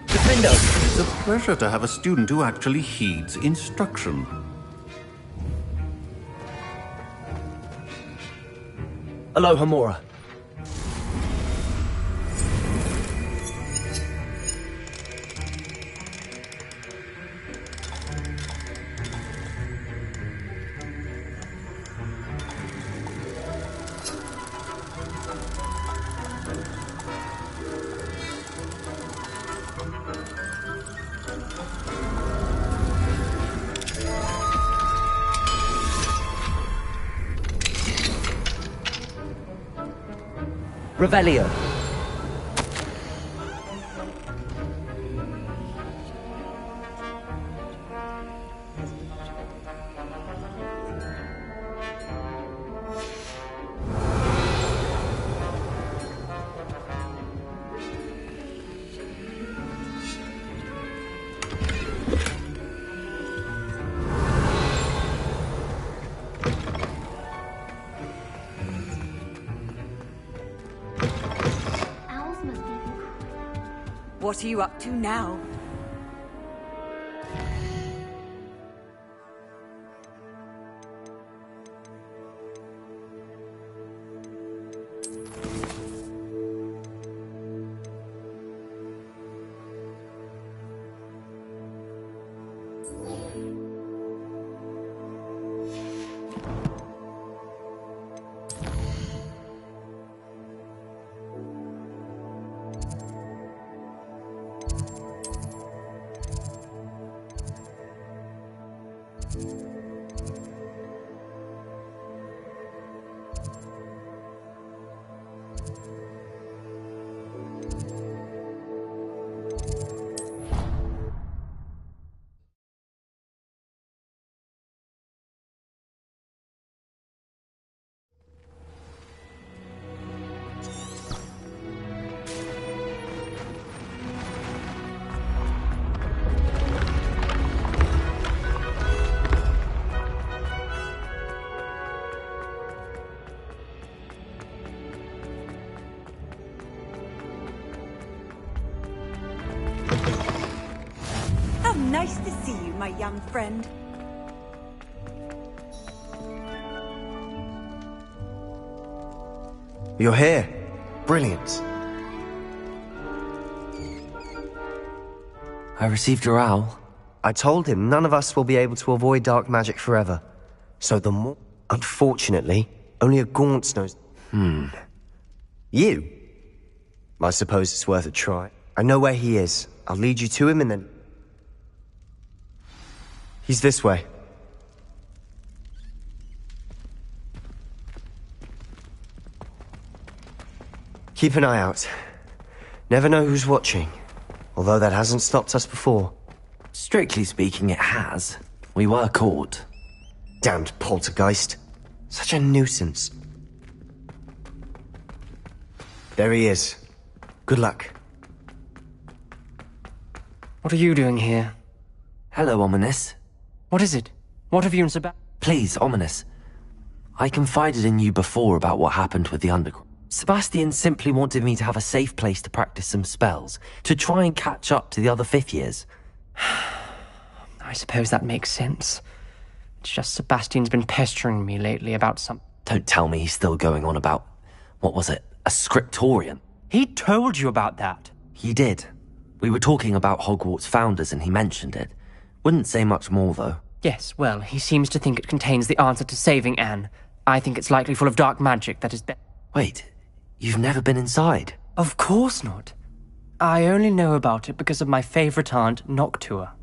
Speaker 1: Defendo!
Speaker 13: It's a pleasure to have a student who actually heeds instruction.
Speaker 1: Aloha Mora. Revelio.
Speaker 3: What are you up to now? How nice to see you, my young friend.
Speaker 4: You're here. Brilliant.
Speaker 1: I received your owl.
Speaker 4: I told him none of us will be able to avoid dark magic forever. So the more... Unfortunately, only a Gaunt's knows... You? I suppose it's worth a try. I know where he is. I'll lead you to him and then... He's this way. Keep an eye out. Never know who's watching. Although that hasn't stopped us before.
Speaker 1: Strictly speaking, it has. We were caught.
Speaker 4: Damned poltergeist. Such a nuisance. There he is. Good luck.
Speaker 22: What are you doing here?
Speaker 1: Hello, Ominous.
Speaker 22: What is it? What have you and Sebastian...
Speaker 1: Please, Ominous. I confided in you before about what happened with the Underground. Sebastian simply wanted me to have a safe place to practice some spells, to try and catch up to the other fifth years.
Speaker 22: I suppose that makes sense. It's just Sebastian's been pestering me lately about some...
Speaker 1: Don't tell me he's still going on about... What was it? A scriptorium?
Speaker 22: He told you about that?
Speaker 1: He did. We were talking about Hogwarts founders and he mentioned it. Wouldn't say much more, though.
Speaker 22: Yes, well, he seems to think it contains the answer to saving Anne. I think it's likely full of dark magic that is...
Speaker 1: Wait, you've never been inside?
Speaker 22: Of course not. I only know about it because of my favorite aunt, Noctua.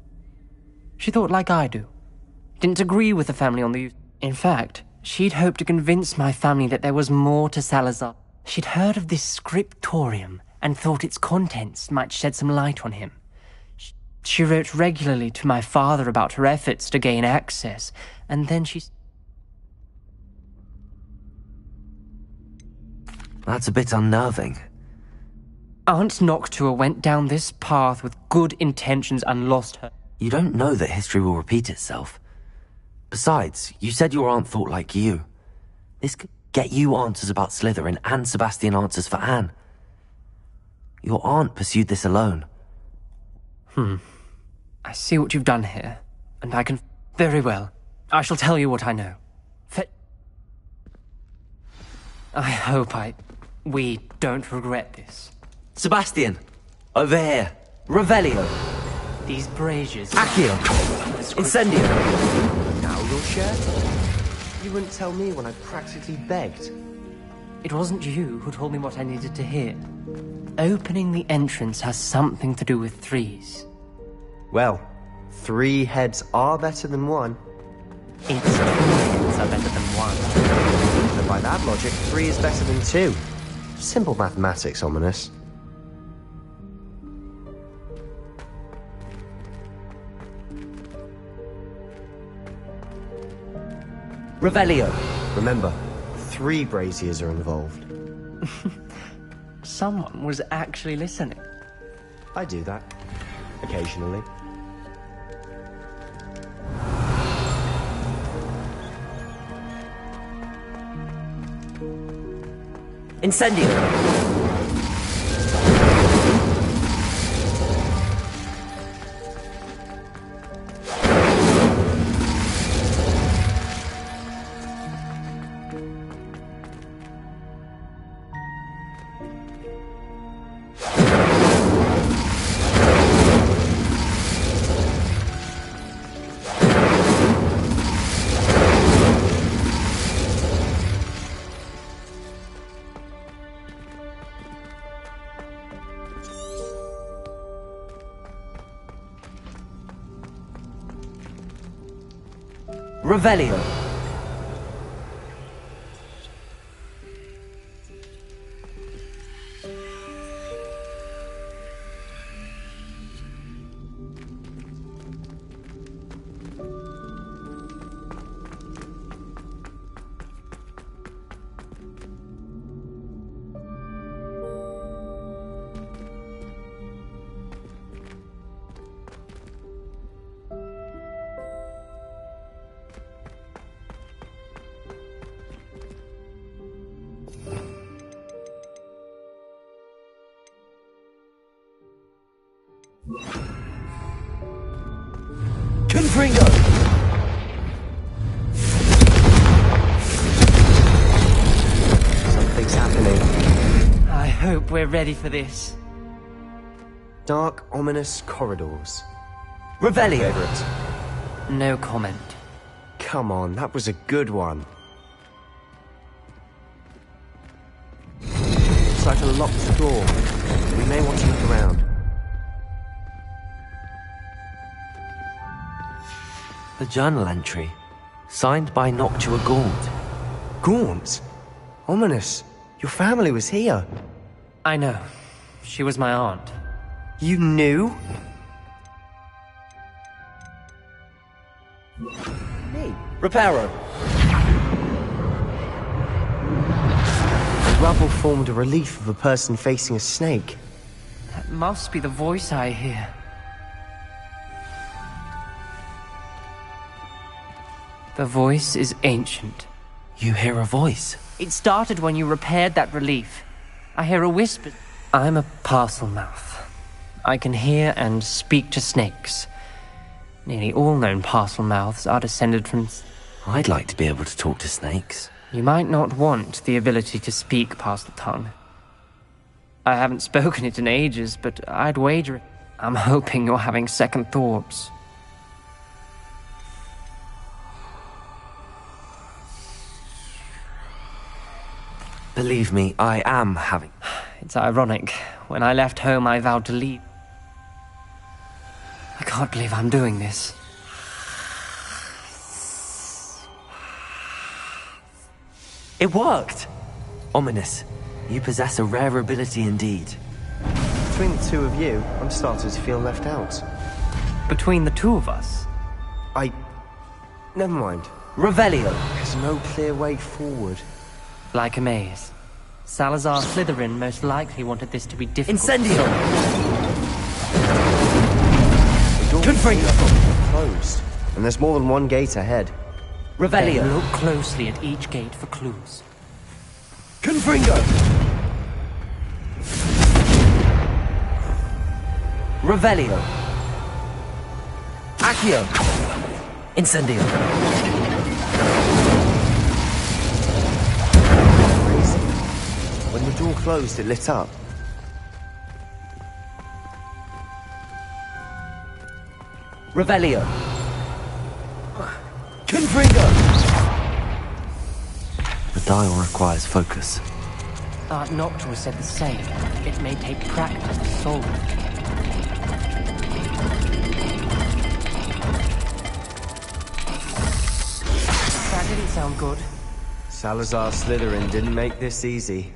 Speaker 22: She thought like I do. Didn't agree with the family on the... In fact, she'd hoped to convince my family that there was more to Salazar. She'd heard of this scriptorium and thought its contents might shed some light on him. She wrote regularly to my father about her efforts to gain access, and then she...
Speaker 1: That's a bit unnerving.
Speaker 22: Aunt Noctua went down this path with good intentions and lost her.
Speaker 1: You don't know that history will repeat itself. Besides, you said your aunt thought like you. This could get you answers about Slytherin and Sebastian answers for Anne. Your aunt pursued this alone.
Speaker 7: I see what you've done here, and I can... Very well. I shall tell you what I know. I hope we don't regret this.
Speaker 1: Sebastian! Over here! Revelio!
Speaker 7: These braziers...
Speaker 1: Accio! Incendio!
Speaker 4: Now you'll share? You wouldn't tell me when I practically begged.
Speaker 7: It wasn't you who told me what I needed to hear. Opening the entrance has something to do with threes.
Speaker 4: Well, 3 heads are better than 1.
Speaker 7: It's 2 heads are better than 1.
Speaker 4: And by that logic, 3 is better than 2. Simple mathematics, Ominous.
Speaker 1: Revelio!
Speaker 4: Remember, 3 braziers are involved.
Speaker 7: Someone was actually listening.
Speaker 4: I do that. Occasionally.
Speaker 1: Incendio! Revelio! Confringo!
Speaker 4: Something's happening.
Speaker 7: I hope we're ready for this.
Speaker 4: Dark, ominous corridors.
Speaker 1: Revelio!
Speaker 4: Favorite.
Speaker 7: No comment.
Speaker 4: Come on, that was a good one. It's like a locked door. We may want to look around.
Speaker 1: A journal entry, signed by Noctua Gaunt.
Speaker 4: Gaunt? Ominous. Your family was here.
Speaker 7: I know. She was my aunt.
Speaker 4: You knew? Me?
Speaker 1: Reparo!
Speaker 4: The rubble formed a relief of a person facing a snake.
Speaker 7: That must be the voice I hear. The voice is ancient.
Speaker 1: You hear a voice?
Speaker 7: It started when you repaired that relief. I hear a whisper. I'm a parcel mouth. I can hear and speak to snakes. Nearly all known parcel mouths are descended from...
Speaker 1: I'd like to be able to talk to snakes.
Speaker 7: You might not want the ability to speak parcel tongue. I haven't spoken it in ages, but I'd wager it. I'm hoping you're having second thoughts.
Speaker 1: Believe me, I am having...
Speaker 7: It's ironic. When I left home, I vowed to leave. I can't believe I'm doing this.
Speaker 1: It worked! Ominous, you possess a rare ability indeed.
Speaker 4: Between the 2 of you, I'm starting to feel left out.
Speaker 7: Between the 2 of us?
Speaker 4: Never mind.
Speaker 1: Revelio!
Speaker 4: There's no clear way forward.
Speaker 7: Like a maze. Salazar Slytherin most likely wanted this to be difficult.
Speaker 1: Incendio!
Speaker 4: Confringo! Closed. And there's more than one gate ahead.
Speaker 1: Revelio!
Speaker 7: Look closely at each gate for clues.
Speaker 1: Confringo! Revelio! Accio! Incendio!
Speaker 4: Crazy. When the door closed, it lit up.
Speaker 1: Revelio! Confringo! The dial requires focus.
Speaker 7: Art Noctua said the same. It may take practice to solve it. That didn't sound good.
Speaker 4: Salazar Slytherin didn't make this easy.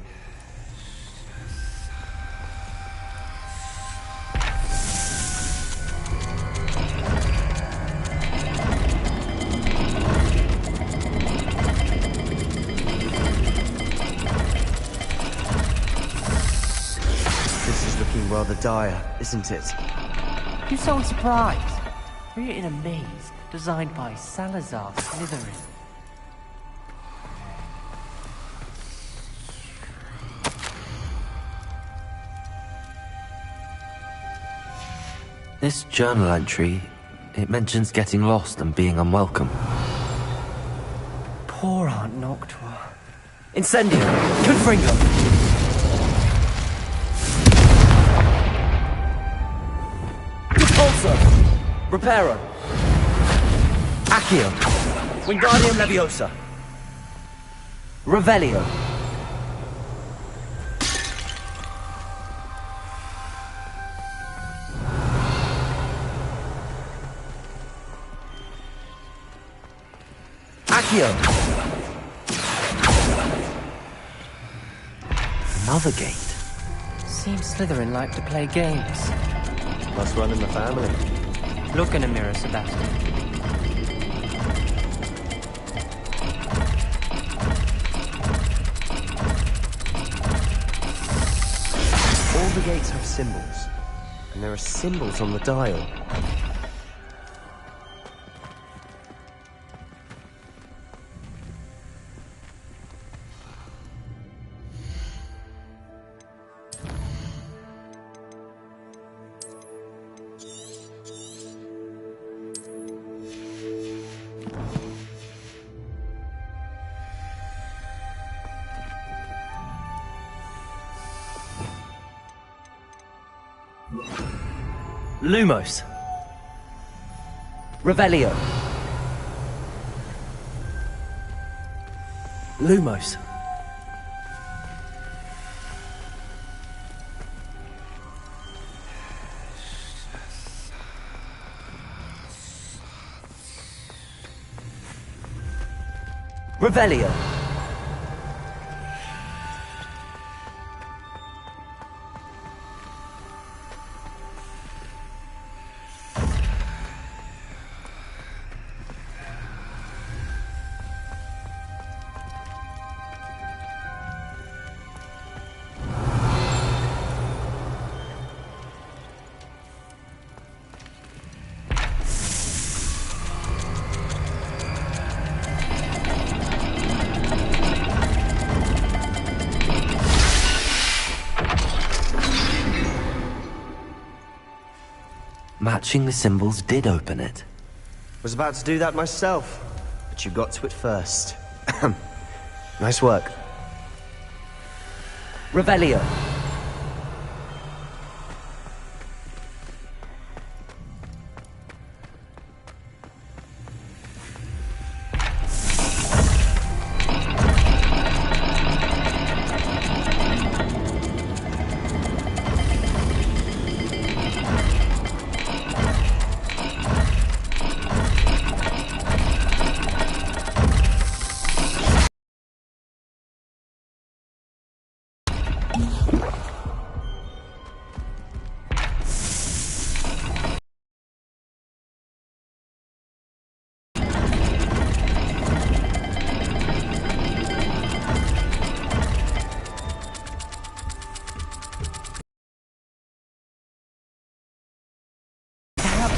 Speaker 4: Rather dire, isn't it?
Speaker 7: You sound surprised. We're in a maze designed by Salazar Slytherin.
Speaker 1: This journal entry, it mentions getting lost and being unwelcome.
Speaker 7: Poor Aunt Noctua.
Speaker 1: Incendio! Confringo! Reparo! Accio! Wingardium Leviosa! Revelio! Accio! Another gate.
Speaker 7: Seems Slytherin like to play games.
Speaker 4: Must run in the family.
Speaker 7: Look in a mirror, Sebastian.
Speaker 4: All the gates have symbols, and there are symbols on the dial.
Speaker 1: Lumos. Revelio. Lumos. Revelio. Matching the symbols did open it.
Speaker 4: Was about to do that myself, but you got to it first. Nice work.
Speaker 1: Revelio.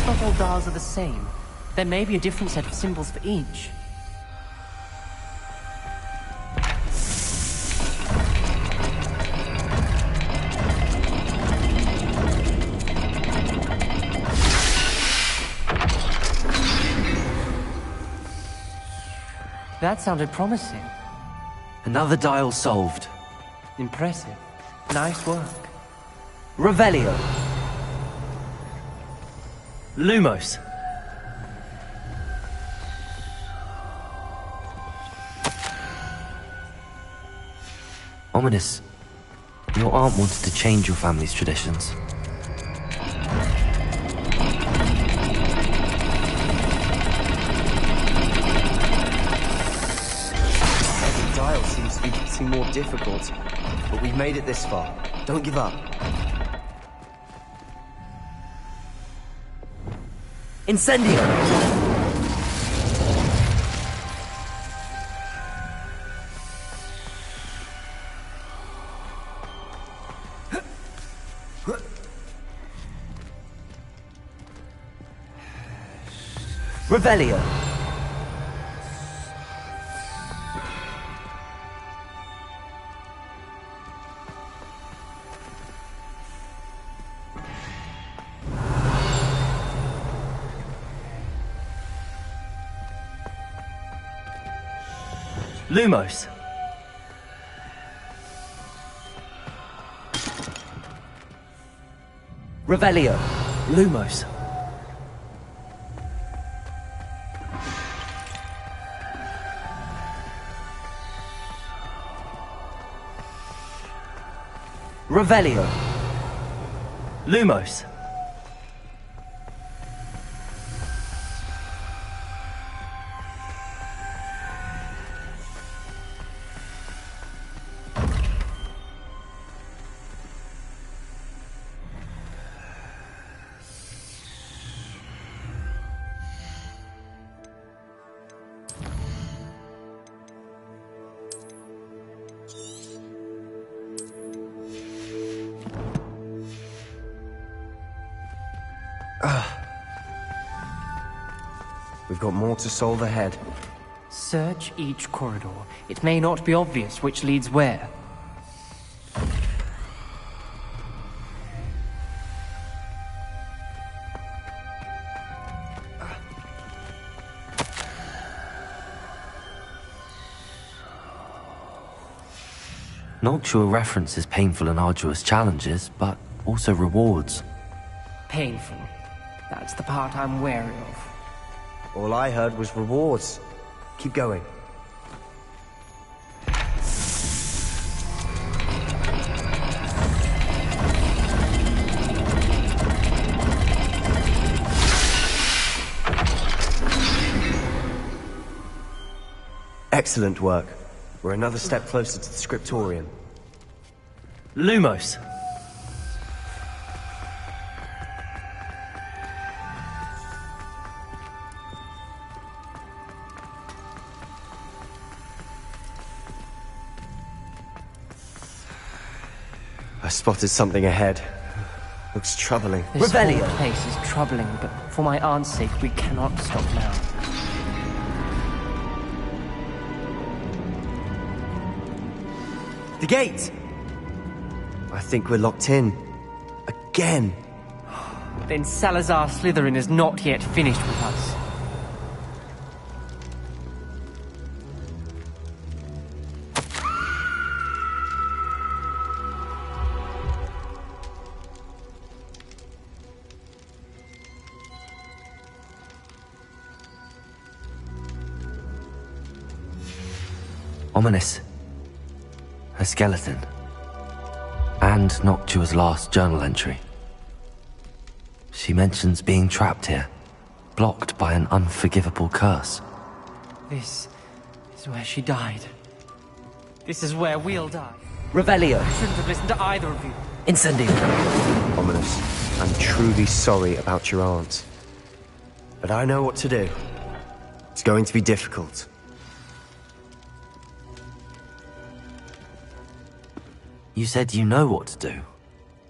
Speaker 7: Not all dials are the same. There may be a different set of symbols for each. That sounded promising.
Speaker 1: Another dial solved.
Speaker 7: Impressive. Nice work.
Speaker 1: Revelio. Lumos. Ominous. Your aunt wanted to change your family's traditions.
Speaker 4: Every dial seems to be getting more difficult, but we've made it this far. Don't give up.
Speaker 1: Incendio! Revelio. Lumos. Revelio. Lumos. Revelio. Lumos.
Speaker 4: We've got more to solve ahead.
Speaker 7: Search each corridor. It may not be obvious which leads where.
Speaker 1: Noctua references painful and arduous challenges, but also rewards.
Speaker 7: Painful. That's the part I'm wary of.
Speaker 4: All I heard was rewards. Keep going. Excellent work. We're another step closer to the scriptorium.
Speaker 1: Lumos.
Speaker 4: I spotted something ahead. Looks troubling.
Speaker 7: This whole place is troubling, but for my aunt's sake, we cannot stop now.
Speaker 4: The gate! I think we're locked in. Again!
Speaker 7: Then Salazar Slytherin is not yet finished with us.
Speaker 1: Ominous. A skeleton. And Noctua's last journal entry. She mentions being trapped here, blocked by an unforgivable curse.
Speaker 7: This is where she died. This is where we'll die.
Speaker 1: Revelio.
Speaker 7: I shouldn't have listened to either of you.
Speaker 1: Incendio.
Speaker 4: Ominous, I'm truly sorry about your aunt. But I know what to do. It's going to be difficult.
Speaker 1: You said you know what to do.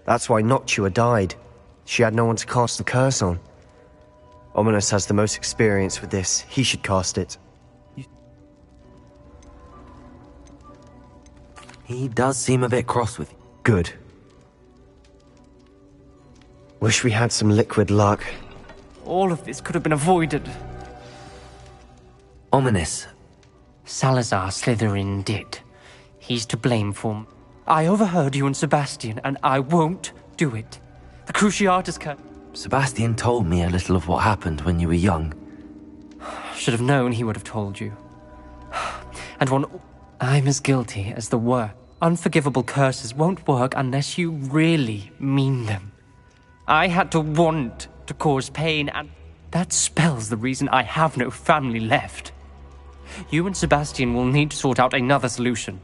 Speaker 4: That's why Noctua died. She had no one to cast the curse on. Ominous has the most experience with this. He should cast it.
Speaker 1: He does seem a bit cross with you.
Speaker 4: Good. Wish we had some liquid luck.
Speaker 7: All of this could have been avoided.
Speaker 1: Ominous.
Speaker 7: Salazar Slytherin did. He's to blame for... I overheard you and Sebastian, and I won't do it. The Cruciatus cut.
Speaker 1: Sebastian told me a little of what happened when you were young.
Speaker 7: Should have known he would have told you. And one... I'm as guilty as the worst. Unforgivable curses won't work unless you really mean them. I had to want to cause pain, and that spells the reason I have no family left. You and Sebastian will need to sort out another solution.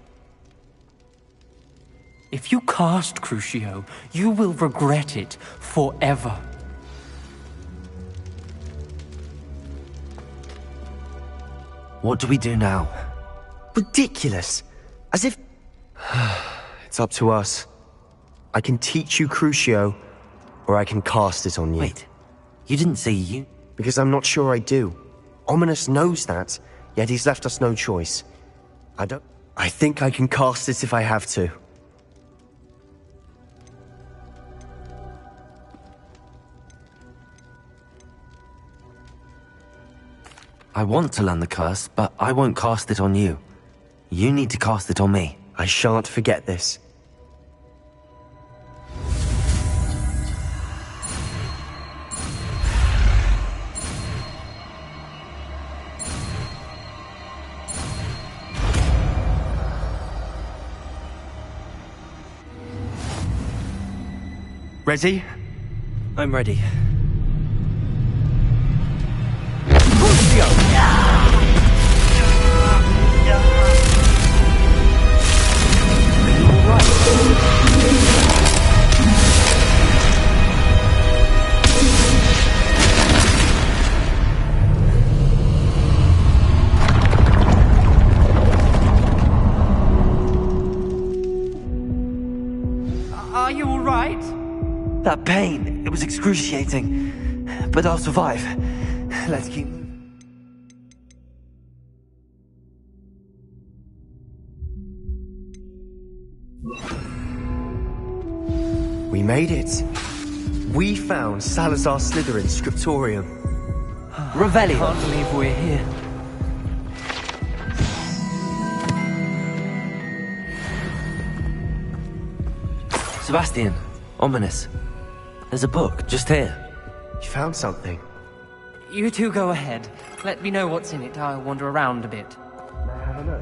Speaker 7: If you cast Crucio, you will regret it forever.
Speaker 1: What do we do now?
Speaker 4: Ridiculous! As if... It's up to us. I can teach you Crucio, or I can cast it on you.
Speaker 1: Wait, you didn't say you...
Speaker 4: Because I'm not sure I do. Ominous knows that, yet he's left us no choice. I think I can cast it if I have to.
Speaker 1: I want to learn the curse, but I won't cast it on you. You need to cast it on me.
Speaker 4: I shan't forget this.
Speaker 22: Ready?
Speaker 1: I'm ready.
Speaker 22: Are you all right?
Speaker 1: That pain, it was excruciating. But I'll survive. Let's keep moving.
Speaker 4: We made it. We found Salazar Slytherin's scriptorium.
Speaker 1: Revelio.
Speaker 22: I can't believe we're here.
Speaker 1: Sebastian, ominous. There's a book just here.
Speaker 4: You found something.
Speaker 7: You two go ahead. Let me know what's in it. I'll wander around a bit.
Speaker 4: May I have a look?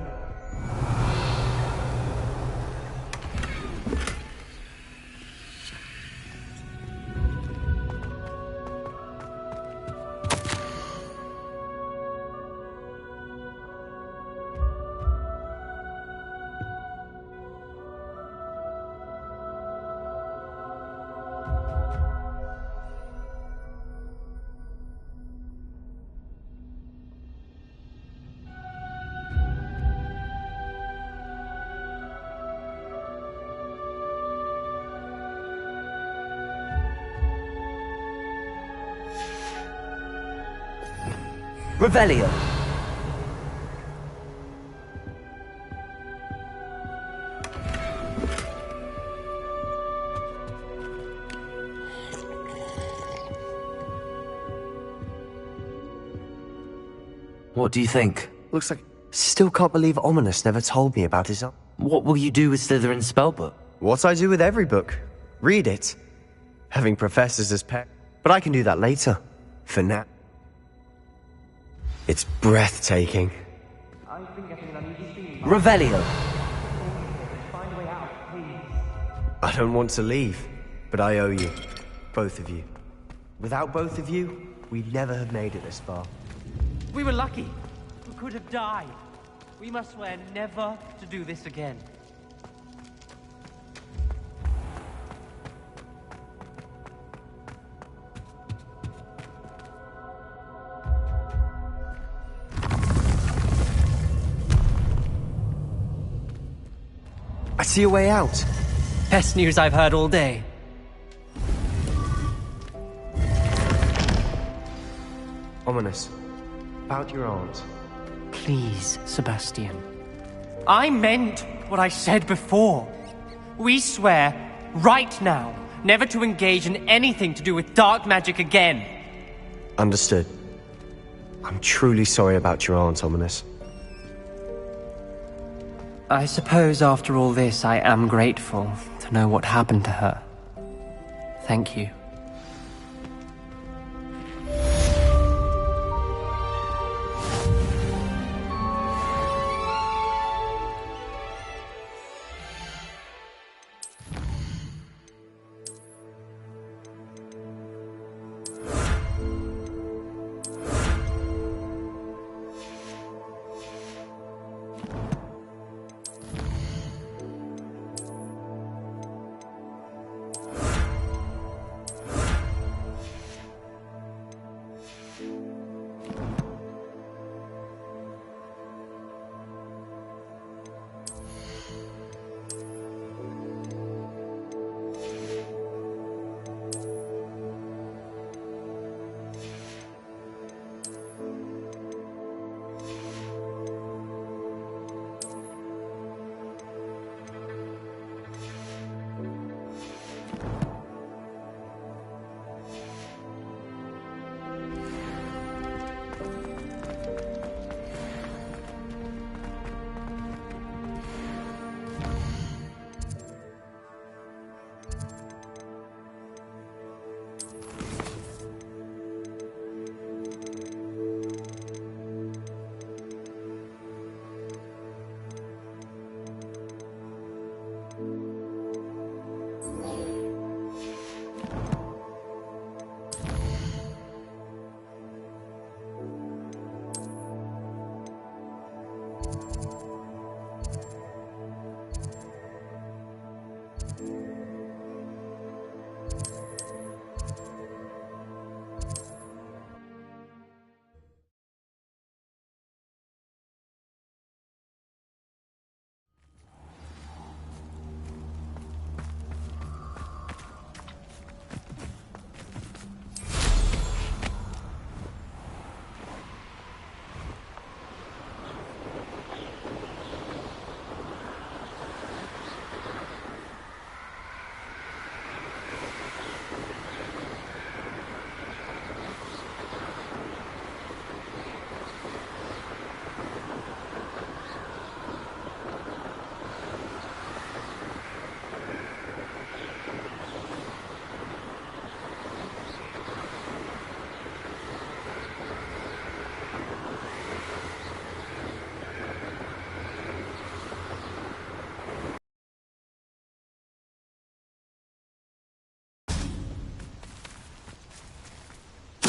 Speaker 1: Revelio. What do you think?
Speaker 4: Looks like... Still can't believe Ominous never told me about his...
Speaker 1: What will you do with Slytherin's spellbook?
Speaker 4: What I do with every book. Read it. Having professors as pets. But I can do that later. For now. It's breathtaking.
Speaker 1: Revelio.
Speaker 4: I don't want to leave, but I owe you. Both of you. Without both of you, we'd never have made it this far.
Speaker 7: We were lucky. We could have died. We must swear never to do this again.
Speaker 4: I see a way out.
Speaker 7: Best news I've heard all day.
Speaker 4: Ominous. About your aunt.
Speaker 7: Please, Sebastian. I meant what I said before. We swear, right now, never to engage in anything to do with dark magic again.
Speaker 4: Understood. I'm truly sorry about your aunt, Ominous.
Speaker 7: I suppose after all this, I am grateful to know what happened to her. Thank you.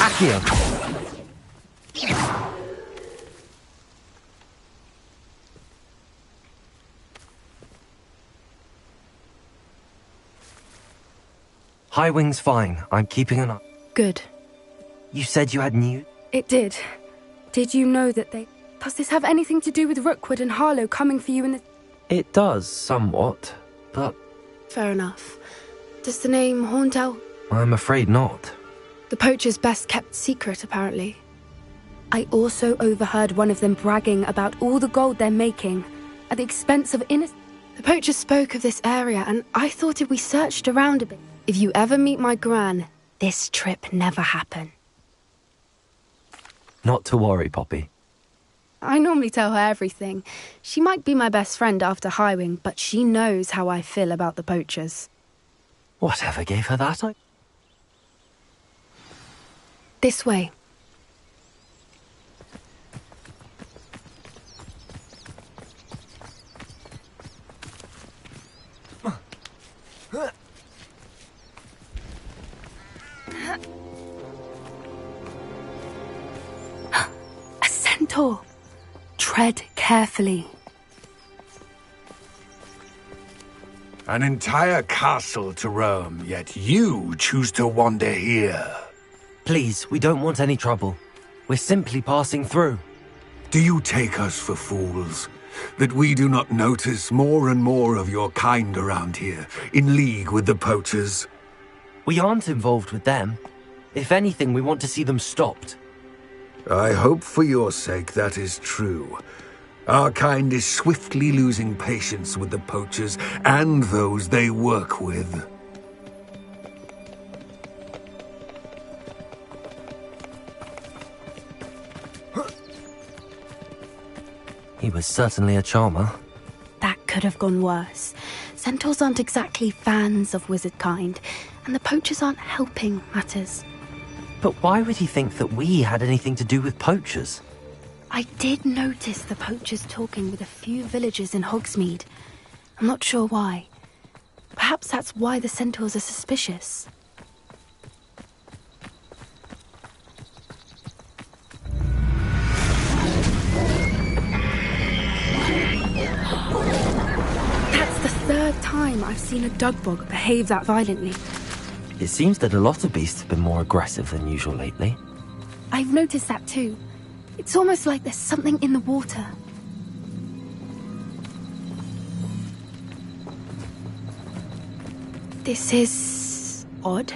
Speaker 1: Accio! Highwing's fine. I'm keeping an eye.
Speaker 2: Good.
Speaker 1: You said you had news?
Speaker 2: It did. Did you know that they... Does this have anything to do with Rookwood and Harlow coming for you in the...
Speaker 1: It does, somewhat, but...
Speaker 2: Fair enough. Does the name Horndell...
Speaker 1: I'm afraid not.
Speaker 2: The poacher's best kept secret, apparently. I also overheard one of them bragging about all the gold they're making at the expense of innocent... The poacher spoke of this area, and I thought if we searched around a bit... If you ever meet my gran, this trip never happened.
Speaker 1: Not to worry, Poppy.
Speaker 2: I normally tell her everything. She might be my best friend after Highwing, but she knows how I feel about the poachers.
Speaker 1: Whatever gave her that?
Speaker 2: This way. A centaur. Tread carefully.
Speaker 11: An entire castle to roam, yet you choose to wander here.
Speaker 1: Please, we don't want any trouble. We're simply passing through.
Speaker 11: Do you take us for fools? That we do not notice more and more of your kind around here, in league with the poachers?
Speaker 1: We aren't involved with them. If anything, we want to see them stopped.
Speaker 11: I hope for your sake that is true. Our kind is swiftly losing patience with the poachers and those they work with.
Speaker 1: He was certainly a charmer.
Speaker 2: That could have gone worse. Centaurs aren't exactly fans of wizard kind, and the poachers aren't helping matters.
Speaker 1: But why would he think that we had anything to do with poachers?
Speaker 2: I did notice the poachers talking with a few villagers in Hogsmeade. I'm not sure why. Perhaps that's why the centaurs are suspicious. That's the third time I've seen a dugbog behave that violently.
Speaker 1: It seems that a lot of beasts have been more aggressive than usual lately.
Speaker 2: I've noticed that too. It's almost like there's something in the water. This is odd.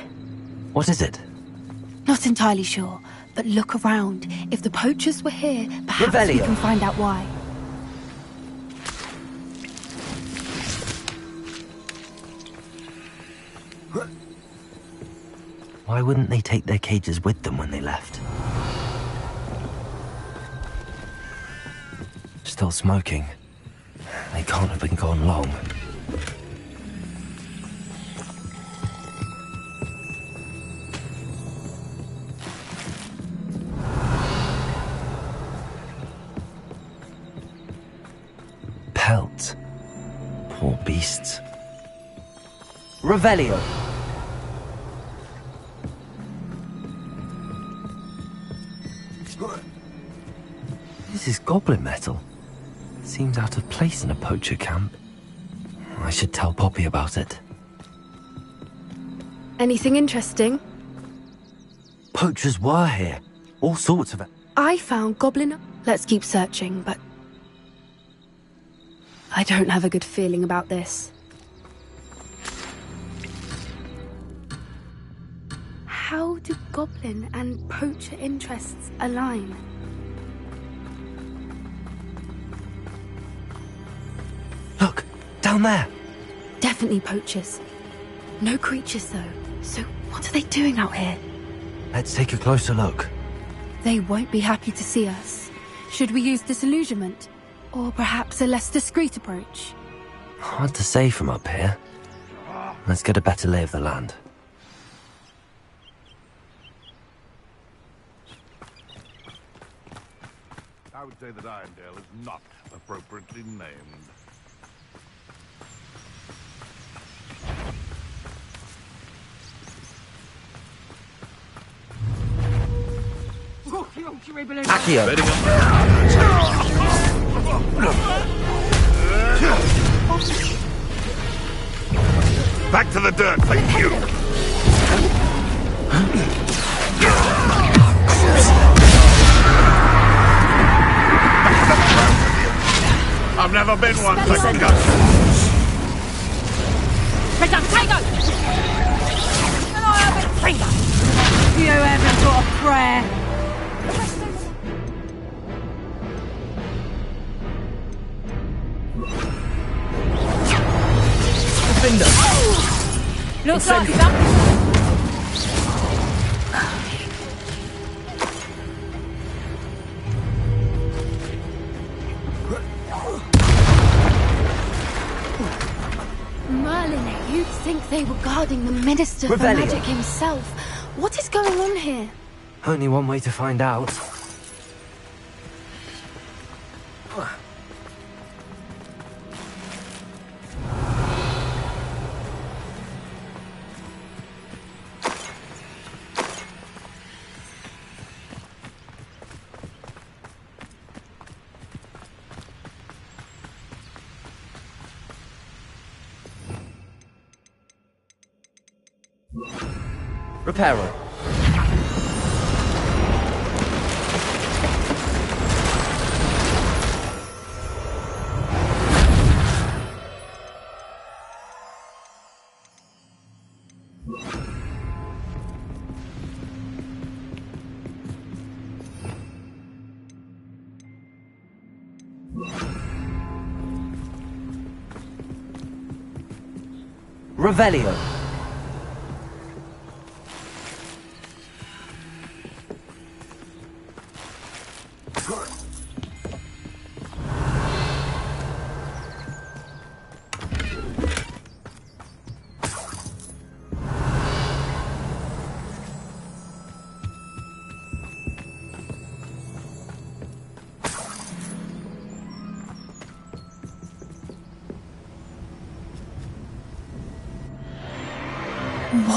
Speaker 1: What is it?
Speaker 2: Not entirely sure, but look around. If the poachers were here, perhaps we
Speaker 1: Revelio.
Speaker 2: can find out why.
Speaker 1: Why wouldn't they take their cages with them when they left? Still smoking. They can't have been gone long. Pelts. Poor beasts. Revelio. This is goblin metal. Seems out of place in a poacher camp. I should tell Poppy about it.
Speaker 2: Anything interesting?
Speaker 1: Poachers were here. All sorts of it.
Speaker 2: I found goblin... Let's keep searching, but... I don't have a good feeling about this. How do goblin and poacher interests align?
Speaker 1: Look, down there.
Speaker 2: Definitely poachers. No creatures, though. So what are they doing out here?
Speaker 1: Let's take a closer look.
Speaker 2: They won't be happy to see us. Should we use disillusionment? Or perhaps a less discreet approach?
Speaker 1: Hard to say from up here. Let's get a better lay of the land.
Speaker 6: I would say that Irondale is not appropriately named.
Speaker 1: Accio.
Speaker 6: Back to the dirt, thank you! I've never been one for guts.
Speaker 16: Press up, Tango! And I have a finger! You haven't got a prayer! Looks like that.
Speaker 2: Merlin, you'd think they were guarding the Minister for
Speaker 1: Revelio.
Speaker 2: Magic himself. What is going on here?
Speaker 1: Only one way to find out. Reparo. Revelio.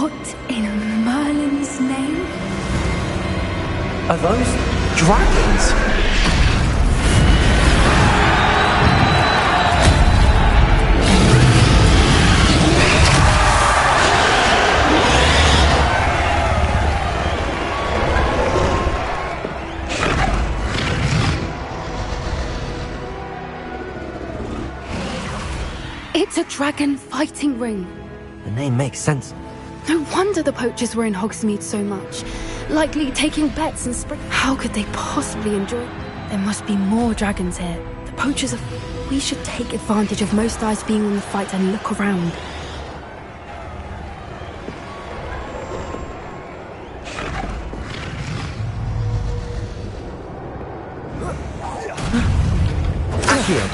Speaker 2: What in Merlin's name?
Speaker 1: Are those dragons?
Speaker 2: It's a dragon fighting ring.
Speaker 1: The name makes sense.
Speaker 2: No wonder the poachers were in Hogsmeade so much. Likely taking bets and How could they possibly enjoy? There must be more dragons here. The poachers are... We should take advantage of most eyes being on the fight and look around.
Speaker 1: Accio!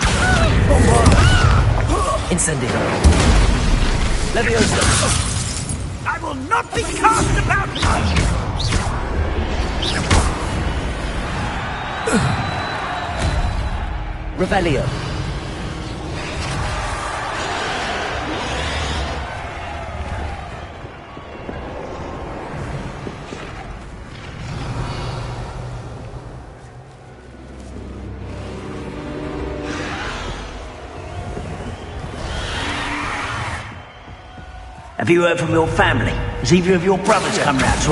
Speaker 1: Incendio! Leviosa!
Speaker 5: I will not be cast about!
Speaker 1: Revelio!
Speaker 5: Have you heard from your family? Has either of your brothers come round to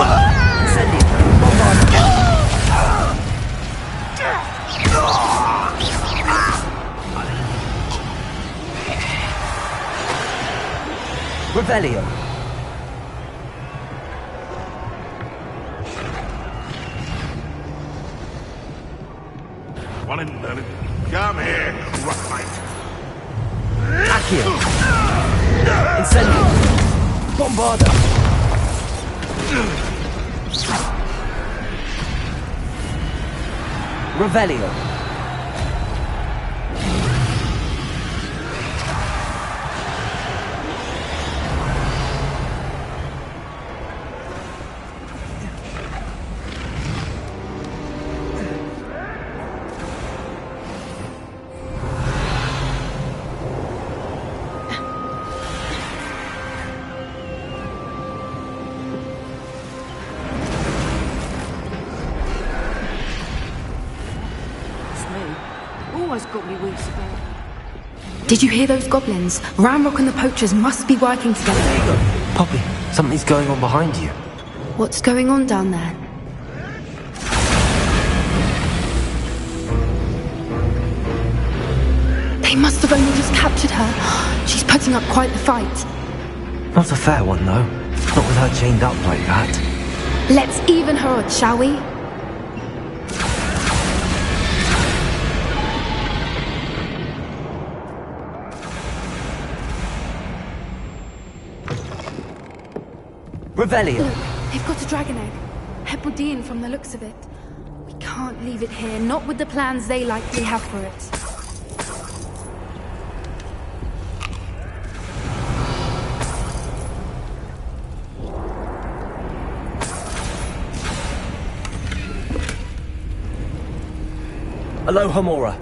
Speaker 1: Revelio!
Speaker 6: One in Merlin. Come here, Rockmite.
Speaker 1: Accio! Incendio! Bombarda! Revelio!
Speaker 16: Always got me wits about.
Speaker 2: Did you hear those goblins? Ramrock and the poachers must be working together.
Speaker 1: Poppy, something's going on behind you.
Speaker 2: What's going on down there? They must have only just captured her. She's putting up quite the fight.
Speaker 1: Not a fair one, though. Not with her chained up like that.
Speaker 2: Let's even her odds, shall we?
Speaker 1: Revelio!
Speaker 2: Look, they've got a dragon egg. Hebridean from the looks of it. We can't leave it here, not with the plans they likely have for it.
Speaker 1: Aloha Mora.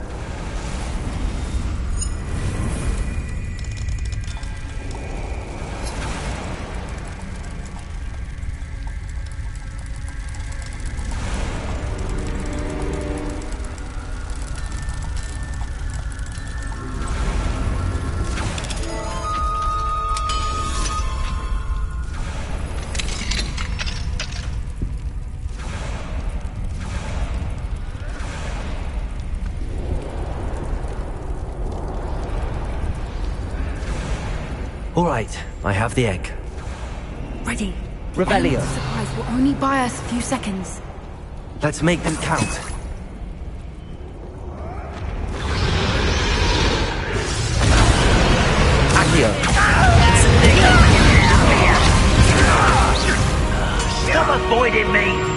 Speaker 1: All right, I have the egg.
Speaker 2: Ready.
Speaker 1: Revelio.
Speaker 2: The surprise will only buy us a few seconds.
Speaker 1: Let's make them count. Accio.
Speaker 5: Stop avoiding me!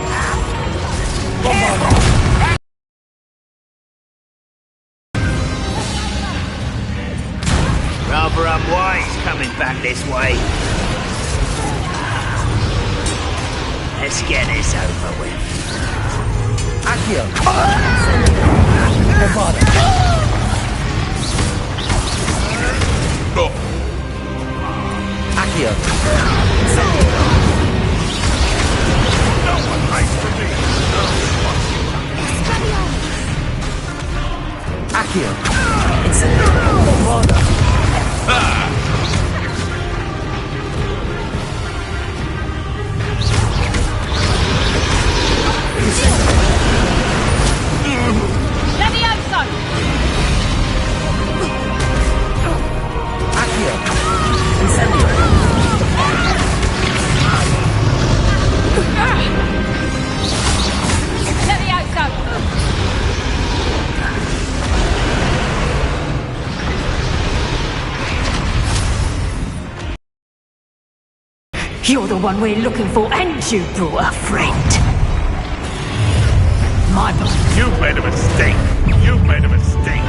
Speaker 5: Rather unwise coming back this way. Let's get this over with.
Speaker 1: Accio. Accio.
Speaker 4: Accio. Incendio. Bombarda.
Speaker 16: Levioso!
Speaker 4: Accio. Incendio.
Speaker 16: Levioso!
Speaker 10: You're the one we're looking for, and you brought a friend. My boy.
Speaker 6: You've made a mistake. You've made a mistake.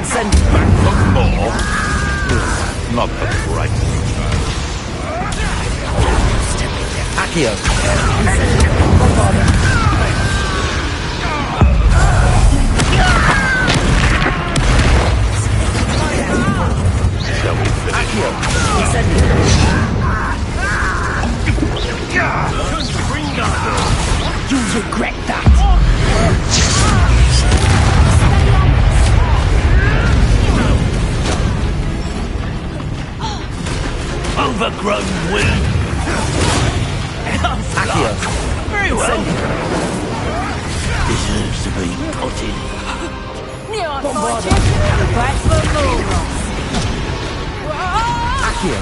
Speaker 4: Send
Speaker 6: back for more. Not the brightest.
Speaker 4: Accio.
Speaker 6: Shall we finish?
Speaker 4: Accio. Incendio.
Speaker 10: You'll regret that.
Speaker 5: Overgrown weed.
Speaker 4: Accio.
Speaker 5: Very well.
Speaker 4: Incendio.
Speaker 5: Deserves to be potted.
Speaker 4: Bombarda.
Speaker 10: Back for more.
Speaker 4: Accio.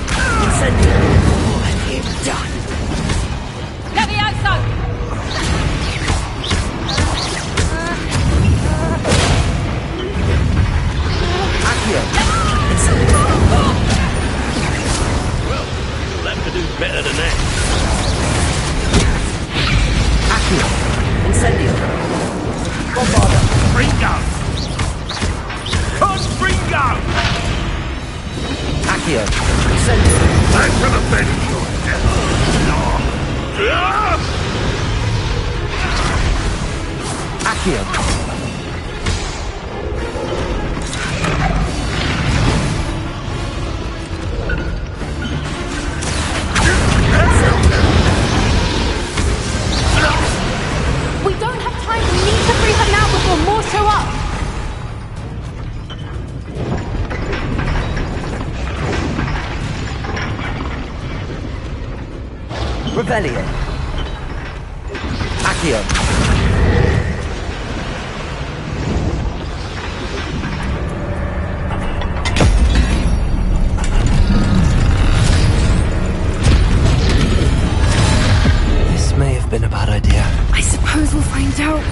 Speaker 4: Incendio.
Speaker 10: What have you done?
Speaker 16: Levioso!
Speaker 4: Accio. Incendio.
Speaker 19: You'll have to do better than that.
Speaker 4: Accio. Incendio. Bombarda.
Speaker 5: Ringo! Ringo!
Speaker 4: Accio. Incendio.
Speaker 6: I'm gonna bend your death.
Speaker 4: Accio.
Speaker 2: We don't have time. We need to free her now before more show up.
Speaker 4: Revelio. Accio.
Speaker 1: This may have been a bad idea.
Speaker 2: I suppose we'll find out.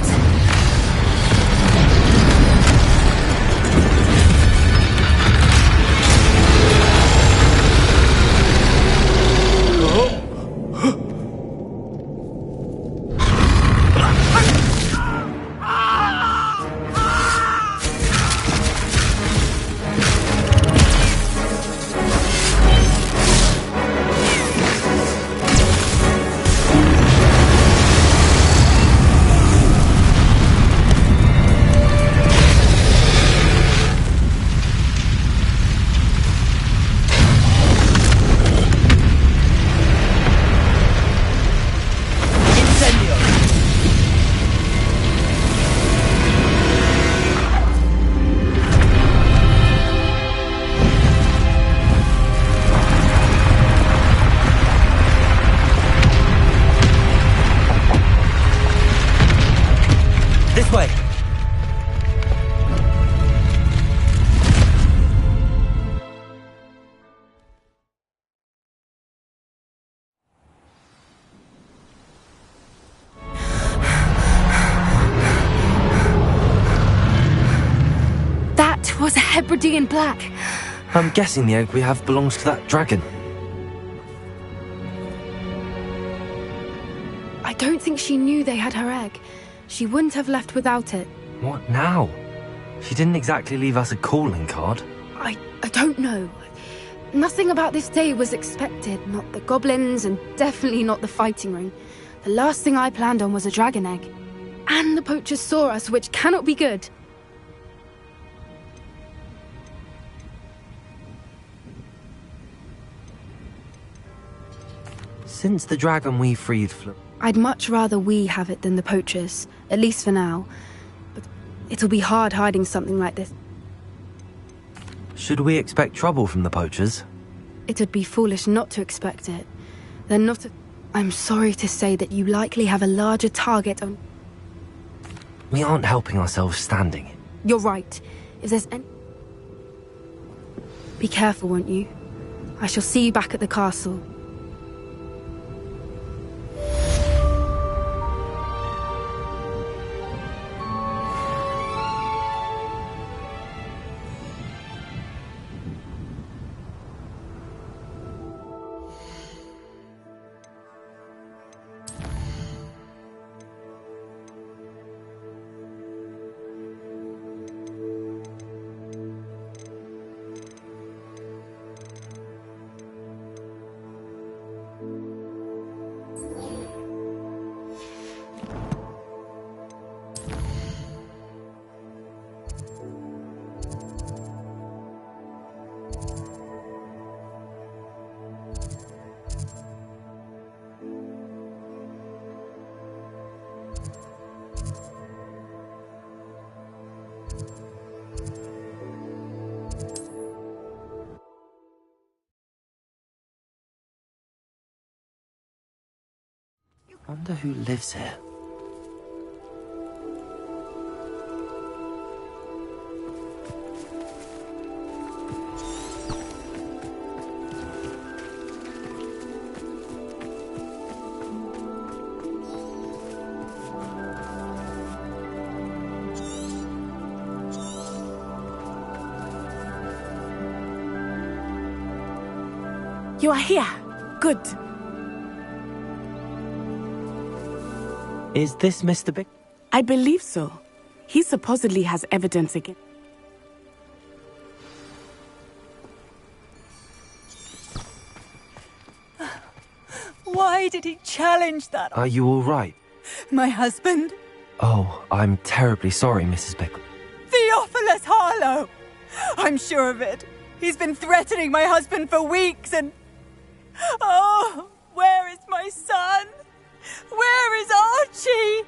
Speaker 1: This way!
Speaker 2: That was a Hebridean black.
Speaker 1: I'm guessing the egg we have belongs to that dragon.
Speaker 2: I don't think she knew they had her egg. She wouldn't have left without it.
Speaker 1: What now? She didn't exactly leave us a calling card.
Speaker 2: I don't know. Nothing about this day was expected. Not the goblins, and definitely not the fighting ring. The last thing I planned on was a dragon egg. And the poachers saw us, which cannot be good.
Speaker 1: Since the dragon we freed flew...
Speaker 2: I'd much rather we have it than the poachers, at least for now. But it'll be hard hiding something like this.
Speaker 1: Should we expect trouble from the poachers?
Speaker 2: It'd be foolish not to expect it. They're not... I'm sorry to say that you likely have a larger target on...
Speaker 1: We aren't helping ourselves standing.
Speaker 2: You're right. If there's any... Be careful, won't you? I shall see you back at the castle.
Speaker 1: Wonder who lives here.
Speaker 15: You are here. Good.
Speaker 1: Is this Mr. Bick?
Speaker 15: I believe so. He supposedly has evidence again.
Speaker 3: Why did he challenge that?
Speaker 1: Are you all right?
Speaker 3: My husband?
Speaker 1: Oh, I'm terribly sorry, Mrs. Bickle.
Speaker 3: Theophilus Harlow! I'm sure of it. He's been threatening my husband for weeks and... Oh, where is my son? Where is Archie?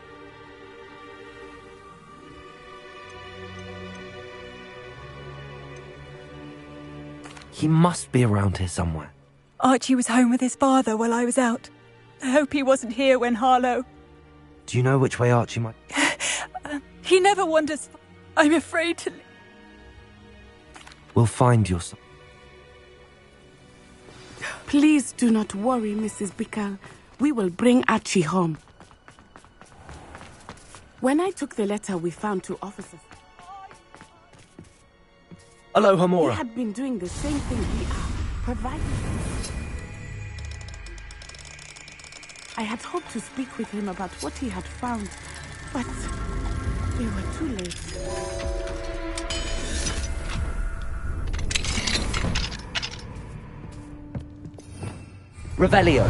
Speaker 1: He must be around here somewhere.
Speaker 3: Archie was home with his father while I was out. I hope he wasn't here when Harlow...
Speaker 1: Do you know which way Archie might...
Speaker 3: He never wanders... I'm afraid to...
Speaker 1: We'll find your son.
Speaker 15: Please do not worry, Mrs. Bickle. We will bring Archie home. When I took the letter we found to officers...
Speaker 1: Hello, Hamora.
Speaker 15: He had been doing the same thing we are, providing... I had hoped to speak with him about what he had found, but we were too late.
Speaker 1: Revelio.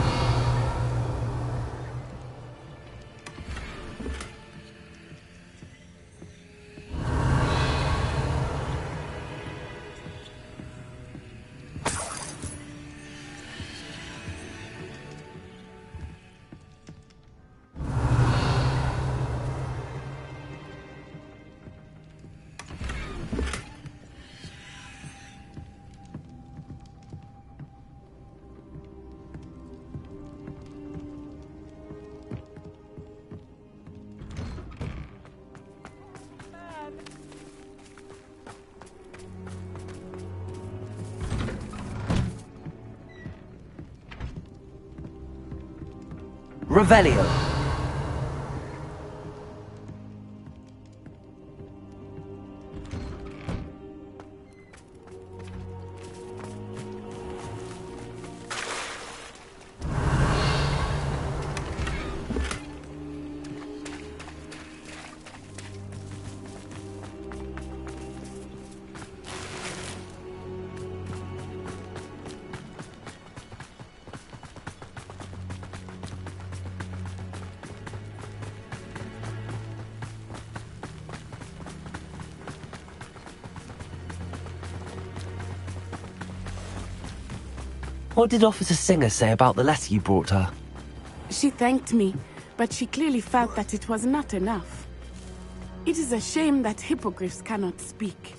Speaker 1: Revelio. What did Officer Singer say about the letter you brought her?
Speaker 15: She thanked me, but she clearly felt that it was not enough. It is a shame that hippogriffs cannot speak.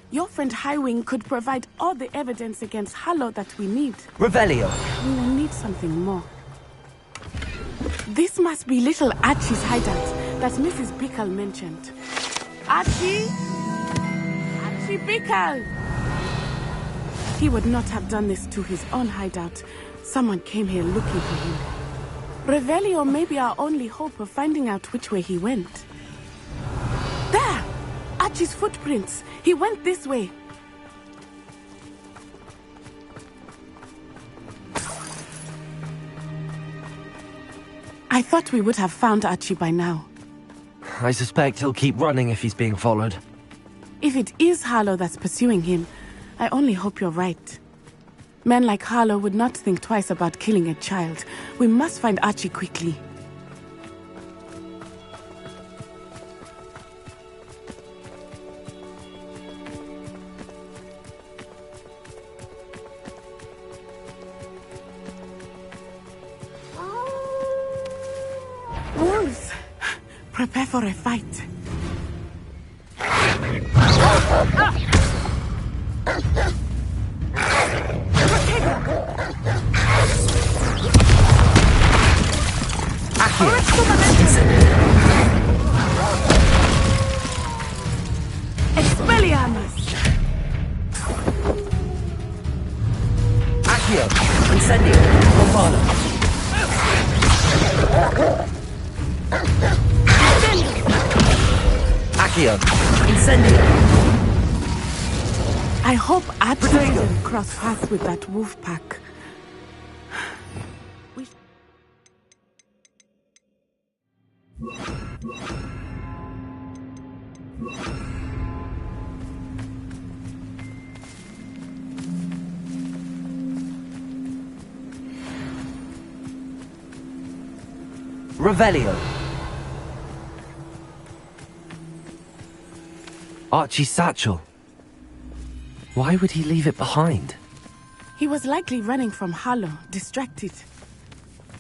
Speaker 15: Your friend Highwing could provide all the evidence against Harlow that we need.
Speaker 1: Revelio!
Speaker 15: We will need something more. This must be little Archie's hideout that Mrs. Bickle mentioned. Archie? Archie Bickle! He would not have done this to his own hideout. Someone came here looking for him. Revelio may be our only hope of finding out which way he went. There! Archie's footprints. He went this way. I thought we would have found Archie by now.
Speaker 1: I suspect he'll keep running if he's being followed.
Speaker 15: If it is Harlow that's pursuing him, I only hope you're right. Men like Harlow would not think twice about killing a child. We must find Archie quickly. Wolves! Prepare for a fight. Expelliarmus!
Speaker 1: Accio! Incendio! Bombano! Accio! Incendio!
Speaker 15: I hope Archie didn't cross paths with that wolf pack.
Speaker 1: Revelio! Archie's satchel. Why would he leave it behind?
Speaker 15: He was likely running from Harlow, distracted.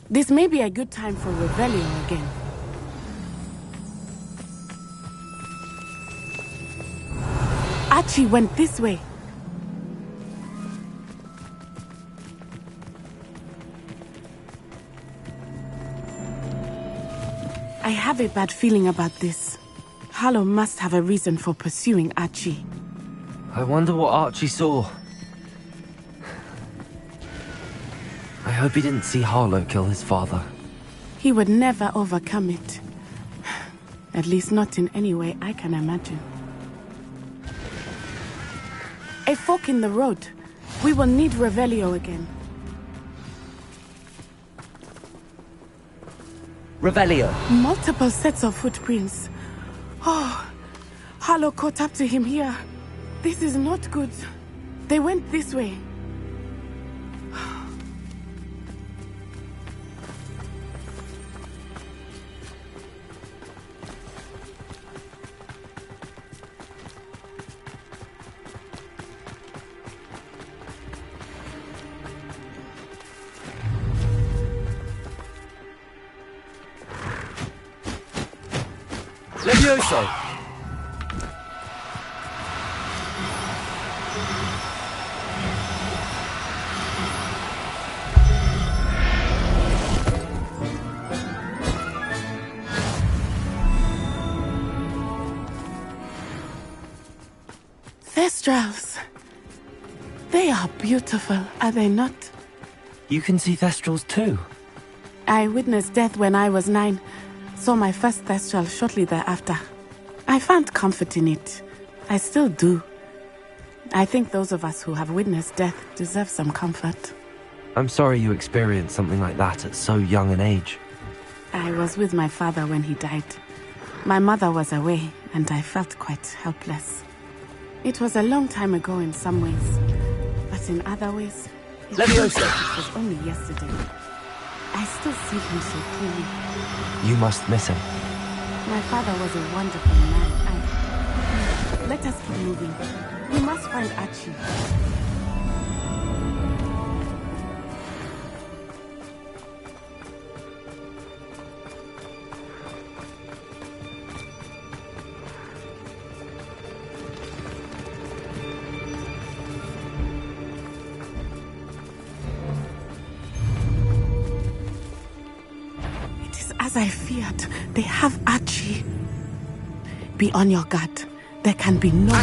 Speaker 15: This may be a good time for Revelio again. Archie went this way. I have a bad feeling about this. Harlow must have a reason for pursuing Archie.
Speaker 1: I wonder what Archie saw. I hope he didn't see Harlow kill his father.
Speaker 15: He would never overcome it. At least not in any way I can imagine. A fork in the road. We will need Revelio again.
Speaker 1: Revelio!
Speaker 15: Multiple sets of footprints. Oh, Harlow caught up to him here. This is not good. They went this way.
Speaker 1: Levioso!
Speaker 15: Thestrals. They are beautiful, are they not?
Speaker 1: You can see Thestrals too.
Speaker 15: I witnessed death when I was 9. Saw my first Thestral shortly thereafter. I found comfort in it. I still do. I think those of us who have witnessed death deserve some comfort.
Speaker 1: I'm sorry you experienced something like that at so young an age.
Speaker 15: I was with my father when he died. My mother was away, and I felt quite helpless. It was a long time ago in some ways, but in other ways, it was only yesterday. I still see him so clearly.
Speaker 1: You must miss him.
Speaker 15: My father was a wonderful man. Let us keep moving. We must find Archie. cleared. They have Archie. Be on your guard. There can be no...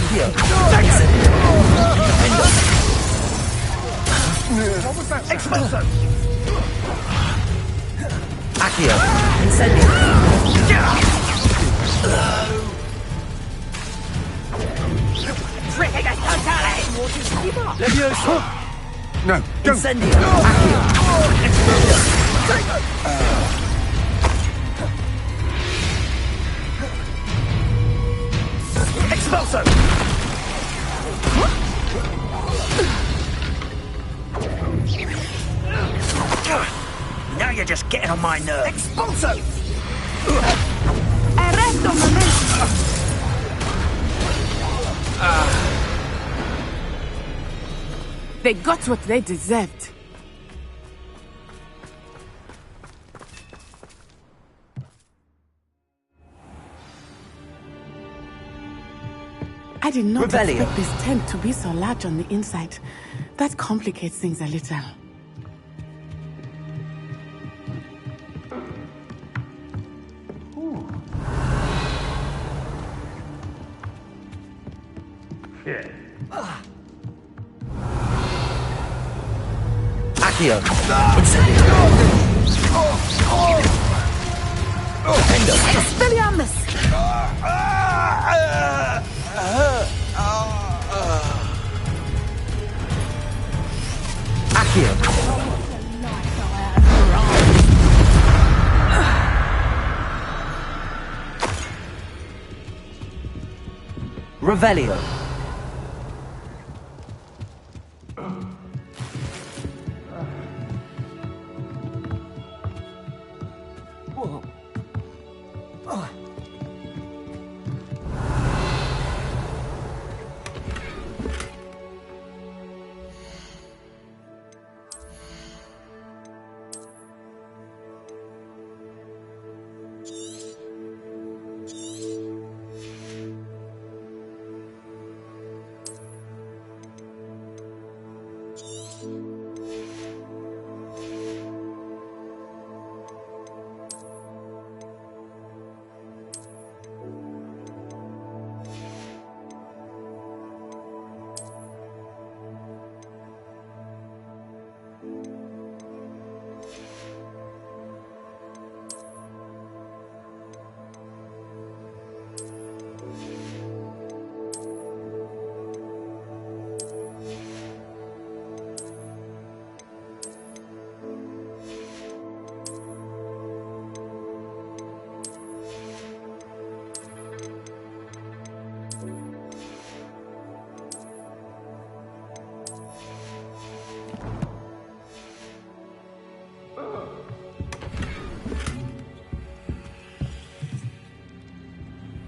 Speaker 9: What was that? Expulso!
Speaker 1: Accio! Incendio!
Speaker 9: Levioso! No, don't!
Speaker 1: Incendio! Accio!
Speaker 9: Expulso!
Speaker 20: Now you're just getting on my nerves.
Speaker 9: Expulso!
Speaker 15: Arresto momento! They got what they deserved. I did not expect this tent to be so large on the inside. That complicates things a little.
Speaker 1: Accio! Incendio! Endo!
Speaker 15: Expelliarmus!
Speaker 1: Accio! Revelio!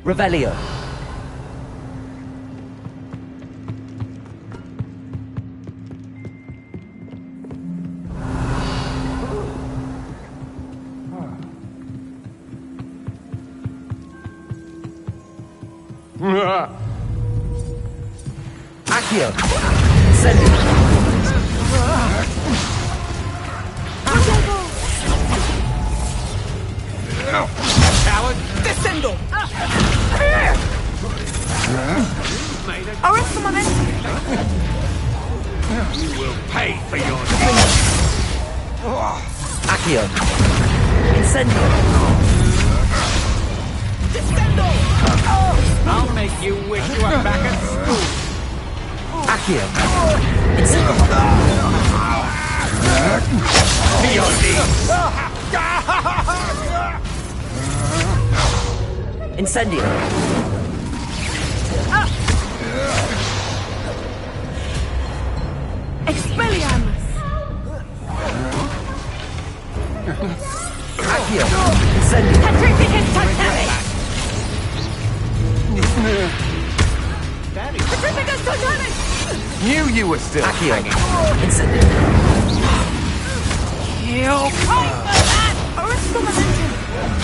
Speaker 1: Revelio! Accio! Incendio!
Speaker 9: Coward! Descendo!
Speaker 15: Arresto momento!
Speaker 9: You will pay for your sins!
Speaker 1: Accio! Incendio!
Speaker 9: Descendo! I'll make you wish you were back at school!
Speaker 1: Accio! Incendio!
Speaker 9: To your knees!
Speaker 1: Incendio!
Speaker 15: Expelliarmus!
Speaker 1: Accio! Incendio!
Speaker 10: Petrificus totalis! Petrificus totalis!
Speaker 12: Knew you were still
Speaker 1: Accio!
Speaker 12: hanging.
Speaker 1: Incendio!
Speaker 10: You fight for that!
Speaker 15: Arresto momento!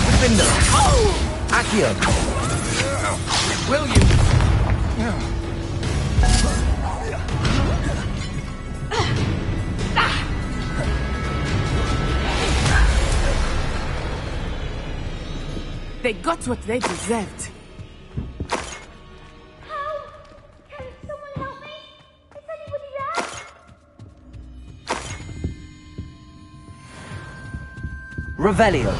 Speaker 1: Defender! Accio!
Speaker 9: Will you?
Speaker 15: They got what they deserved.
Speaker 1: Revelio.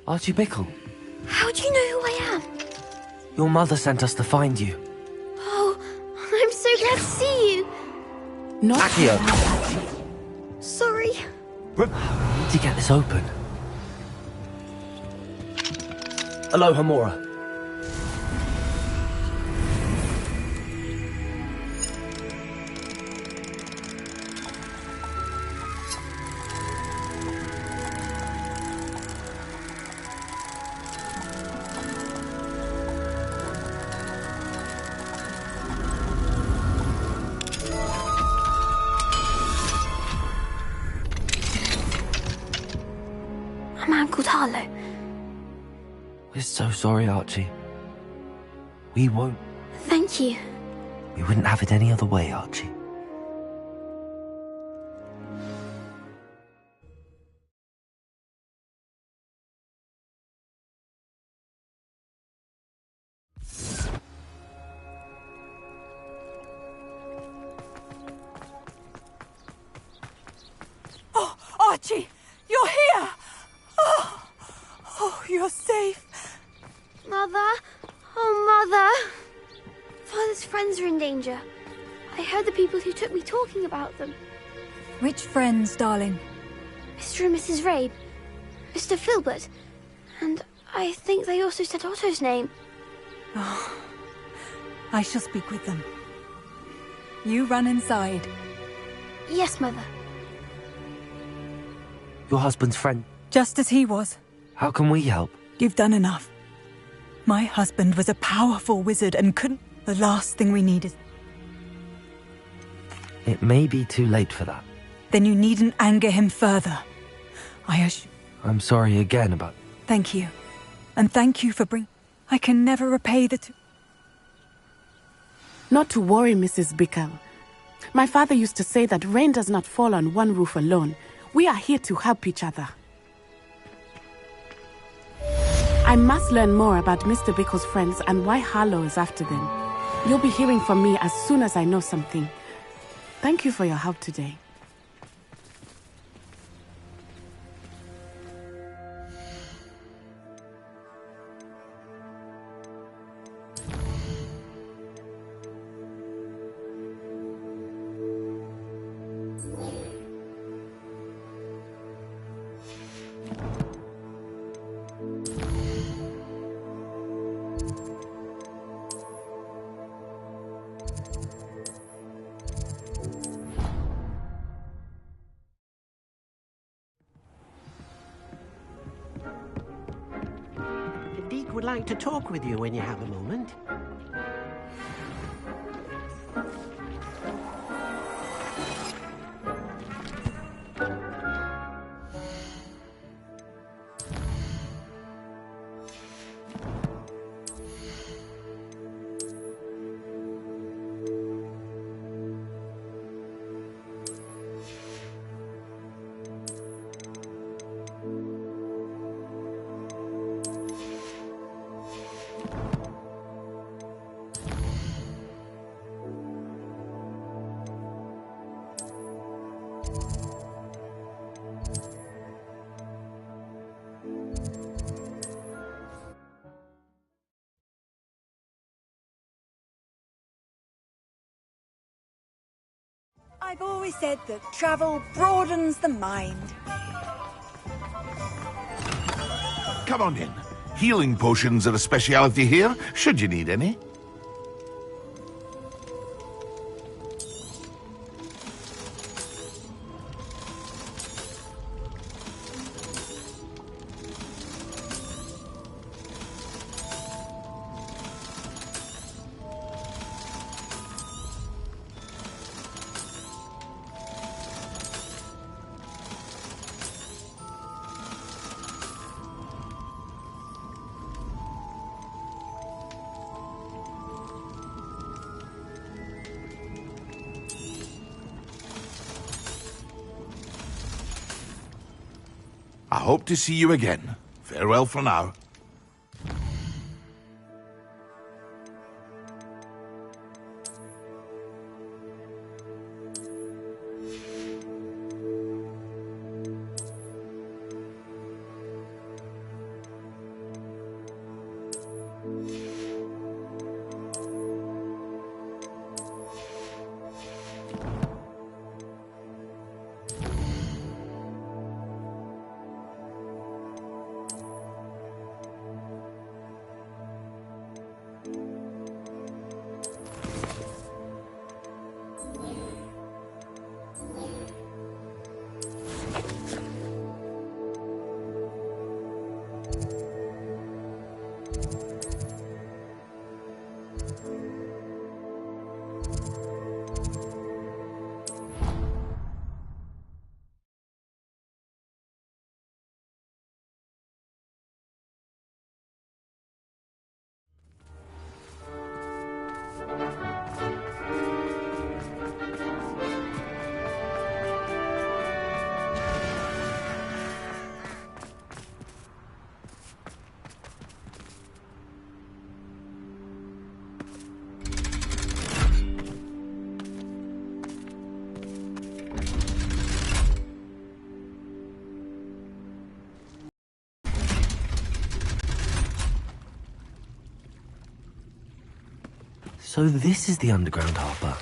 Speaker 1: Archie Bickle.
Speaker 8: How do you know who I am?
Speaker 1: Your mother sent us to find you.
Speaker 8: Oh, I'm so glad to see you.
Speaker 15: Not
Speaker 1: Accio.
Speaker 8: Sorry.
Speaker 1: We need to get this open. Aloha Mora.
Speaker 8: A man called Harlow.
Speaker 1: We're so sorry, Archie. We won't.
Speaker 8: Thank you.
Speaker 1: We wouldn't have it any other way, Archie.
Speaker 3: Oh, Archie, you're here! Oh, you're safe.
Speaker 8: Mother? Oh, Mother! Father's friends are in danger. I heard the people who took me talking about them.
Speaker 18: Which friends, darling?
Speaker 8: Mr. and Mrs. Rabe, Mr. Filbert, and I think they also said Otto's name.
Speaker 18: Oh, I shall speak with them. You run inside.
Speaker 8: Yes, Mother.
Speaker 1: Your husband's friend.
Speaker 18: Just as he was.
Speaker 1: How can we help?
Speaker 18: You've done enough. My husband was a powerful wizard and couldn't... The last thing we need is...
Speaker 1: It may be too late for that.
Speaker 18: Then you needn't anger him further.
Speaker 1: I'm sorry again about...
Speaker 18: Thank you. And thank you for I can never repay the...
Speaker 15: Not to worry, Mrs. Bickle. My father used to say that rain does not fall on one roof alone. We are here to help each other. I must learn more about Mr. Bickle's friends and why Harlow is after them. You'll be hearing from me as soon as I know something. Thank you for your help today.
Speaker 21: Would like to talk with you when you have a moment.
Speaker 18: I've always said that travel broadens the mind.
Speaker 6: Come on in. Healing potions are a speciality here, should you need any. hope to see you again. Farewell for now.
Speaker 1: So this is the underground harbour.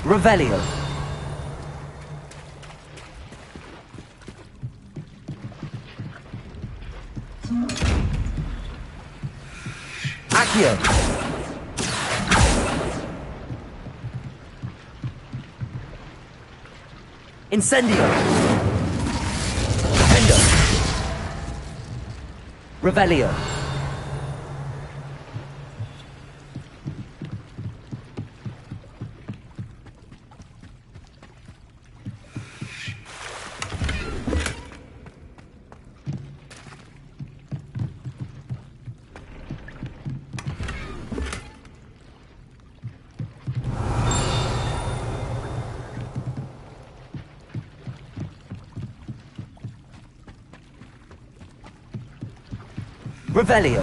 Speaker 1: Revelio. Accio. Incendio. Endo. Revelio. Revelio.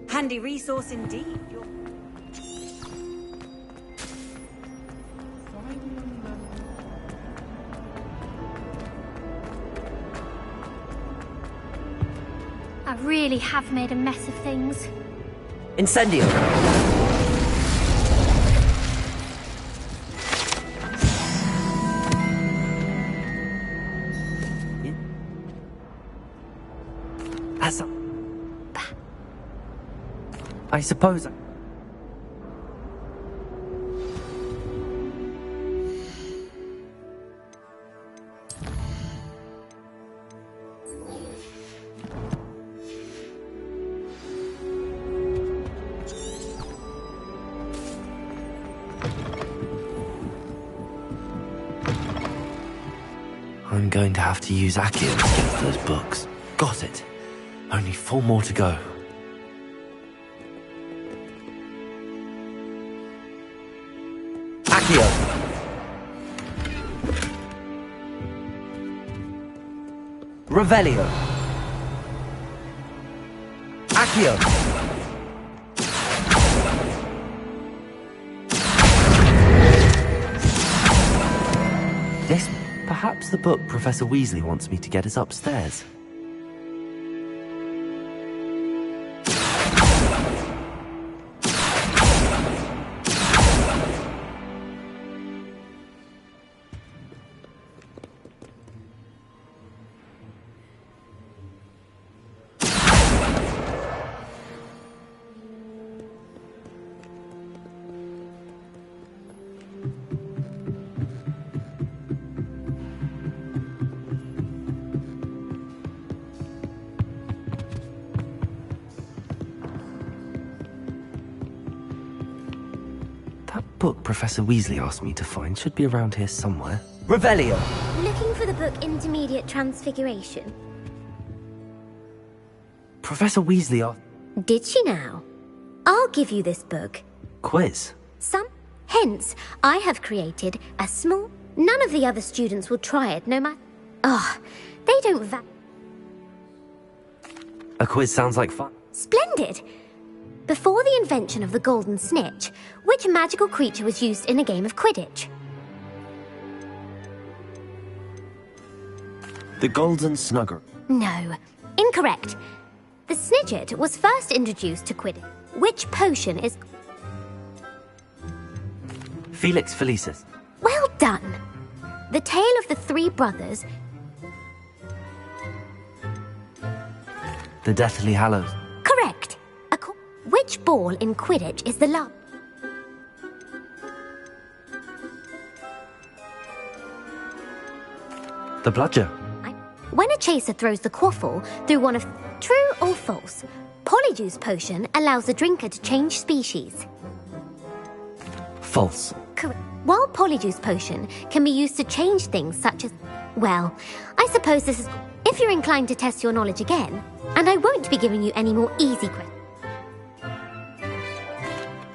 Speaker 14: Handy resource indeed.
Speaker 8: I really have made a mess of things.
Speaker 1: Incendio. I suppose. I'm going to have to use Accio to get to those books. Got it. Only 4 more to go. Accio. Revelio. Accio. This... Perhaps the book Professor Weasley wants me to get is upstairs. Book Professor Weasley asked me to find should be around here somewhere.
Speaker 9: Revelio!
Speaker 8: Looking for the book Intermediate Transfiguration?
Speaker 1: Professor Weasley asked...
Speaker 8: Did she now? I'll give you this book.
Speaker 1: Quiz?
Speaker 8: Hence, I have created a small... None of the other students will try it, no matter... they don't
Speaker 1: A quiz sounds like fun.
Speaker 8: Splendid! Before the invention of the golden snitch, which magical creature was used in a game of Quidditch?
Speaker 1: The golden snugger.
Speaker 8: No. Incorrect. The Snidget was first introduced to Quidditch. Which potion is...
Speaker 1: Felix Felicis.
Speaker 8: Well done! The tale of the three brothers...
Speaker 1: The Deathly Hallows.
Speaker 8: Correct! Which ball in Quidditch is the love?
Speaker 1: The bludger.
Speaker 8: When a chaser throws the quaffle through one of... True or false? Polyjuice potion allows the drinker to change species.
Speaker 1: False.
Speaker 8: Correct. While Polyjuice potion can be used to change things such as... Well, I suppose this is... If you're inclined to test your knowledge again, and I won't be giving you any more easy questions.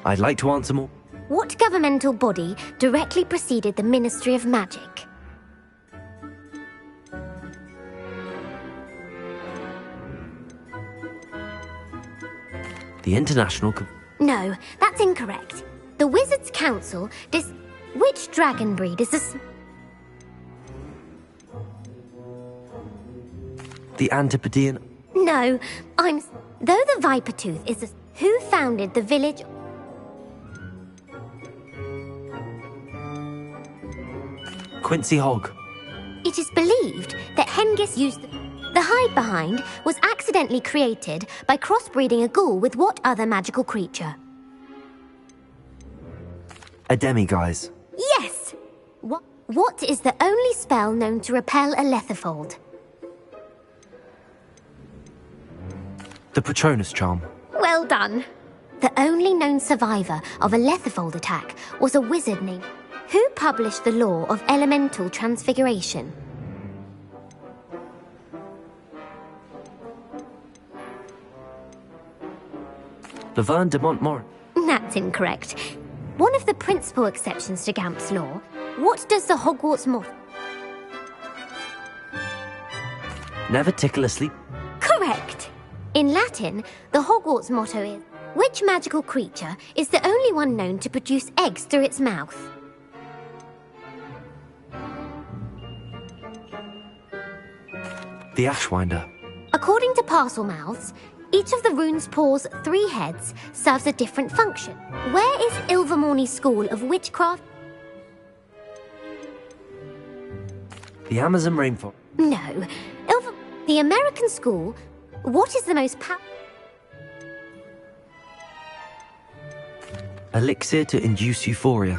Speaker 1: I'd like to answer more.
Speaker 8: What governmental body directly preceded the Ministry of Magic?
Speaker 1: The International...
Speaker 8: No, that's incorrect. The Wizards' Council... Which dragon breed is this?
Speaker 1: The Antipodean...
Speaker 8: No, Though the Vipertooth is the... Who founded the village...
Speaker 1: Quincy Hogg.
Speaker 8: It is believed that Hengist used the hide behind was accidentally created by crossbreeding a ghoul with what other magical creature?
Speaker 1: A demiguise.
Speaker 8: Yes! What is the only spell known to repel a Lethifold?
Speaker 1: The Patronus charm.
Speaker 8: Well done. The only known survivor of a Lethifold attack was a wizard named... Who published the law of elemental transfiguration?
Speaker 1: Laverne de Montmort.
Speaker 8: That's incorrect. One of the principal exceptions to Gamp's law. What does the Hogwarts motto?
Speaker 1: Never tickle a sleep.
Speaker 8: Correct. In Latin, the Hogwarts motto is, which magical creature is the only one known to produce eggs through its mouth?
Speaker 1: The Ashwinder.
Speaker 8: According to Parselmouths, each of the rune's paws' 3 heads serves a different function. Where is Ilvermorny School of Witchcraft?
Speaker 1: The Amazon rainforest.
Speaker 8: No. The American School. What is the most
Speaker 1: Elixir to induce euphoria.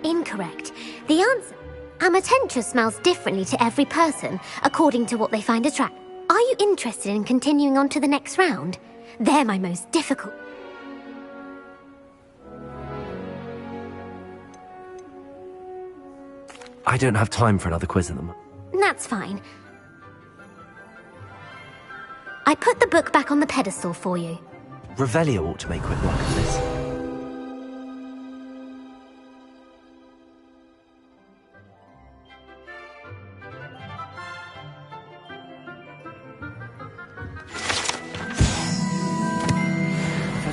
Speaker 8: Incorrect. The answer... Amatentra smells differently to every person, according to what they find attractive. Are you interested in continuing on to the next round? They're my most difficult.
Speaker 1: I don't have time for another quiz at the moment.
Speaker 8: That's fine. I put the book back on the pedestal for you.
Speaker 1: Revelio ought to make quick work of this.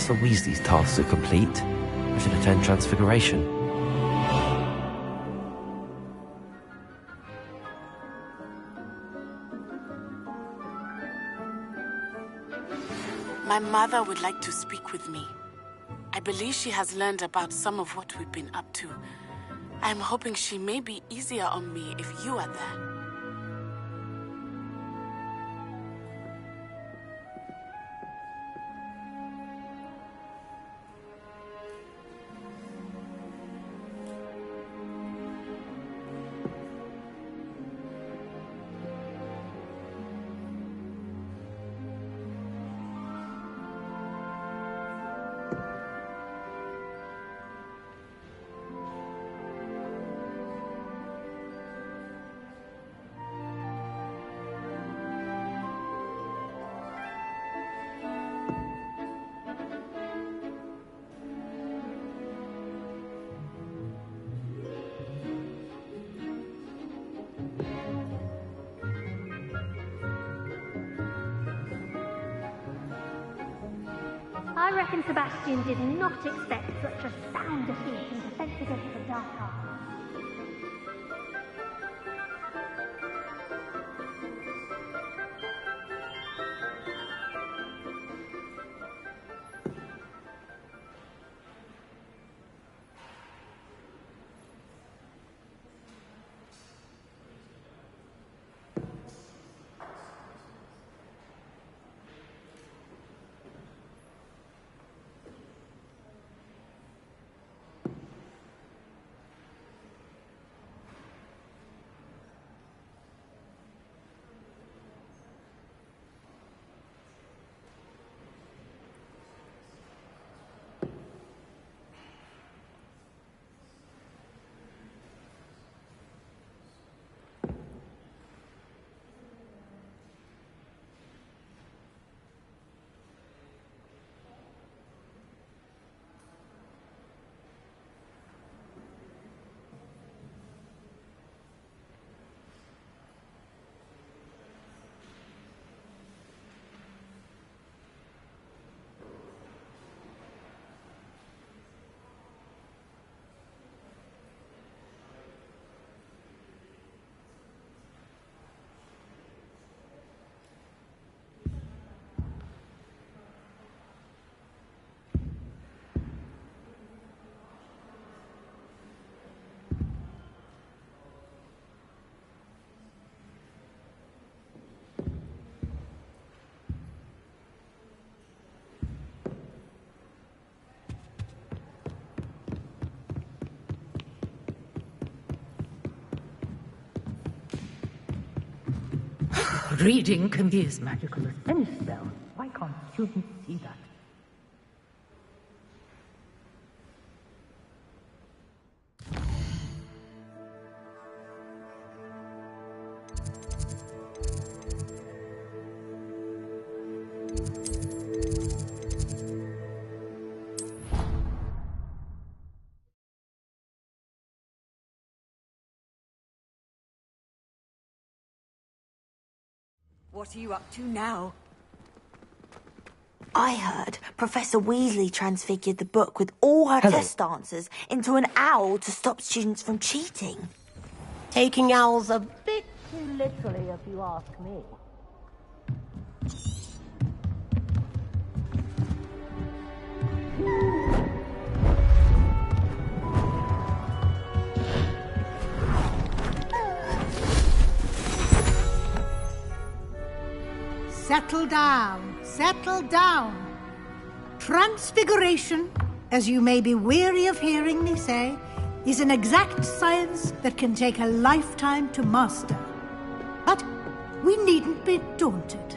Speaker 1: Professor Weasley's tasks are complete. I should attend Transfiguration.
Speaker 15: My mother would like to speak with me. I believe she has learned about some of what we've been up to. I'm hoping she may be easier on me if you are there.
Speaker 8: I reckon Sebastian did not expect such a sound defeat in defense against the dark arts.
Speaker 10: Reading can be as magical as any spell. Why can't students see that?
Speaker 3: What are you up to now?
Speaker 14: I heard Professor Weasley transfigured the book with all her test answers into an owl to stop students from cheating.
Speaker 21: Taking owls a bit too literally, if you ask me.
Speaker 17: Settle down, settle down. Transfiguration, as you may be weary of hearing me say, is an exact science that can take a lifetime to master. But we needn't be daunted.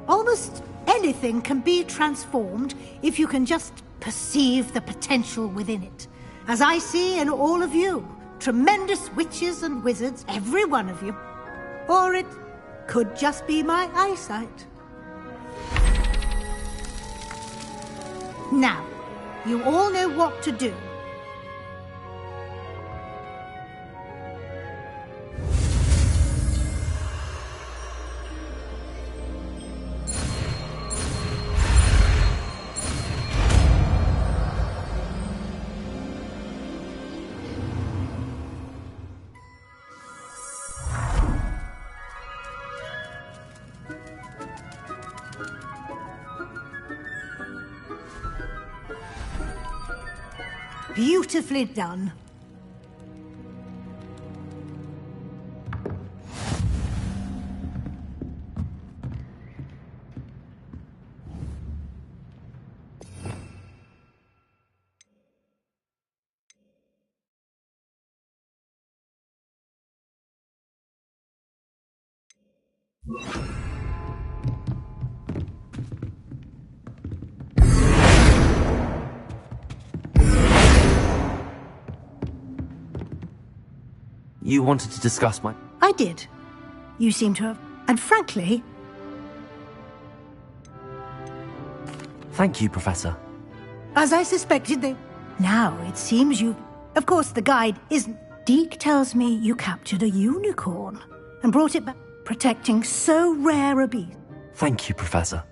Speaker 17: Almost anything can be transformed if you can just perceive the potential within it. As I see in all of you, tremendous witches and wizards, every one of you. Or it could just be my eyesight. Now, you all know what to do. Beautifully done.
Speaker 1: You wanted to discuss my...
Speaker 17: I did. You seem to have... And frankly...
Speaker 1: Thank you, Professor.
Speaker 17: As I suspected, they... Now, it seems you... Of course, the guide isn't... Deke tells me you captured a unicorn and brought it back, protecting so rare a beast.
Speaker 1: Thank you, Professor.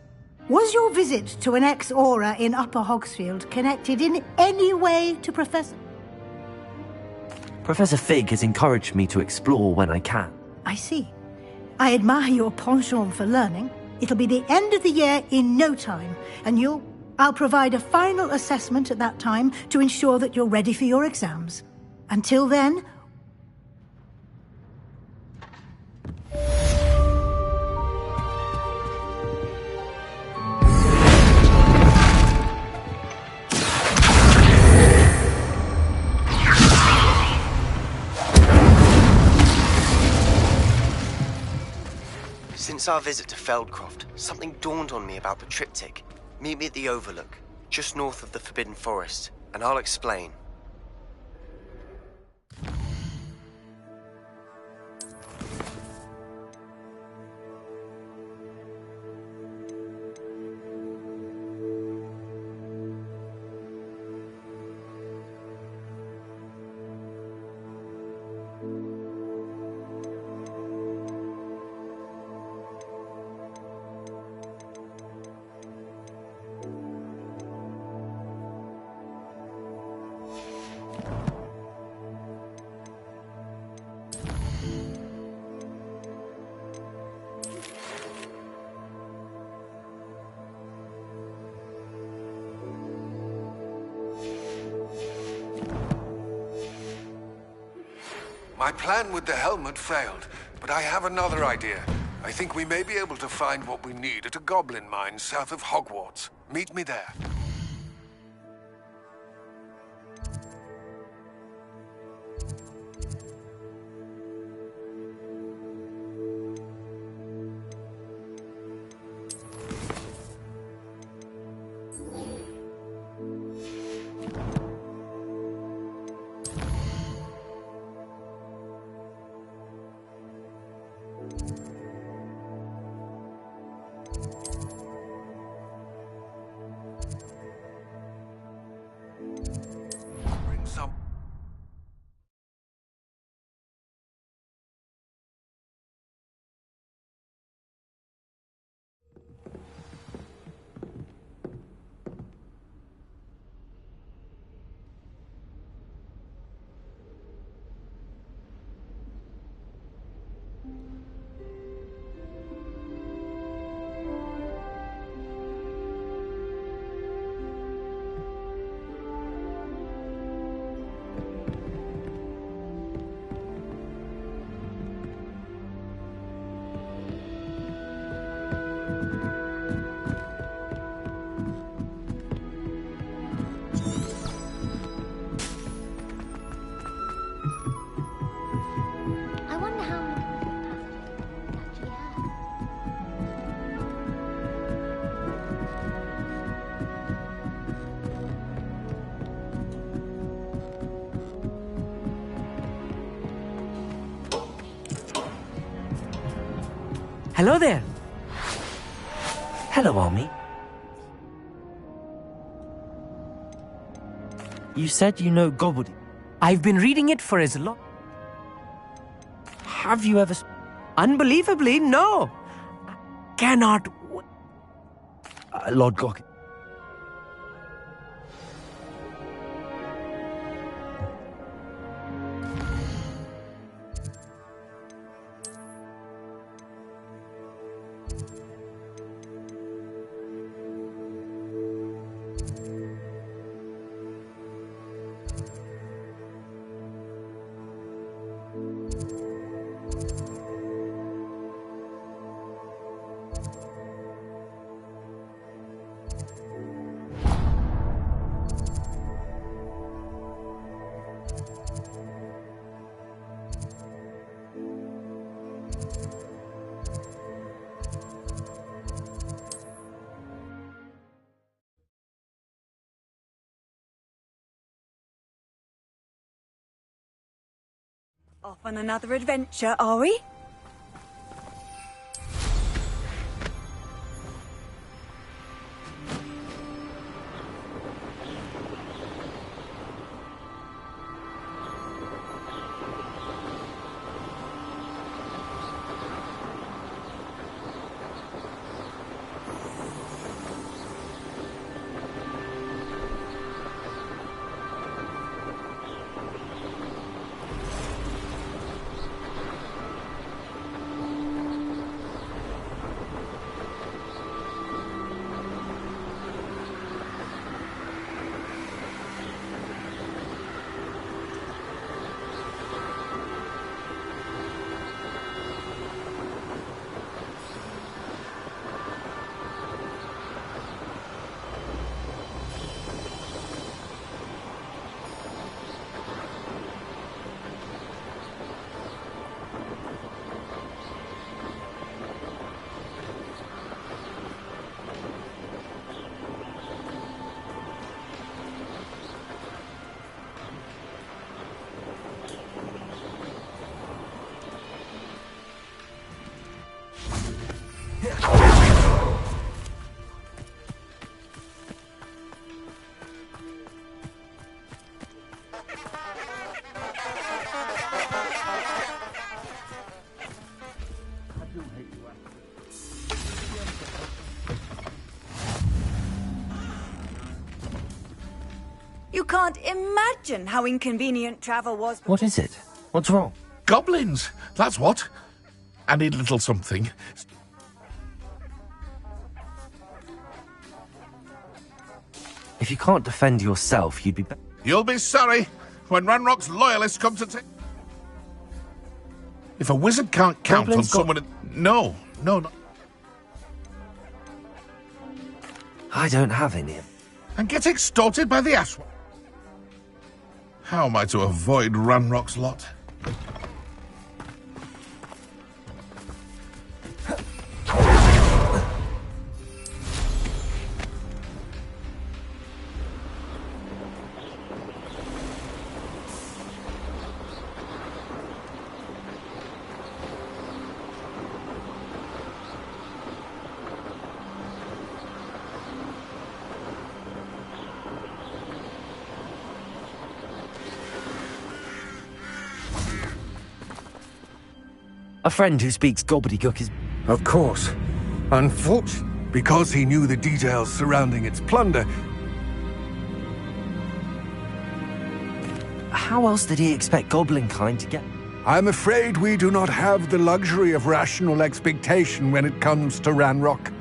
Speaker 17: Was your visit to an ex-aura in Upper Hogsfield connected in any way to Professor...
Speaker 1: Professor Fig has encouraged me to explore when I can.
Speaker 17: I see. I admire your penchant for learning. It'll be the end of the year in no time, and I'll provide a final assessment at that time to ensure that you're ready for your exams. Until then...
Speaker 4: Since our visit to Feldcroft, something dawned on me about the triptych. Meet me at the Overlook, just north of the Forbidden Forest, and I'll explain.
Speaker 13: My plan with the helmet failed, but I have another idea. I think we may be able to find what we need at a goblin mine south of Hogwarts. Meet me there.
Speaker 8: I wonder how many passages actually have.
Speaker 22: Hello there.
Speaker 1: Hello, Army. You said you know Gobbledygook.
Speaker 22: I've been reading it for as long...
Speaker 1: Have you ever...
Speaker 22: Unbelievably, no. I cannot...
Speaker 1: Lord Glock...
Speaker 3: Off on another adventure, are we? You can't imagine how inconvenient travel was.
Speaker 1: What is it? What's wrong?
Speaker 6: Goblins, that's what. I need a little something.
Speaker 1: If you can't defend yourself, you'd be...
Speaker 6: You'll be sorry when Ranrock's loyalists come to take... If a wizard can't count on someone... No.
Speaker 1: I don't have any.
Speaker 6: And get extorted by the Ashwa. How am I to avoid Ranrock's lot?
Speaker 1: A friend who speaks gobbledygook is...
Speaker 13: Of course. Unfortunately, because he knew the details surrounding its plunder...
Speaker 1: How else did he expect goblinkind to get...
Speaker 13: I'm afraid we do not have the luxury of rational expectation when it comes to Ranrock.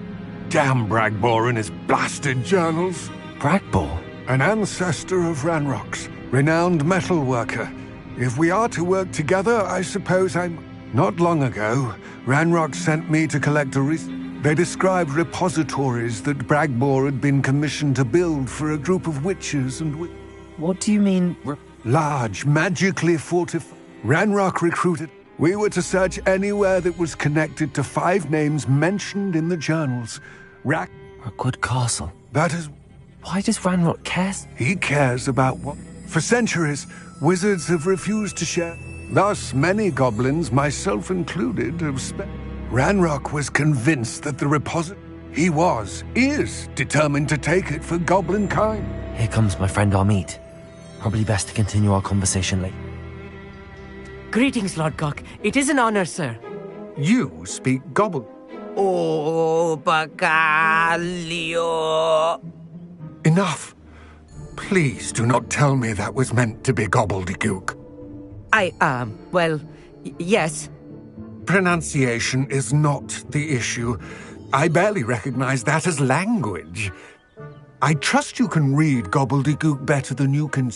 Speaker 13: Damn Bragbor and his blasted journals.
Speaker 1: Bragbor?
Speaker 13: An ancestor of Ranrock's, renowned metalworker. If we are to work together, I suppose I'm... Not long ago, Ranrock sent me to collect They described repositories that Bragbor had been commissioned to build for a group of witches and...
Speaker 1: What do you mean...
Speaker 13: Large, magically fortified... Ranrock recruited... We were to search anywhere that was connected to 5 names mentioned in the journals.
Speaker 1: Rookwood Castle.
Speaker 13: That is...
Speaker 1: Why does Ranrock care?
Speaker 13: He cares about what... For centuries, wizards have refused to share... Thus, many goblins, myself included, have spent... Ranrock was convinced that the He is determined to take it for goblinkind.
Speaker 1: Here comes my friend Amit. Probably best to continue our conversation later.
Speaker 22: Greetings, Lord Gok. It is an honor, sir.
Speaker 13: You speak gobble.
Speaker 22: Oh, Bacalio.
Speaker 13: Enough. Please do not tell me that was meant to be gobbledygook.
Speaker 22: Yes.
Speaker 13: Pronunciation is not the issue. I barely recognize that as language. I trust you can read gobbledygook better than you can...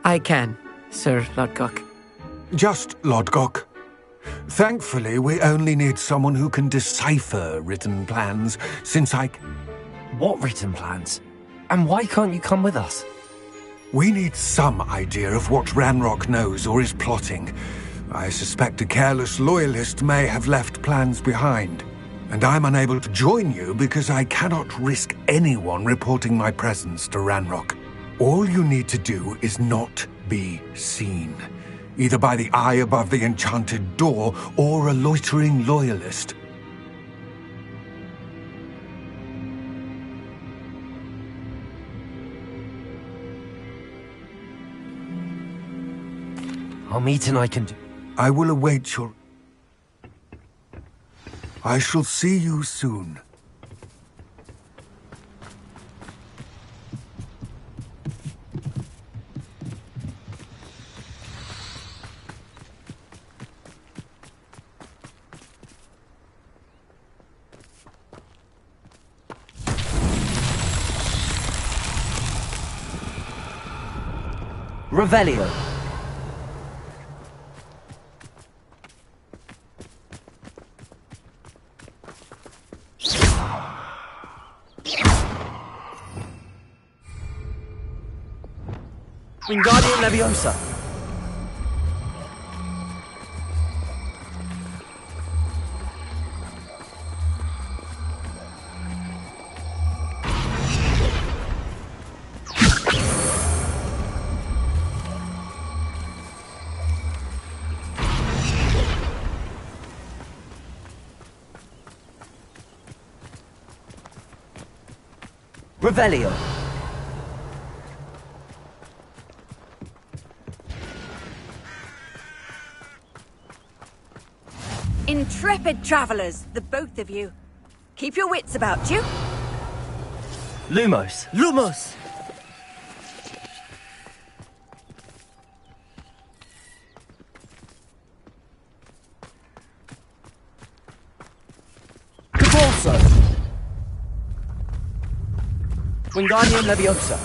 Speaker 22: I can, Sir Lodgok.
Speaker 13: Just Lodgok. Thankfully, we only need someone who can decipher written plans, since I...
Speaker 1: What written plans? And why can't you come with us?
Speaker 13: We need some idea of what Ranrock knows or is plotting. I suspect a careless loyalist may have left plans behind. And I'm unable to join you because I cannot risk anyone reporting my presence to Ranrock. All you need to do is not be seen. either by the eye above the enchanted door or a loitering loyalist.
Speaker 1: Our meeting I can do.
Speaker 13: I will await your... I shall see you soon.
Speaker 1: Revelio. Wingardium Leviosa. Revelio.
Speaker 3: Intrepid travellers, the both of you. Keep your wits about you.
Speaker 1: Lumos.
Speaker 22: Lumos!
Speaker 1: Cabalso. Wingardium Leviosa.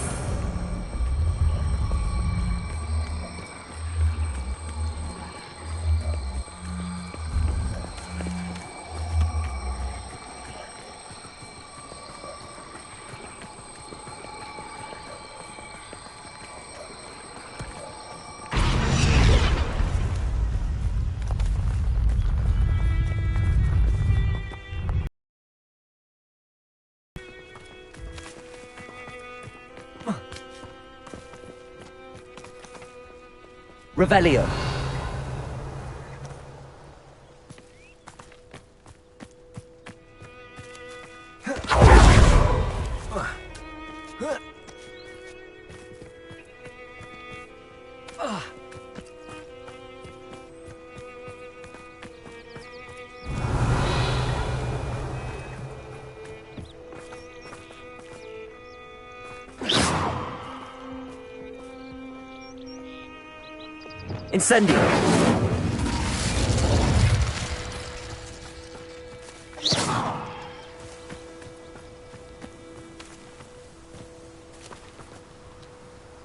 Speaker 1: Revelio. Incendio.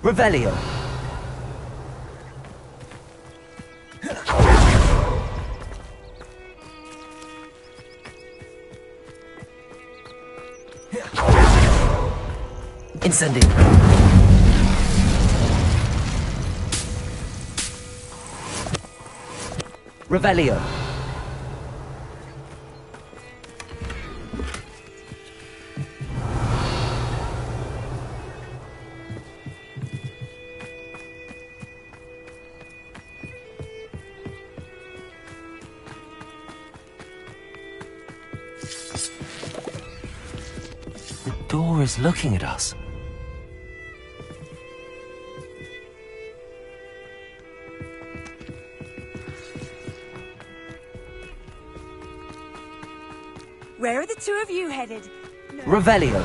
Speaker 1: Revelio. Incendio. Revelio. The door is looking at us.
Speaker 3: Where are the two of you headed? No.
Speaker 1: Revelio.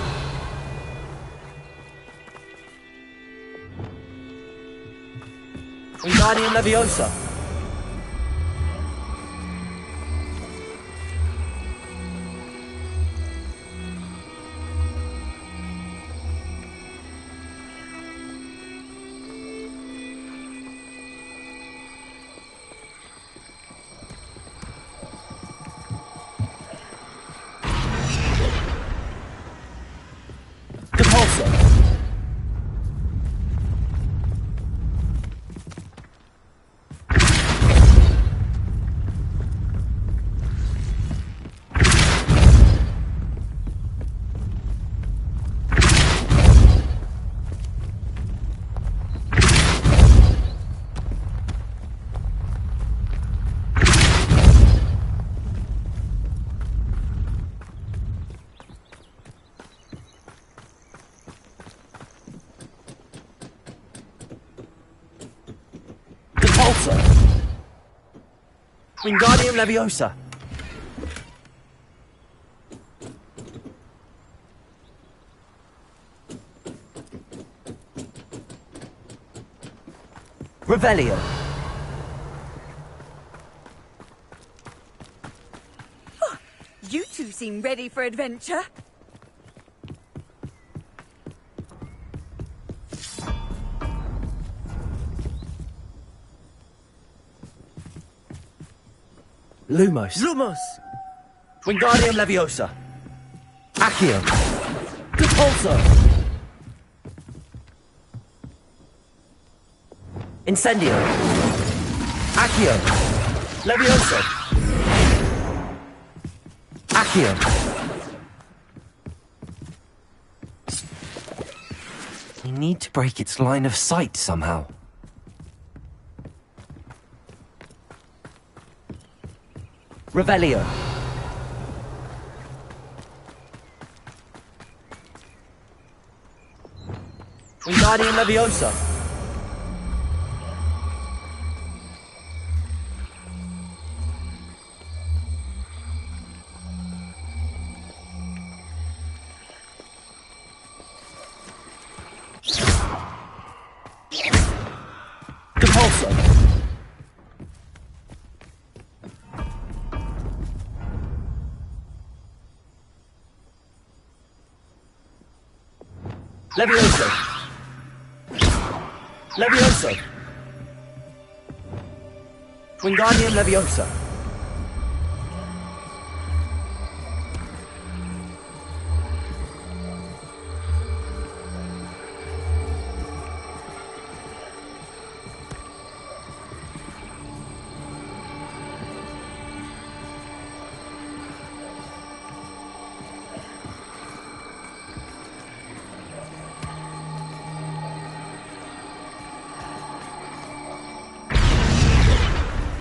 Speaker 1: Wingardium Leviosa.
Speaker 4: Wingardium Leviosa. Revelio.
Speaker 3: You two seem ready for adventure.
Speaker 4: Lumos.
Speaker 22: Lumos!
Speaker 4: Wingardium Leviosa. Accio. Compulso. Incendio. Accio. Leviosa. Accio.
Speaker 1: We need to break its line of sight somehow.
Speaker 4: Revelio. Wingardium Leviosa. Compulso. Levioso. Levioso. Wingardium Leviosa.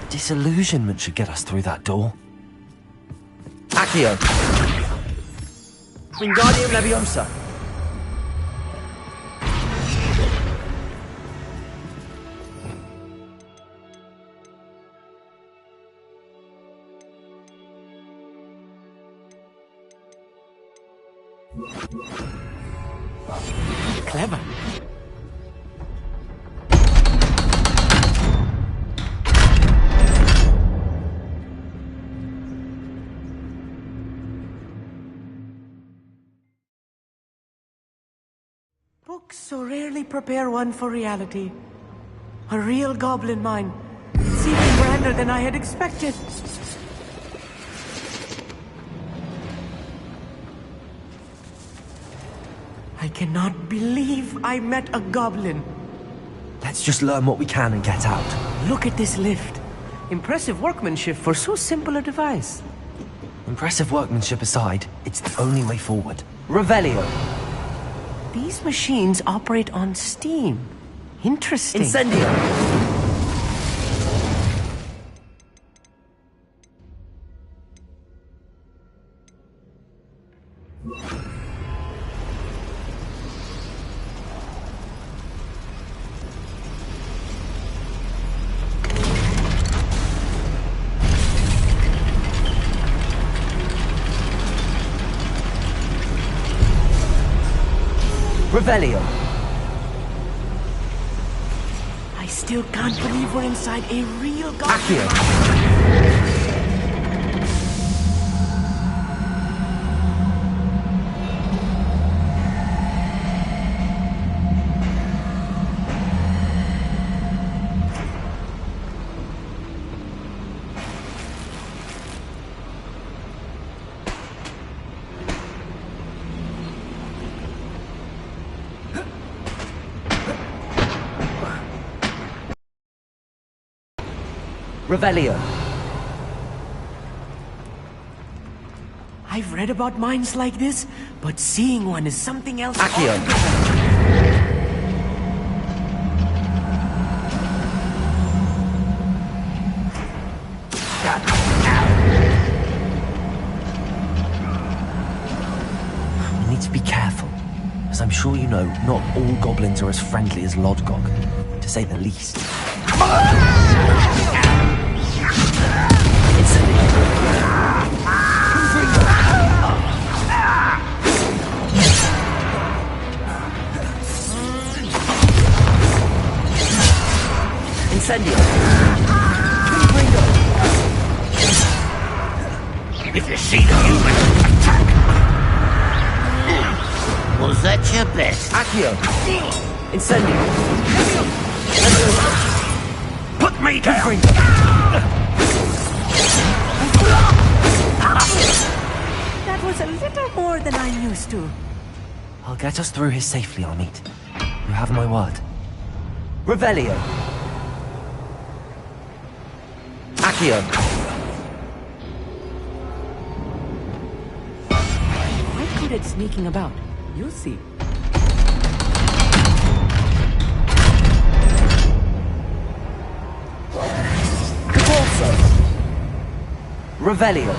Speaker 1: Disillusionment should get us through that door.
Speaker 4: Accio. Wingardium Leviosa.
Speaker 22: Clever.
Speaker 15: Books so rarely prepare one for reality. A real goblin mine. It's even grander than I had expected. I cannot believe I met a goblin.
Speaker 1: Let's just learn what we can and get out.
Speaker 22: Look at this lift. Impressive workmanship for so simple a device.
Speaker 1: Impressive workmanship aside, it's the only way forward.
Speaker 4: Revelio.
Speaker 22: These machines operate on steam. Interesting.
Speaker 4: Incendio. Revelio.
Speaker 15: I still can't believe we're inside a real goblin
Speaker 4: Accio.
Speaker 15: mine.
Speaker 4: Revelio.
Speaker 15: I've read about mines like this, but seeing one is something else.
Speaker 4: Accio.
Speaker 1: We need to be careful. As I'm sure you know, not all goblins are as friendly as Lodgok, to say the least.
Speaker 20: Incendio!
Speaker 5: If you see the human, attack! Was that your best?
Speaker 20: Accio! Incendio!
Speaker 5: Put me down!
Speaker 22: That was a little more than I'm used to.
Speaker 1: I'll get us through here safely, Amit. You have my word.
Speaker 20: Revelio! Accio!
Speaker 22: Quite good at sneaking about. You'll see.
Speaker 20: Capolso! Revelio!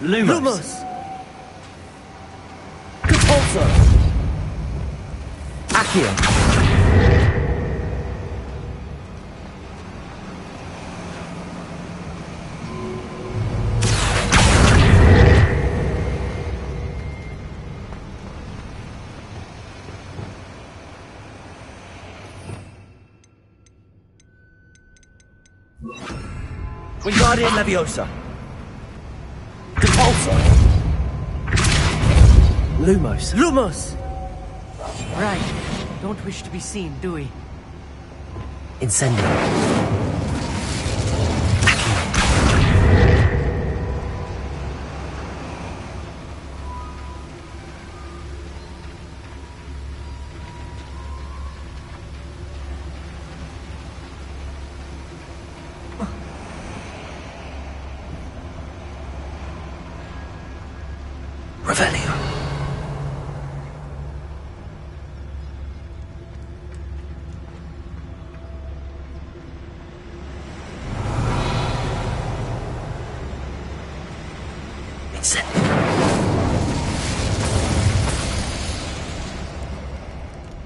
Speaker 1: Lumos!
Speaker 20: Capolso! Accio! Wingardium Leviosa! Capolso!
Speaker 1: Lumos.
Speaker 22: Lumos! Right. Don't wish to be seen, do we?
Speaker 1: Incendio. Revelio.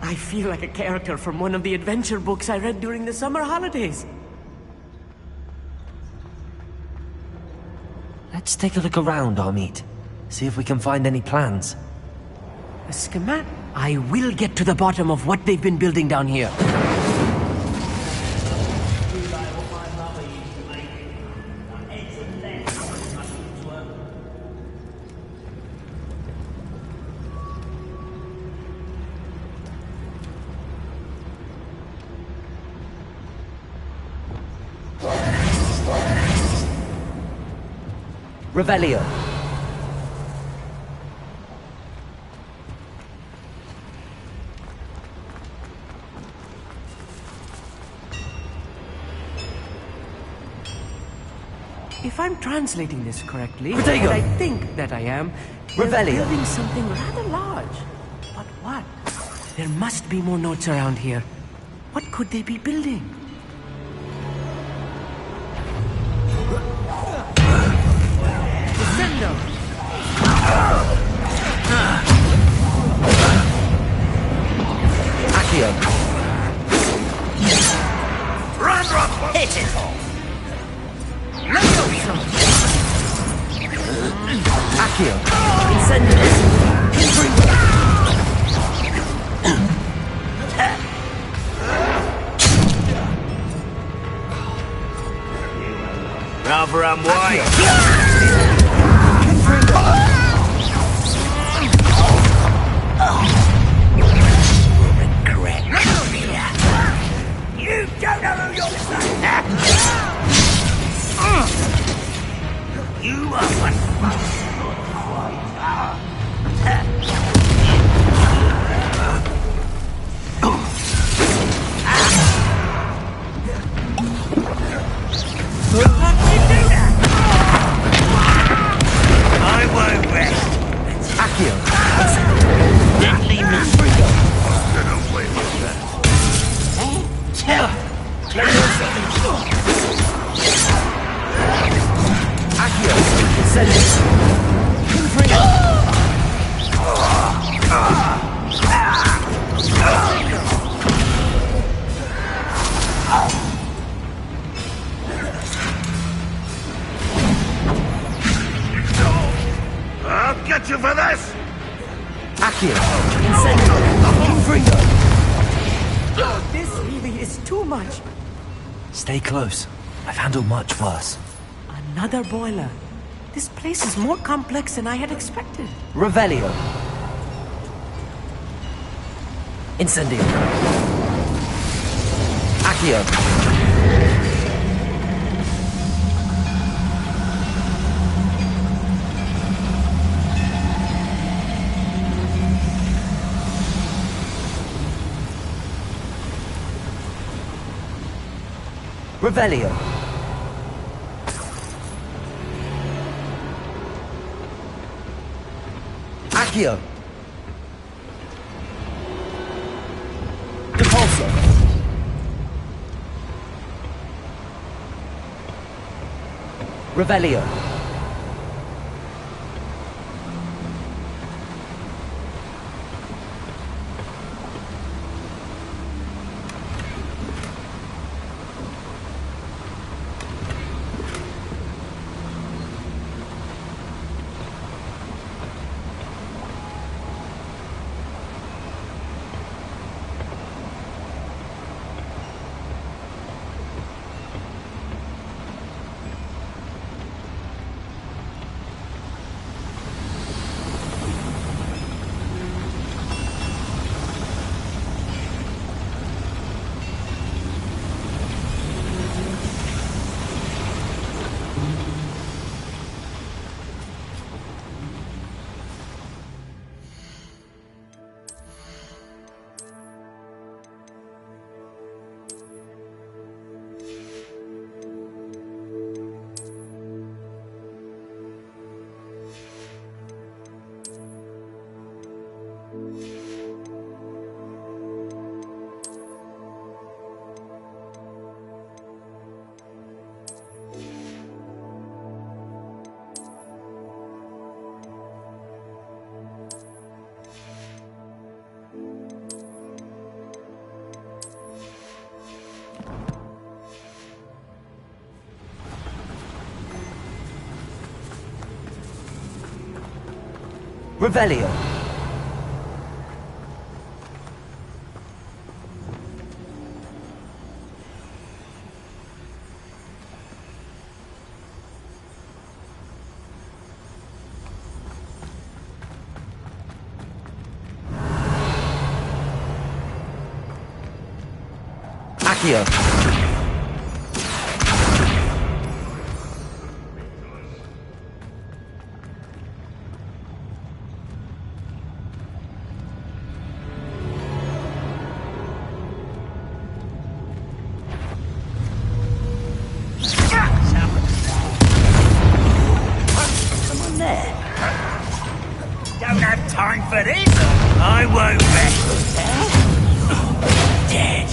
Speaker 22: I feel like a character from one of the adventure books I read during the summer holidays.
Speaker 1: Let's take a look around, Amit. See if we can find any plans.
Speaker 22: A schematic? I will get to the bottom of what they've been building down here.
Speaker 20: Revelio.
Speaker 22: If I'm translating this correctly,
Speaker 20: Protego.
Speaker 22: and I think that I am, they're
Speaker 20: Revelio.
Speaker 22: building something rather large. But what? There must be more notes around here. What could they be building? Descendo!
Speaker 20: Accio.
Speaker 5: Run, hit it all!
Speaker 20: Accio. Incendio.
Speaker 5: Rather unwise. Regret. You don't know who you're saying. You are one. I won't rest.
Speaker 20: Accio.
Speaker 5: Deadly mystery. Gonna wait with that.
Speaker 20: Accio. Incendio.
Speaker 6: I'll get you for this!
Speaker 20: Accio. Incendio. Confringo.
Speaker 22: Oh, this really is too much.
Speaker 1: Stay close. I've handled much worse.
Speaker 22: Another boiler. This place is more complex than I had expected.
Speaker 1: Revelio. Incendio. Accio. Revelio. Accio. Depulso. Revelio. Revelio. Accio.
Speaker 5: Someone there. Don't have time for this. I won't rest. Dead.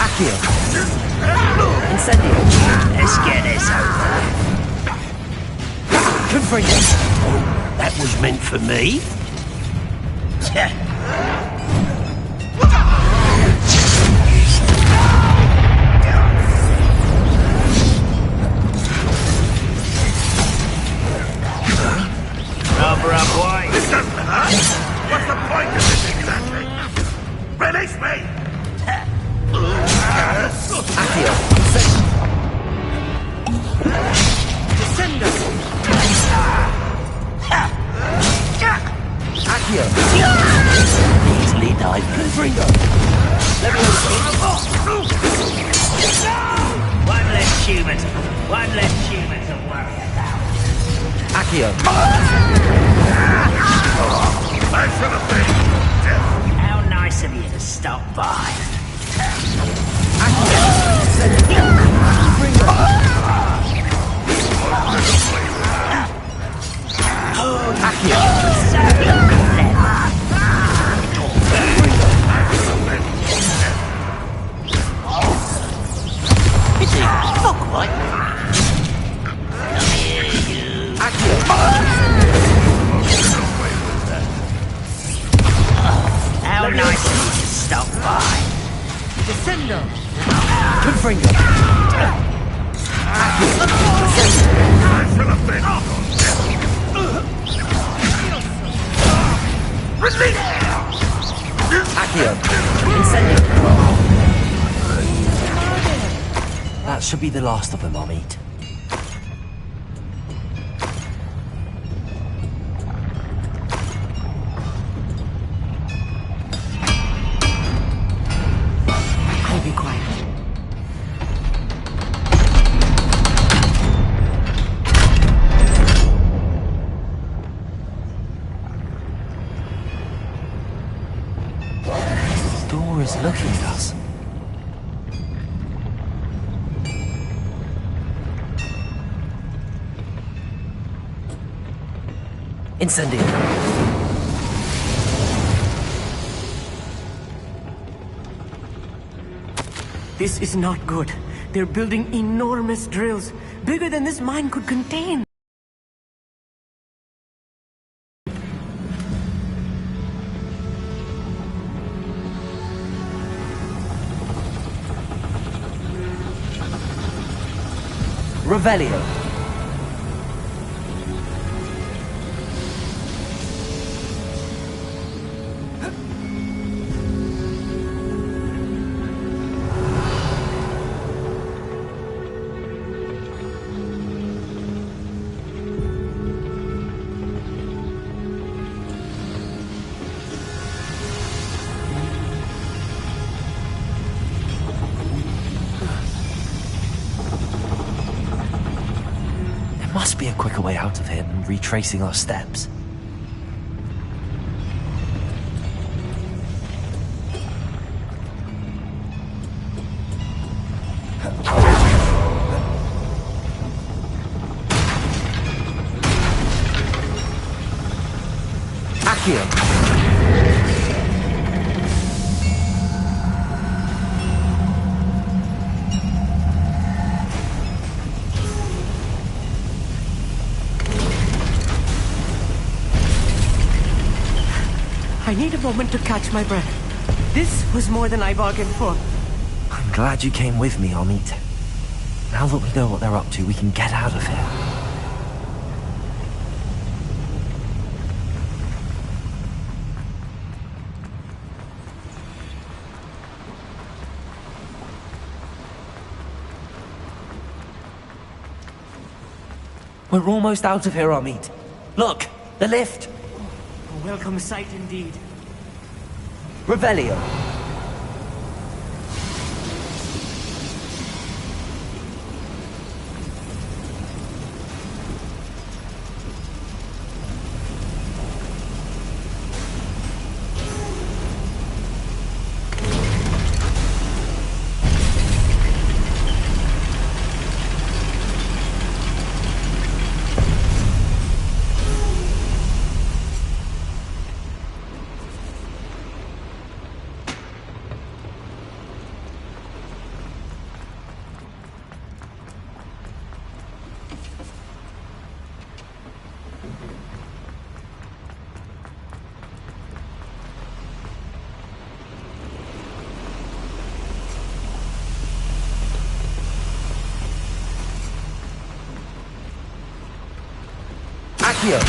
Speaker 1: Accio. Incendio.
Speaker 5: Let's get this over.
Speaker 1: Confringo.
Speaker 19: That was meant for me?
Speaker 5: Cover up, boy.
Speaker 6: This doesn't hurt. What's the point of this exactly? Release me!
Speaker 1: Accio.
Speaker 22: Descendo.
Speaker 1: Accio.
Speaker 19: Easily died.
Speaker 1: Confringo.
Speaker 5: One less human to worry about.
Speaker 1: Accio.
Speaker 6: I should have been.
Speaker 5: How nice of you to stop by. How nice of you to stop by.
Speaker 22: Descendo.
Speaker 1: Confringo.
Speaker 6: I should have been.
Speaker 1: Accio! Incendio! That should be the last of them, Amit.
Speaker 22: I'll be quiet.
Speaker 1: The door is looking at us. Incendio!
Speaker 22: This is not good. They're building enormous drills, bigger than this mine could contain.
Speaker 1: Revelio! There must be a quicker way out of here than retracing our steps. Accio!
Speaker 22: I need a moment to catch my breath. This was more than I bargained for.
Speaker 1: I'm glad you came with me, Amit. Now that we know what they're up to, we can get out of here. We're almost out of here, Amit. Look, the lift.
Speaker 22: A welcome sight indeed.
Speaker 1: Revelio. Accio!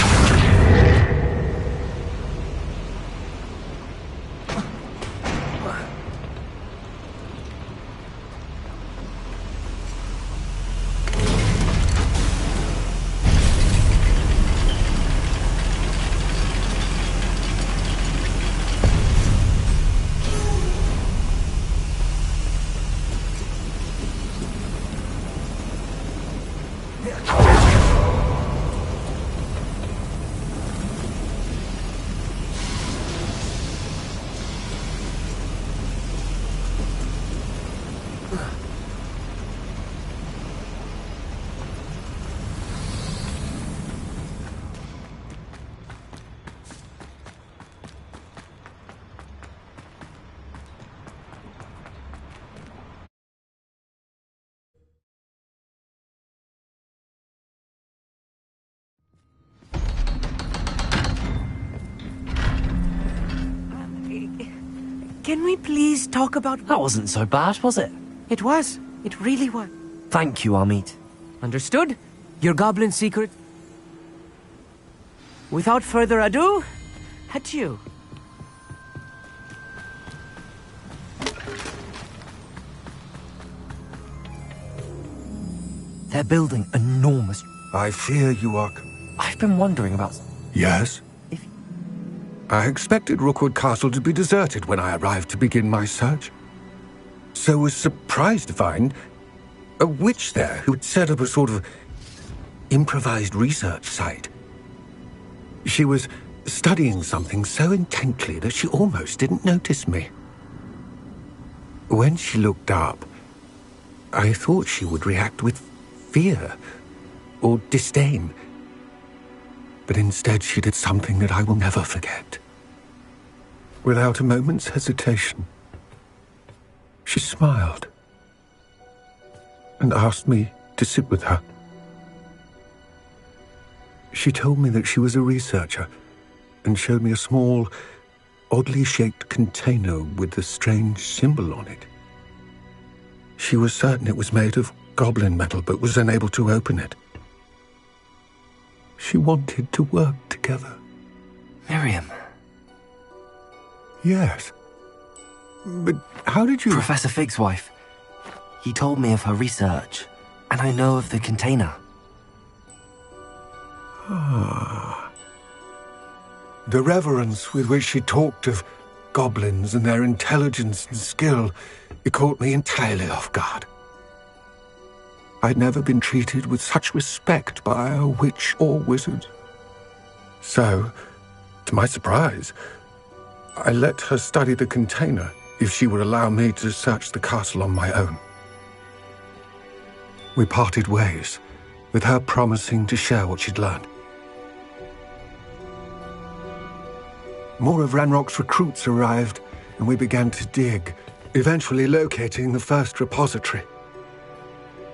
Speaker 22: Can we please talk about...
Speaker 1: That wasn't so bad, was it?
Speaker 22: It was. It really was.
Speaker 1: Thank you, Amit.
Speaker 22: Understood? Your goblin secret? Without further ado, adieu.
Speaker 1: They're building enormous...
Speaker 13: I fear you are...
Speaker 1: I've been wondering about...
Speaker 13: Yes? I expected Rookwood Castle to be deserted when I arrived to begin my search. So was surprised to find a witch there who had set up a sort of improvised research site. She was studying something so intently that she almost didn't notice me. When she looked up, I thought she would react with fear or disdain. But instead she did something that I will never forget. Without a moment's hesitation, she smiled and asked me to sit with her. She told me that she was a researcher and showed me a small, oddly shaped container with a strange symbol on it. She was certain it was made of goblin metal, but was unable to open it. She wanted to work together.
Speaker 1: Miriam.
Speaker 13: Yes. But how did you...
Speaker 1: Professor Fig's wife. He told me of her research, and I know of the container.
Speaker 13: Ah. The reverence with which she talked of goblins and their intelligence and skill, it caught me entirely off guard. I'd never been treated with such respect by a witch or wizard. So, to my surprise, I let her study the container if she would allow me to search the castle on my own. We parted ways, with her promising to share what she'd learned. More of Ranrock's recruits arrived, and we began to dig, eventually locating the first repository.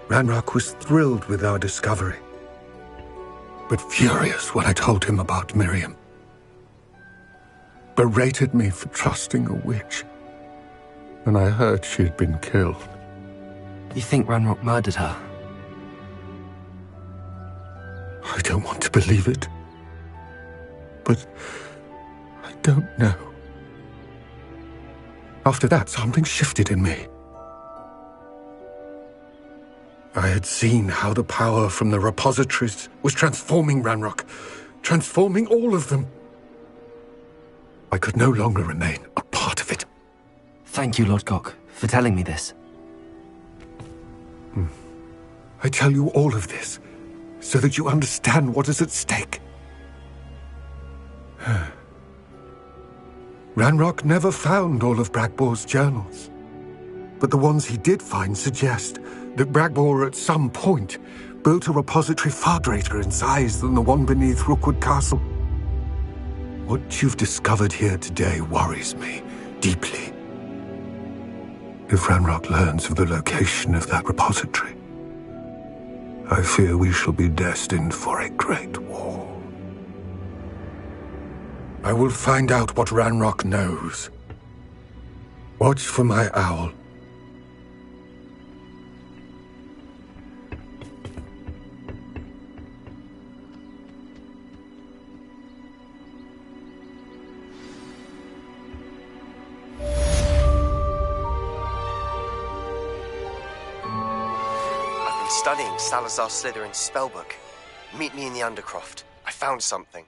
Speaker 13: Ranrock was thrilled with our discovery, but furious when I told him about Miriam. Berated me for trusting a witch, and I heard she had been killed.
Speaker 1: You think Ranrock murdered her?
Speaker 13: I don't want to believe it, but I don't know. After that, something shifted in me. I had seen how the power from the repositories was transforming Ranrock, transforming all of them. I could no longer remain a part of it.
Speaker 1: Thank you, Lord Cock, for telling me this.
Speaker 13: I tell you all of this so that you understand what is at stake. Ranrock never found all of Bragbor's journals, but the ones he did find suggest that Bragbor at some point built a repository far greater in size than the one beneath Rookwood Castle. What you've discovered here today worries me deeply. If Ranrock learns of the location of that repository, I fear we shall be destined for a great war. I will find out what Ranrock knows. Watch for my owl.
Speaker 4: Studying Salazar Slytherin's spellbook. Meet me in the Undercroft. I found something.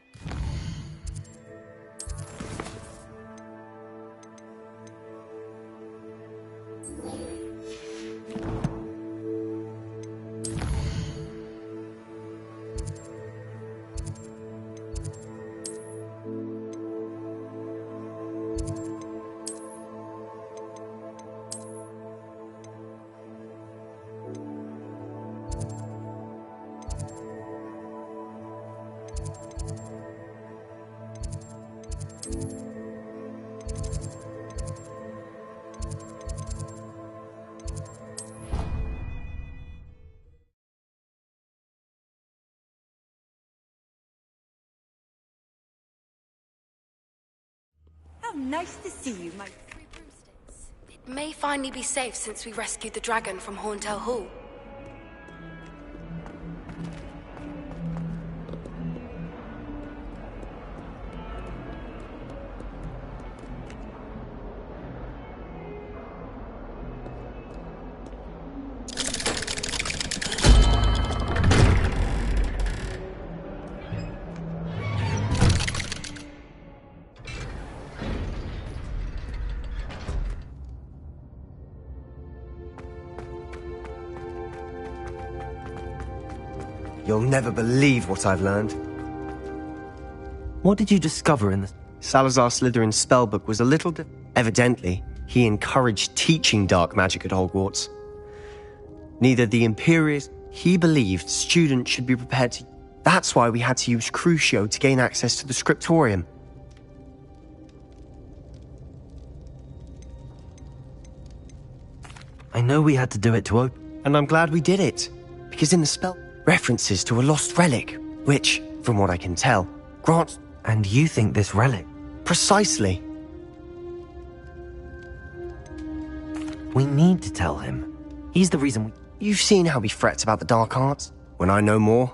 Speaker 3: How nice to see you, my...
Speaker 2: It may finally be safe since we rescued the dragon from Horntail Hall.
Speaker 4: You'll never believe what I've learned.
Speaker 1: What did you discover in the...
Speaker 4: Salazar Slytherin's spellbook was a little Evidently, he encouraged teaching dark magic at Hogwarts. Neither the Imperius... He believed students should be prepared to... That's why we had to use Crucio to gain access to the scriptorium.
Speaker 1: I know we had to do it to open...
Speaker 4: And I'm glad we did it, because in the spell... references to a lost relic, which, from what I can tell, grants...
Speaker 1: And you think this relic...
Speaker 4: Precisely.
Speaker 1: We need to tell him. He's the reason we...
Speaker 4: You've seen how he frets about the dark arts. When I know more,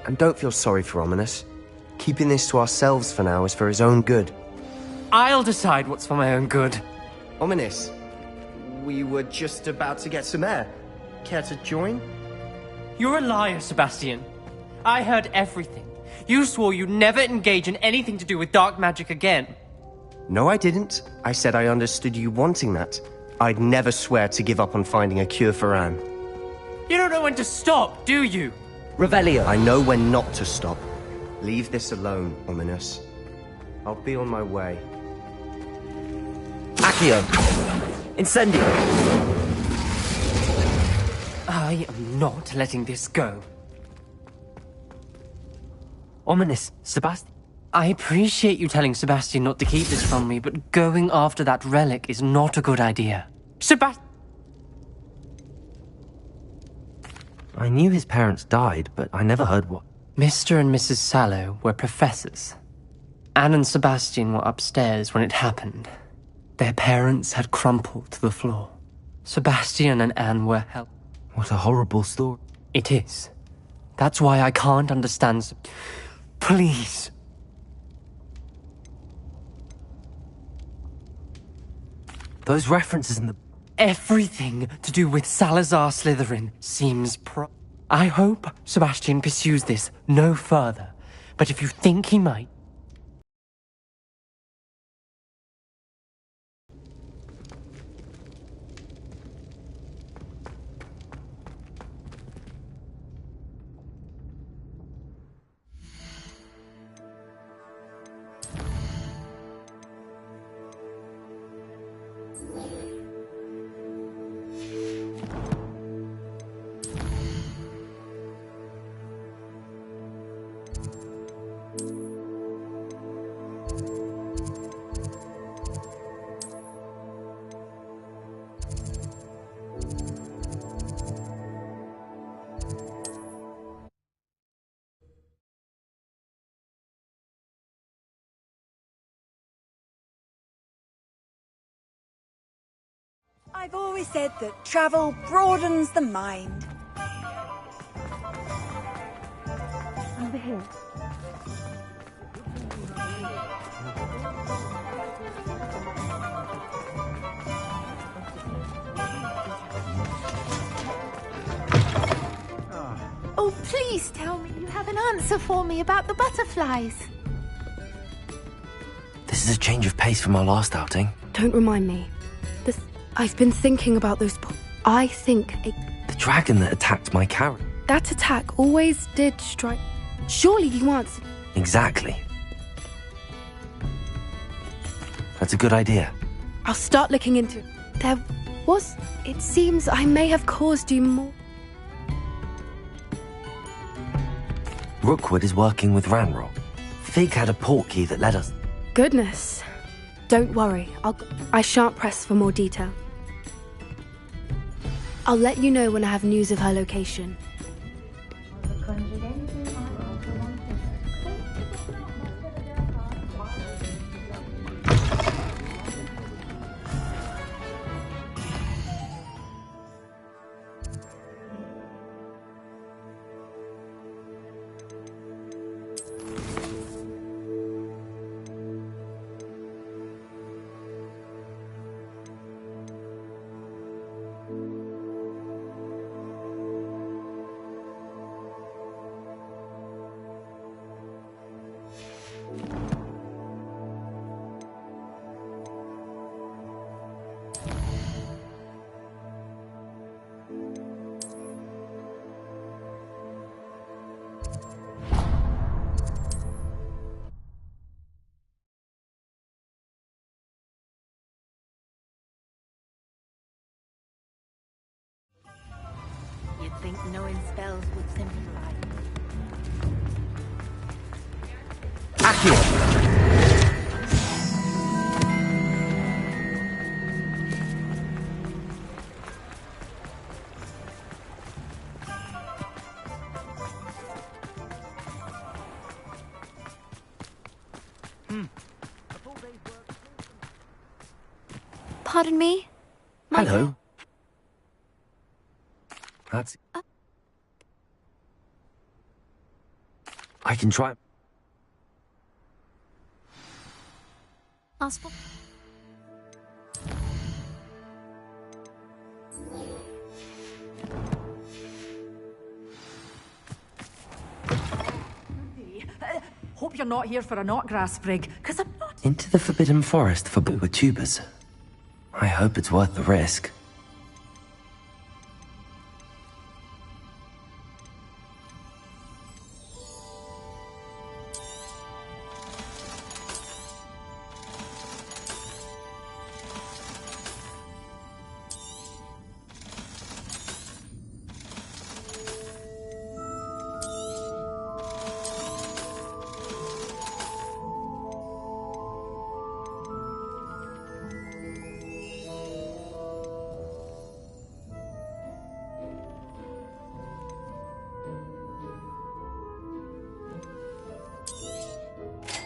Speaker 4: And don't feel sorry for Ominous. Keeping this to ourselves for now is for his own good.
Speaker 22: I'll decide what's for my own good.
Speaker 4: Ominous, we were just about to get some air. Care to join?
Speaker 22: You're a liar, Sebastian. I heard everything. You swore you'd never engage in anything to do with dark magic again.
Speaker 4: No, I didn't. I said I understood you wanting that. I'd never swear to give up on finding a cure for Anne.
Speaker 22: You don't know when to stop, do you?
Speaker 4: Revelio. I know when not to stop. Leave this alone, Ominous. I'll be on my way.
Speaker 1: Accio! Incendio!
Speaker 22: I am not letting this go.
Speaker 1: Ominous, Sebastian.
Speaker 22: I appreciate you telling Sebastian not to keep this from me, but going after that relic is not a good idea. Sebastian!
Speaker 1: I knew his parents died, but I never heard what...
Speaker 22: Mr. and Mrs. Sallow were professors. Anne and Sebastian were upstairs when it happened. Their parents had crumpled to the floor. Sebastian and Anne were helped.
Speaker 1: What a horrible story.
Speaker 22: It is. That's why I can't understand... Please.
Speaker 1: Those references in the...
Speaker 22: Everything to do with Salazar Slytherin seems I hope Sebastian pursues this no further, but if you think he might...
Speaker 3: I've always said that travel broadens the mind.
Speaker 8: Over here.
Speaker 7: Oh, please tell me you have an answer for me about the butterflies.
Speaker 1: This is a change of pace from our last outing.
Speaker 2: Don't remind me. I've been thinking about those... I think
Speaker 1: the dragon that attacked my carrot.
Speaker 2: That attack always did strike... Surely you answered...
Speaker 1: Exactly. That's a good idea.
Speaker 2: I'll start looking into... There was... It seems I may have caused you more...
Speaker 1: Rookwood is working with Ranrock. Fig had a portkey that led us...
Speaker 2: Goodness. Don't worry. I shan't press for more detail. I'll let you know when I have news of her location.
Speaker 14: think knowing spells would simplify.
Speaker 2: Pardon me?
Speaker 1: Hello. That's... I can try...
Speaker 2: Ask for...
Speaker 10: Hope you're not here for a knotgrass sprig, because I'm not...
Speaker 1: Into the Forbidden Forest for blue tubers. I hope it's worth the risk.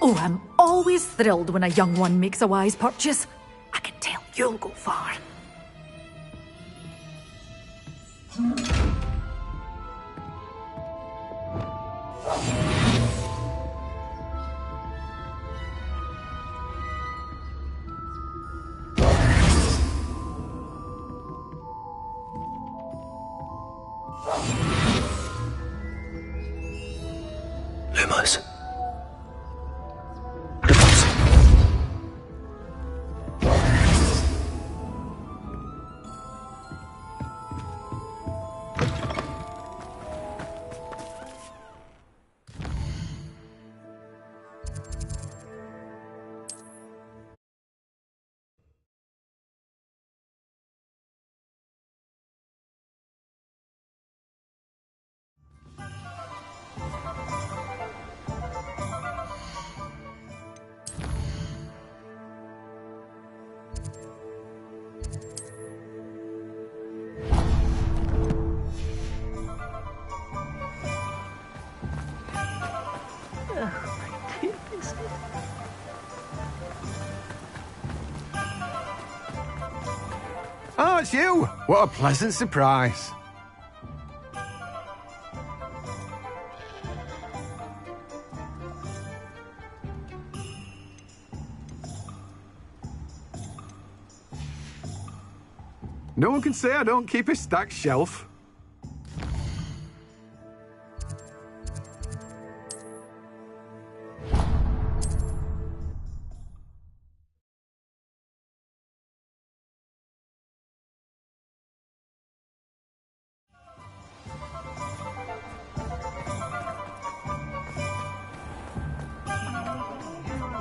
Speaker 10: Oh, I'm always thrilled when a young one makes a wise purchase. I can tell you'll go far.
Speaker 1: Lumos.
Speaker 13: Oh, it's you! What a pleasant surprise. No one can say I don't keep a stacked shelf.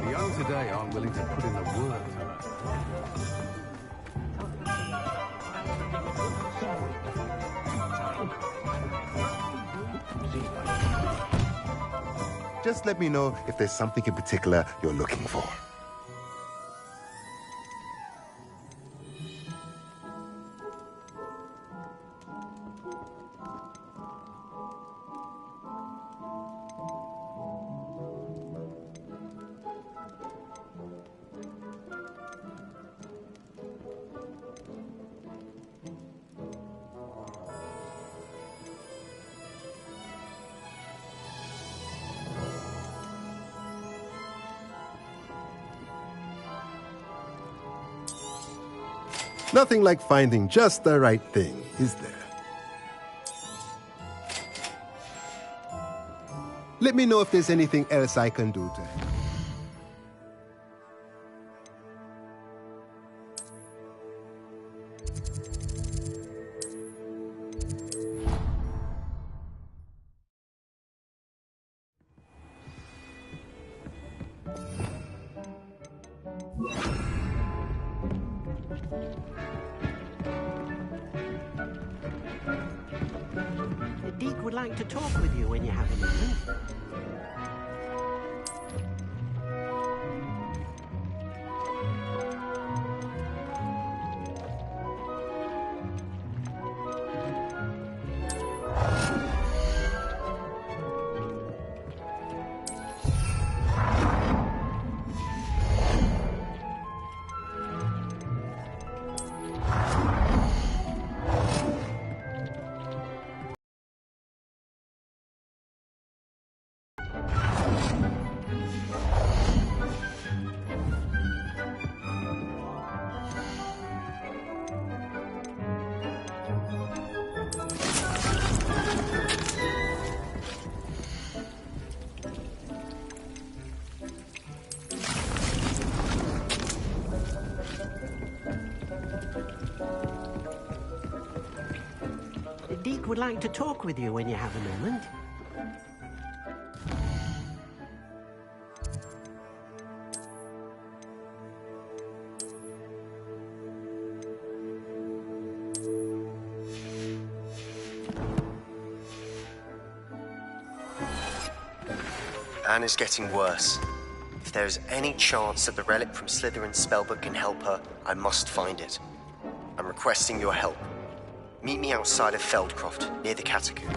Speaker 13: The young today aren't willing to put in the work.
Speaker 11: Just let me know if there's something in particular you're looking for. Nothing like finding just the right thing, is there? Let me know if there's anything else I can do to help.
Speaker 12: Deek would like to talk with you when you have a moment. Deek would like to talk with you when you have a moment.
Speaker 4: Anne is getting worse. If there is any chance that the relic from Slytherin's spellbook can help her, I must find it. I'm requesting your help. Meet me outside of Feldcroft, near the catacomb.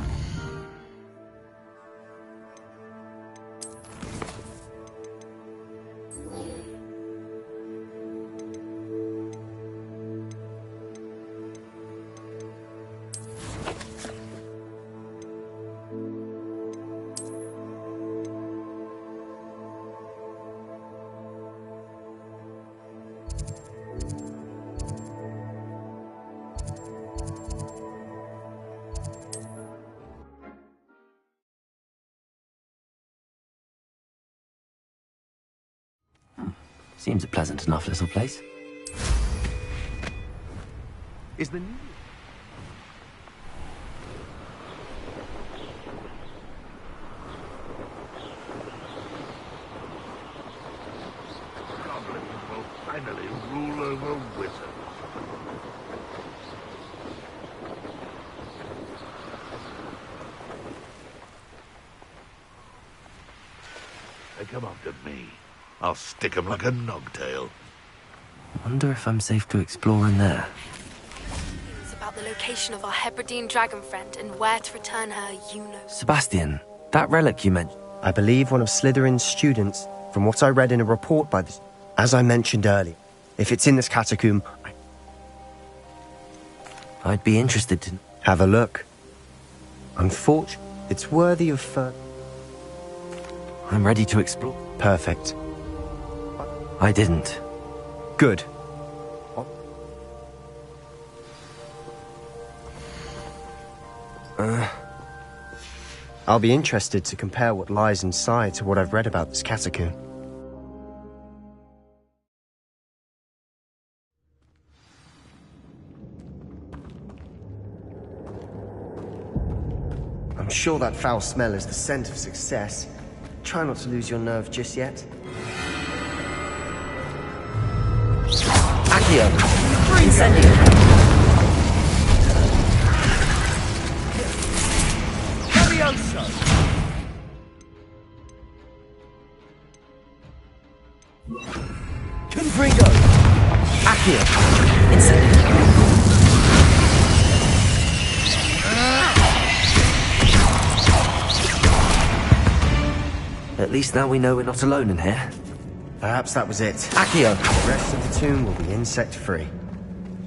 Speaker 1: Seems a pleasant enough little place.
Speaker 4: Is the
Speaker 6: Goblins will finally rule over wizards. They come after me. I'll stick 'em like a nogtail.
Speaker 1: Wonder if I'm safe to explore in there.
Speaker 2: It's about the location of our Hebridean dragon friend and where to return her, you know.
Speaker 1: Sebastian, that relic you mentioned.
Speaker 4: I believe one of Slytherin's students, from what I read in a report by this. As I mentioned earlier, if it's in this catacomb,
Speaker 1: I'd be interested to
Speaker 4: have a look. Unfortunately, it's worthy of
Speaker 1: I'm ready to explore.
Speaker 4: Perfect.
Speaker 1: I didn't.
Speaker 4: Good. I'll be interested to compare what lies inside to what I've read about this catacomb. I'm sure that foul smell is the scent of success. Try not to lose your nerve just yet.
Speaker 1: Accio!
Speaker 10: Incendio!
Speaker 5: Levioso!
Speaker 1: Confringo! Accio! Incendio! At least now we know we're not alone in here.
Speaker 4: Perhaps that was it.
Speaker 1: Accio!
Speaker 4: The rest of the tomb will be insect-free.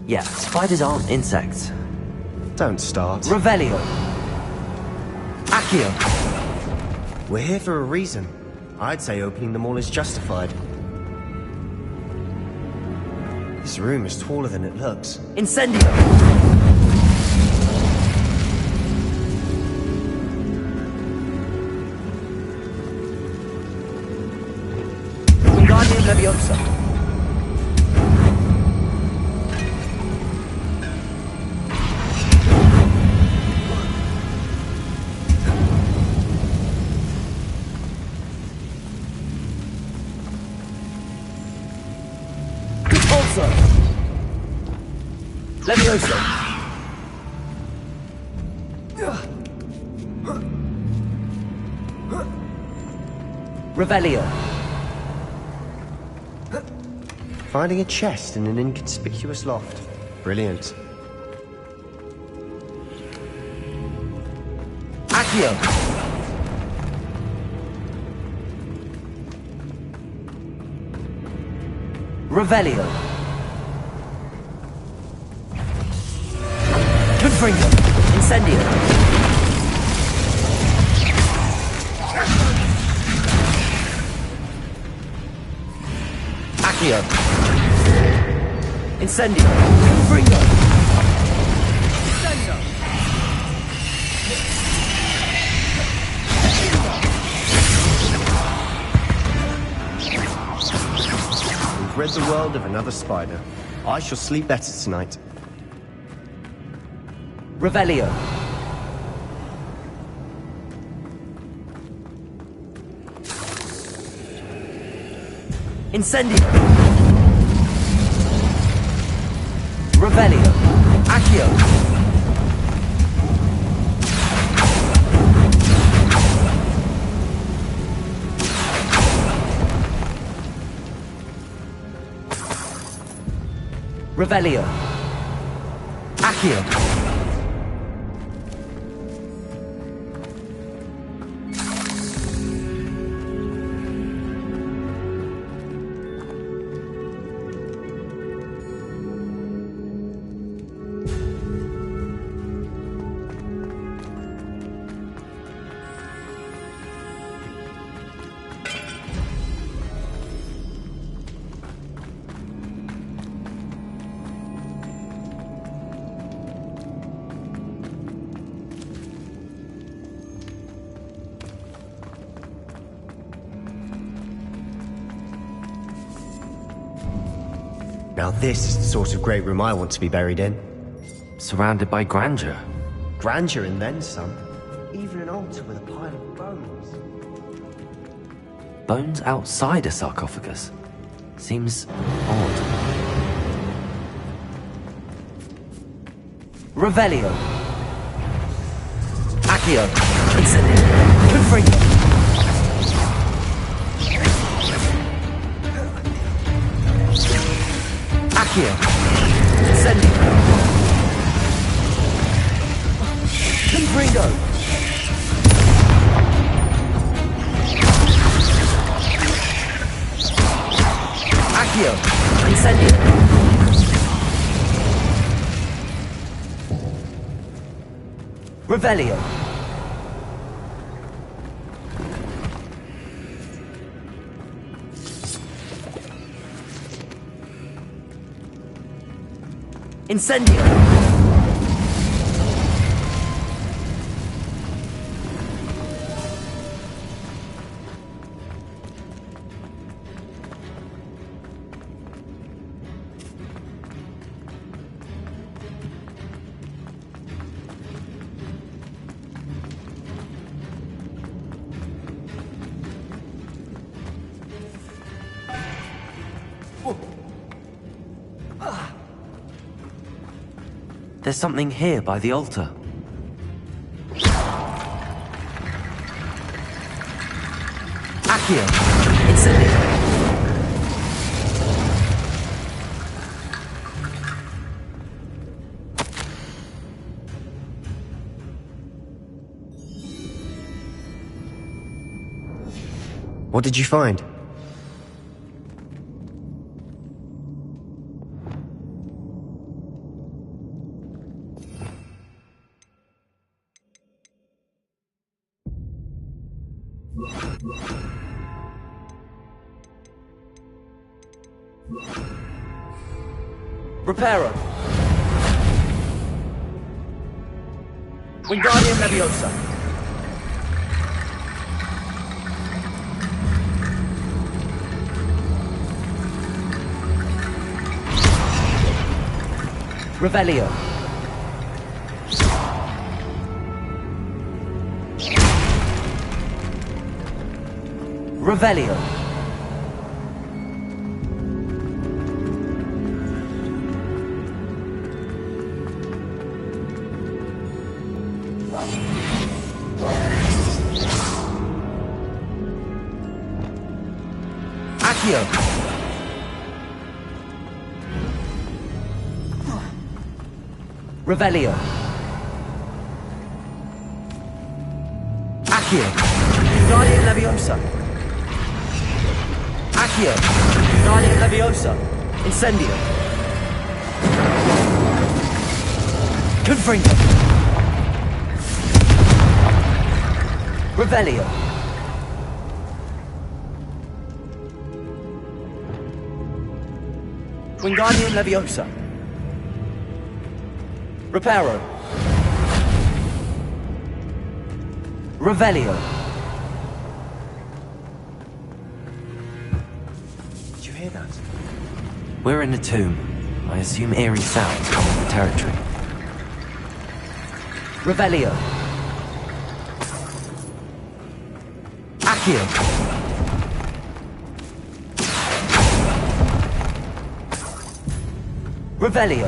Speaker 1: Yeah, spiders aren't insects.
Speaker 4: Don't start.
Speaker 1: Revelio! Accio!
Speaker 4: We're here for a reason. I'd say opening them all is justified. This room is taller than it looks.
Speaker 1: Incendio! Wingardium Leviosa! Leviosa! Revelio.
Speaker 4: Finding a chest in an inconspicuous loft. Brilliant.
Speaker 1: Accio. Revelio. Confringo. Incendio. Accio. Incendio. Confringo. Incendio.
Speaker 4: We've rid the world of another spider. I shall sleep better tonight.
Speaker 1: Revelio. Incendio. Revelio. Accio. Revelio. Accio.
Speaker 4: Now this is the sort of great room I want to be buried in.
Speaker 1: Surrounded by grandeur.
Speaker 4: Grandeur and then some. Even an altar with a pile of bones.
Speaker 1: Bones outside a sarcophagus. Seems odd. Revelio. Accio. Incendio. Confringo. Accio. Incendio. Confringo. Accio. Incendio. Revelio. Incendio. There's something here by the altar. Accio. Incendio.
Speaker 4: What did you find?
Speaker 1: Reparo. Wingardium Leviosa. Revelio. Revelio. Accio! Revelio! Accio! Guardian Leviosa! Accio! Guardian Leviosa! Incendio! Confringo! Revelio! Wingardium Leviosa! Reparo! Revelio!
Speaker 4: Did you hear that?
Speaker 1: We're in a tomb. I assume eerie sounds come with the territory. Revelio! Accio! Revelio!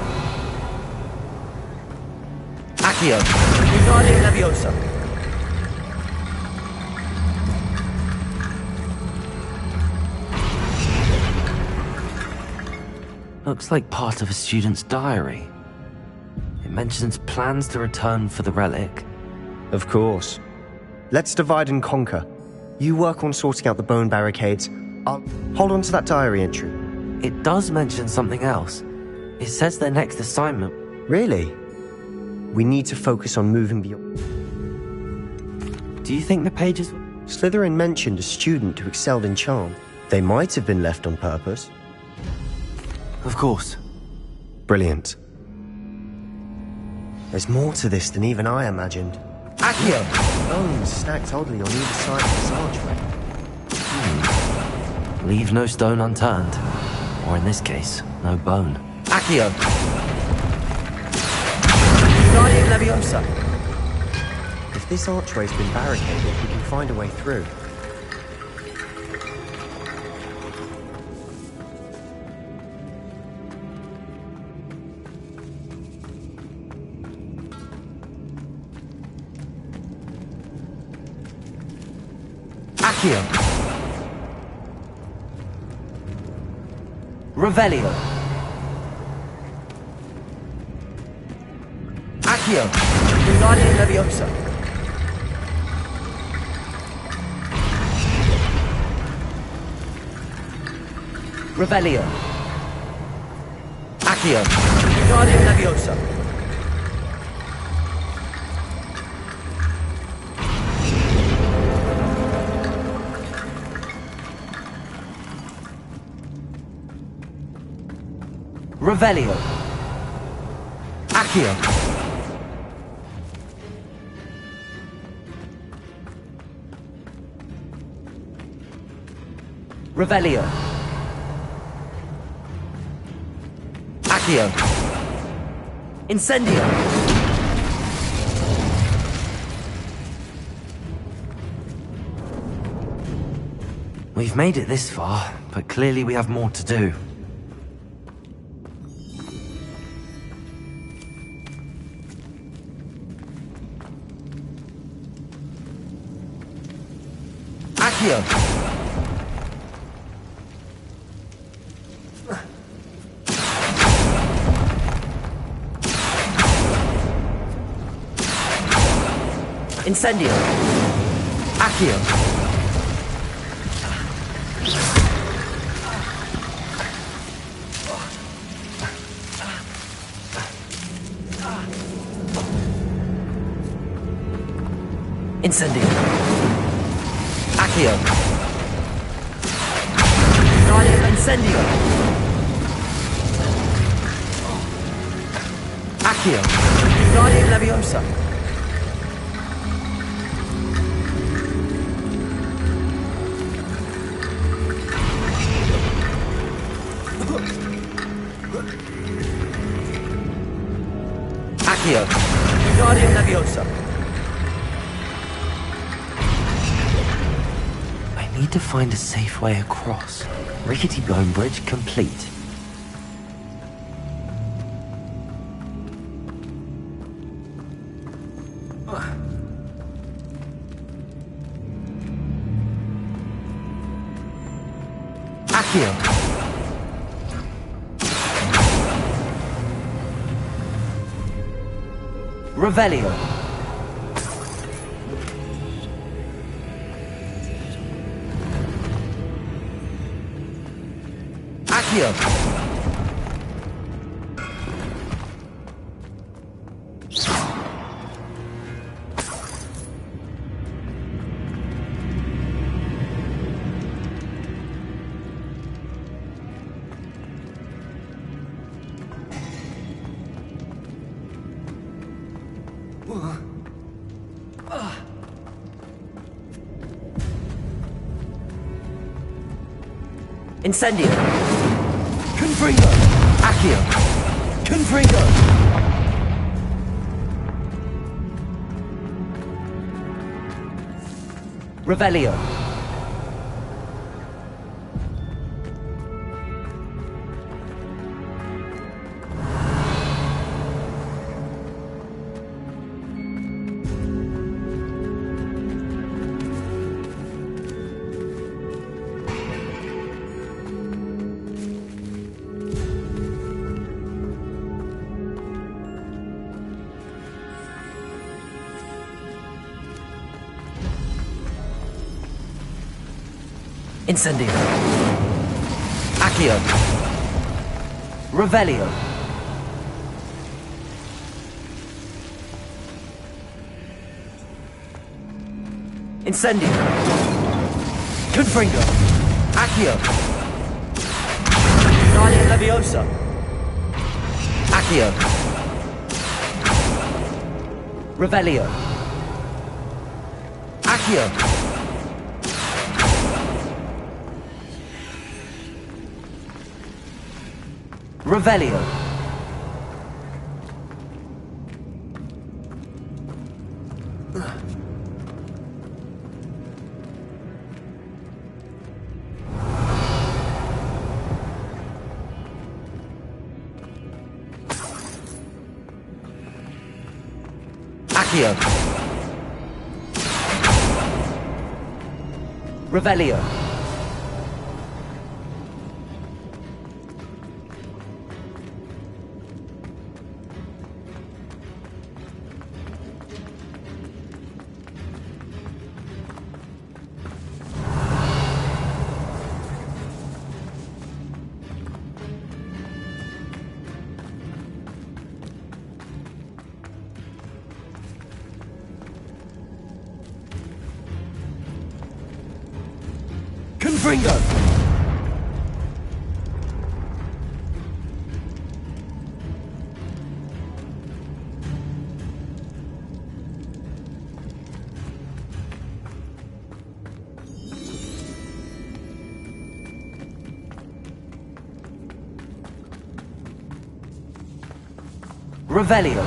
Speaker 1: Accio! Wingardium Leviosa! Looks like part of a student's diary. It mentions plans to return for the relic.
Speaker 4: Of course. Let's divide and conquer. You work on sorting out the bone barricades. I'll hold on to that diary entry.
Speaker 1: It does mention something else. It says their next assignment.
Speaker 4: Really? We need to focus on moving beyond.
Speaker 1: Do you think the pages...
Speaker 4: Slytherin mentioned a student who excelled in charm. They might have been left on purpose.
Speaker 1: Of course.
Speaker 4: Brilliant. There's more to this than even I imagined.
Speaker 1: Accio!
Speaker 4: Bones stacked oddly on either side of this archway.
Speaker 1: Leave no stone unturned. Or in this case, no bone. Accio! Guardian Leviosa!
Speaker 4: If this archway's been barricaded, we can find a way through.
Speaker 1: Accio! Revelio! Accio! Wingardium Leviosa! Revelio! Accio! Wingardium Leviosa! Revelio! Accio! Revelio! Accio! Incendio! We've made it this far, but clearly we have more to do. Accio! Incendio! Accio! Incendio! Accio! Guardian Incendio! Accio! Guardian Leviosa! Accio! Guardian Leviosa! I need to find a safe way across. Rickety bone bridge complete. Accio! Revelio. Accio. Incendio. Confringo. Accio. Confringo. Revelio. Incendio. Accio. Revelio. Incendio. Confringo. Accio. Guardian Leviosa. Accio. Revelio. Accio. Revelio. Accio. Revelio. Confringo! Revelio.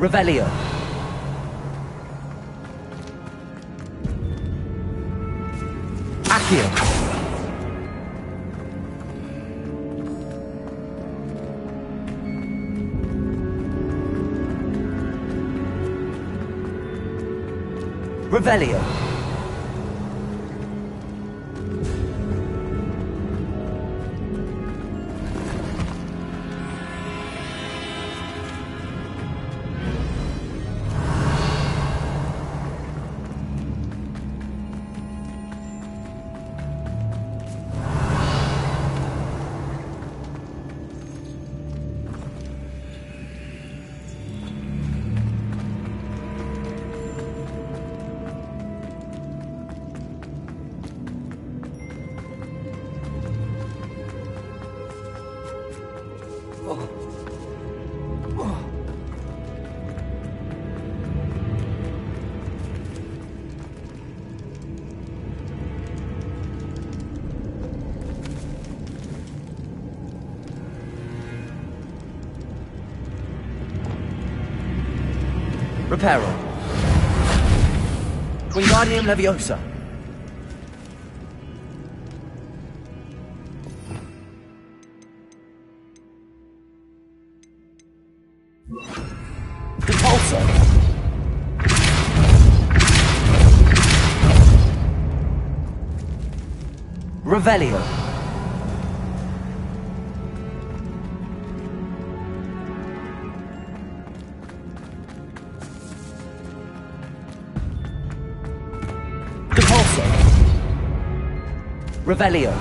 Speaker 1: Revelio. Accio. Revelio. Reparo.
Speaker 9: Wingardium Leviosa. Repulsor. Revelio. Repulsor. Revelio.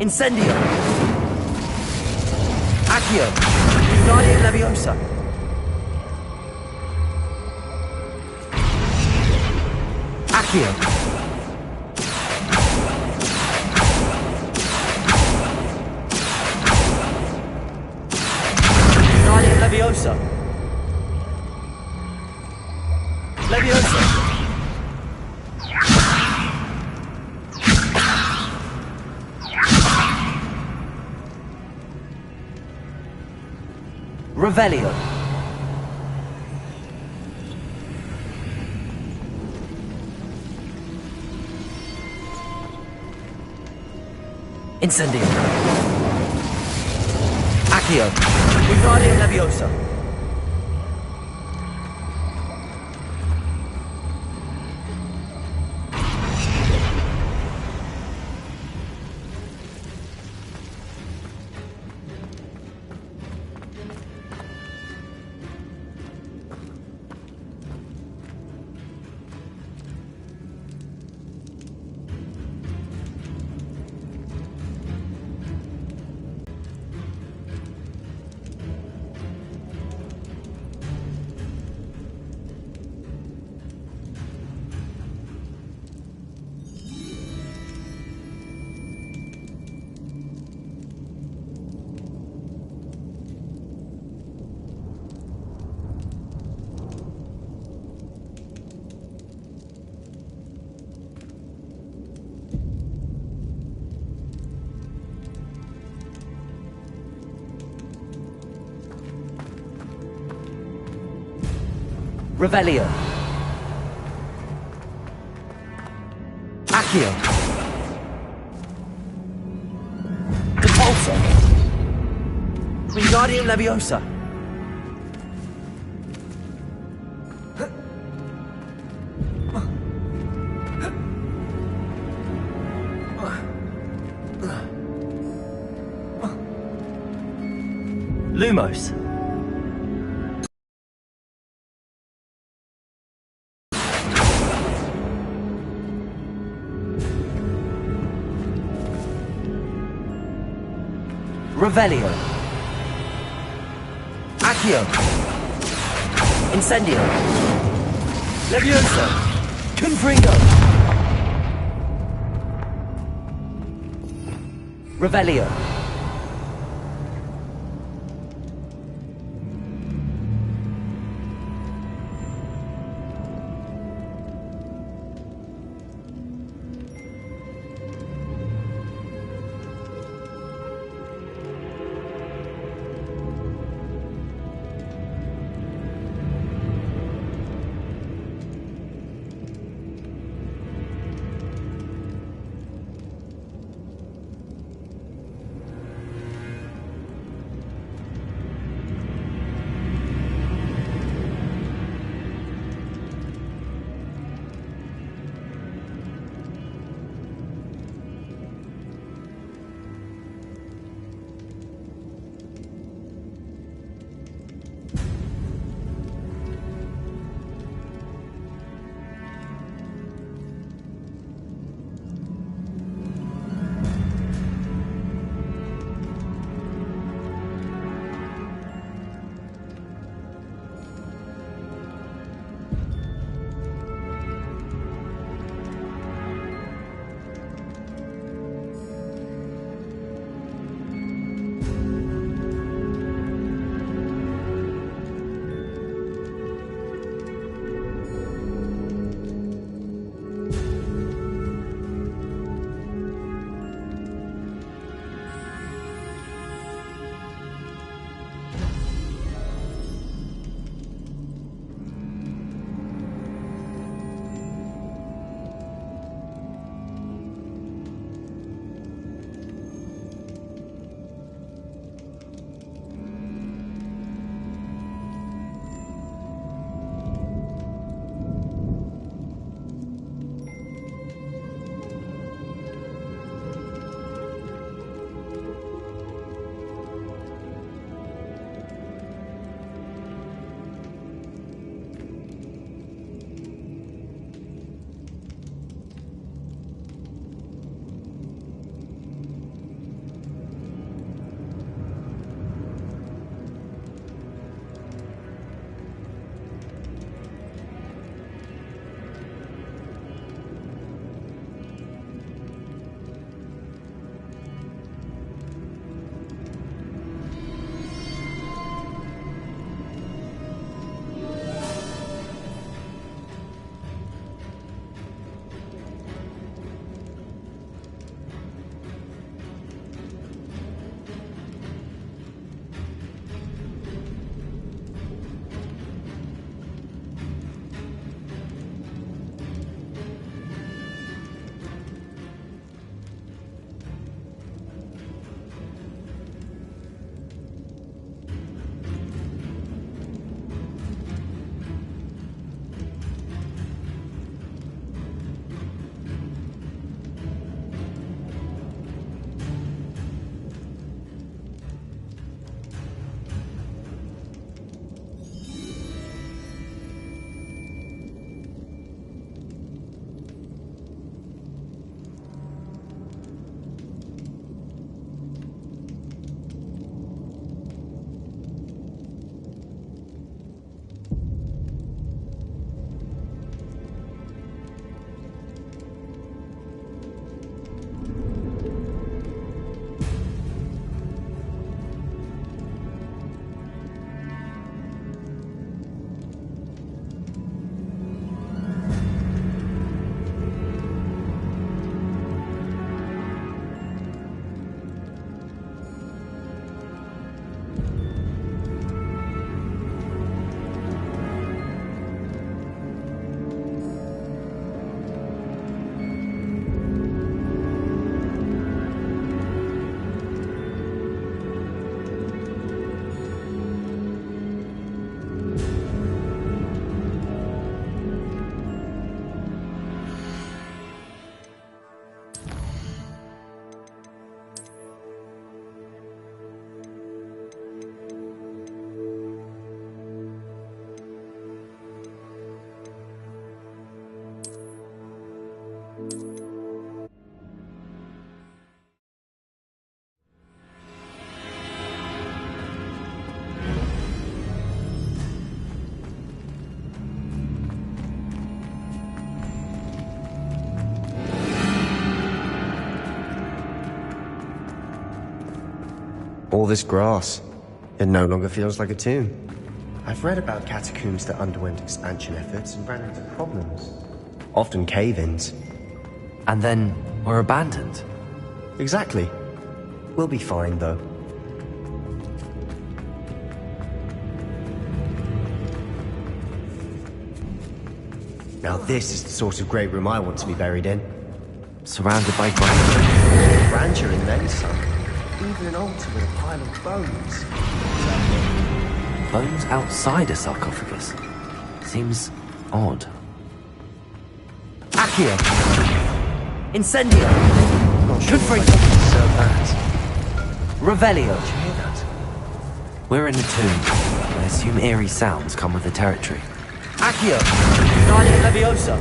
Speaker 9: Incendio. Accio. Wingardium Leviosa. Accio. Wingardium Leviosa. Leviosa. Revelio. Incendio. Accio. Wingardium Leviosa. Revelio. Accio. Repulsor. Wingardium Leviosa. Lumos. Revelio. Accio. Incendio. Leviosa. Confringo. Revelio.
Speaker 4: All this grass. It no longer feels like a tomb. I've read about catacombs that underwent expansion efforts and ran into problems. Often cave-ins.
Speaker 1: And then were abandoned.
Speaker 4: Exactly. We'll be fine, though. Now this is the sort of great room I want to be buried in.
Speaker 1: Surrounded by grandeur.
Speaker 4: Grandeur and then some. Even an altar with a pile of bones.
Speaker 1: Bones outside a sarcophagus. Seems odd.
Speaker 4: Accio!
Speaker 1: Incendio!
Speaker 4: Not sure if I can deserve that.
Speaker 1: Revelio!
Speaker 4: Did you hear that?
Speaker 1: We're in a tomb. I assume eerie sounds come with the territory.
Speaker 9: Accio! Guardian Leviosa!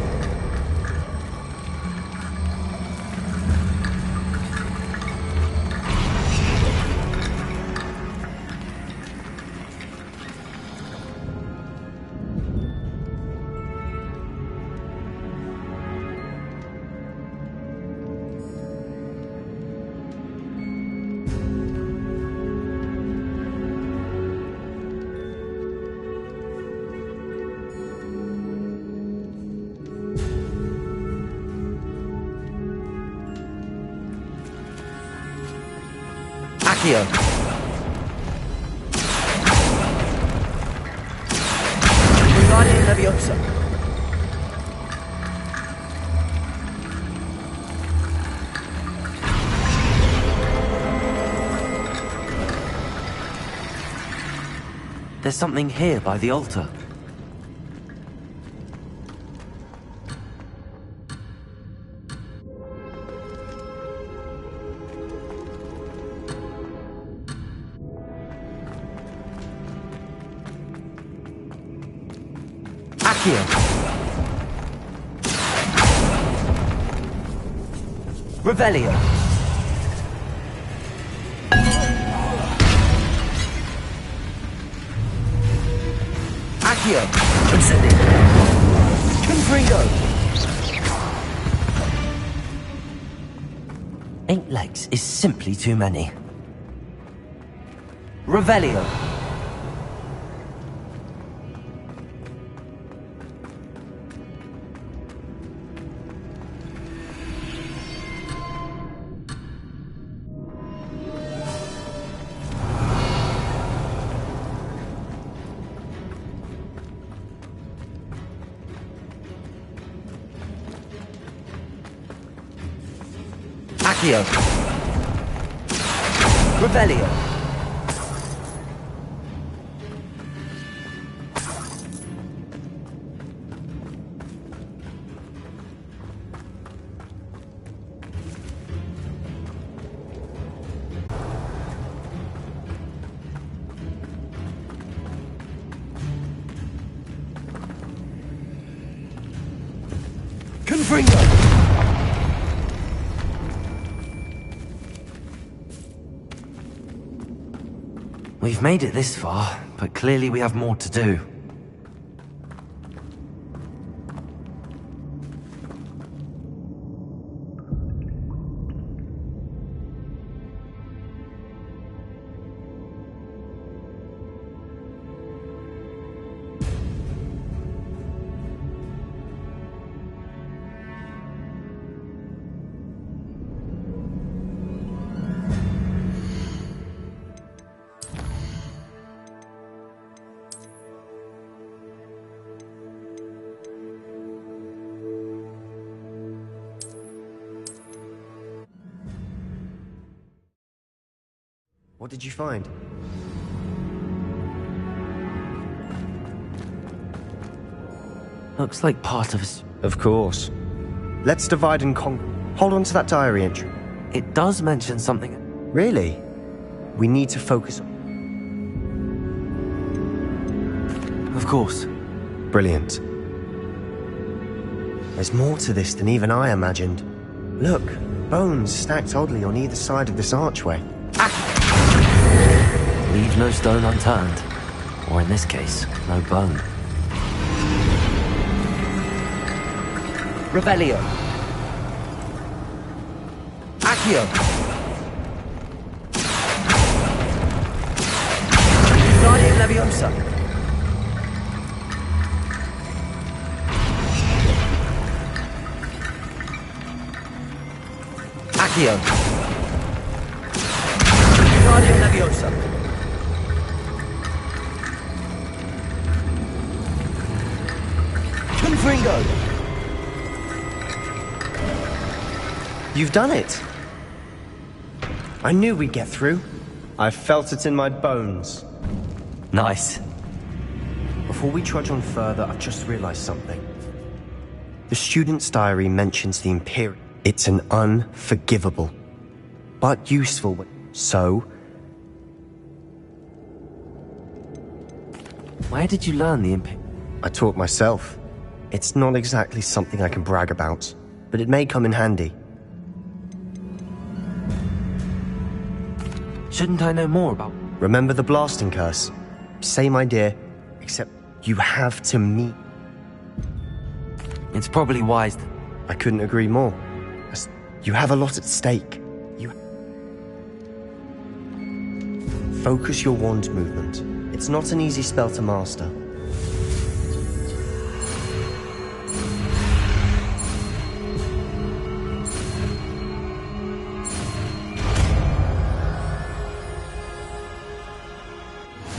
Speaker 1: Accio!
Speaker 9: Guardian Leviosa!
Speaker 1: There's something here by the altar.
Speaker 9: Accio!
Speaker 1: Revelio!
Speaker 9: Accio! Incendio! Confringo!
Speaker 1: 8 legs is simply too many. Revelio!
Speaker 9: Accio! Revelio! Confringo!
Speaker 1: We've made it this far, but clearly we have more to do.
Speaker 4: What did you find?
Speaker 1: Looks like part of us.
Speaker 4: Of course. Let's divide and conquer. Hold on to that diary entry.
Speaker 1: It does mention something.
Speaker 4: Really? We need to focus.
Speaker 1: Of course.
Speaker 4: Brilliant. There's more to this than even I imagined. Look, bones stacked oddly on either side of this archway.
Speaker 1: Leave no stone unturned. Or in this case, no bone.
Speaker 9: Revelio! Accio! Leviosa. Accio. Guardian Leviosa. Confringo.
Speaker 4: You've done it. I knew we'd get through. I felt it in my bones.
Speaker 1: Nice.
Speaker 4: Before we trudge on further, I've just realized something. The student's diary mentions the Imperium. It's an unforgivable, but useful one. So,
Speaker 1: where did you learn the Imperium?
Speaker 4: I taught myself. It's not exactly something I can brag about, but it may come in handy.
Speaker 1: Shouldn't I know more about?
Speaker 4: Remember the blasting curse? Same idea, except you have to meet.
Speaker 1: It's probably wise.
Speaker 4: I couldn't agree more. You have a lot at stake. Focus your wand movement. It's not an easy spell to master.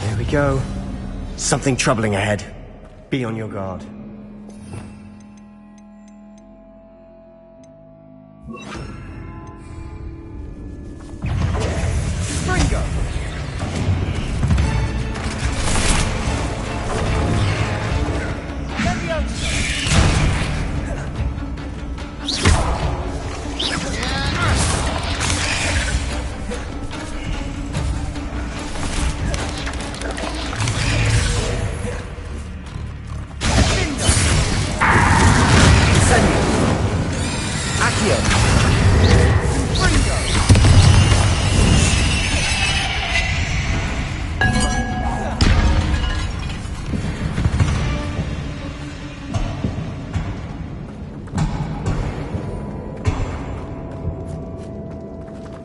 Speaker 4: There we go. Something troubling ahead. Be on your guard.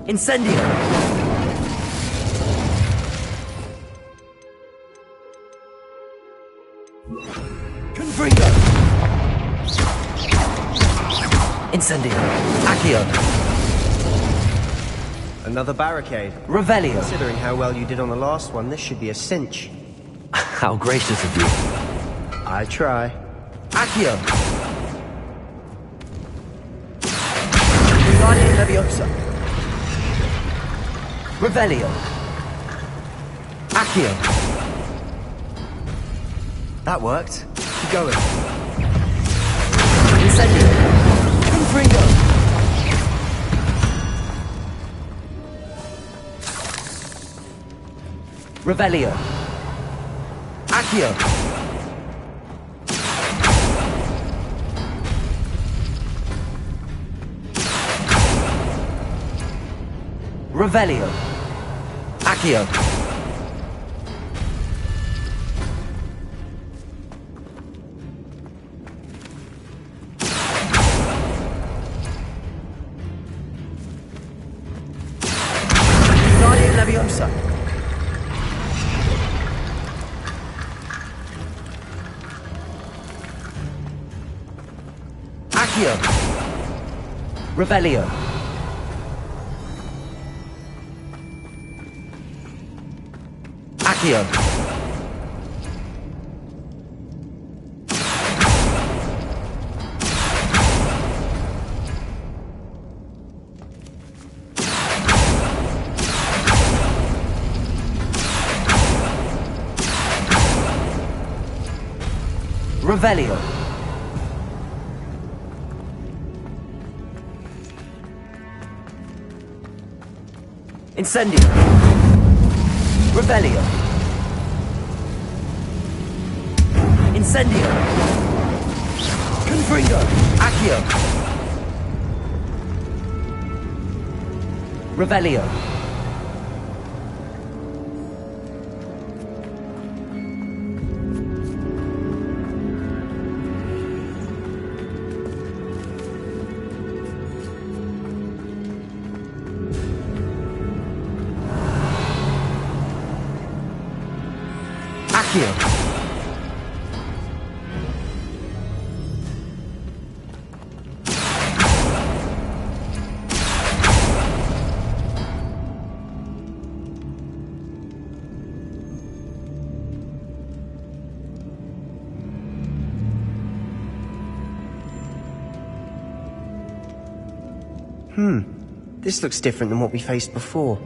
Speaker 1: Incendio! Confringo! Incendio! Accio!
Speaker 4: Another barricade.
Speaker 1: Revelio!
Speaker 4: Considering how well you did on the last one, this should be a cinch.
Speaker 1: How gracious of you.
Speaker 4: I try.
Speaker 1: Accio! Guardian Leviosa! Revelio! Accio!
Speaker 4: That worked. Keep going.
Speaker 1: Incendio! Confringo! Revelio! Accio! Revelio! Accio! Guardian Leviosa! Accio! Revelio! Accio! Revelio! Incendio! Revelio! Incendio! Confringo! Accio! Revelio! Accio.
Speaker 4: This looks different than what we faced before.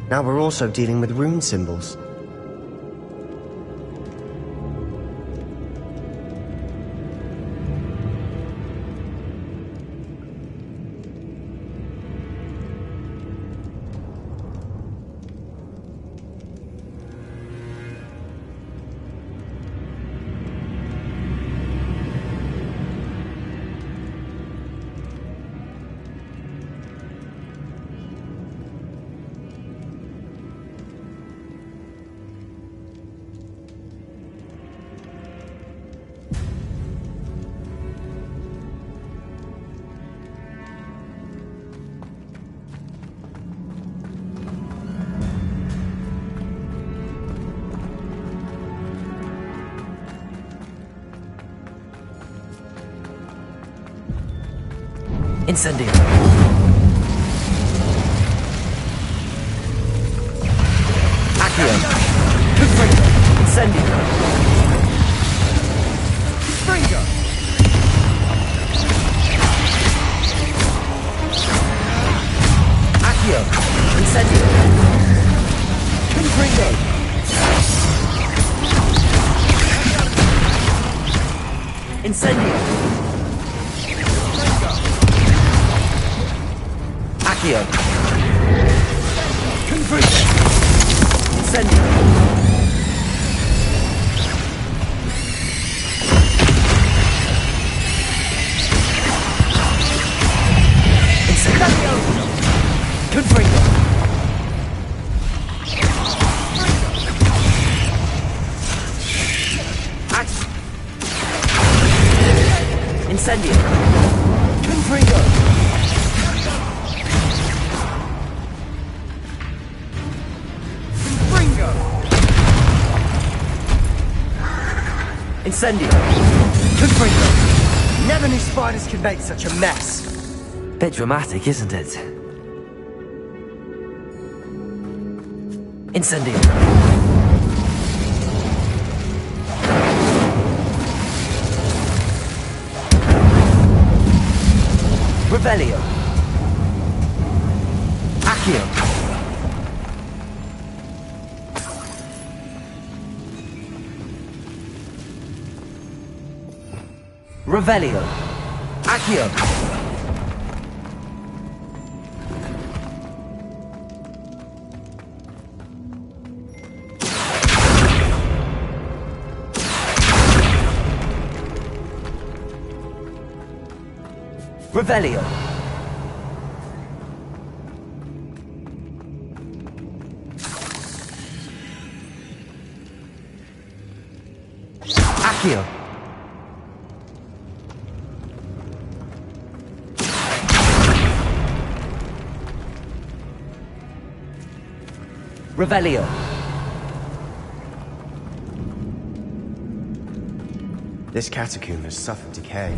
Speaker 4: Now we're also dealing with rune symbols.
Speaker 1: Incendio. Accio. Incendio.
Speaker 5: Springo.
Speaker 1: Accio. Incendio. Confringo. Incendio. Accio. Confringo. Incendio. Incendio. Confringo. Incendio. Confringo.
Speaker 5: Springo.
Speaker 1: Incendio.
Speaker 4: Confringo. Never knew spiders could make such a mess.
Speaker 1: Bit dramatic, isn't it? Incendio. Revelio. Accio. Revelio. Accio. Revelio. Accio. Revelio.
Speaker 4: This catacomb has suffered decay,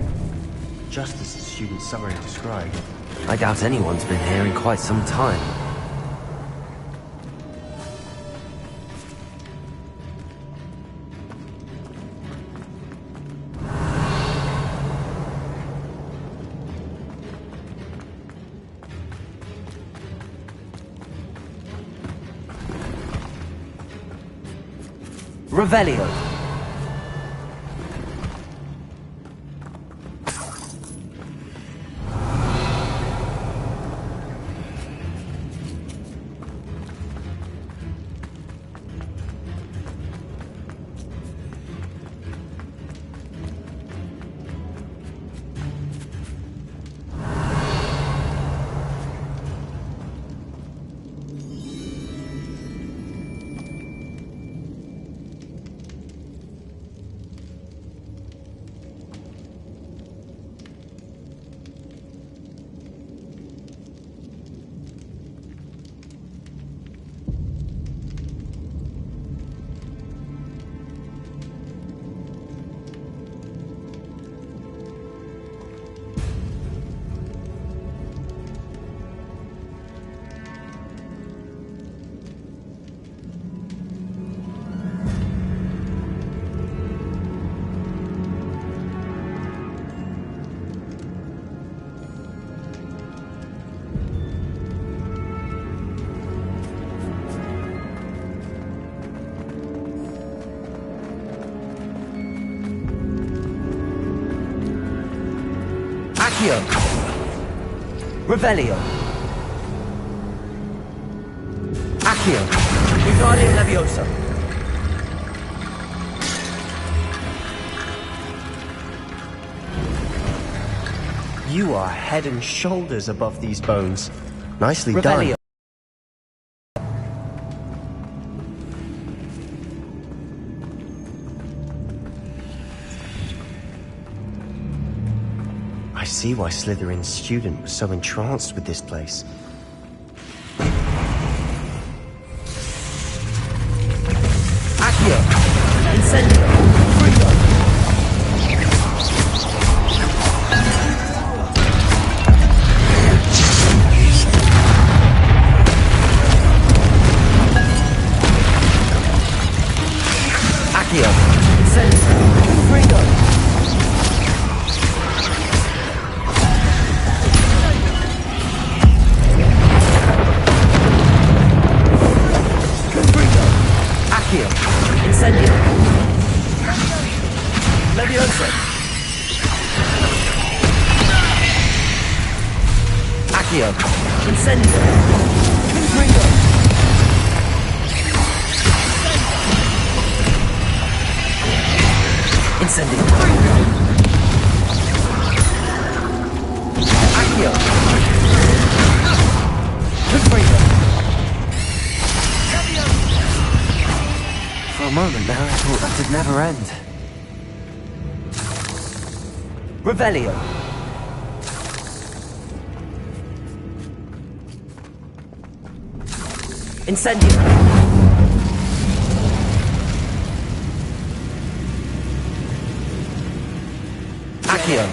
Speaker 4: just as the student summary described.
Speaker 1: I doubt anyone's been here in quite some time. Revelio. Accio! Revelio! Accio! Wingardium Leviosa!
Speaker 4: You are head and shoulders above these bones. Nicely
Speaker 1: Revelio.
Speaker 4: done. I see why Slytherin's student was so entranced with this place.
Speaker 1: Accio! Incendio! Freedom! Accio! Incendio! Freedom! Accio! Incendio! Leviosa! Accio! Incendio! Freedom! Incendio! Accio! Freedom! For a moment there, I thought that would never end. Revelio! Incendio! Accio!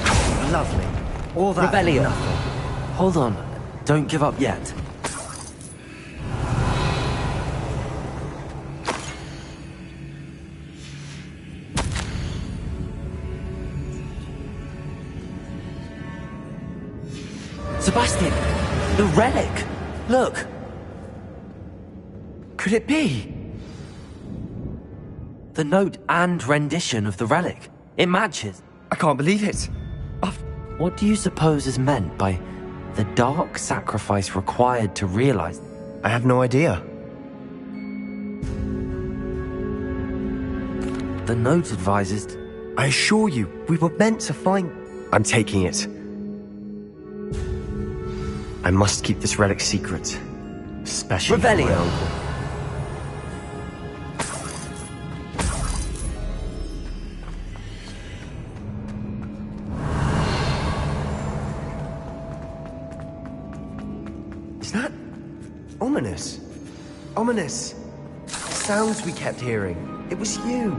Speaker 4: Lovely. All that
Speaker 1: Revelio!
Speaker 4: nothing.
Speaker 1: Hold on. Don't give up yet. Sebastian! The relic! Look! Could it be? The note and rendition of the relic. It matches.
Speaker 4: I can't believe it.
Speaker 1: What do you suppose is meant by the dark sacrifice required to realize?
Speaker 4: I have no idea.
Speaker 1: The note advises...
Speaker 4: I assure you, we were meant to find... I'm taking it. I must keep this relic secret. Especially from my uncle. Is that... ominous? Ominous. The sounds we kept hearing. It was you.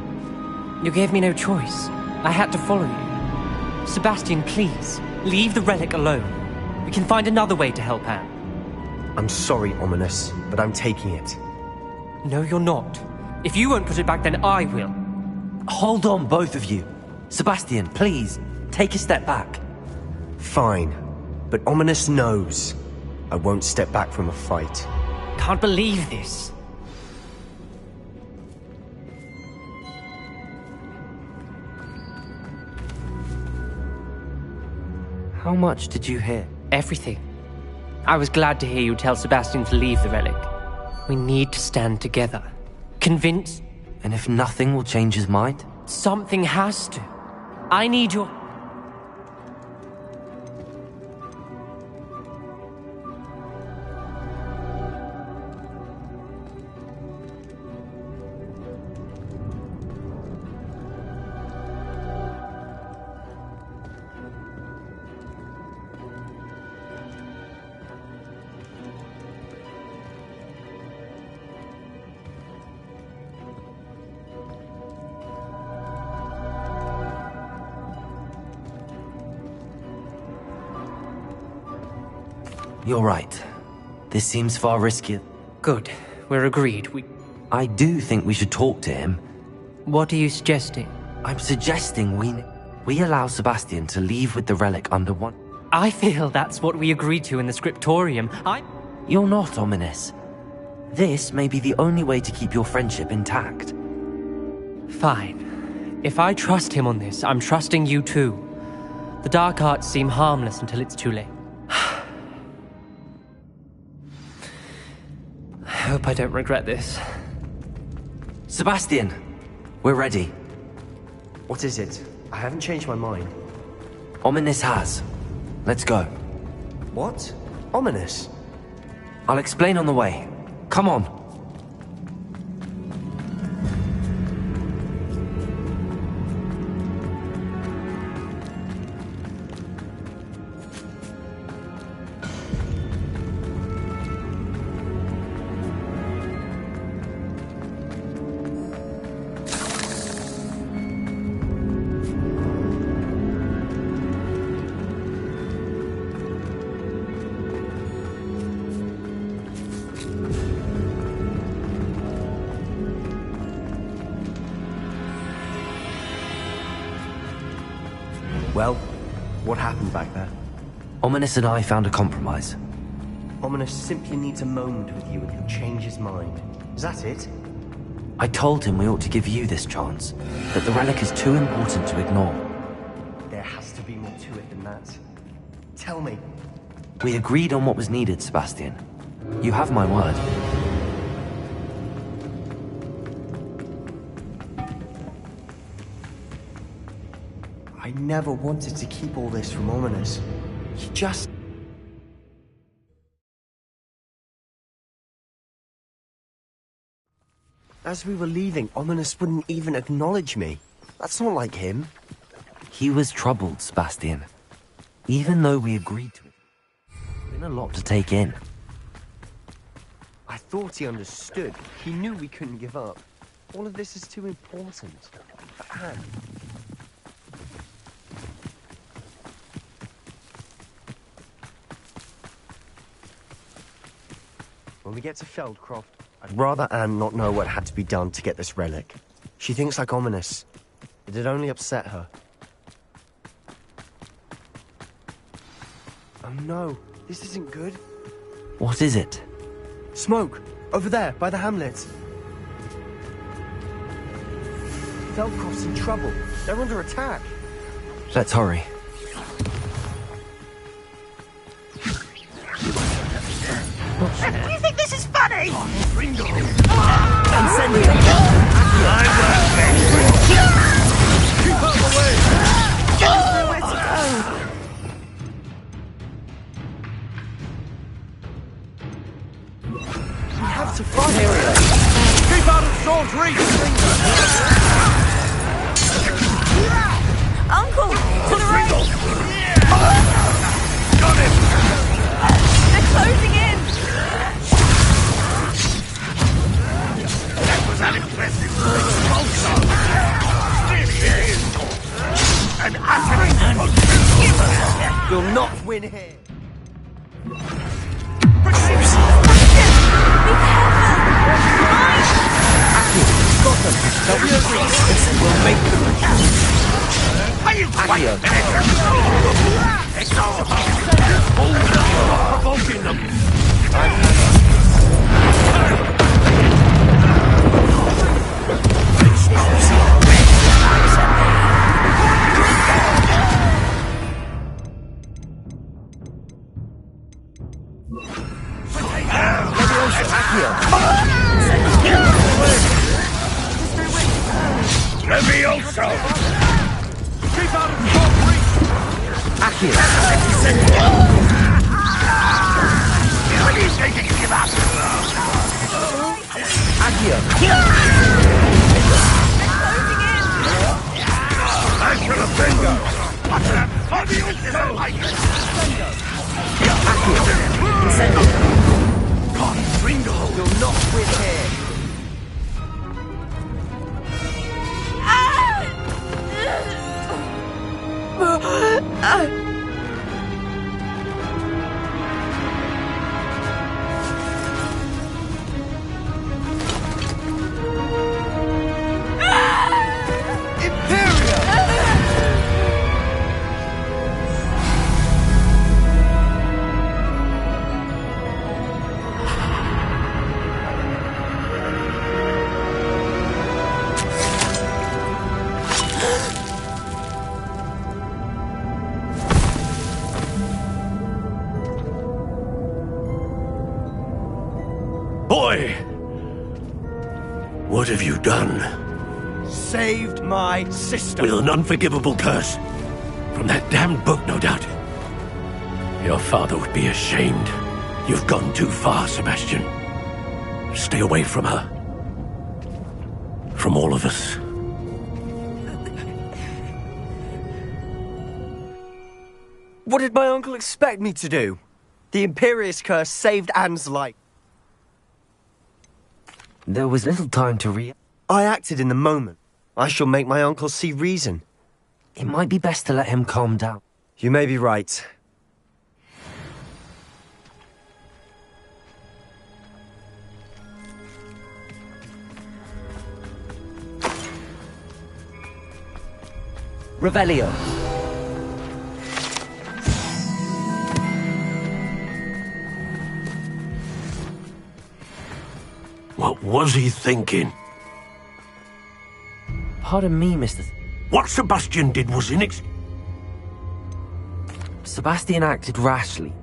Speaker 22: You gave me no choice. I had to follow you. Sebastian, please, leave the relic alone. We can find another way to help Anne.
Speaker 4: I'm sorry, Ominous, but I'm taking it.
Speaker 22: No, you're not. If you won't put it back, then I will.
Speaker 1: Hold on, both of you. Sebastian, please, take a step back.
Speaker 4: Fine, but Ominous knows I won't step back from a fight.
Speaker 22: Can't believe this.
Speaker 1: How much did you hear?
Speaker 22: Everything. I was glad to hear you tell Sebastian to leave the relic. We need to stand together. Convince...
Speaker 1: And if nothing will change his mind?
Speaker 22: Something has to. I need your...
Speaker 1: You're right. This seems far riskier.
Speaker 22: Good. We're agreed.
Speaker 1: I do think we should talk to him.
Speaker 22: What are you suggesting?
Speaker 1: I'm suggesting we allow Sebastian to leave with the relic under one...
Speaker 22: I feel that's what we agreed to in the scriptorium.
Speaker 1: You're not ominous. This may be the only way to keep your friendship intact.
Speaker 22: Fine. If I trust him on this, I'm trusting you too. The dark arts seem harmless until it's too late. I hope I don't regret this.
Speaker 1: Sebastian, we're ready.
Speaker 4: What is it? I haven't changed my mind.
Speaker 1: Ominous has. Let's go.
Speaker 4: What? Ominous?
Speaker 1: I'll explain on the way. Come on.
Speaker 4: Well, what happened back there?
Speaker 1: Ominous and I found a compromise.
Speaker 4: Ominous simply needs a moment with you and he'll change his mind. Is that it?
Speaker 1: I told him we ought to give you this chance, that the relic is too important to ignore.
Speaker 4: There has to be more to it than that. Tell me.
Speaker 1: We agreed on what was needed, Sebastian. You have my word.
Speaker 4: I never wanted to keep all this from Ominous. He just... As we were leaving, Ominous wouldn't even acknowledge me. That's not like him.
Speaker 1: He was troubled, Sebastian. Even though we agreed to it. It's been a lot to take in.
Speaker 4: I thought he understood. He knew we couldn't give up. All of this is too important. For Anne. When we get to Feldcroft, I'd rather Anne not know what had to be done to get this relic. She thinks like Ominous. It'd only upset her. Oh no, this isn't good.
Speaker 1: What is it?
Speaker 4: Smoke! Over there, by the hamlet. Feldcroft's in trouble. They're under attack.
Speaker 1: Let's hurry.
Speaker 5: You think this is funny? Ringo!
Speaker 3: Keep out of the way! There's nowhere to go.
Speaker 4: We have to find her.
Speaker 5: Keep out of Sword's reach!
Speaker 3: Uncle! To the right!
Speaker 5: Got him!
Speaker 3: They're closing in!
Speaker 5: That was an impressive expulsion! Really is! An utter impossibility!
Speaker 4: You'll not win here!
Speaker 1: We'll make them.
Speaker 5: Are you quite It's all provoking them! Levioso! Keep out of short reach!
Speaker 1: Accio!
Speaker 5: What do you think you give up?
Speaker 1: Accio!
Speaker 5: I'm from a finger! Watch that! Levioso!
Speaker 1: Accio!
Speaker 5: God, Ringo!
Speaker 4: You'll not win here!
Speaker 19: Why? What have you done?
Speaker 4: Saved my sister.
Speaker 19: With an unforgivable curse. From that damned book, no doubt. Your father would be ashamed. You've gone too far, Sebastian. Stay away from her. From all of us.
Speaker 4: What did my uncle expect me to do? The Imperious curse saved Anne's life.
Speaker 1: There was little time to
Speaker 4: I acted in the moment. I shall make my uncle see reason.
Speaker 1: It might be best to let him calm down.
Speaker 4: You may be right.
Speaker 1: Revelio.
Speaker 19: What was he thinking?
Speaker 1: Pardon me, Mr.
Speaker 19: What Sebastian did was
Speaker 1: Sebastian acted rashly.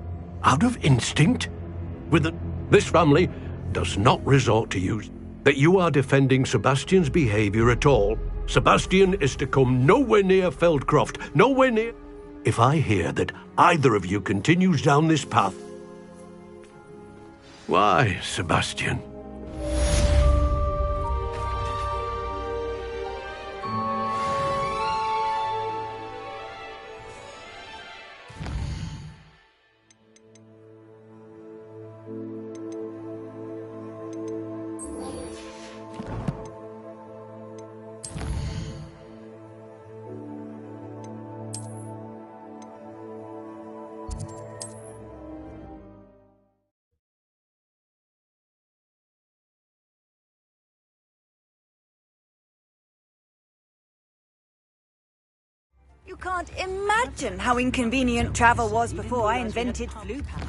Speaker 19: Out of instinct? This family does not resort to use that you are defending Sebastian's behavior at all. Sebastian is to come nowhere near Feldcroft, nowhere near. If I hear that either of you continues down this path... Why, Sebastian?
Speaker 3: You can't imagine how inconvenient travel was before I invented flu power.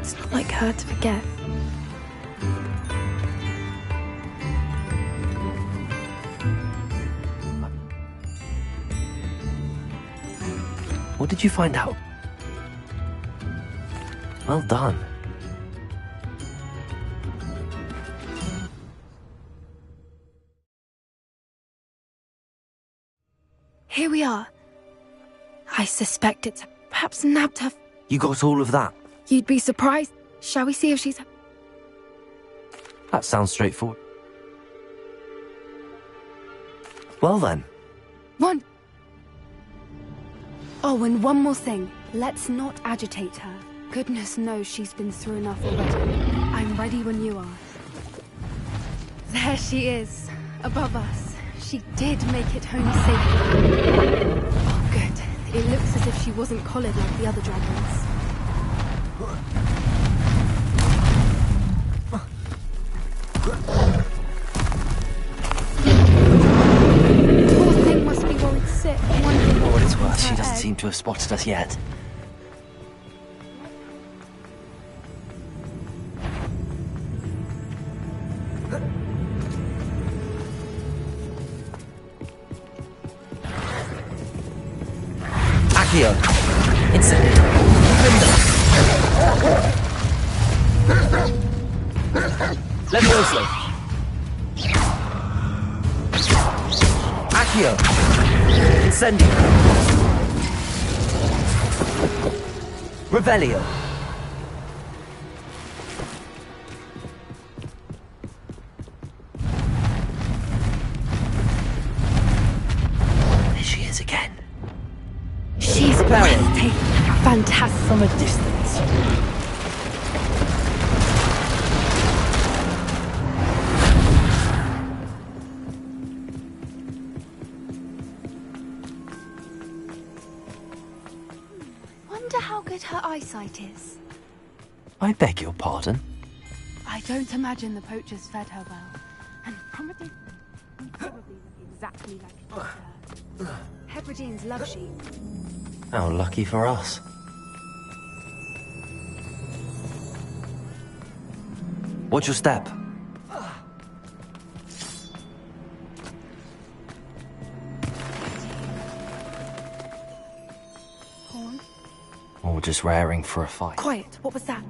Speaker 2: It's not like her to forget.
Speaker 1: What did you find out? Well done.
Speaker 2: Here we are. I suspect it's perhaps nabbed her.
Speaker 1: You got all of that?
Speaker 2: You'd be surprised. Shall we see if she's...
Speaker 1: That sounds straightforward. Well then.
Speaker 2: One. Oh, and one more thing. Let's not agitate her. Goodness knows she's been through enough already. I'm ready when you are. There she is, above us. She did make it home safely. Oh, good. It looks as if she wasn't collared like the other dragons. Poor thing must be worried sick.
Speaker 1: For what it's worth, she doesn't seem to have spotted us yet. Accio! Incendio! Levioso! Accio! Incendio! Revelio! There she is again.
Speaker 2: She's breathtaking. Fantastic.
Speaker 1: From a distance.
Speaker 2: Wonder how good her eyesight is.
Speaker 1: I beg your pardon?
Speaker 2: I don't imagine the poachers fed her well. And probably look exactly like Hebrideans love sheep.
Speaker 1: How lucky for us. Watch your step.
Speaker 2: Horn?
Speaker 1: Or just raring for a fight.
Speaker 2: Quiet, what was that?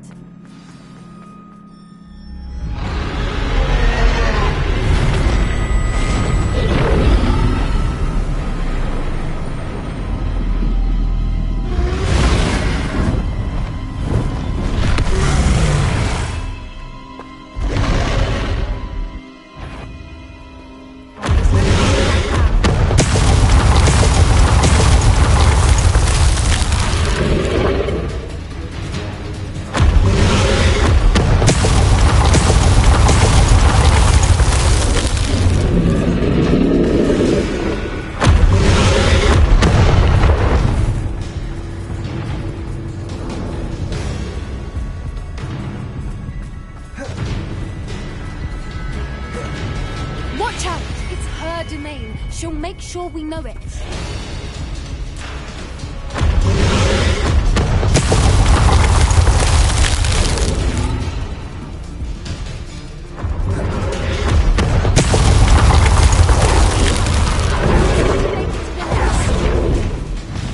Speaker 2: Watch out! It's her domain. She'll make sure we know it.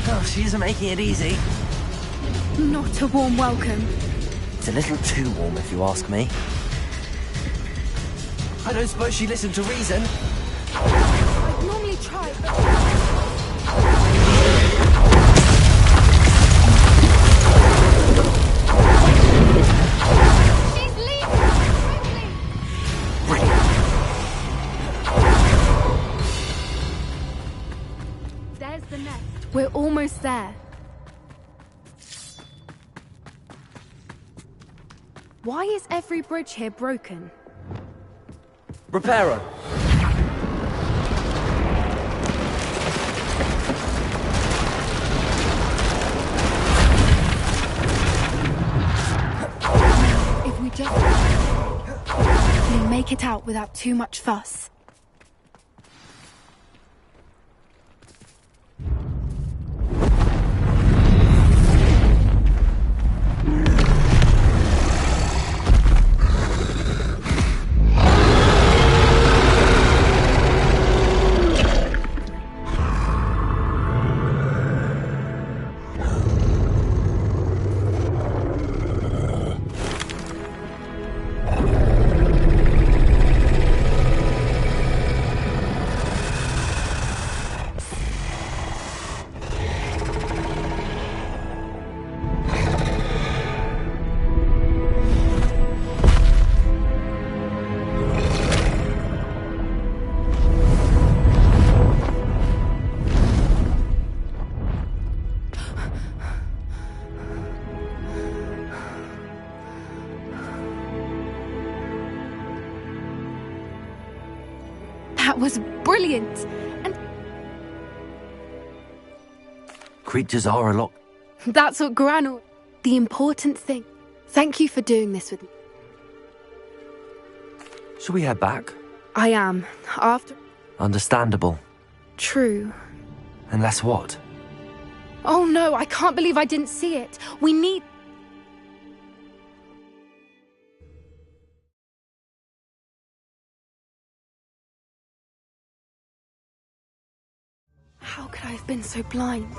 Speaker 1: Oh, she isn't making it easy.
Speaker 2: Not a warm welcome.
Speaker 1: It's a little too warm, if you ask me. I don't suppose she listened to reason.
Speaker 2: I'd normally try, but... She's leaving! Quickly! There's the nest. We're almost there. Why is every bridge here broken?
Speaker 1: Repairer!
Speaker 2: If we just... we'll make it out without too much fuss. That was brilliant! And
Speaker 1: Creatures are a lot.
Speaker 2: that's what Granor... The important thing. Thank you for doing this with me.
Speaker 1: Shall we head back?
Speaker 2: I am. After...
Speaker 1: Understandable.
Speaker 2: True.
Speaker 1: Unless what?
Speaker 2: Oh no, I can't believe I didn't see it. We need... How could I have been so blind?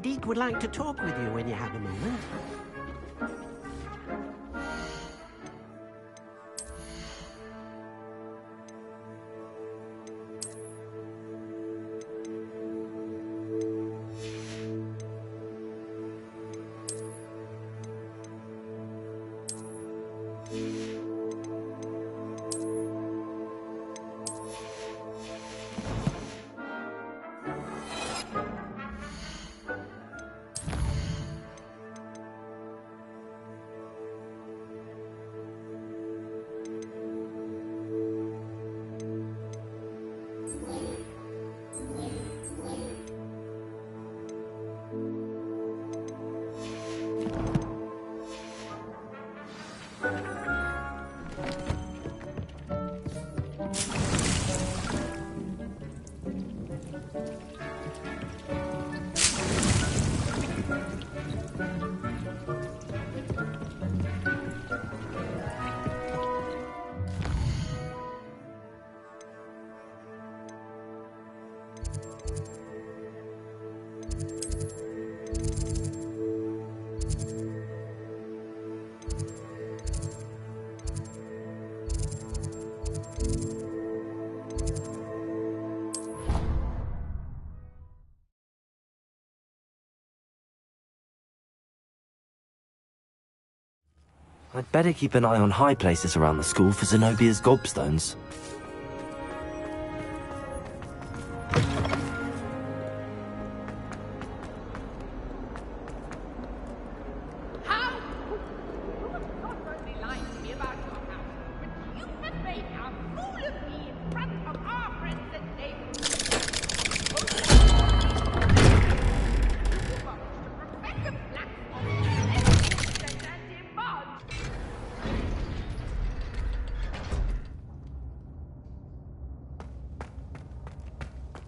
Speaker 12: Deek would like to talk with you when you have a moment.
Speaker 1: I'd better keep an eye on high places around the school for Zenobia's gobstones.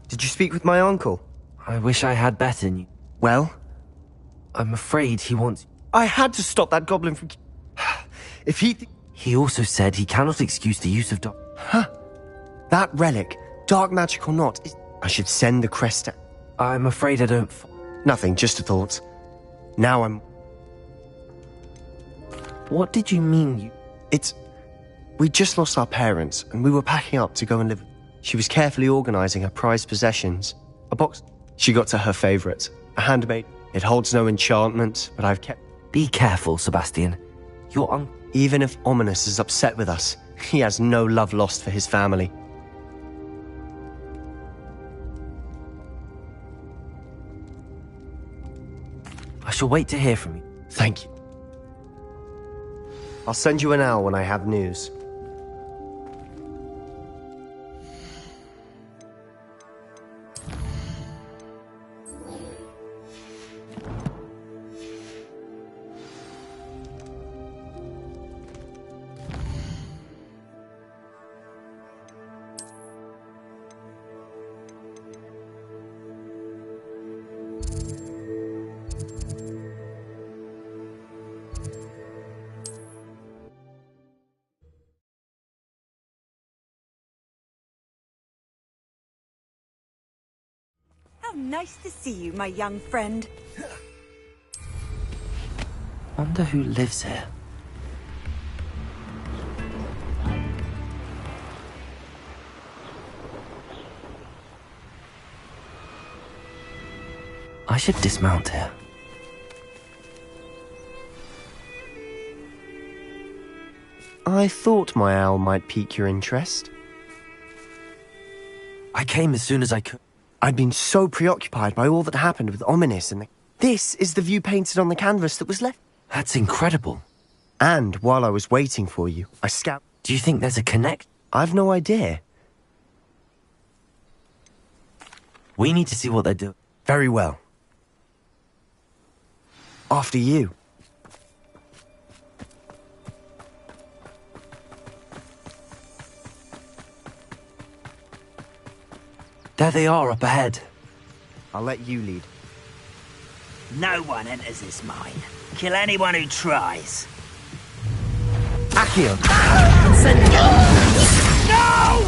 Speaker 4: Did you speak with my uncle?
Speaker 1: I wish I had better news.
Speaker 4: Well?
Speaker 1: I'm afraid he wants...
Speaker 4: I had to stop that goblin from... If he...
Speaker 1: He also said he cannot excuse the use of dark...
Speaker 4: Huh. That relic, dark magic or not, I should send the crest...
Speaker 1: I'm afraid I don't...
Speaker 4: Nothing, just a thought. Now I'm...
Speaker 1: What did you mean you...
Speaker 4: We just lost our parents, and we were packing up to go and live... She was carefully organising her prized possessions. A box... She got to her favourite. A handmade... It holds no enchantment, but I've kept...
Speaker 1: Be careful, Sebastian. Your uncle...
Speaker 4: Even if Ominous is upset with us, he has no love lost for his family.
Speaker 1: I shall wait to hear from you.
Speaker 4: Thank you. I'll send you an owl when I have news.
Speaker 3: How nice to see you, my young friend.
Speaker 1: Wonder who lives here. I should dismount here.
Speaker 4: I thought my owl might pique your interest.
Speaker 1: I came as soon as I could.
Speaker 4: I'd been so preoccupied by all that happened with Ominous and This is the view painted on the canvas that was left.
Speaker 1: That's incredible.
Speaker 4: And while I was waiting for you, I scouted...
Speaker 1: Do you think there's a connect?
Speaker 4: I've no idea.
Speaker 1: We need to see what they're doing.
Speaker 4: Very well. After you.
Speaker 1: There they are up ahead.
Speaker 4: I'll let you lead.
Speaker 5: No one enters this mine. Kill anyone who tries.
Speaker 1: Accio!
Speaker 5: No!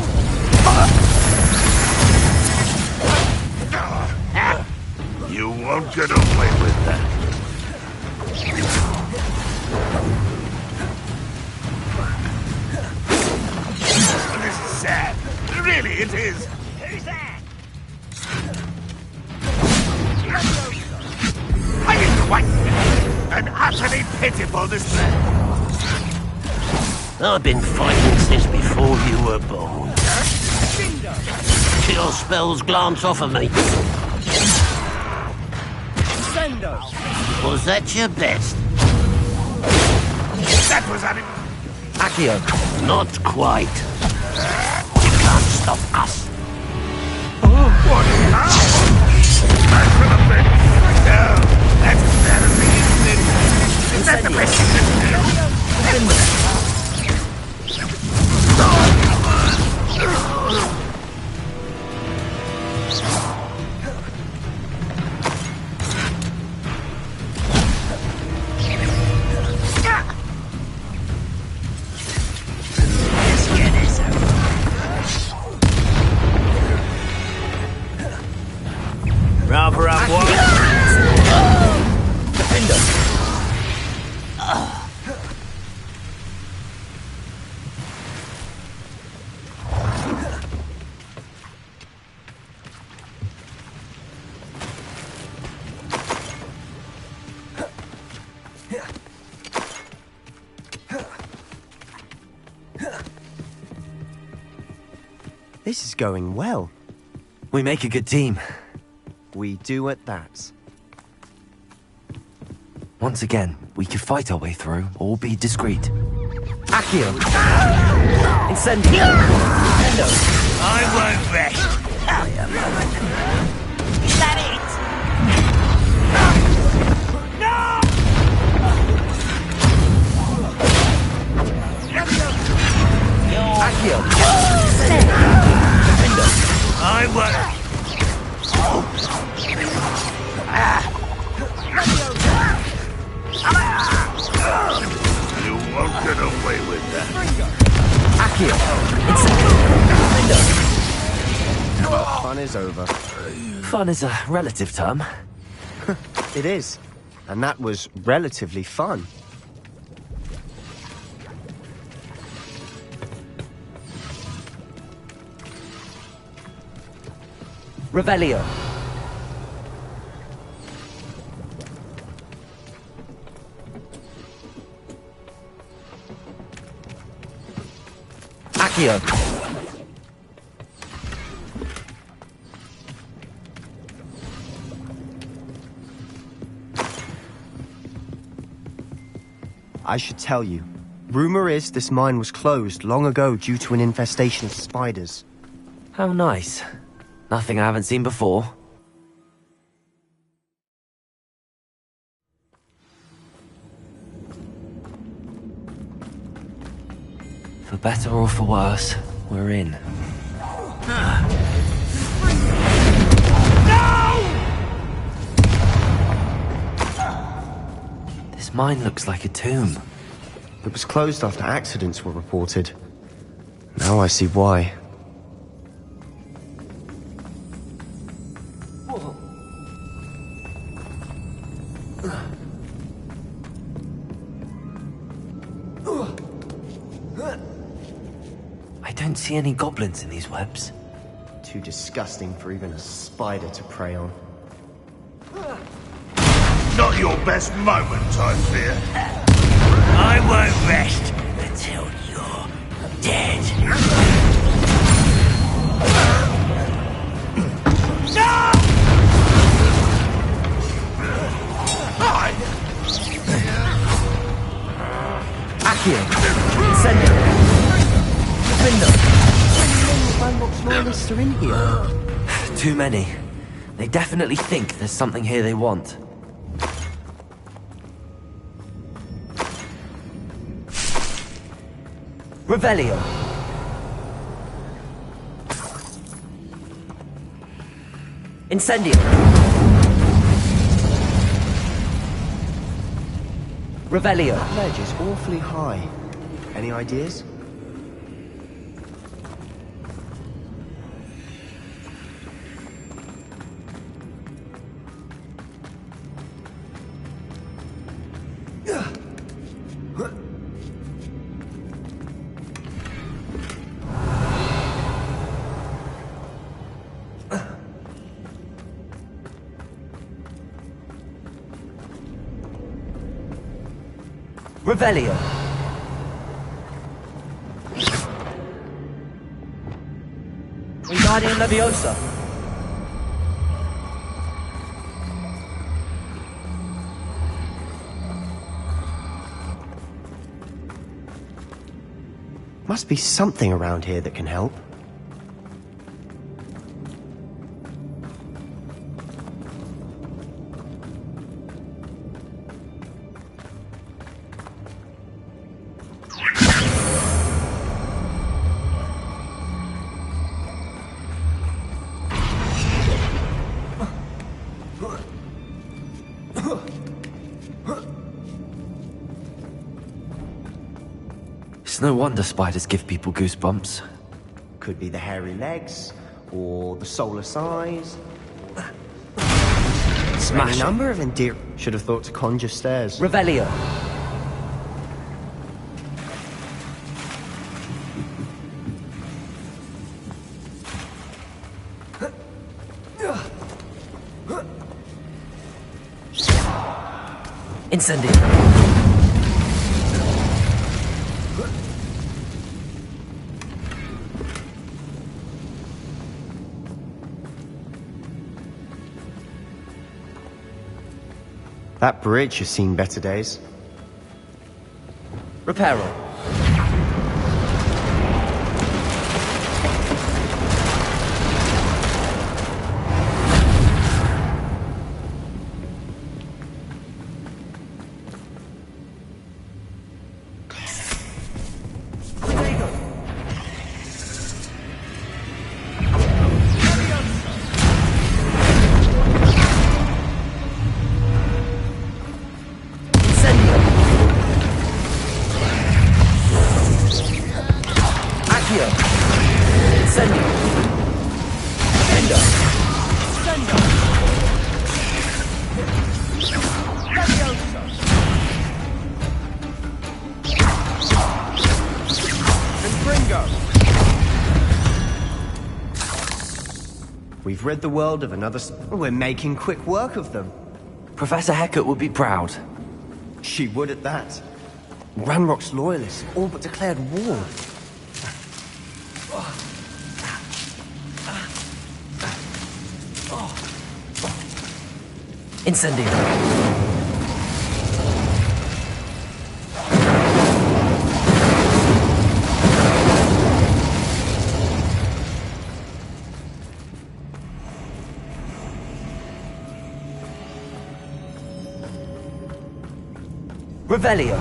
Speaker 6: You won't get away with that. This is sad. Really, it is.
Speaker 5: Who's that?
Speaker 6: I mean, quite an utterly pitiful display.
Speaker 19: I've been fighting since before you were born. Your spells glance off of me. Was that your best?
Speaker 6: That was
Speaker 1: Accio.
Speaker 19: Not quite. You can't stop us.
Speaker 6: What? That could have been. No, that's embarrassing, isn't it? Is that the best you can do?
Speaker 5: Rather up what?
Speaker 1: Defender.
Speaker 4: This is going well.
Speaker 1: We make a good team.
Speaker 4: We do at that.
Speaker 1: Once again, we could fight our way through or be discreet. Accio! Incendio! Nintendo!
Speaker 5: I won't rest. Is that it? No!
Speaker 1: Accio!
Speaker 5: Nintendo! I won't.
Speaker 6: You won't get away with that.
Speaker 1: Accio! Incendio!
Speaker 4: Well, fun is over.
Speaker 1: Fun is a relative term.
Speaker 4: It is. And that was relatively fun.
Speaker 1: Revelio. Accio.
Speaker 4: I should tell you. Rumor is this mine was closed long ago due to an infestation of spiders.
Speaker 1: How nice. Nothing I haven't seen before. For better or for worse, we're in. This mine looks like a tomb.
Speaker 4: It was closed after accidents were reported. Now I see why.
Speaker 1: I don't see any goblins in these webs.
Speaker 4: Too disgusting for even a spider to prey on.
Speaker 6: Not your best moment, I fear.
Speaker 5: I won't rest until you're dead. No!
Speaker 1: Accio! Incendio! Defender!
Speaker 4: Loyalists are in here.
Speaker 1: Too many. They definitely think there's something here they want. Revelio! Incendio! Revelio!
Speaker 4: That ledge is awfully high. Any ideas?
Speaker 1: Revelio. Wingardium Leviosa.
Speaker 4: Must be something around here that can help.
Speaker 1: It's no wonder spiders give people goosebumps.
Speaker 4: Could be the hairy legs, or the soulless eyes.
Speaker 1: Smash
Speaker 4: Any number of endear. Should have thought to conjure stairs.
Speaker 1: Revelio. Incendio.
Speaker 4: That bridge has seen better days.
Speaker 1: Reparo.
Speaker 4: We've rid the world of another. We're making quick work of them.
Speaker 1: Professor Hecat would be proud.
Speaker 4: She would at that. Ranrock's loyalists all but declared war.
Speaker 1: Incendio. Revelio.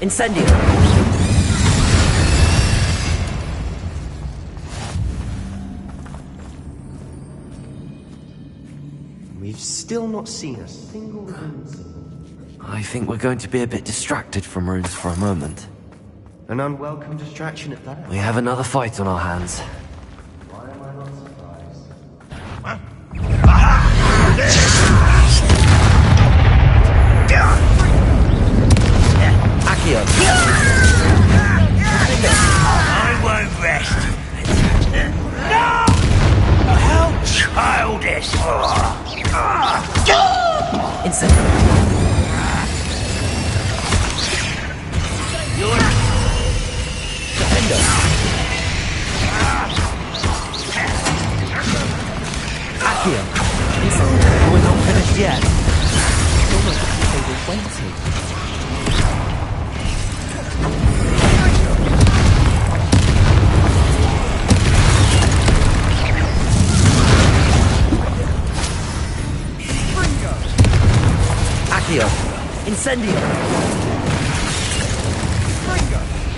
Speaker 1: Incendio.
Speaker 4: We've still not seen a single rune symbol.
Speaker 1: I think we're going to be a bit distracted from runes for a moment.
Speaker 4: An unwelcome distraction at that.
Speaker 1: We have another fight on our hands.
Speaker 4: Why am I not surprised?
Speaker 1: Accio.
Speaker 5: I won't rest. No! How childish!
Speaker 1: Incendio. Defender. Accio. We're not finished yet.
Speaker 9: Almost as if they were waiting.
Speaker 1: Accio. Incendio.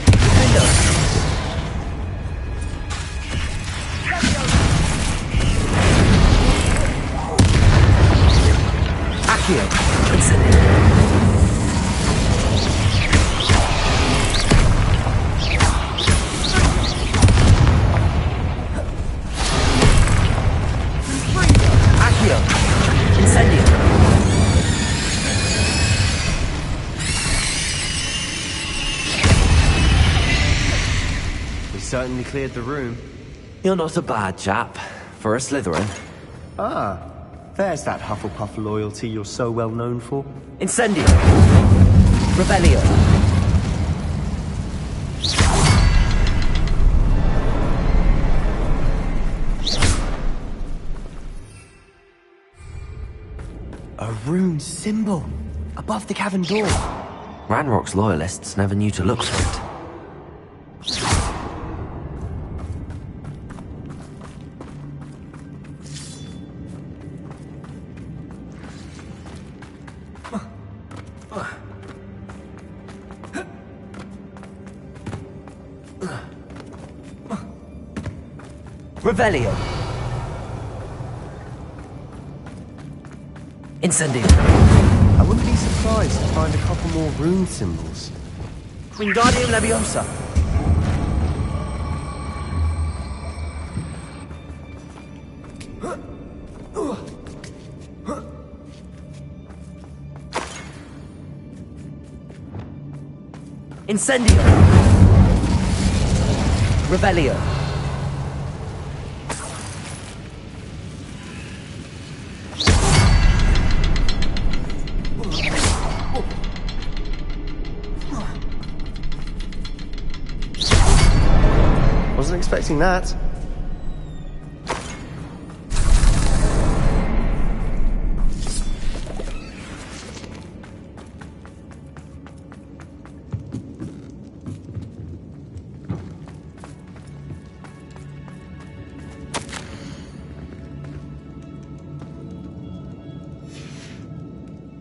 Speaker 1: Defender. Accio. Incendio. Accio. Incendio.
Speaker 4: Certainly cleared the room.
Speaker 1: You're not a bad chap for a Slytherin.
Speaker 4: Ah, There's that Hufflepuff loyalty you're so well known for.
Speaker 1: Incendio! Revelio!
Speaker 4: A rune symbol above the cavern door.
Speaker 1: Ranrock's loyalists never knew to look for it. Revelio! Incendio!
Speaker 4: I wouldn't be surprised to find a couple more rune symbols.
Speaker 1: Wingardium Leviosa! Incendio! Revelio!
Speaker 4: Wasn't expecting that.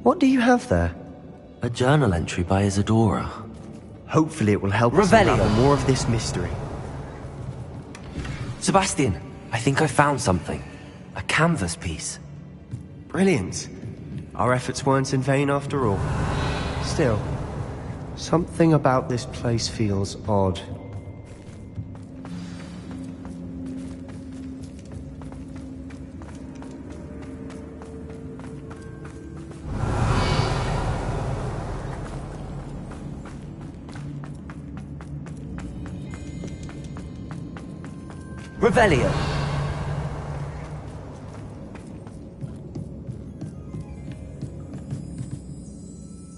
Speaker 4: What do you have there?
Speaker 1: A journal entry by Isadora.
Speaker 4: Hopefully it will help us
Speaker 1: Revelio.
Speaker 4: unravel more of this mystery.
Speaker 1: Sebastian, I think I found something. A canvas piece.
Speaker 4: Brilliant. Our efforts weren't in vain after all. Still, something about this place feels odd.
Speaker 1: Revelio!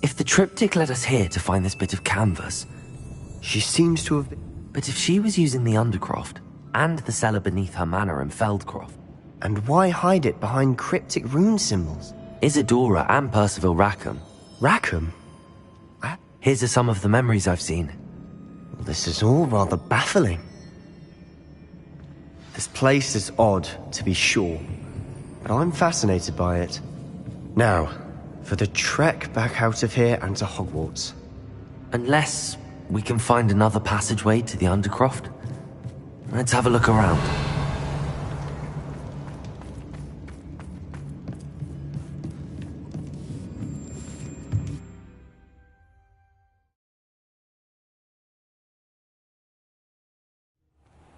Speaker 1: If the triptych led us here to find this bit of canvas,
Speaker 4: she seems to have been...
Speaker 1: But if she was using the Undercroft, and the cellar beneath her manor in Feldcroft...
Speaker 4: And why hide it behind cryptic rune symbols?
Speaker 1: Isadora and Percival Rackham.
Speaker 4: Rackham?
Speaker 1: Here's some of the memories I've seen.
Speaker 4: Well, this is all rather baffling. This place is odd, to be sure, but I'm fascinated by it. Now, for the trek back out of here and to Hogwarts.
Speaker 1: Unless we can find another passageway to the Undercroft. Let's have a look around.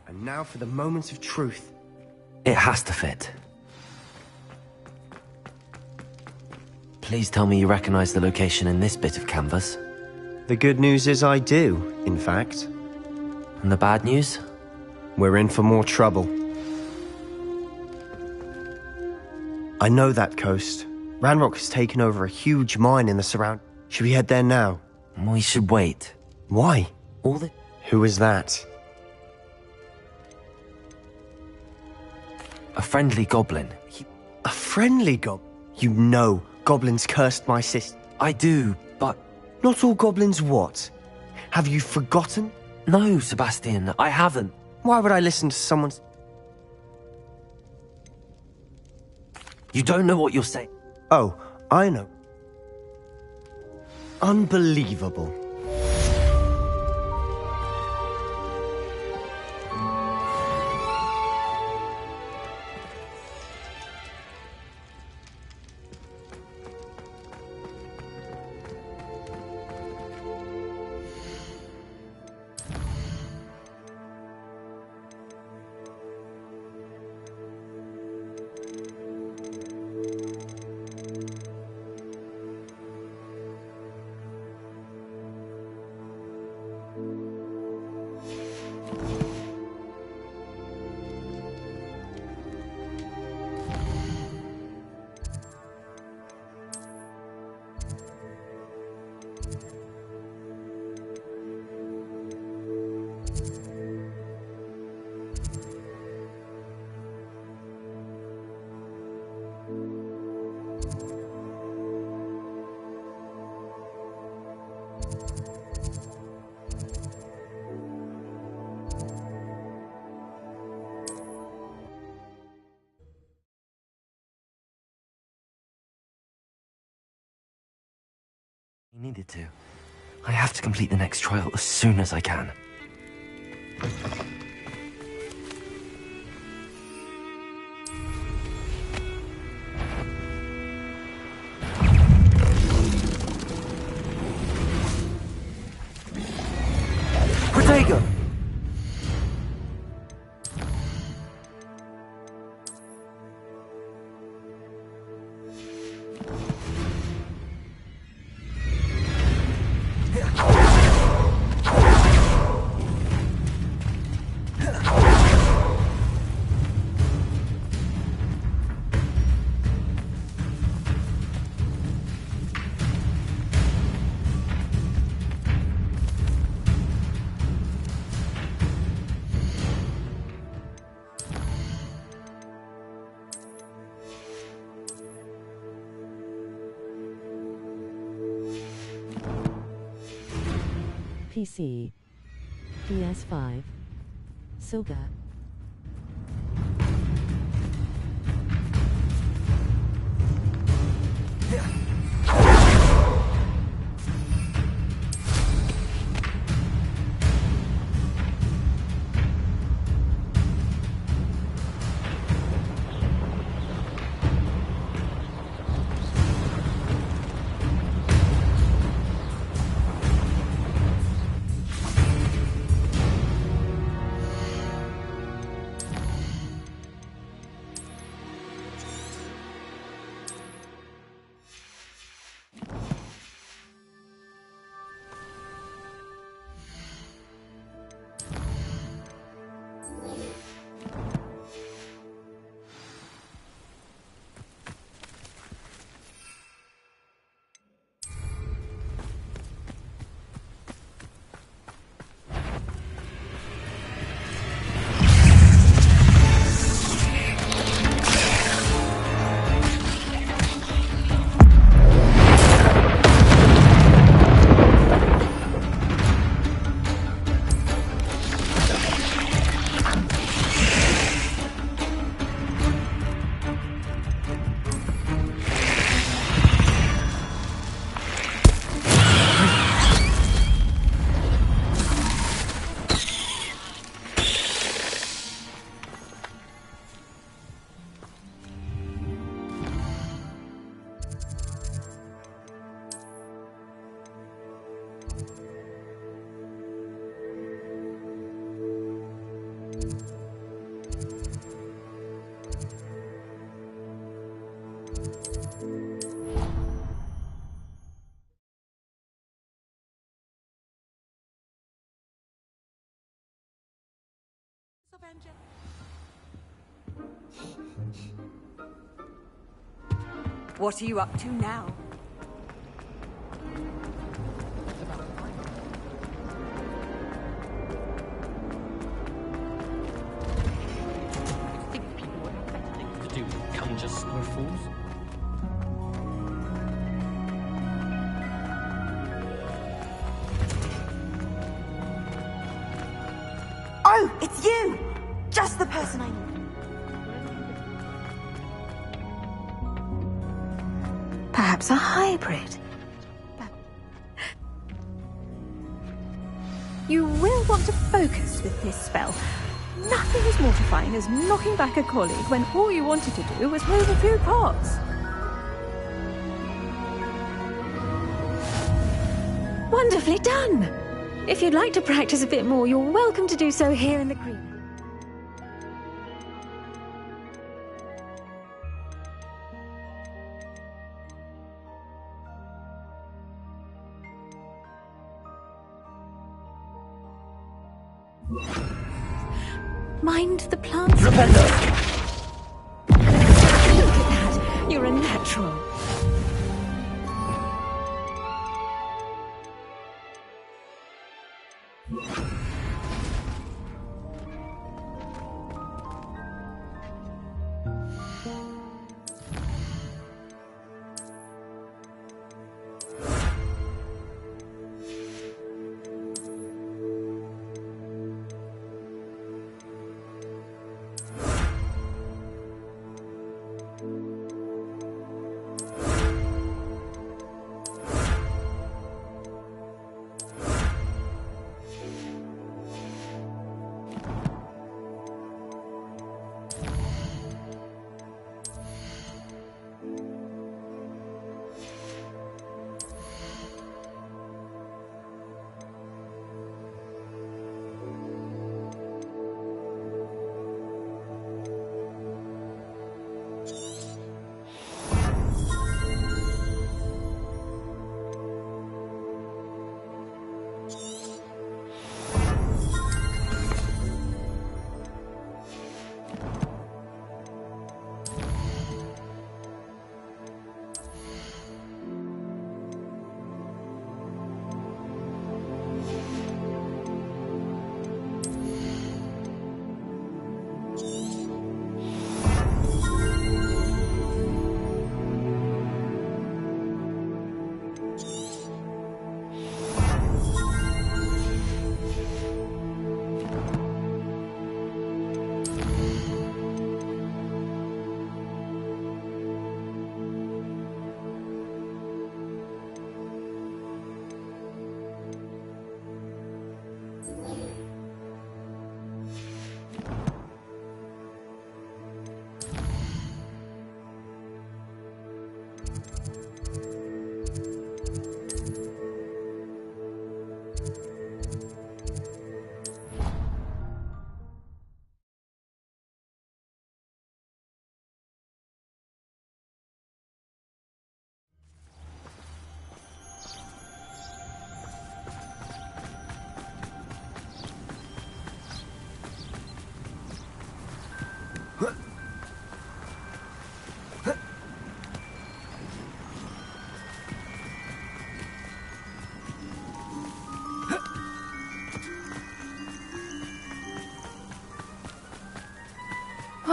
Speaker 4: And now for the moment of truth.
Speaker 1: It has to fit. Please tell me you recognize the location in this bit of canvas.
Speaker 4: The good news is I do, in fact.
Speaker 1: And the bad news?
Speaker 4: We're in for more trouble. I know that coast. Ranrock has taken over a huge mine in the surround. Should we head there now?
Speaker 1: We should wait.
Speaker 4: Why?
Speaker 1: All the...
Speaker 4: Who is that?
Speaker 1: A friendly goblin.
Speaker 4: A friendly goblin? You know, goblins cursed my sister.
Speaker 1: I do, but...
Speaker 4: Not all goblins what? Have you forgotten?
Speaker 1: No, Sebastian, I haven't.
Speaker 4: Why would I listen to someone's...
Speaker 1: You don't know what you're saying.
Speaker 4: Oh, I know. Unbelievable.
Speaker 1: Needed to. I have to complete the next trial as soon as I can.
Speaker 9: Protego!
Speaker 16: PC, PS5, Soga.
Speaker 3: What are you up to now?
Speaker 18: Think people would have better things to do than conjure snowfalls?
Speaker 14: Oh, it's you! Just the person I need. Perhaps a hybrid.
Speaker 23: You will want to focus with this spell. Nothing as mortifying as knocking back a colleague when all you wanted to do was move a few pots. Wonderfully done! If you'd like to practice a bit more, you're welcome to do so here in the green. Mind the plants. Look at that. You're a natural.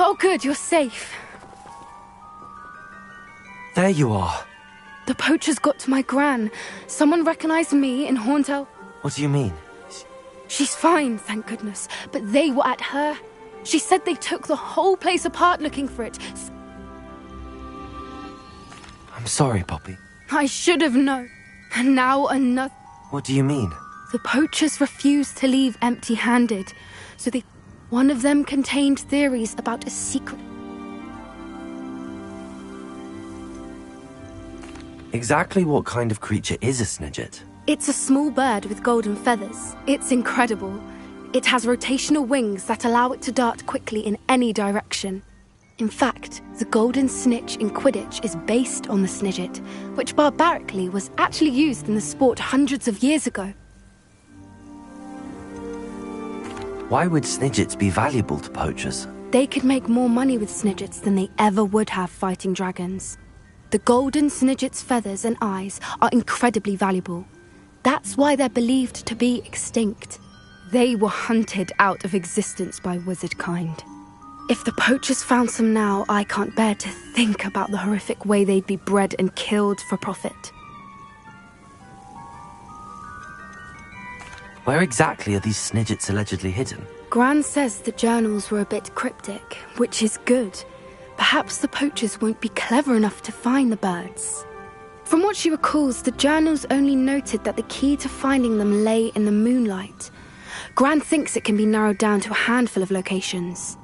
Speaker 2: Oh, good, you're safe.
Speaker 1: There you are.
Speaker 2: The poachers got to my gran. Someone recognized me in Horntail.
Speaker 1: What do you mean?
Speaker 2: She's fine, thank goodness. But they were at her. She said they took the whole place apart looking for it.
Speaker 1: I'm sorry, Poppy.
Speaker 2: I should have known. And now another...
Speaker 1: What do you mean?
Speaker 2: The poachers refused to leave empty-handed. So one of them contained theories about a secret...
Speaker 1: Exactly what kind of creature is a snidget?
Speaker 2: It's a small bird with golden feathers. It's incredible. It has rotational wings that allow it to dart quickly in any direction. In fact, the golden snitch in Quidditch is based on the snidget, which barbarically was actually used in the sport hundreds of years ago.
Speaker 1: Why would snidgets be valuable to poachers?
Speaker 2: They could make more money with snidgets than they ever would have fighting dragons. The golden snidget's feathers and eyes are incredibly valuable. That's why they're believed to be extinct. They were hunted out of existence by wizard kind. If the poachers found some now, I can't bear to think about the horrific way they'd be bred and killed for profit.
Speaker 1: Where exactly are these snidgets allegedly hidden?
Speaker 2: Gran says the journals were a bit cryptic, which is good. Perhaps the poachers won't be clever enough to find the birds. From what she recalls, the journals only noted that the key to finding them lay in the moonlight. Gran thinks it can be narrowed down to a handful of locations.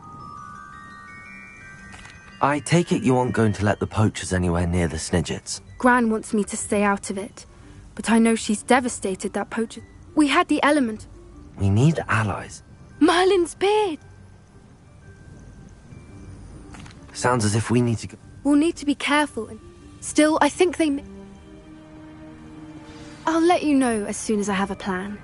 Speaker 1: I take it you aren't going to let the poachers anywhere near the snidgets.
Speaker 2: Gran wants me to stay out of it, but I know she's devastated that poachers... We had the element.
Speaker 1: We need allies.
Speaker 2: Merlin's beard!
Speaker 1: Sounds as if we need to go...
Speaker 2: We'll need to be careful, and still, I think they... I'll let you know as soon as I have a plan.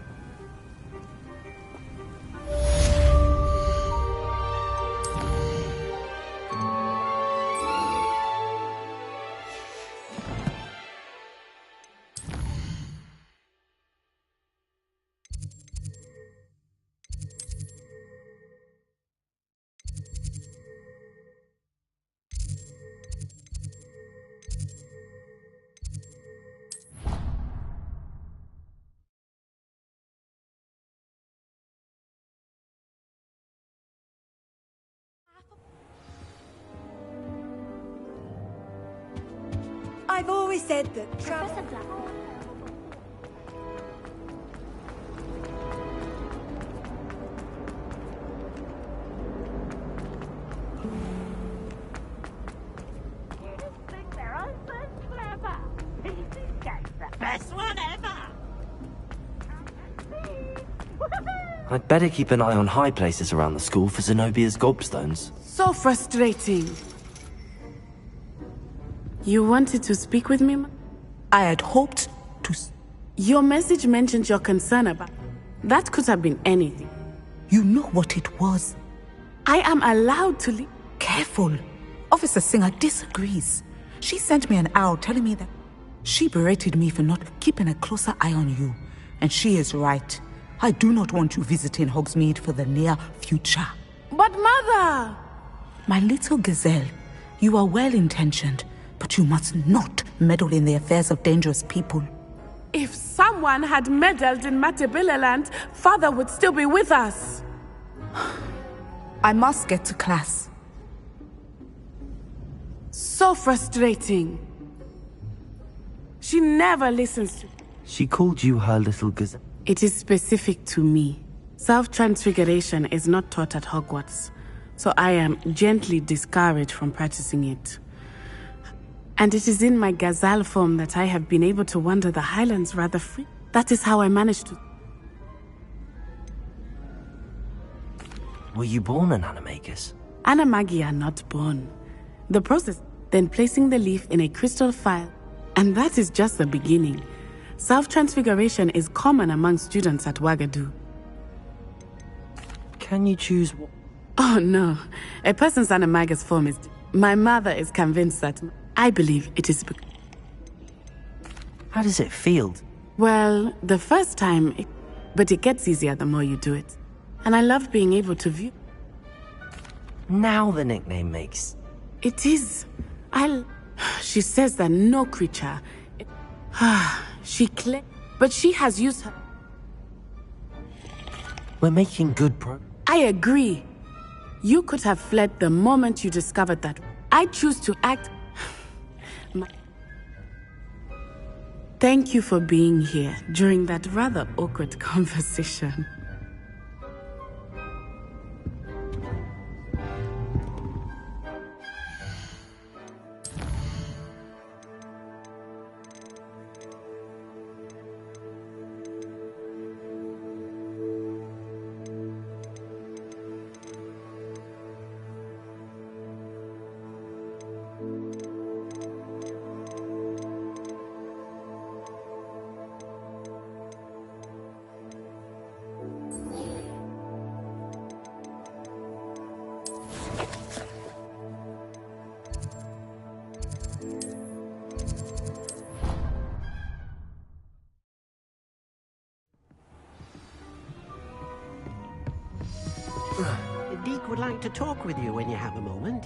Speaker 14: I've always said that Professor Black.
Speaker 5: Best one ever!
Speaker 1: I'd better keep an eye on high places around the school for Zenobia's gobstones.
Speaker 15: So frustrating. You wanted to speak with me?
Speaker 17: I had hoped to...
Speaker 15: Your message mentioned your concern about... That could have been anything.
Speaker 17: You know what it was.
Speaker 15: I am allowed to leave.
Speaker 17: Careful. Officer Singer disagrees. She sent me an owl telling me that she berated me for not keeping a closer eye on you. And she is right. I do not want you visiting Hogsmeade for the near future.
Speaker 15: But Mother!
Speaker 17: My little gazelle, you are well-intentioned, but you must not meddle in the affairs of dangerous people.
Speaker 15: If someone had meddled in Matabeleland, Father would still be with us.
Speaker 17: I must get to class.
Speaker 15: So frustrating. She never listens to...
Speaker 1: She called you her little gazelle.
Speaker 15: It is specific to me. Self-transfiguration is not taught at Hogwarts, so I am gently discouraged from practicing it. And it is in my gazelle form that I have been able to wander the highlands rather free. That is how I managed to...
Speaker 1: Were you born an animagus?
Speaker 15: Animagi are not born. The process, then placing the leaf in a crystal phial. And that is just the beginning. Self-transfiguration is common among students at Wagadu.
Speaker 1: Can you choose what?
Speaker 15: Oh no, a person's animagus form is... My mother is convinced that... I believe it is...
Speaker 1: How does it feel?
Speaker 15: Well, the first time... But it gets easier the more you do it. And I love being able to view...
Speaker 1: Now the nickname makes...
Speaker 15: It is. She says that no creature... She claims... But she has used her...
Speaker 1: We're making good progress.
Speaker 15: I agree. You could have fled the moment you discovered that. I choose to act... Thank you for being here during that rather awkward conversation.
Speaker 12: Deke would like to talk with you when you have a moment.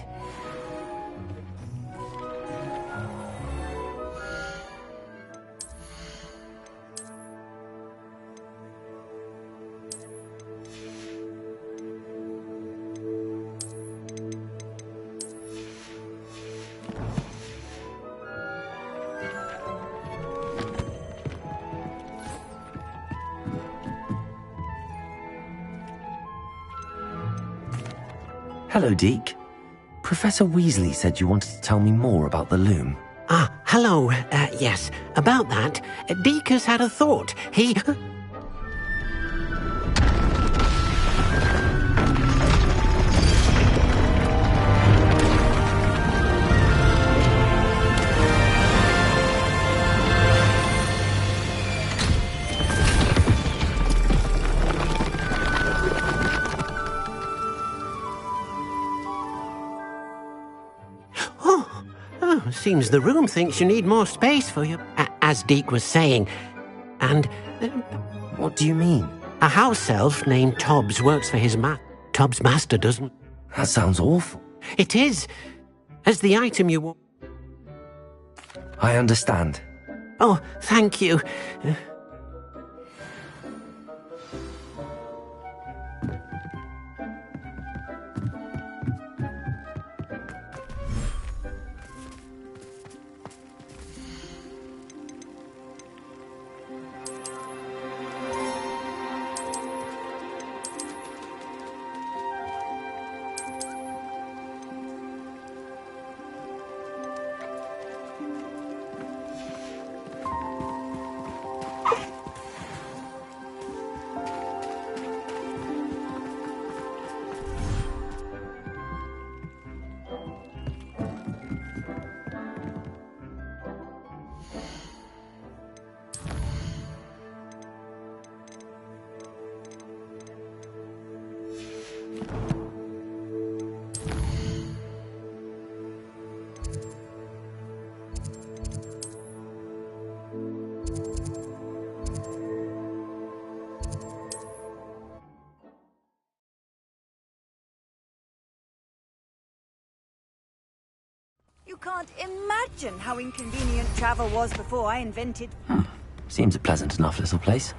Speaker 1: Hello, Deke. Professor Weasley said you wanted to tell me more about the loom.
Speaker 12: Ah, hello. Yes, about that. Deke has had a thought. He... Seems the room thinks you need more space for you, as Deke was saying. And...
Speaker 1: what do you mean?
Speaker 12: A house elf named Tobbs works for his Tobbs' master doesn't...
Speaker 1: That sounds awful.
Speaker 12: It is. As the item you want...
Speaker 1: I understand.
Speaker 12: Oh, thank you.
Speaker 3: You can't imagine how inconvenient travel was before I invented...
Speaker 1: Seems a pleasant enough little place.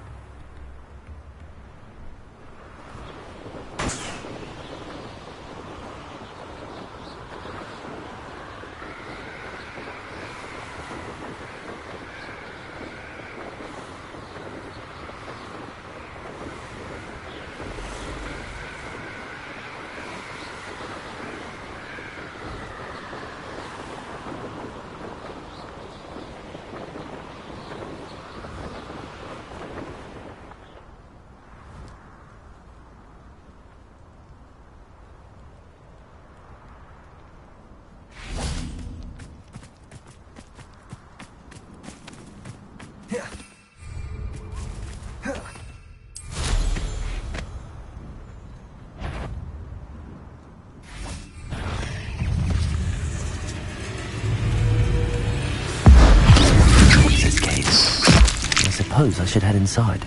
Speaker 1: I suppose I should head inside.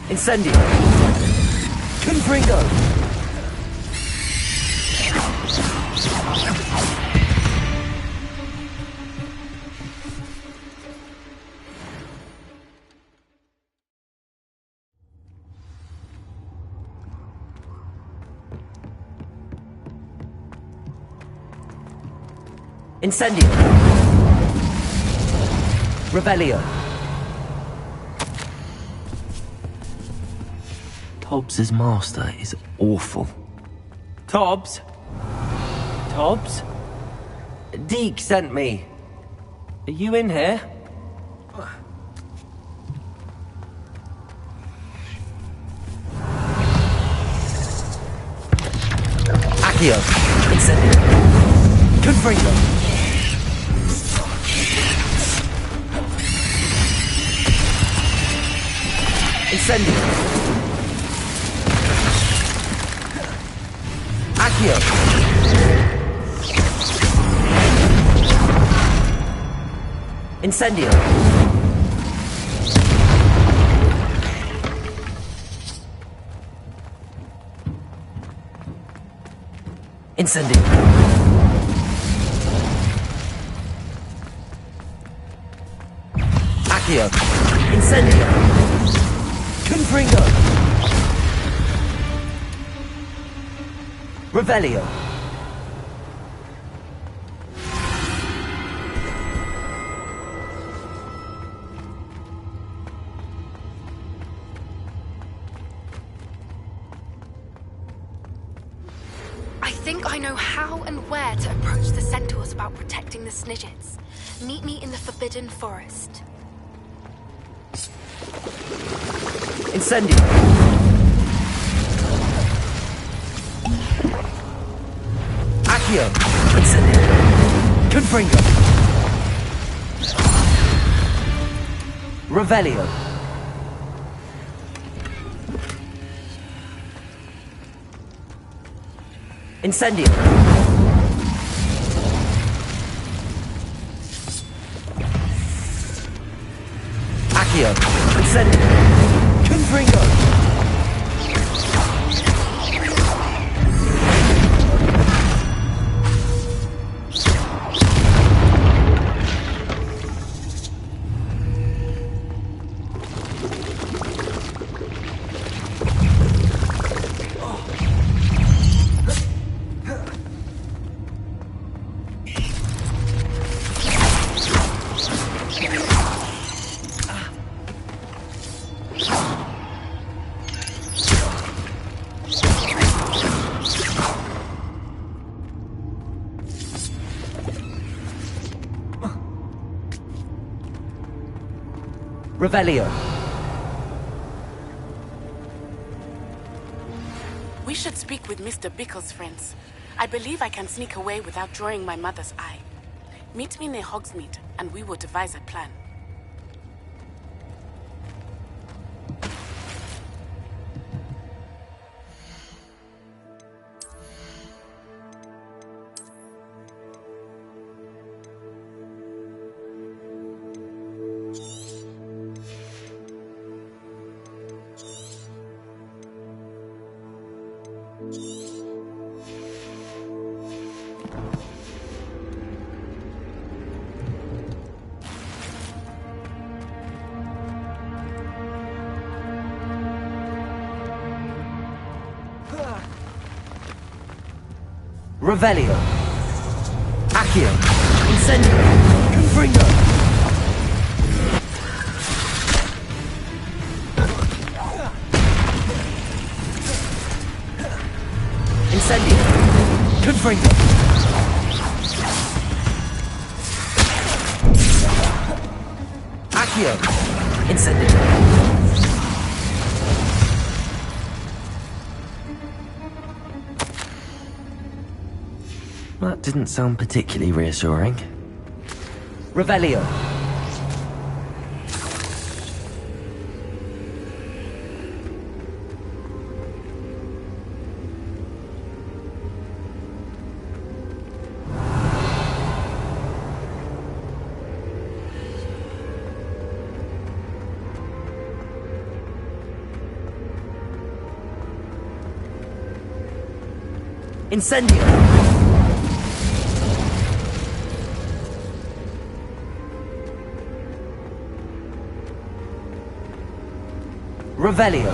Speaker 1: Incendio! Confringo! Incendio. Revelio. Tobbs's master is awful. Tobbs? Tobbs? Deke sent me. Are you in here? Accio. Incendio. Confringo. Incendio. Accio. Incendio. Incendio. Accio. Incendio. Confringo. Revelio.
Speaker 2: I think I know how and where to approach the centaurs about protecting the Snidgets. Meet me in the Forbidden Forest.
Speaker 1: Incendio. Accio. Incendio. Confringo. Revelio. Incendio. Accio. Incendio. Confringo. Revelio.
Speaker 15: We should speak with Mr. Bickle's friends. I believe I can sneak away without drawing my mother's eye. Meet me near Hogsmeade, and we will devise a plan.
Speaker 1: Revelio. Accio. Incendio. Confringo. Incendio. Confringo. Accio. Incendio. That didn't sound particularly reassuring. Revelio. Incendio. Revelio.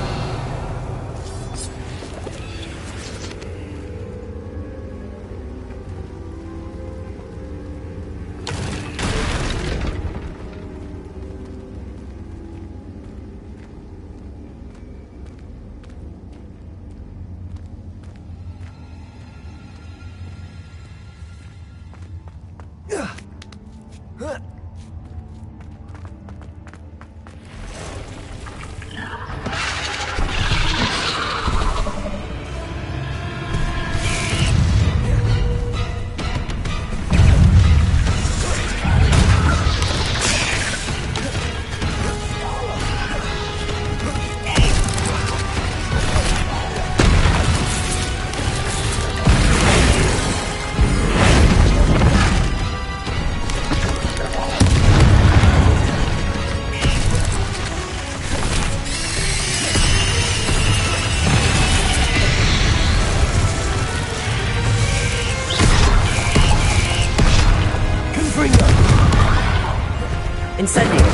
Speaker 1: Incendio.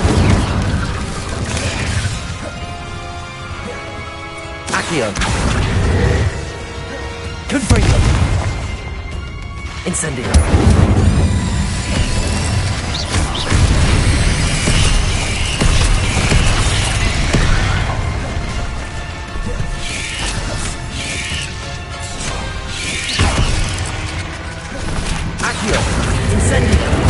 Speaker 1: Accio. Confringo. Incendio. Accio. Incendio.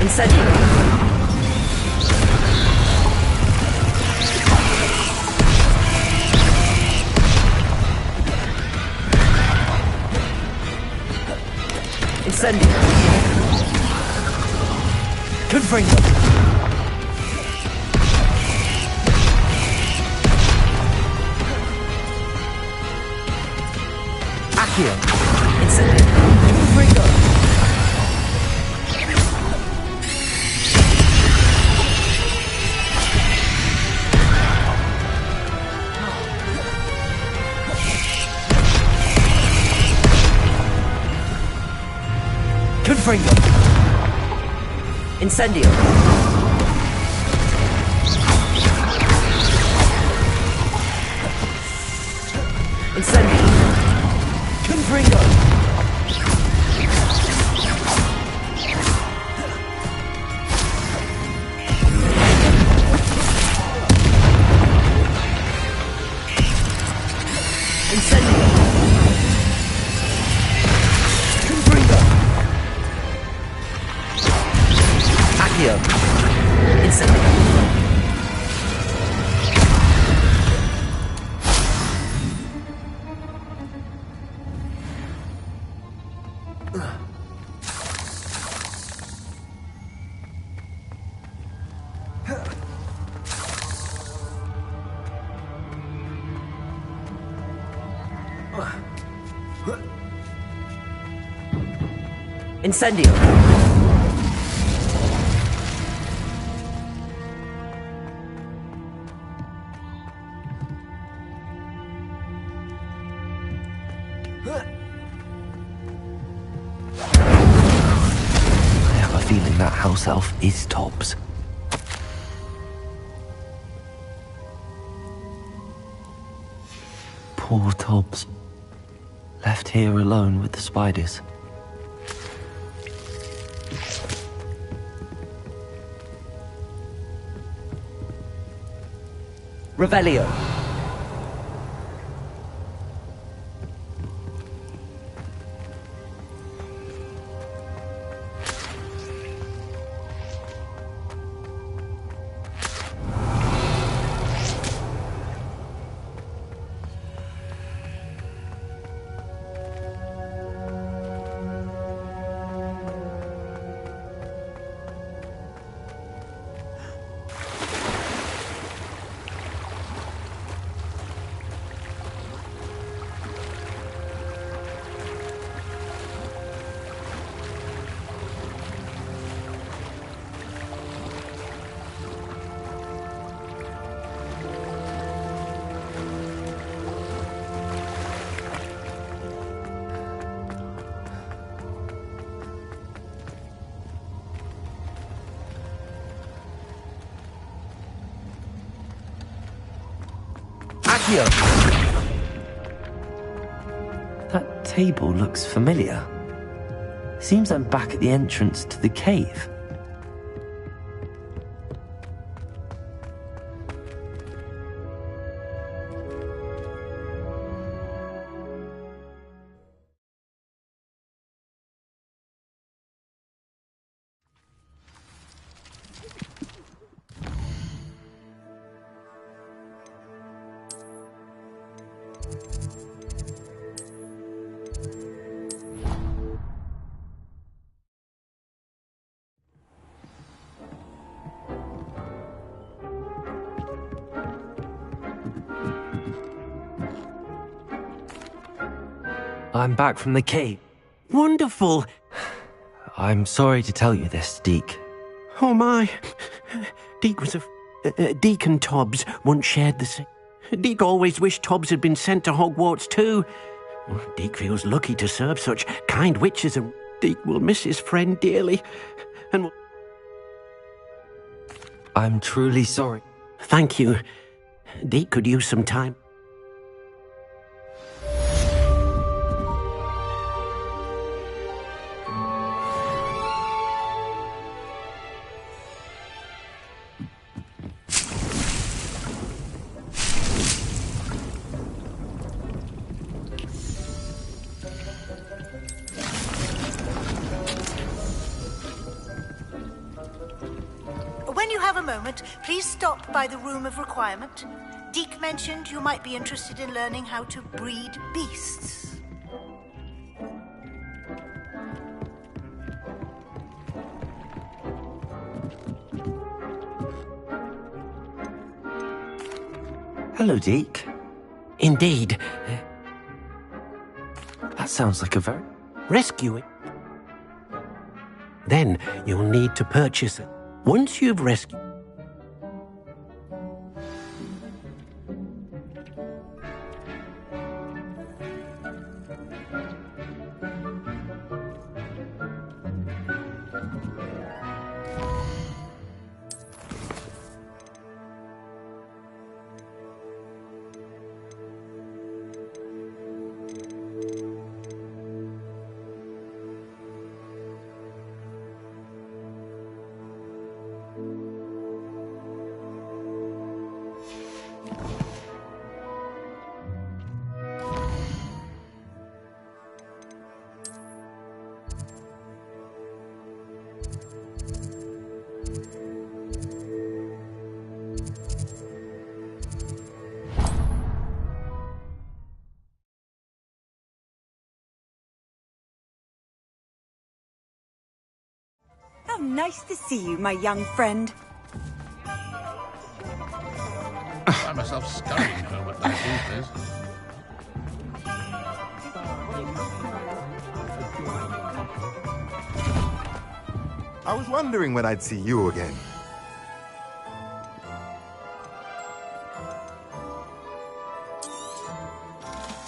Speaker 1: Incendio. Incendio. Confringo. Accio. Incendio. Confringo. Confringo. Incendio. Incendio. Confringo. Incendio. Confringo. Accio. Incendio. Incendio. I have a feeling that house elf is Tobbs. Poor Tobbs. Left here alone with the spiders. Revelio. That table looks familiar. Seems I'm back at the entrance to the cave. I'm back from the cave.
Speaker 12: Wonderful!
Speaker 1: I'm sorry to tell you this, Deke.
Speaker 12: Oh my. Deke was Deke and Tobbs once shared the same. Deke always wished Tobbs had been sent to Hogwarts too. Deke feels lucky to serve such kind witches, and Deke will miss his friend dearly. And
Speaker 1: I'm truly sorry.
Speaker 12: Thank you. Deke could use some time.
Speaker 8: When you have a moment, please stop by the Room of Requirement. Deke mentioned you might be interested in learning how to breed beasts.
Speaker 1: Hello, Deke.
Speaker 12: Indeed.
Speaker 1: That sounds like a very...
Speaker 12: Rescuing. Then you'll need to purchase it. Once you've rescued...
Speaker 3: How nice to see you, my young friend.
Speaker 6: I find myself scurrying home at night these days.
Speaker 11: I was wondering when I'd see you again.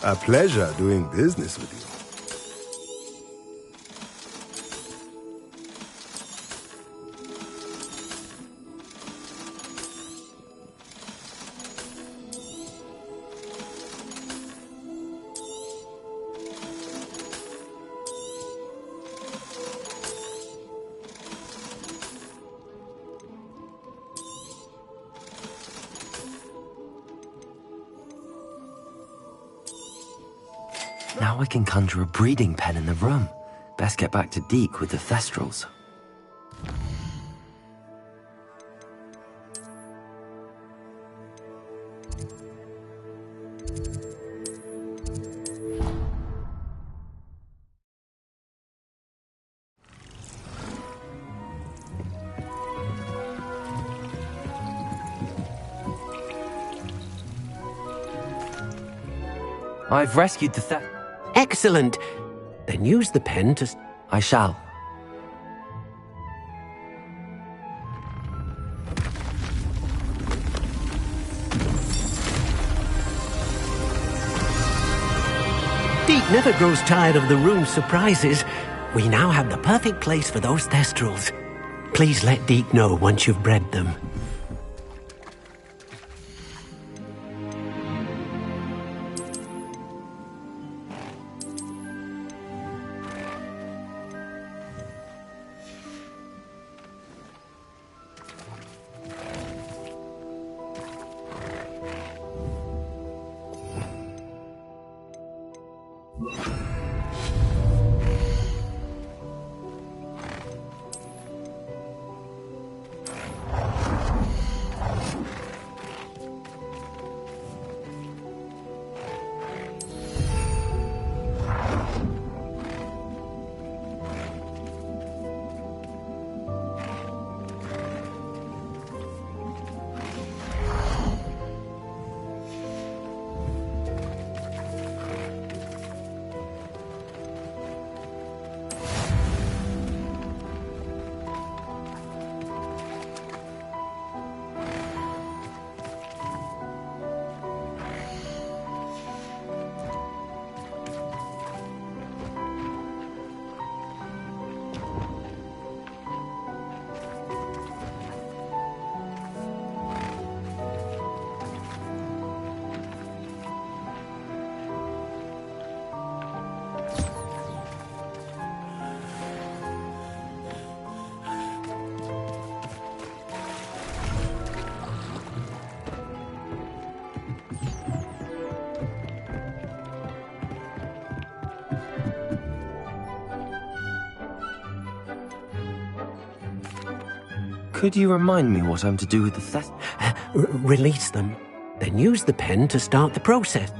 Speaker 11: A pleasure doing business with you.
Speaker 1: Now I can conjure a breeding pen in the room. Best get back to Deke with the Thestrals. I've rescued the
Speaker 12: Excellent! Then use the pen to...
Speaker 1: I shall.
Speaker 12: Deke never grows tired of the room's surprises. We now have the perfect place for those Thestrals. Please let Deke know once you've bred them.
Speaker 1: Could you remind me what I'm to do with the theft?
Speaker 12: Release them, then use the pen to start the process.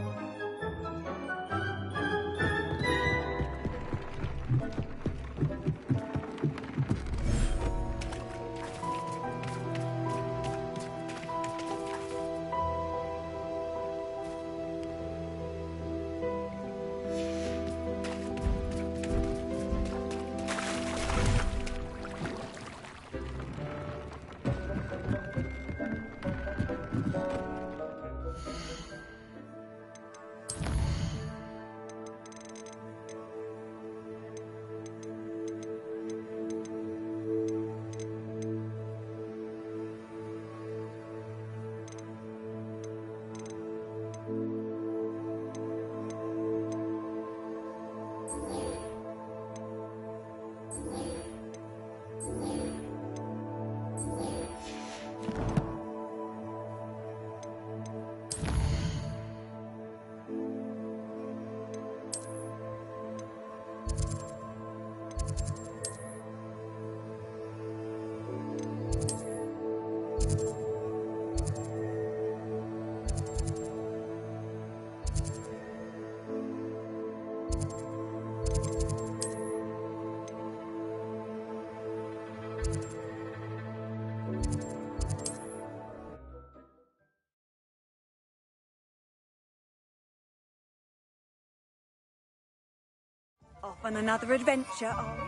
Speaker 3: Off on another adventure, are we?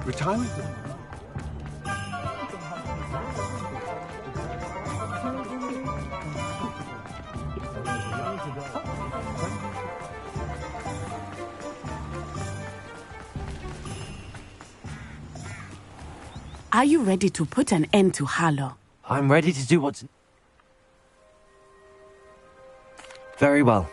Speaker 13: Retirement?
Speaker 15: Are you ready to put an end to Harlow?
Speaker 1: I'm ready to do what's... Very well.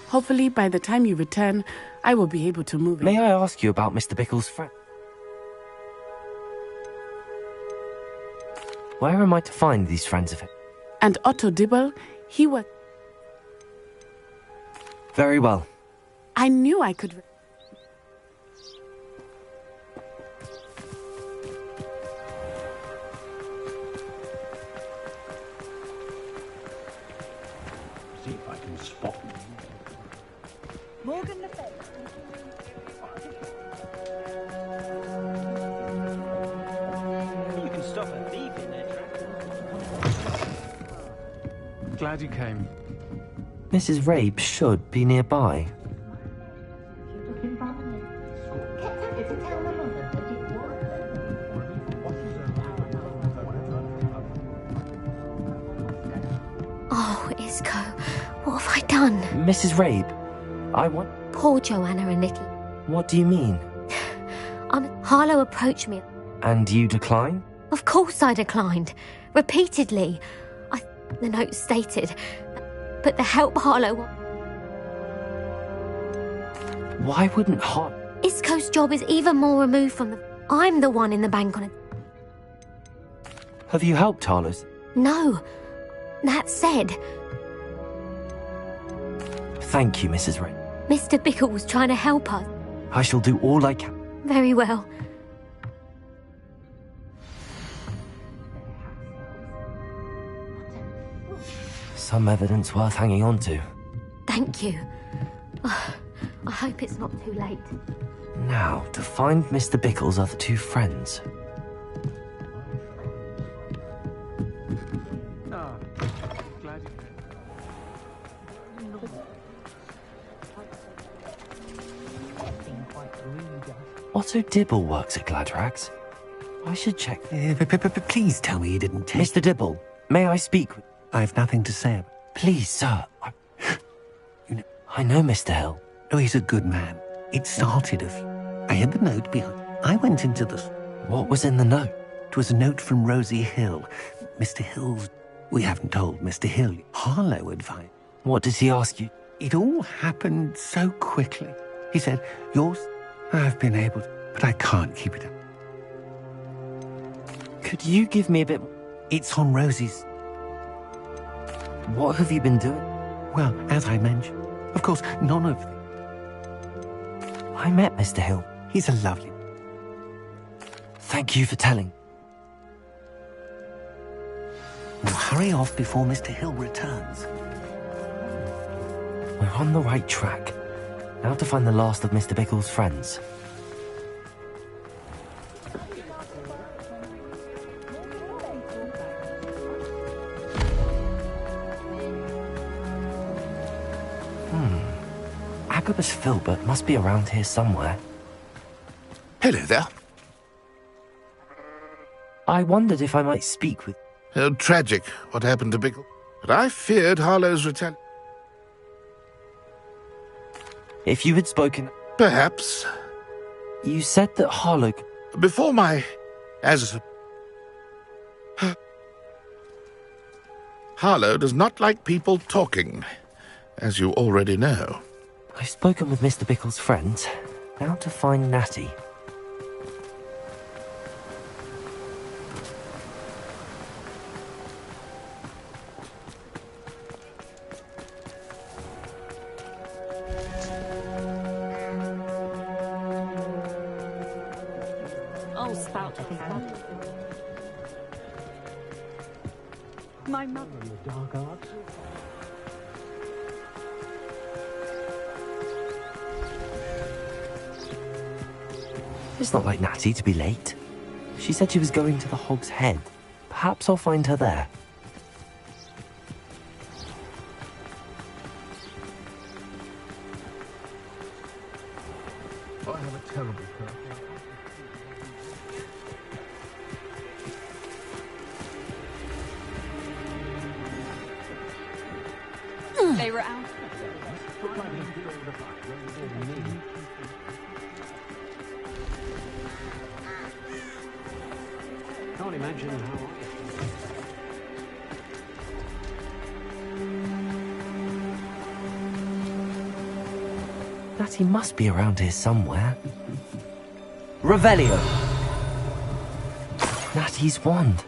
Speaker 15: Hopefully, by the time you return, I will be able to move it.
Speaker 1: May I ask you about Mr. Bickle's friend? Where am I to find these friends of his?
Speaker 15: And Otto Dibble, he was...
Speaker 1: Very well.
Speaker 15: I knew I could...
Speaker 12: See if I can spot them.
Speaker 3: Morgan Le Fay.
Speaker 18: You can stop a thief in their tracks.
Speaker 13: Glad you came.
Speaker 1: Mrs. Rabe should be nearby.
Speaker 7: Oh, Isco, what have I done?
Speaker 1: Mrs. Rabe, I want...
Speaker 7: Poor Joanna and little...
Speaker 1: What do you mean?
Speaker 7: Harlow approached me.
Speaker 1: And you decline?
Speaker 7: Of course I declined. Repeatedly. The note stated. But the help Harlow...
Speaker 1: Why wouldn't
Speaker 7: Isco's job is even more removed from the... I'm the one in the bank on it.
Speaker 1: Have you helped Harlow's?
Speaker 7: No. That said...
Speaker 1: Thank you, Mrs. Rabe.
Speaker 7: Mr. Bickle was trying to help us.
Speaker 1: I shall do all I can.
Speaker 7: Very well.
Speaker 1: Some evidence worth hanging on to.
Speaker 7: Thank you. Oh, I hope it's not too late.
Speaker 1: Now, to find Mr. Bickle's other two friends. Otto Dibble works at Gladrags. I should check.
Speaker 12: Please tell me you didn't take...
Speaker 1: Mr. Dibble, may I speak with...
Speaker 12: I've nothing to say.
Speaker 1: Please, sir. I know Mr. Hill.
Speaker 12: Oh, he's a good man. It started of... I had the note behind. I went into the...
Speaker 1: What was in the note?
Speaker 12: It was a note from Rosie Hill. Mr. Hill's... We haven't told Mr. Hill. Harlow advised.
Speaker 1: What does he ask you?
Speaker 12: It all happened so quickly. He said, yours... I've been able to, but I can't keep it up.
Speaker 1: Could you give me a bit...
Speaker 12: It's on Rosie's...
Speaker 1: What have you been doing?
Speaker 12: Well, as I mentioned, of course, none of...
Speaker 1: I met Mr. Hill.
Speaker 12: He's a lovely...
Speaker 1: Thank you for telling.
Speaker 9: Now hurry off before Mr. Hill returns.
Speaker 1: We're on the right track. Now to find the last of Mr. Bickle's friends. Agabus Filbert must be around here somewhere.
Speaker 6: Hello there.
Speaker 1: I wondered if I might speak with...
Speaker 6: Oh, tragic what happened to Bickle. But I feared Harlow's return.
Speaker 1: If you had spoken...
Speaker 6: Perhaps.
Speaker 1: You said that Harlow...
Speaker 6: Before my... Harlow does not like people talking, as you already know.
Speaker 1: I've spoken with Mr. Bickle's friends. Now to find Natty.
Speaker 23: Oh, spout my mother.
Speaker 12: Dark arts.
Speaker 1: It's not like Natty to be late. She said she was going to the Hog's Head. Perhaps I'll find her there.
Speaker 6: I have a terrible curse.
Speaker 23: They were out.
Speaker 12: Can't imagine how...
Speaker 1: Natty must be around here somewhere. Revelio! Natty's wand.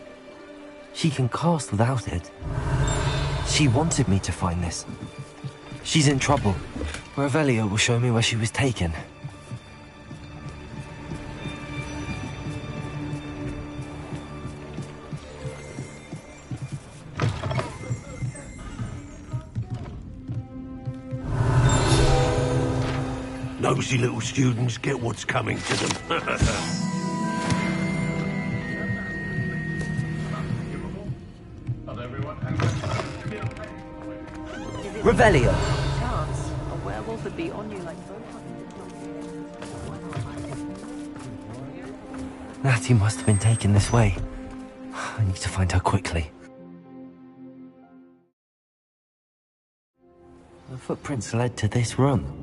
Speaker 1: She can cast without it. She wanted me to find this. She's in trouble. Revelio will show me where she was taken.
Speaker 19: Nosy little students get what's coming to them.
Speaker 1: Revelio!
Speaker 23: Chance. A werewolf would be on you like
Speaker 1: Natty must have been taken this way. I need to find her quickly. The footprints led to this room.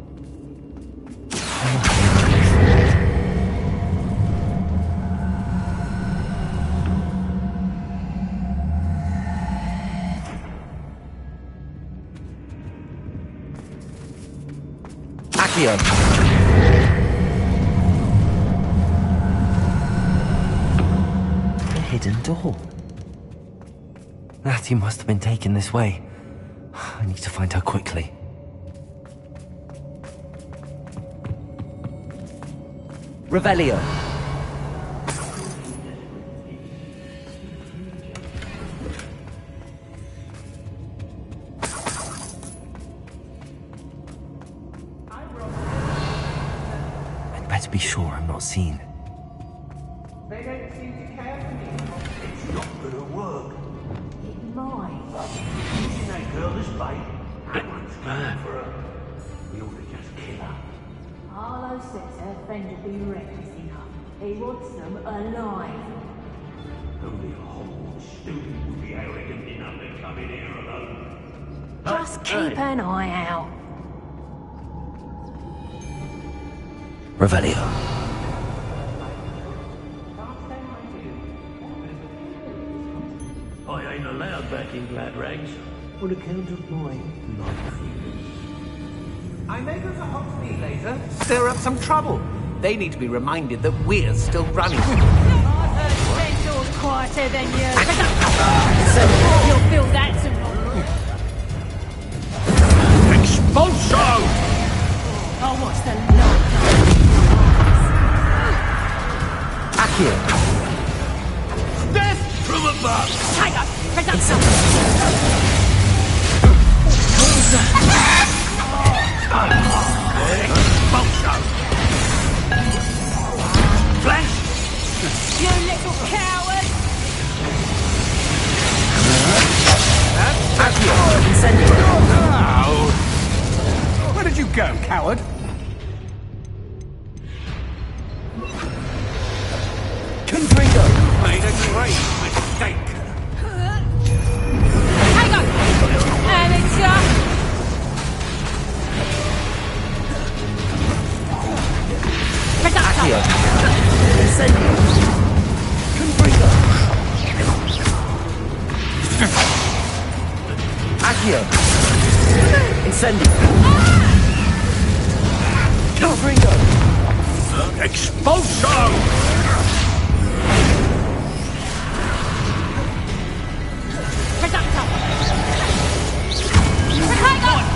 Speaker 1: Accio! A hidden door. Natty must have been taken this way. I need to find her quickly. Revelio. I'd better be sure I'm not seen.
Speaker 5: They don't seem to care for me. It's not gonna work.
Speaker 23: It might.
Speaker 5: Using that girl as bait. That one's going for her. We ought to just kill her.
Speaker 23: Harlow says her friend would be reckless enough. He wants them alive.
Speaker 5: Only a Hogwarts student would be arrogant enough to come in here alone.
Speaker 23: Just keep an eye out.
Speaker 1: Revelio.
Speaker 19: I ain't allowed back in glad rags on account of my life feelings.
Speaker 5: I may go to Hogsmeade later, stir up some trouble. They need to be reminded that we're still running.
Speaker 23: I've heard Spencer's quieter than you. You'll feel that tomorrow.
Speaker 6: Expulso!
Speaker 23: Oh, what's the luck?
Speaker 9: Accio.
Speaker 5: Death from above!
Speaker 23: Tiger!
Speaker 5: Expulsion! Flash!
Speaker 23: You little coward!
Speaker 9: Accio. Incendio.
Speaker 5: Where did you go, coward?
Speaker 9: Confringo.
Speaker 5: Made a great mistake.
Speaker 23: Hang on! And it's
Speaker 9: Accio. Incendio. Confringo. Accio. Incendio. Confringo.
Speaker 5: Expulsion!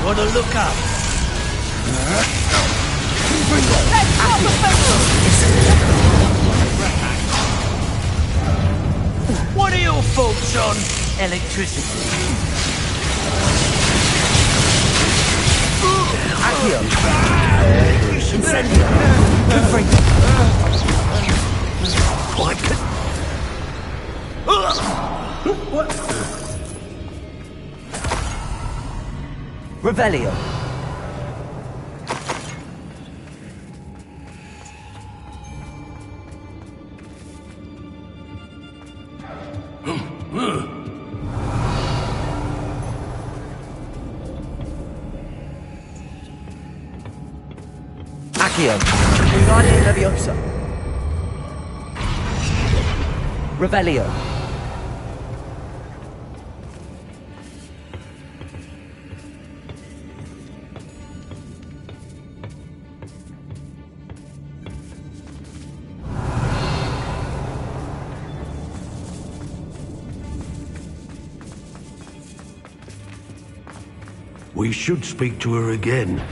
Speaker 5: Wanna look up? What are your thoughts on electricity?
Speaker 9: Accio. Incendio. Confringo.
Speaker 5: What?
Speaker 9: Revelio. Accio. Wingardium Leviosa. Revelio.
Speaker 19: We should speak to her again.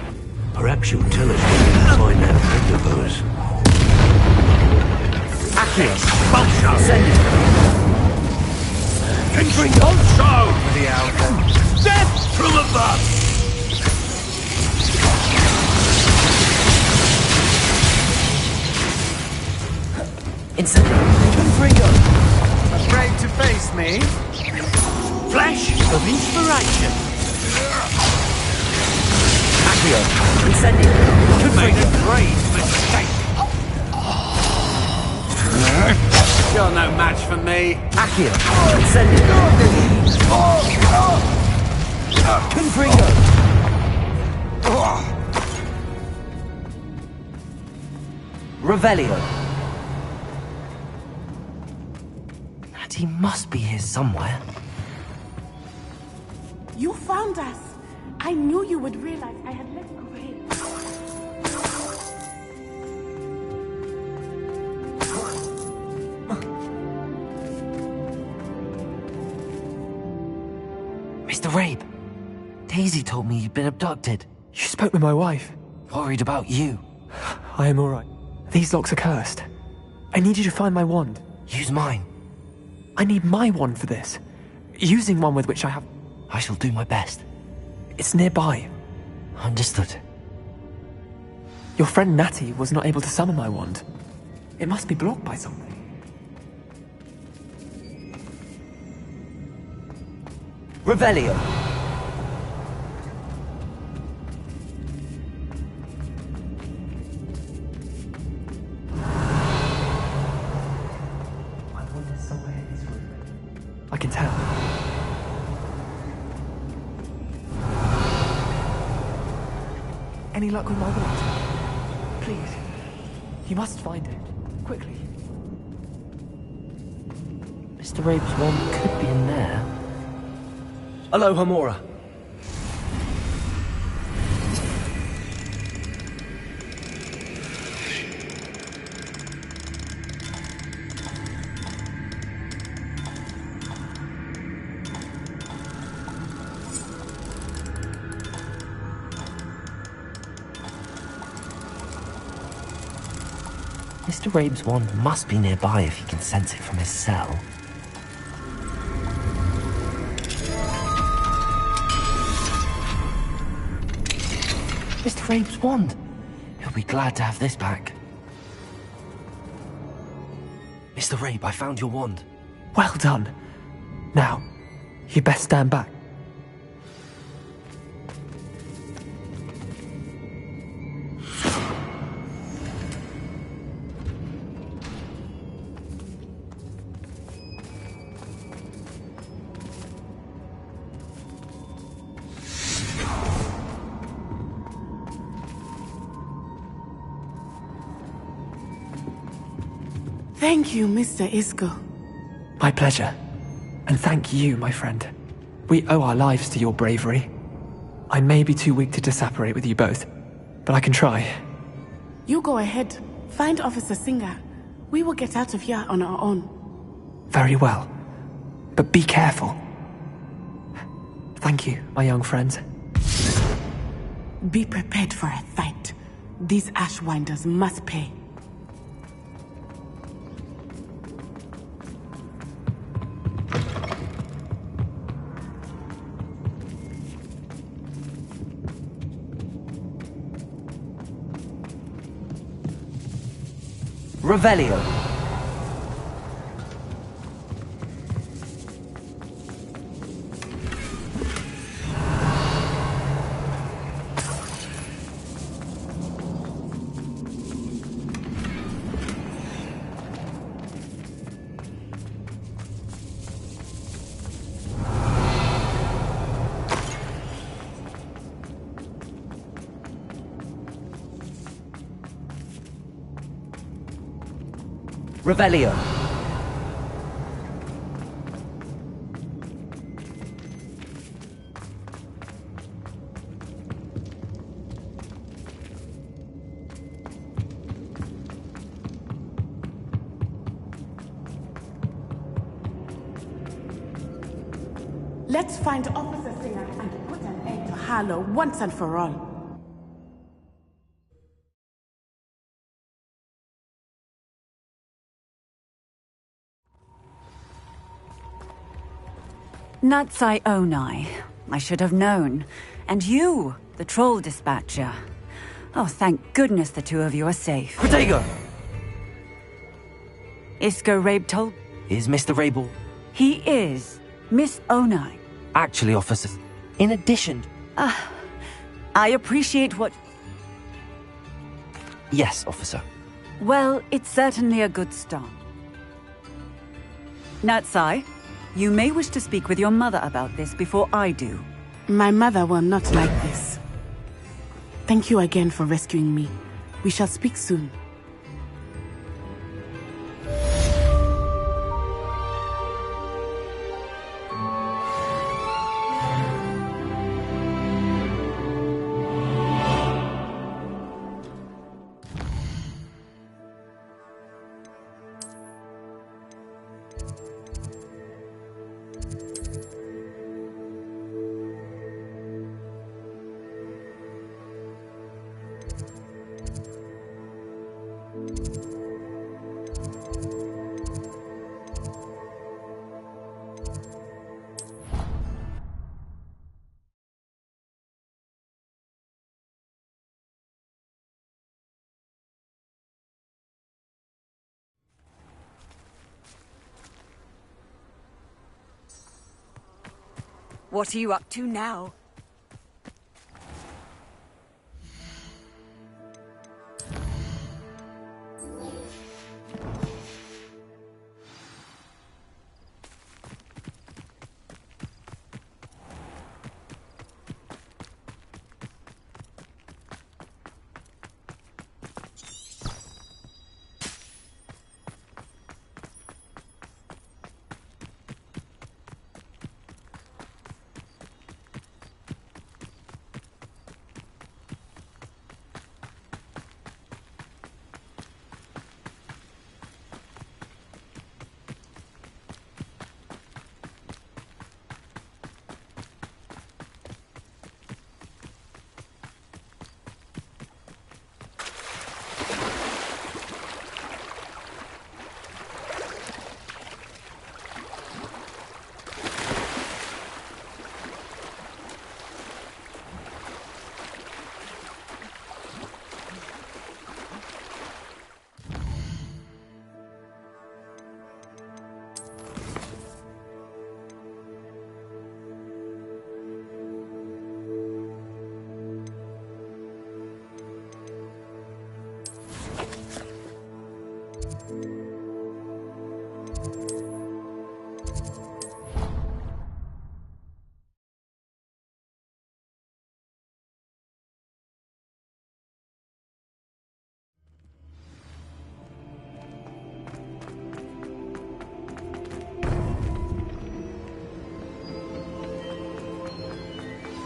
Speaker 19: Perhaps she'll tell us where we can find that friend of hers.
Speaker 9: Accio.
Speaker 5: Expulsion!
Speaker 9: Send it.
Speaker 5: Expulsion! The alpha. Death from above!
Speaker 9: Incendio. Confringo.
Speaker 5: Afraid to face me? Flash of inspiration.
Speaker 9: Accio. Incendio.
Speaker 5: Made a great mistake. You're no match for me.
Speaker 9: Accio. Incendio. Confringo. Revelio.
Speaker 1: He must be here somewhere.
Speaker 15: You found us. I knew you would realize I had let go here.
Speaker 1: Mr. Rabe, Daisy told me you'd been abducted.
Speaker 22: You spoke with my wife.
Speaker 1: Worried about you.
Speaker 22: I am alright. These locks are cursed. I need you to find my wand.
Speaker 1: Use mine.
Speaker 22: I need my wand for this. Using one with which I have...
Speaker 1: I shall do my best.
Speaker 22: It's nearby.
Speaker 1: Understood.
Speaker 22: Your friend Natty was not able to summon my wand. It must be blocked by something.
Speaker 9: Revelio.
Speaker 22: I can tell. Any luck with my wand? Please. You must find it. Quickly.
Speaker 1: Mr. Rabe's wand could be in there.
Speaker 9: Aloha Mora.
Speaker 1: Mr. Rabe's wand must be nearby if he can sense it from his cell. Mr. Rabe's wand! He'll be glad to have this back. Mr. Rabe, I found your wand.
Speaker 22: Well done. Now, you best stand back.
Speaker 15: Thank you, Mr. Isco.
Speaker 22: My pleasure. And thank you, my friend. We owe our lives to your bravery. I may be too weak to disapparate with you both, but I can try.
Speaker 15: You go ahead. Find Officer Singer. We will get out of here on our own.
Speaker 22: Very well. But be careful. Thank you, my young friends.
Speaker 15: Be prepared for a fight. These Ashwinders must pay.
Speaker 1: Revelio. Revelio.
Speaker 15: Let's find Officer Singer and put an end to Harlow once and for all.
Speaker 10: Natsai Onai. I should have known. And you, the troll dispatcher. Oh, thank goodness the two of you are safe.
Speaker 1: Protego!
Speaker 10: Isco Rabe told...
Speaker 1: Is Mr. Rabel?
Speaker 10: He is. Miss Onai.
Speaker 1: Actually, officer, in addition...
Speaker 10: I appreciate what...
Speaker 1: Yes, officer.
Speaker 10: Well, it's certainly a good start. Natsai, you may wish to speak with your mother about this before I do.
Speaker 15: My mother will not like this. Thank you again for rescuing me. We shall speak soon.
Speaker 10: What are you up to now?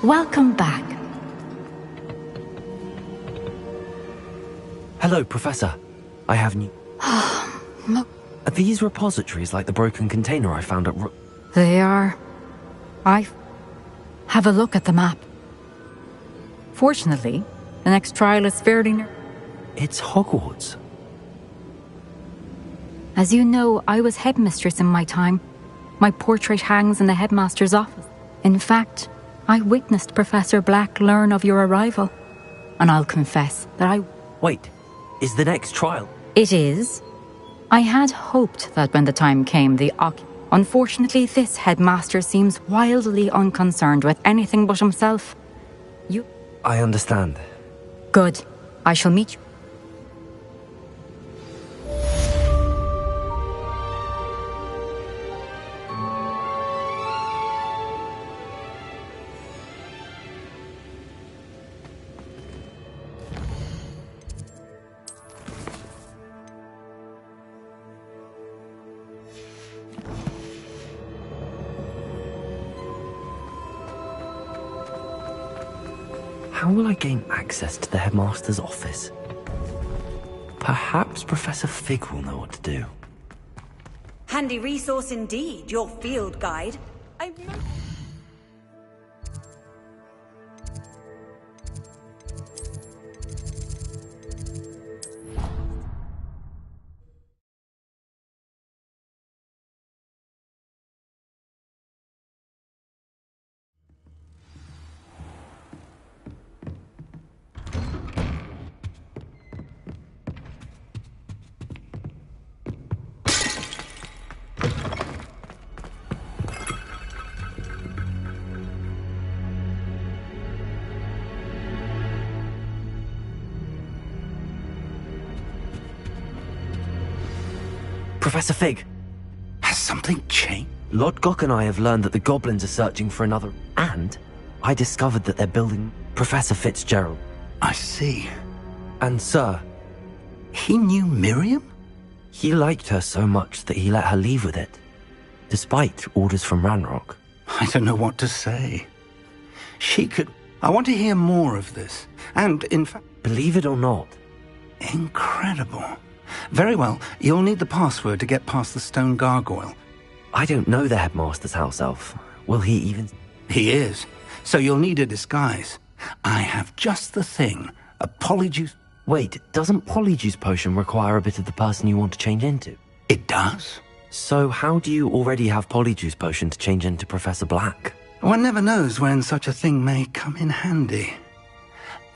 Speaker 4: Welcome back.
Speaker 1: Hello, Professor. I have new... Are these repositories like the broken container I found at
Speaker 4: They are. Have a look at the map. Fortunately, the next trial is fairly near.
Speaker 1: It's Hogwarts.
Speaker 4: As you know, I was headmistress in my time. My portrait hangs in the headmaster's office. In fact, I witnessed Professor Black learn of your arrival. And I'll confess that I...
Speaker 1: Wait, is the next trial?
Speaker 4: It is. I had hoped that when the time came, Unfortunately, this headmaster seems wildly unconcerned with anything but himself.
Speaker 1: I understand.
Speaker 4: Good. I shall meet you.
Speaker 1: How will I gain access to the headmaster's office? Perhaps Professor Fig will know what to do.
Speaker 20: Handy resource indeed, your field guide.
Speaker 1: Professor Fig!
Speaker 5: Has something changed?
Speaker 1: Lord Gok and I have learned that the goblins are searching for another... And I discovered that they're building Professor Fitzgerald.
Speaker 5: I see.
Speaker 1: And sir...
Speaker 5: He knew Miriam?
Speaker 1: He liked her so much that he let her leave with it. Despite orders from Ranrock.
Speaker 5: I don't know what to say. She could... I want to hear more of this. And, in fact...
Speaker 1: Believe it or not.
Speaker 5: Incredible. Very well. You'll need the password to get past the stone gargoyle.
Speaker 1: I don't know the headmaster's house elf. Will he even...
Speaker 5: He is. So you'll need a disguise. I have just the thing. A polyjuice...
Speaker 1: Wait, doesn't polyjuice potion require a bit of the person you want to change into?
Speaker 5: It does.
Speaker 1: So how do you already have polyjuice potion to change into Professor Black?
Speaker 5: One never knows when such a thing may come in handy.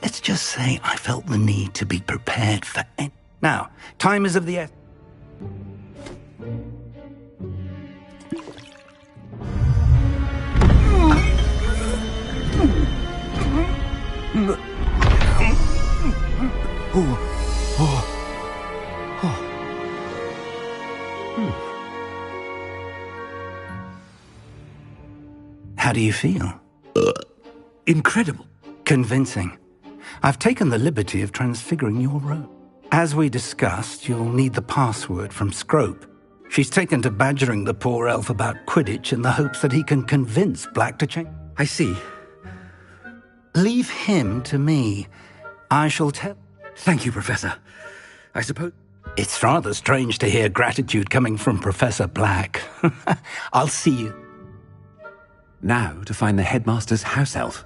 Speaker 5: Let's just say I felt the need to be prepared for any... Now, time is of the essence. How do you feel?
Speaker 19: Incredible.
Speaker 5: Convincing. I've taken the liberty of transfiguring your robe. As we discussed, you'll need the password from Scrope. She's taken to badgering the poor elf about Quidditch in the hopes that he can convince Black to change.
Speaker 19: I see.
Speaker 5: Leave him to me. I shall tell...
Speaker 19: Thank you, Professor. I suppose...
Speaker 5: It's rather strange to hear gratitude coming from Professor Black. I'll see you.
Speaker 21: Now to find the headmaster's house elf.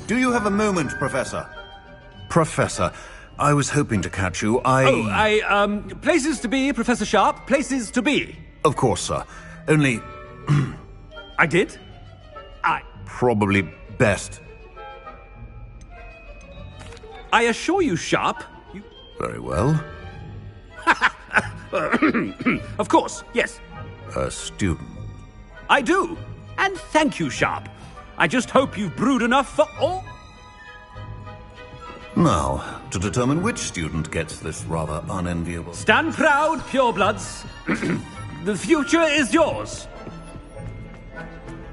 Speaker 24: Do you have a moment, Professor? Professor, I was hoping to catch you.
Speaker 25: Places to be, Professor Sharp. Places to be.
Speaker 24: Of course, sir. Only...
Speaker 25: I did?
Speaker 24: Probably best
Speaker 25: I assure you, Sharp.
Speaker 24: Very well.
Speaker 25: Of course, yes.
Speaker 24: A student.
Speaker 25: I do. And thank you, Sharp. I just hope you've brewed enough for all...
Speaker 24: Now, to determine which student gets this rather unenviable...
Speaker 25: Stand proud, purebloods. The future is yours.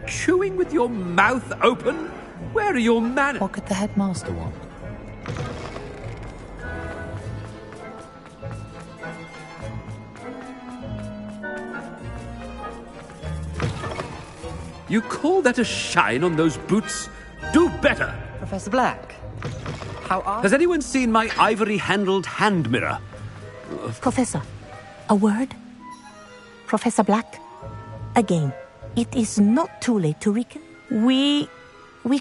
Speaker 25: Chewing with your mouth open? Where are your manners?
Speaker 9: What could the headmaster want?
Speaker 25: You call that a shine on those boots? Do better!
Speaker 9: Professor Black, how are...
Speaker 25: Has anyone seen my ivory-handled hand mirror?
Speaker 2: Professor, a word? Professor Black, again, it is not too late to recon. We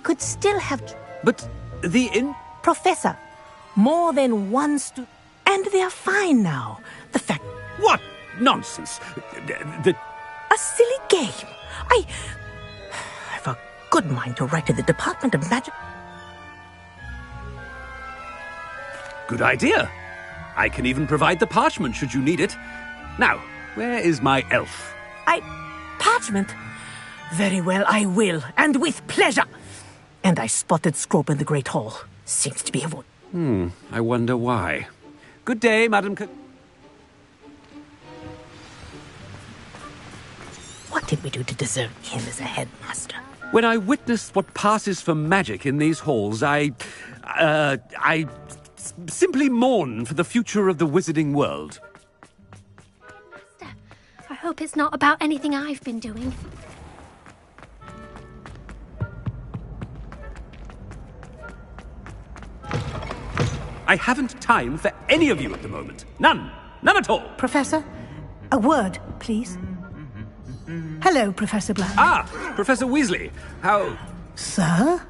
Speaker 2: could still have...
Speaker 25: But the
Speaker 2: Professor, more than one student... And they're fine now. The fact...
Speaker 25: What nonsense!
Speaker 2: A silly game. I've a good mind to write to the Department of Magic.
Speaker 25: Good idea. I can even provide the parchment should you need it. Now, where is my elf?
Speaker 2: Parchment? Very well, I will, and with pleasure. And I spotted Scrope in the Great Hall. Seems to be avoided.
Speaker 25: I wonder why. Good day, Madam
Speaker 2: What did we do to deserve him as a headmaster?
Speaker 25: When I witnessed what passes for magic in these halls, I simply mourn for the future of the wizarding world.
Speaker 7: I hope it's not about anything I've been doing.
Speaker 25: I haven't time for any of you at the moment. None. None at all.
Speaker 2: Professor, a word, please. Hello, Professor Black.
Speaker 25: Professor Weasley. How...
Speaker 2: Sir?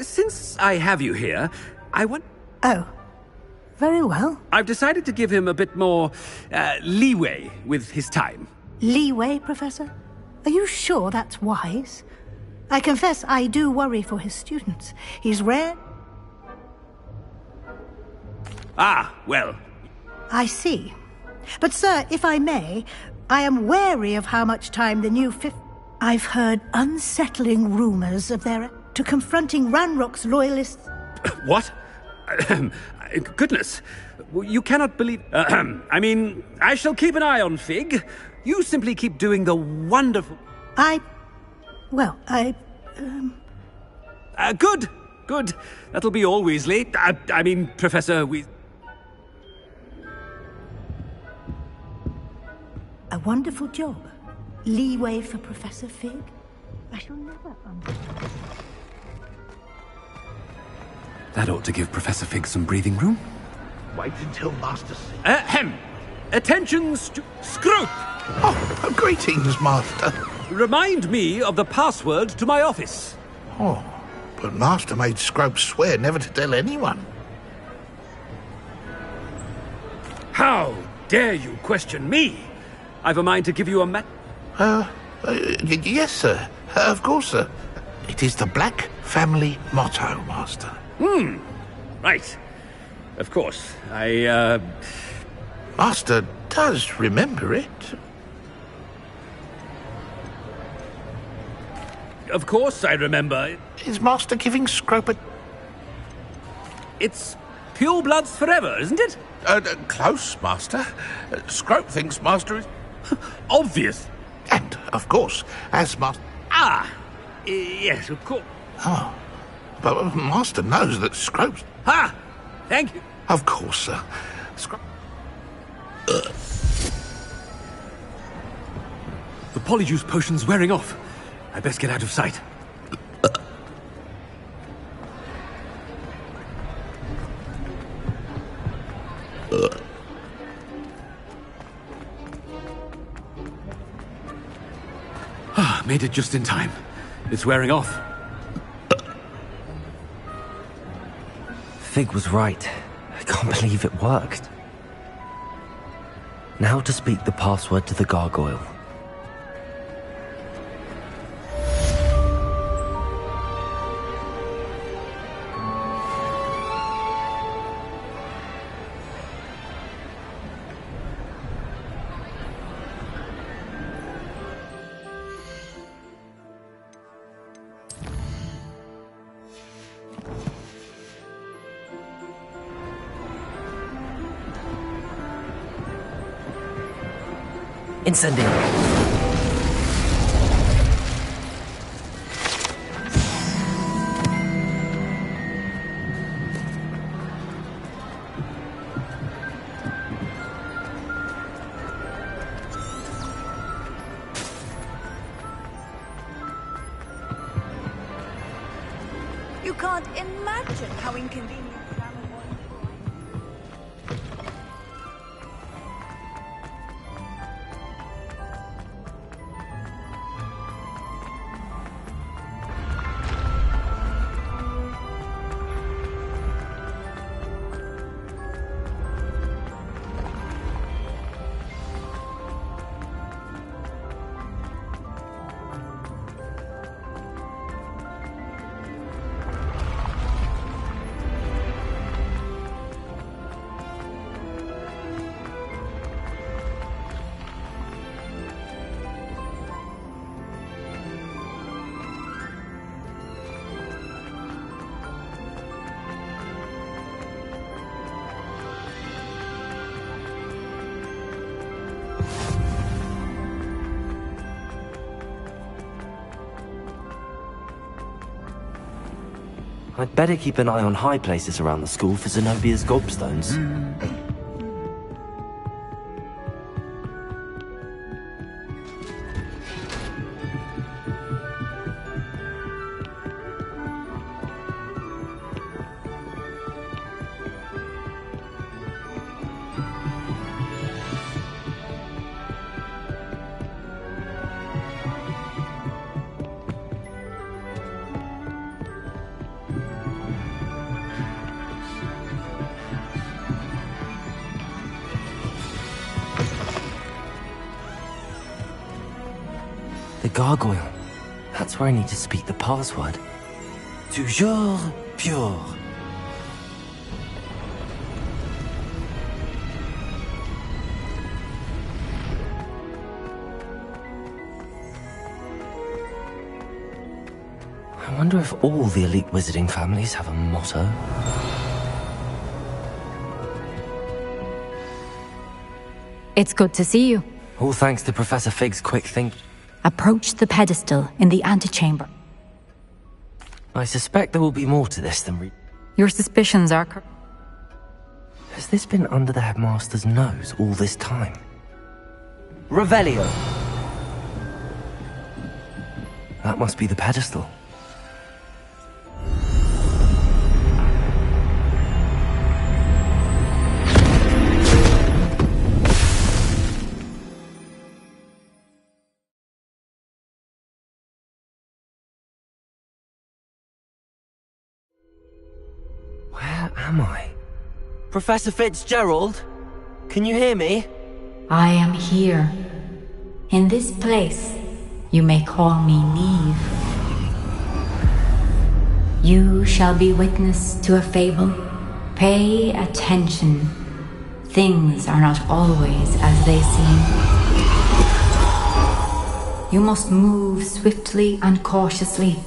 Speaker 25: Since I have you here, I want...
Speaker 2: Oh, very well.
Speaker 25: I've decided to give him a bit more leeway with his time.
Speaker 2: Leeway, Professor? Are you sure that's wise? I confess I do worry for his students. He's rare...
Speaker 25: Well...
Speaker 2: I see. But, sir, if I may, I am wary of how much time the new fifth... I've heard unsettling rumors of their... to confronting Ranrock's loyalists...
Speaker 25: What? Goodness. You cannot believe... I mean, I shall keep an eye on Fig. You simply keep doing the wonderful... Good. Good. That'll be all, Weasley. I mean, Professor Weasley...
Speaker 2: A wonderful job. Leeway for Professor Fig? I shall never understand.
Speaker 25: That ought to give Professor Fig some breathing room.
Speaker 6: Wait until Master sees.
Speaker 25: Attention, Scrope!
Speaker 6: Oh, greetings, Master.
Speaker 25: Remind me of the password to my office.
Speaker 6: Oh, but Master made Scrope swear never to tell anyone.
Speaker 25: How dare you question me? I've a mind to give you a
Speaker 6: yes, sir. Of course, sir. It is the Black family motto, Master.
Speaker 25: Right. Of course.
Speaker 6: Master does remember it.
Speaker 25: Of course I remember.
Speaker 6: Is Master giving Scrope a...
Speaker 25: It's pure bloods forever, isn't it?
Speaker 6: Close, Master. Scrope thinks Master is...
Speaker 25: Obvious.
Speaker 6: And, of course, as Master...
Speaker 25: Yes, of course.
Speaker 6: Oh, but Master knows that Scrope's...
Speaker 25: Thank you.
Speaker 6: Of course, sir.
Speaker 25: The polyjuice potion's wearing off. I best get out of sight. Made it just in time. It's wearing off.
Speaker 1: Fig was right. I can't believe it worked. Now to speak the password to the gargoyle. Incendio.
Speaker 20: You can't imagine how inconvenient.
Speaker 1: I'd better keep an eye on high places around the school for Zenobia's gobstones. The gargoyle. That's where I need to speak the password. Toujours pure. I wonder if all the elite wizarding families have a motto.
Speaker 4: It's good to see you.
Speaker 1: All thanks to Professor Fig's quick think.
Speaker 4: Approach the pedestal in the antechamber.
Speaker 1: I suspect there will be more to this than
Speaker 4: Your suspicions are correct.
Speaker 1: Has this been under the headmaster's nose all this time? Revelio! That must be the pedestal. Where am I? Professor Fitzgerald? Can you hear me?
Speaker 4: I am here. In this place, you may call me Neve. You shall be witness to a fable. Pay attention. Things are not always as they seem. You must move swiftly and cautiously.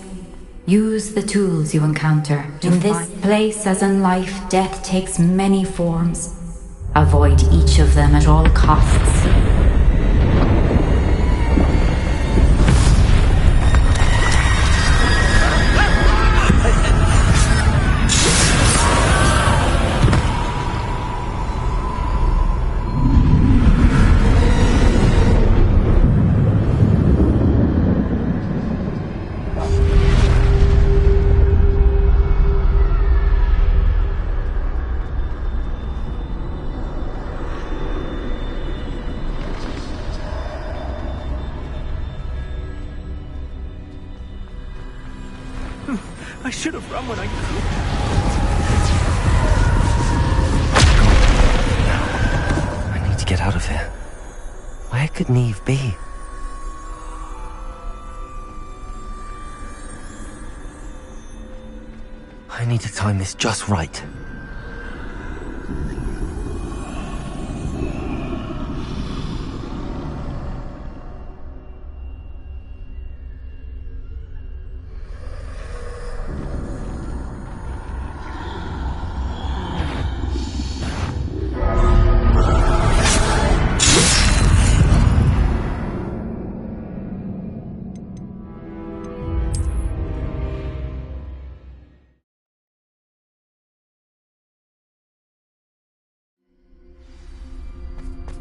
Speaker 4: Use the tools you encounter. In this place, as in life, death takes many forms. Avoid each of them at all costs.
Speaker 12: I should have run when I could.
Speaker 1: I need to get out of here. Where could Neve be? I need to time this just right.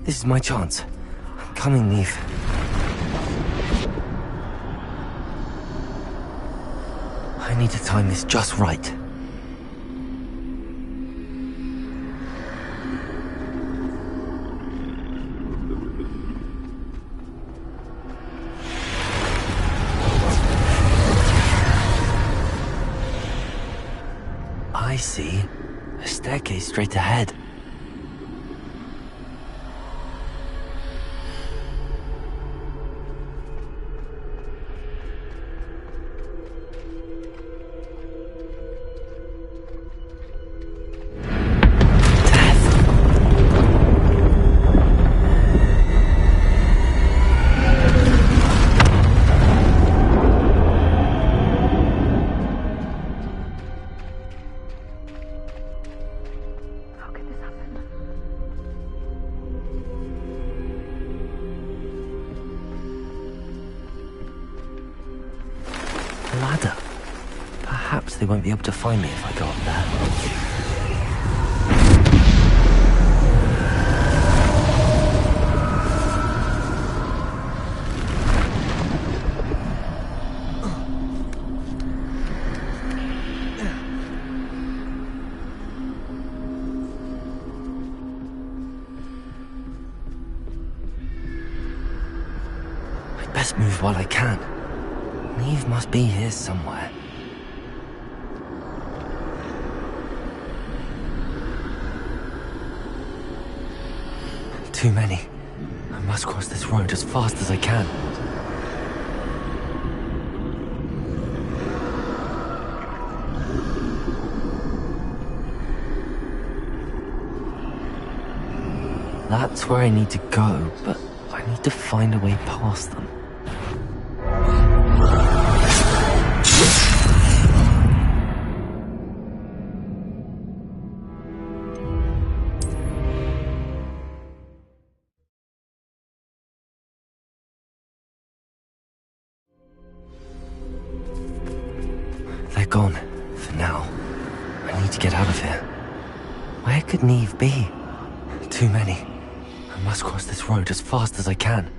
Speaker 1: This is my chance. I'm coming, Neve. I need to time this just right. I see. A staircase straight ahead. Ladder. Perhaps they won't be able to find me if I go up there. I'd best move while I can. Neve must be here somewhere. Too many. I must cross this road as fast as I can. That's where I need to go, but I need to find a way past them. They're gone, for now. I need to get out of here. Where could Neve be? Too many. I must cross this road as fast as I can.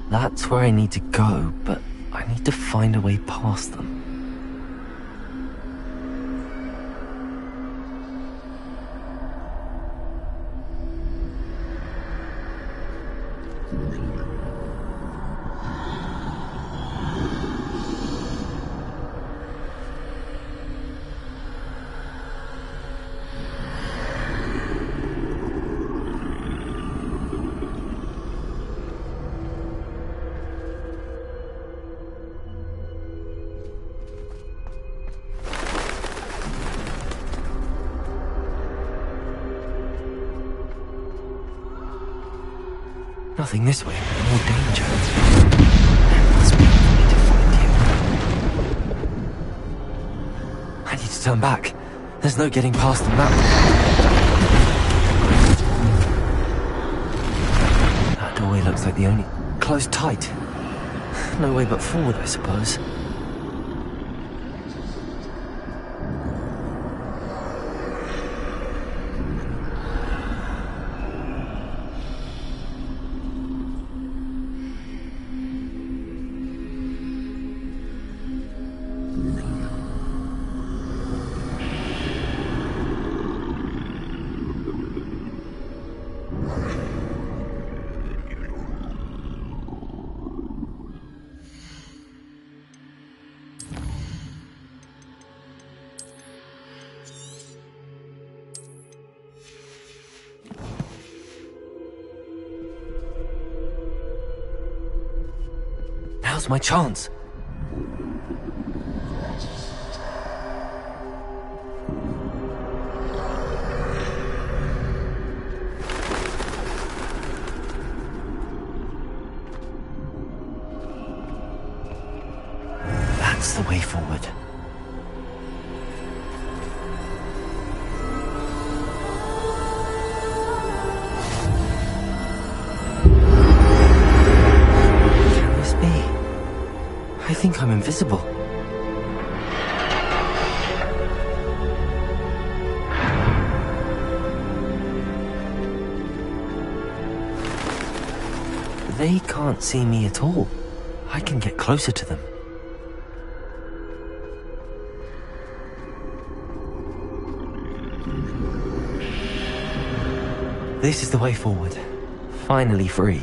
Speaker 1: That's where I need to go, but I need to find a way past them. Nothing this way, more danger. There must be a way to find you. I need to turn back. There's no getting past them that way. That doorway looks like the only... closed tight. No way but forward, I suppose. Now's my chance. That's the way forward. I think I'm invisible. They can't see me at all. I can get closer to them. This is the way forward. Finally free.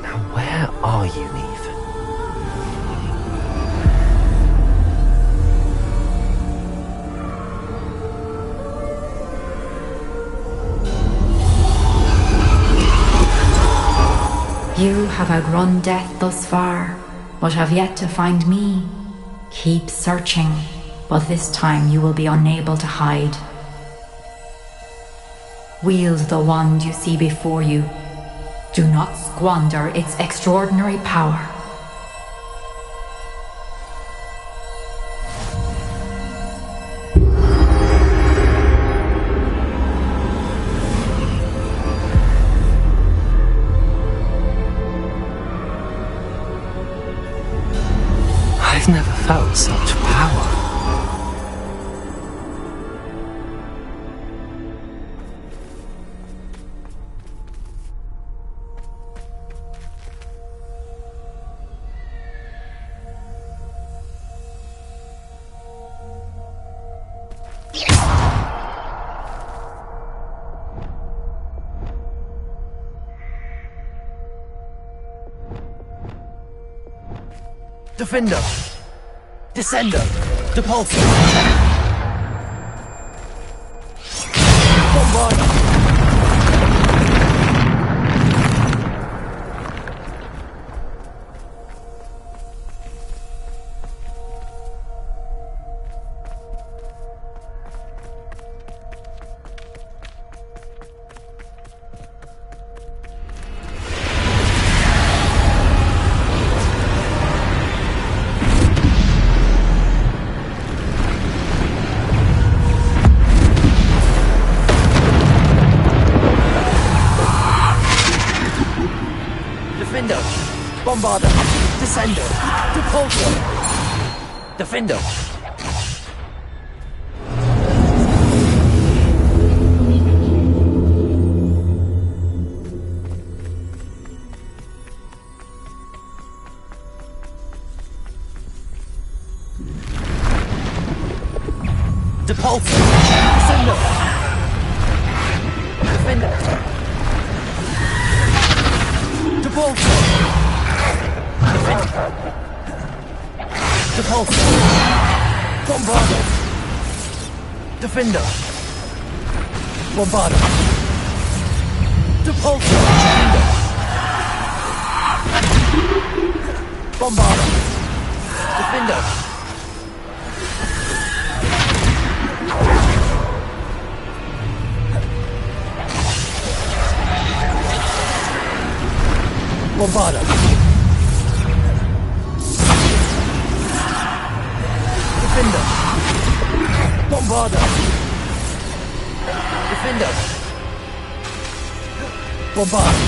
Speaker 1: Now where are you, Neve?
Speaker 4: You have outrun death thus far, but have yet to find me. Keep searching, but this time you will be unable to hide. Wield the wand you see before you. Do not squander its extraordinary power.
Speaker 1: I've never felt such power.
Speaker 9: Defender! Descender! Depulsor! Bombarder! Bombarder! Descender! Depulsor! Defender! Depulsor! Descender! Defender! Depulsor! Depulsor! Bombarder! Defender! Bombarder! Depulsor! Defender! Bombarder! Defender! Bombarder! Defender! Bombarder! Defender! Bombarder!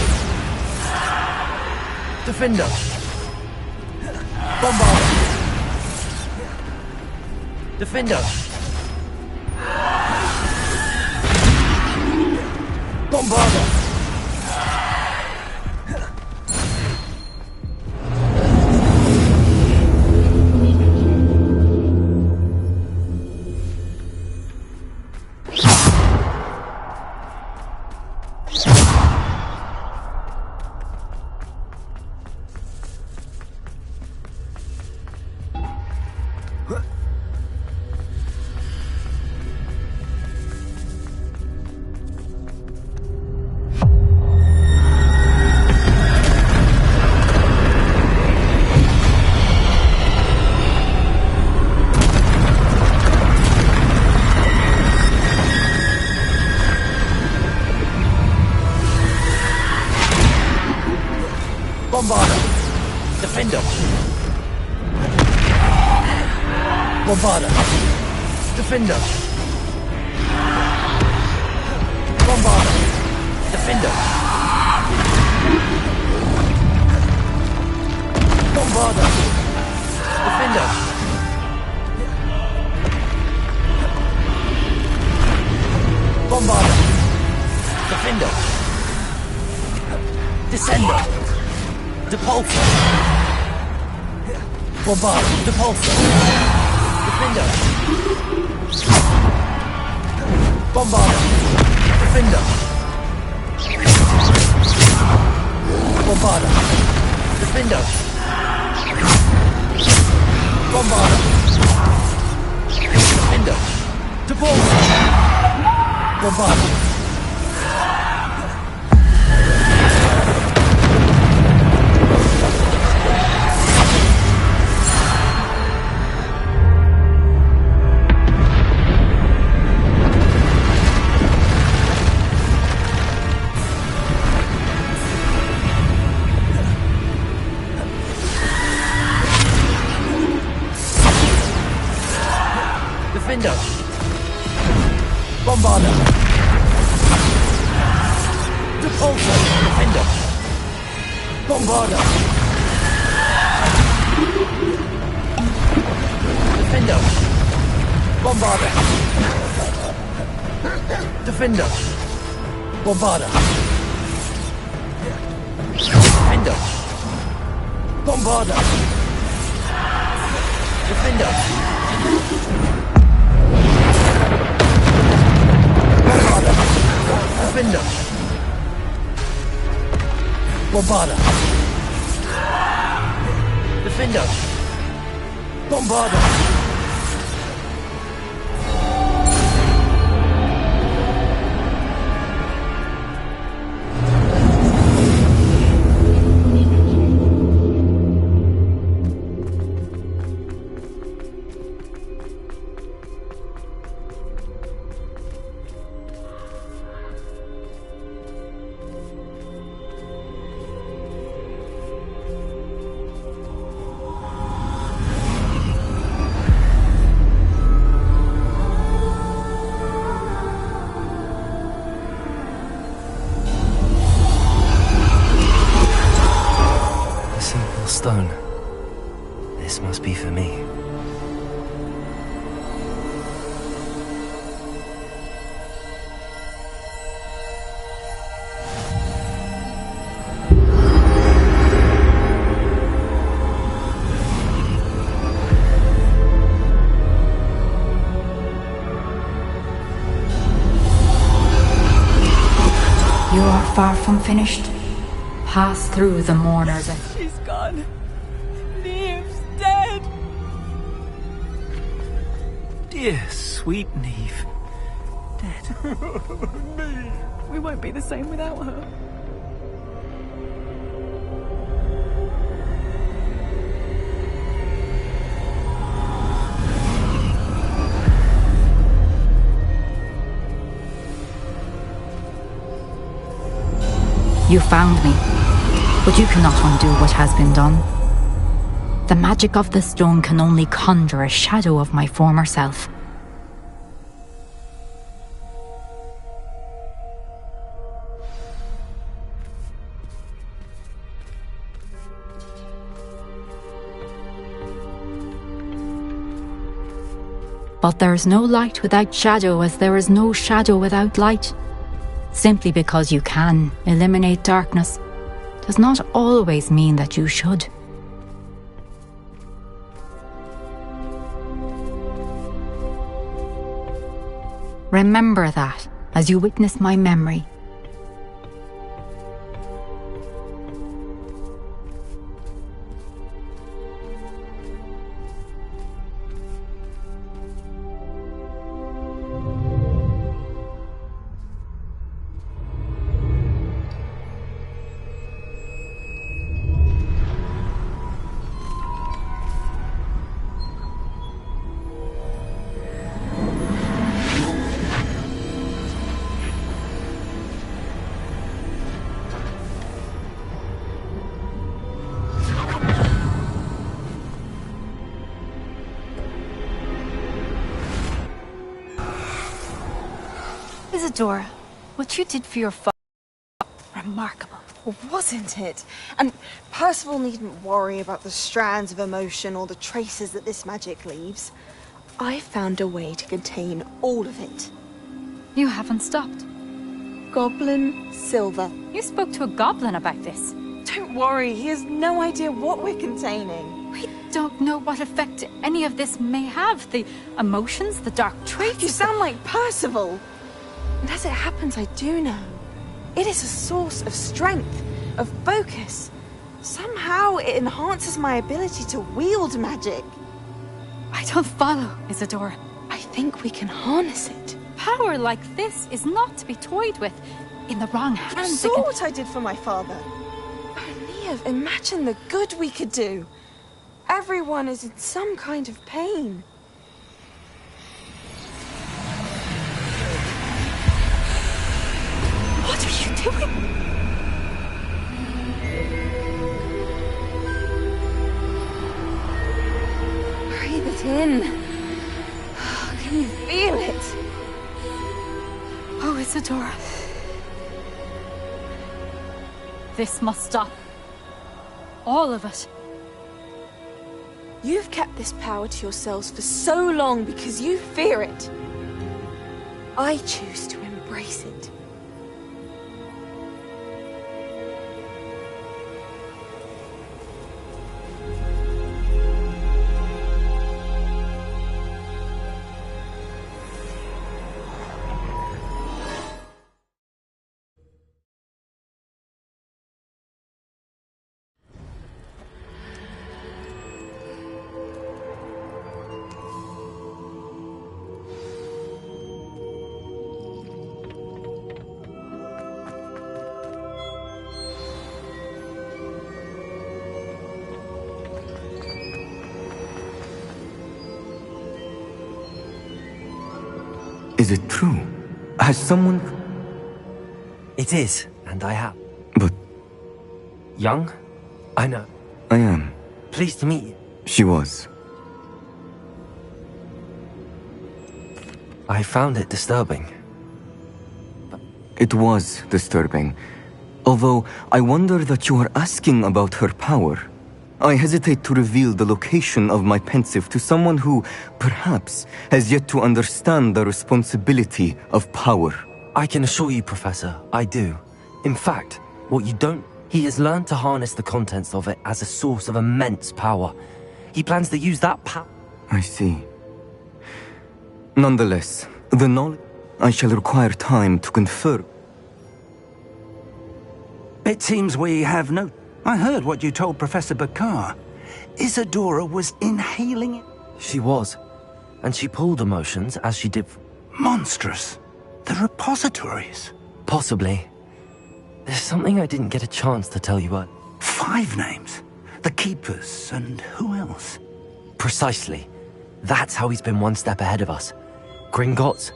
Speaker 9: Defender! Bombarder! Defender! Bombarder! Bombarder! Defender! Bombarder! Defender! Bombarder! Defender! Bombarder!
Speaker 1: Descender! Depulsor! Bombard! Depulsor! Defender! Bombard! Defender! Bombarder! Defender! Bombarder! Defender! Depulsor! Bombarder! Defender! Bombarder! Depulsor! Defender! Bombarder! Defender! Bombarder! Defender! Bombarder! Defender! Bombarder! Defender! Defender! Bombarder! Defender! Bombarder! Stone. This must be for me.
Speaker 4: You are far from finished. Pass through the mourners.
Speaker 3: She's gone. Neve's dead.
Speaker 18: Dear, sweet Neve. Dead.
Speaker 23: Neve. We won't be the same without her.
Speaker 4: You found me, but you cannot undo what has been done. The magic of the stone can only conjure a shadow of my former self. But there is no light without shadow, as there is no shadow without light. Simply because you can eliminate darkness does not always mean that you should. Remember that as you witness my memory.
Speaker 23: Isadora, what you did for your father, remarkable.
Speaker 8: Well, wasn't it? And Percival needn't worry about the strands of emotion or the traces that this magic leaves. I found a way to contain all of it.
Speaker 23: You haven't stopped.
Speaker 8: Goblin Silver.
Speaker 4: You spoke to a goblin about this.
Speaker 8: Don't worry, he has no idea what we're containing.
Speaker 4: We don't know what effect any of this may have. The emotions, the dark traits.
Speaker 8: You sound like Percival. And as it happens, I do know. It is a source of strength, of focus. Somehow it enhances my ability to wield magic.
Speaker 4: I don't follow, Isadora.
Speaker 8: I think we can harness it.
Speaker 4: Power like this is not to be toyed with. In the wrong hands,
Speaker 8: You saw what I did for my father. Neve, imagine the good we could do. Everyone is in some kind of pain.
Speaker 4: What are you doing?
Speaker 8: Breathe it in. Can you feel it?
Speaker 4: Oh, Isadora. This must stop. All of it.
Speaker 8: You've kept this power to yourselves for so long because you fear it. I choose to embrace it.
Speaker 11: Is it true? Has someone...
Speaker 1: It is, and I have.
Speaker 11: But...
Speaker 1: Young? I know.
Speaker 11: I am.
Speaker 1: Pleased to meet you.
Speaker 11: She was.
Speaker 1: I found it disturbing.
Speaker 11: It was disturbing. Although, I wonder that you are asking about her power. I hesitate to reveal the location of my pensive to someone who, perhaps, has yet to understand the responsibility of power.
Speaker 1: I can assure you, Professor, I do. In fact, what you don't... He has learned to harness the contents of it as a source of immense power. He plans to use that power...
Speaker 11: I see. Nonetheless, the knowledge... I shall require time to confer.
Speaker 5: It seems we have no... I heard what you told Professor Bakar. Isadora was inhaling it.
Speaker 1: She was. And she pulled emotions as she did...
Speaker 5: Monstrous. The repositories.
Speaker 1: Possibly. There's something I didn't get a chance to tell you about.
Speaker 5: 5 names. The Keepers, and who else?
Speaker 1: Precisely. That's how he's been one step ahead of us. Gringotts...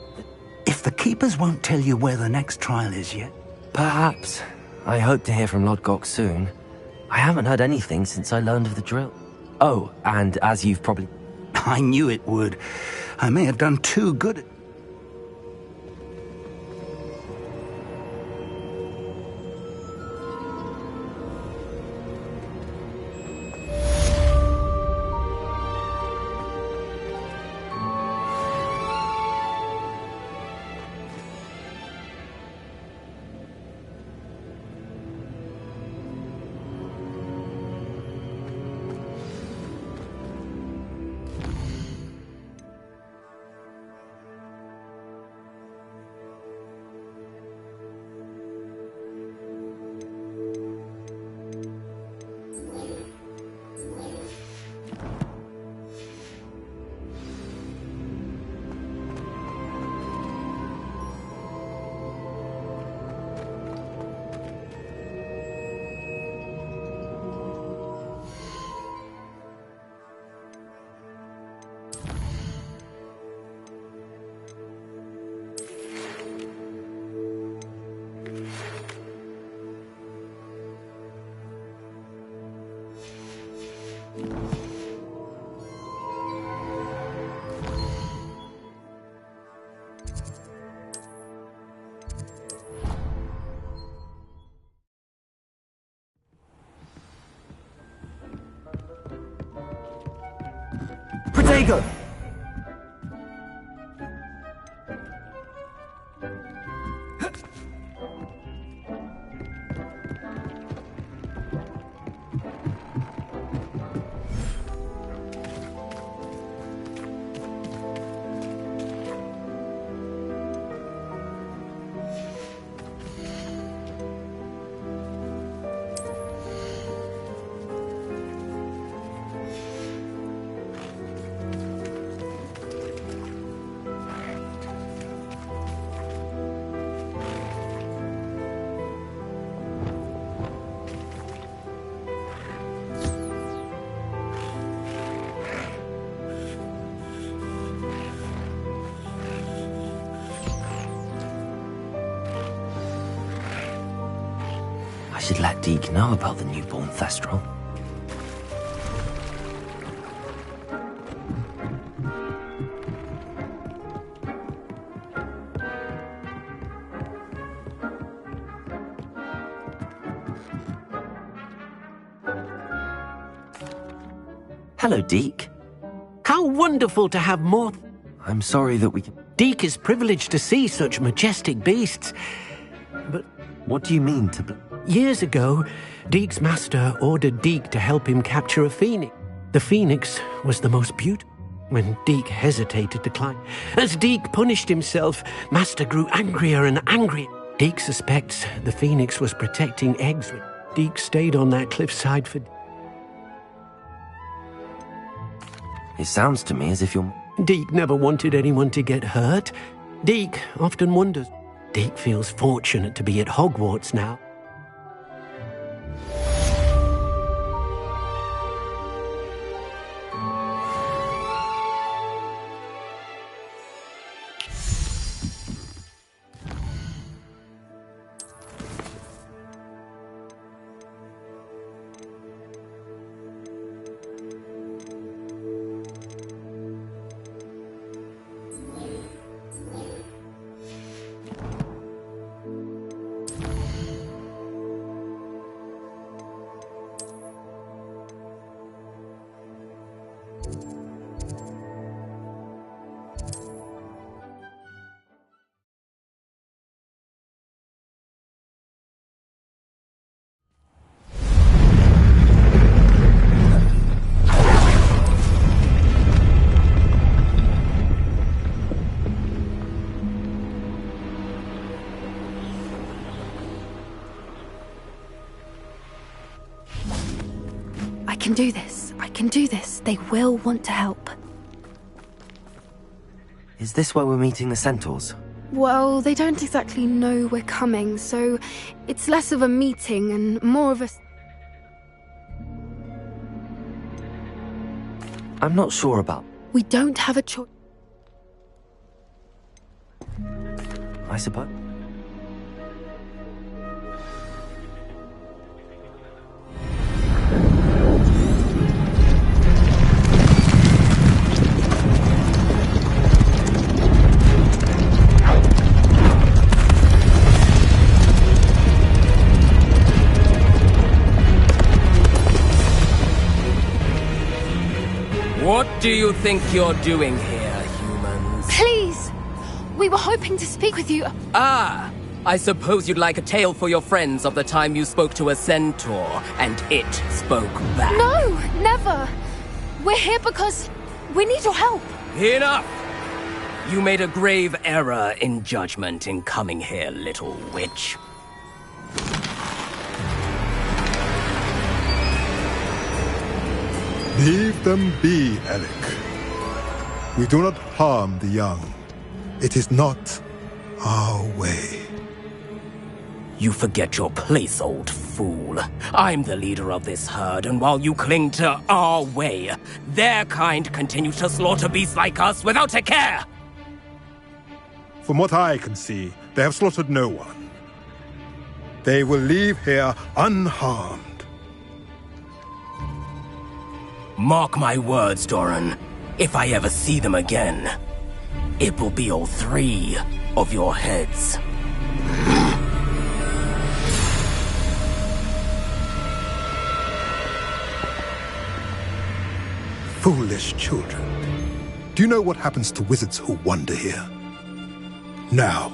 Speaker 5: If the Keepers won't tell you where the next trial is yet...
Speaker 1: Perhaps. I hope to hear from Lodgok soon. I haven't heard anything since I learned of the drill. Oh, and as you've probably...
Speaker 5: I knew it would. I may have done too good at...
Speaker 1: Protego! should let Deke know about the newborn Thestral. Hello, Deke.
Speaker 12: How wonderful to have more...
Speaker 1: I'm sorry that we...
Speaker 12: Deke is privileged to see such majestic beasts. But...
Speaker 1: What do you mean to...
Speaker 12: Years ago, Deke's master ordered Deke to help him capture a phoenix. The phoenix was the most beautiful. When Deke hesitated to climb, as Deke punished himself, Master grew angrier and angrier. Deke suspects the phoenix was protecting eggs. Deke stayed on that cliffside for...
Speaker 1: It sounds to me as if you're...
Speaker 12: Deke never wanted anyone to get hurt. Deke often wonders. Deke feels fortunate to be at Hogwarts now.
Speaker 13: I can do this. I can do this. They will want to help.
Speaker 1: Is this where we're meeting the centaurs?
Speaker 13: Well, they don't exactly know we're coming, so it's less of a meeting and more of a...
Speaker 1: I'm not sure about...
Speaker 13: We don't have a choice.
Speaker 1: I suppose.
Speaker 14: What do you think you're doing here, humans?
Speaker 13: Please! We were hoping to speak with you.
Speaker 14: Ah! I suppose you'd like a tale for your friends of the time you spoke to a centaur, and it spoke back.
Speaker 13: No! Never! We're here because we need your help.
Speaker 14: Enough! You made a grave error in judgment in coming here, little witch.
Speaker 16: Leave them be, Alec. We do not harm the young. It is not our way.
Speaker 14: You forget your place, old fool. I'm the leader of this herd, and while you cling to our way, their kind continue to slaughter beasts like us without a care!
Speaker 16: From what I can see, they have slaughtered no one. They will leave here unharmed.
Speaker 14: Mark my words, Doran. If I ever see them again, it will be all 3 of your heads.
Speaker 16: Foolish children. Do you know what happens to wizards who wander here? Now,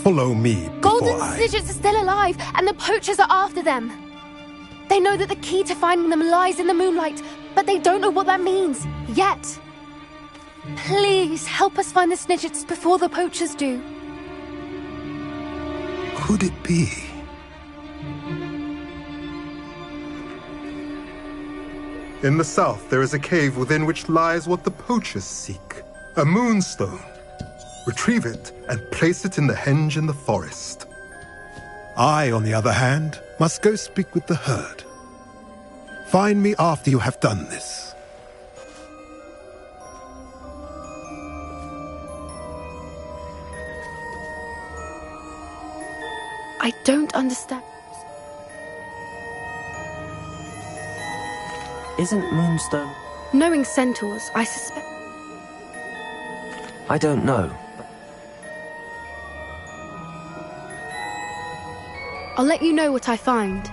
Speaker 16: follow me before
Speaker 13: Golden Snidgets are still alive, and the poachers are after them. They know that the key to finding them lies in the moonlight, but they don't know what that means, yet. Please, help us find the Snidgets before the poachers do.
Speaker 16: Could it be? In the south, there is a cave within which lies what the poachers seek. A moonstone. Retrieve it and place it in the henge in the forest. I, on the other hand, must go speak with the herd. Find me after you have done this.
Speaker 13: I don't understand.
Speaker 1: Isn't Moonstone...
Speaker 13: Knowing centaurs, I suspect...
Speaker 1: I don't know.
Speaker 13: I'll let you know what I find.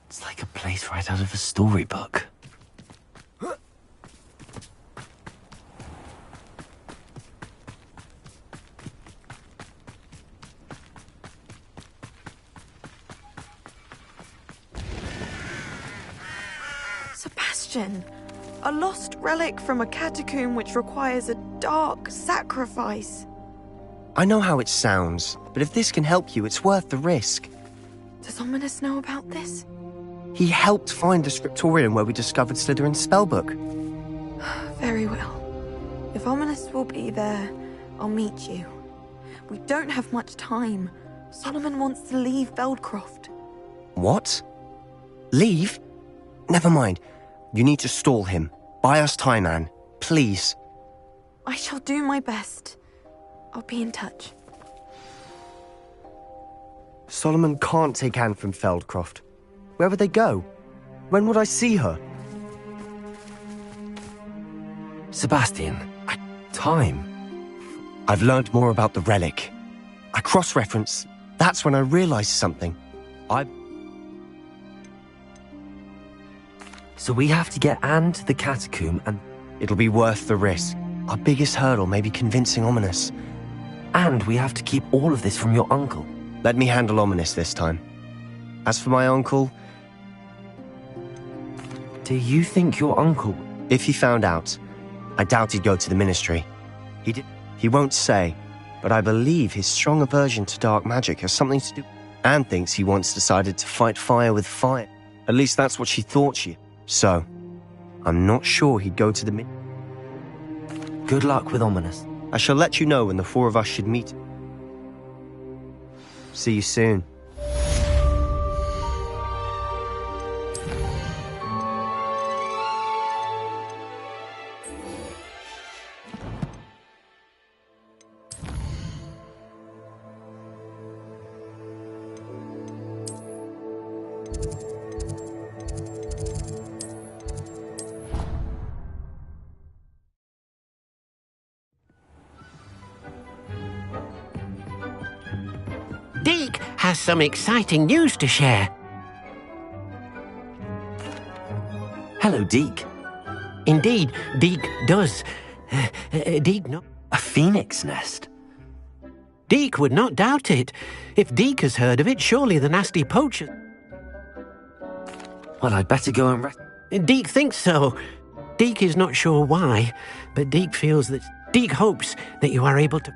Speaker 1: It's like a place right out of a storybook.
Speaker 8: Sebastian, a lost relic from a catacomb which requires a dark sacrifice.
Speaker 10: I know how it sounds, but if this can help you, it's worth the risk.
Speaker 8: Does Ominous know about this?
Speaker 10: He helped find the scriptorium where we discovered Slytherin's spellbook.
Speaker 8: Very well. If Ominous will be there, I'll meet you. We don't have much time. Solomon wants to leave Feldcroft.
Speaker 10: What? Leave? Never mind. You need to stall him. Buy us time, Anne. Please.
Speaker 8: I shall do my best. I'll be in touch.
Speaker 10: Solomon can't take Anne from Feldcroft. Where would they go? When would I see her?
Speaker 1: Sebastian, time.
Speaker 10: I've learned more about the relic. I cross-reference. That's when I realized something.
Speaker 1: So we have to get Anne to the catacomb and...
Speaker 10: It'll be worth the risk. Our biggest hurdle may be convincing Ominous.
Speaker 1: And we have to keep all of this from your uncle.
Speaker 10: Let me handle Ominous this time. As for my uncle...
Speaker 1: Do you think your uncle...
Speaker 10: If he found out, I doubt he'd go to the Ministry. He won't say, but I believe his strong aversion to dark magic has something to do... Anne thinks he once decided to fight fire with fire. At least that's what she thought she... So, I'm not sure he'd go to the...
Speaker 1: Good luck with Ominous.
Speaker 10: I shall let you know when the four of us should meet. See you soon.
Speaker 12: Deek has some exciting news to share.
Speaker 1: Hello, Deek.
Speaker 12: Indeed, Deek does. Deek no...
Speaker 1: A phoenix nest?
Speaker 12: Deek would not doubt it. If Deek has heard of it, surely the nasty poacher...
Speaker 1: Well, I'd better go and rest...
Speaker 12: Deek thinks so. Deek is not sure why, but Deek feels that... Deek hopes that you are able to...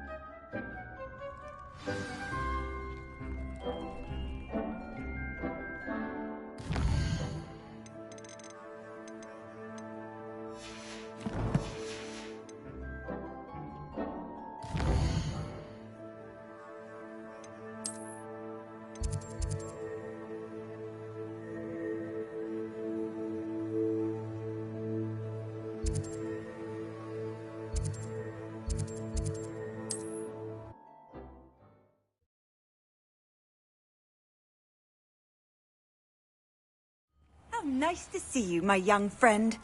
Speaker 20: How nice to see you, my young friend.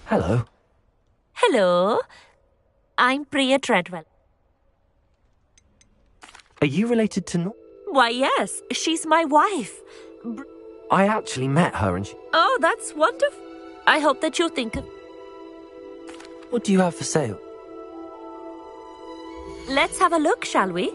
Speaker 1: Hello.
Speaker 15: Hello. I'm Priya Treadwell.
Speaker 1: Are you related to Nor?
Speaker 15: Why, yes. She's my wife.
Speaker 1: I actually met her and she...
Speaker 15: Oh, that's wonderful. I hope that you'll think of...
Speaker 1: What do you have for sale?
Speaker 15: Let's have a look, shall we?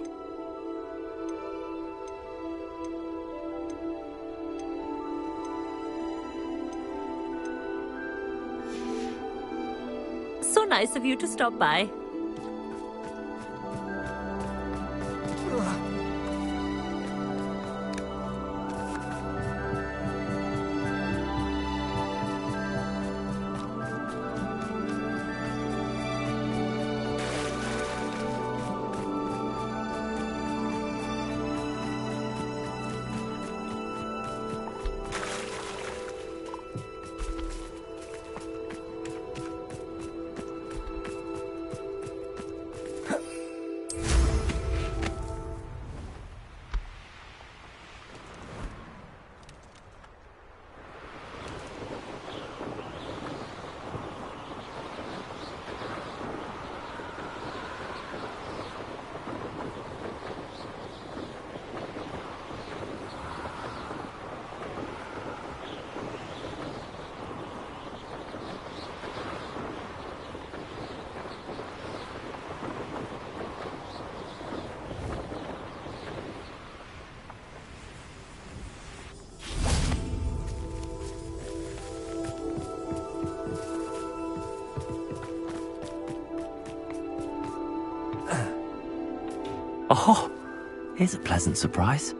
Speaker 15: So nice of you to stop by.
Speaker 1: Oh, here's a pleasant surprise.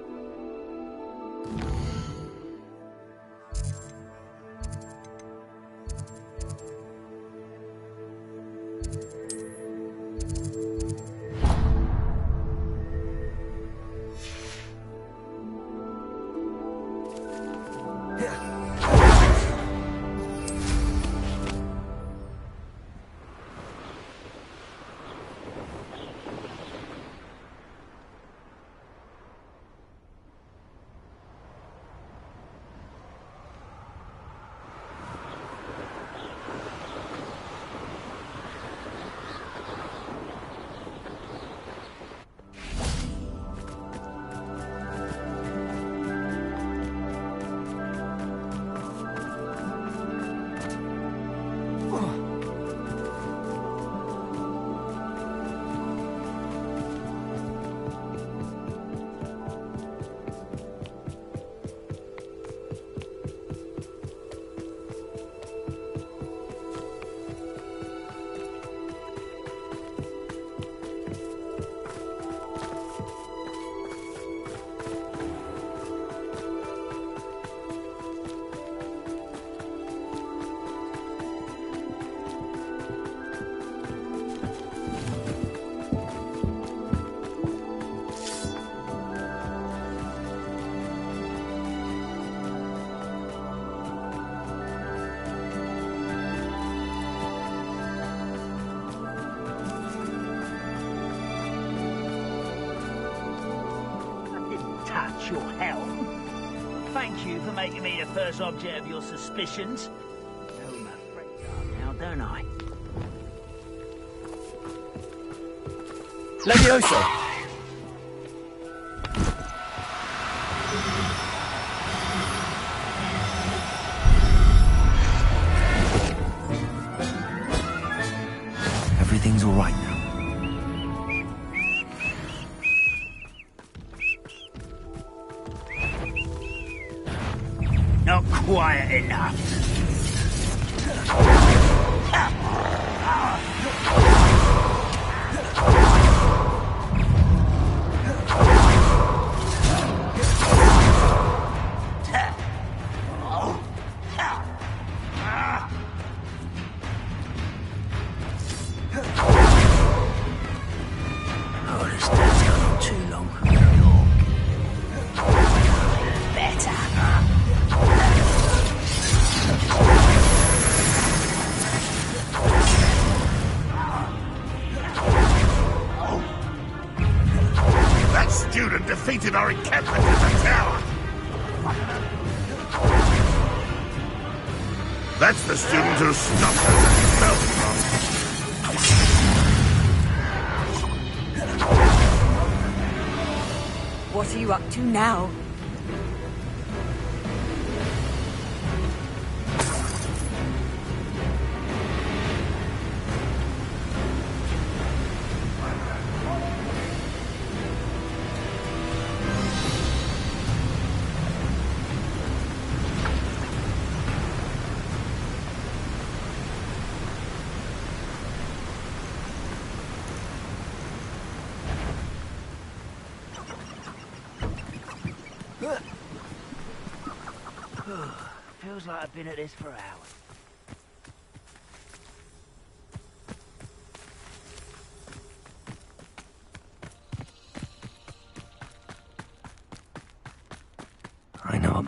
Speaker 18: Your helm. Thank you for making me the first object of your suspicions. Oh, my friend, now, don't I?
Speaker 1: Levioso! Everything's all right now.
Speaker 18: quiet enough.
Speaker 5: Oh, this day's gone on too long. Better.
Speaker 6: That student defeated our encampment in the tower. That's the student who stopped us and spelled from.
Speaker 3: What are you up to now?
Speaker 18: Feels like I've been at this for hours.
Speaker 1: I know.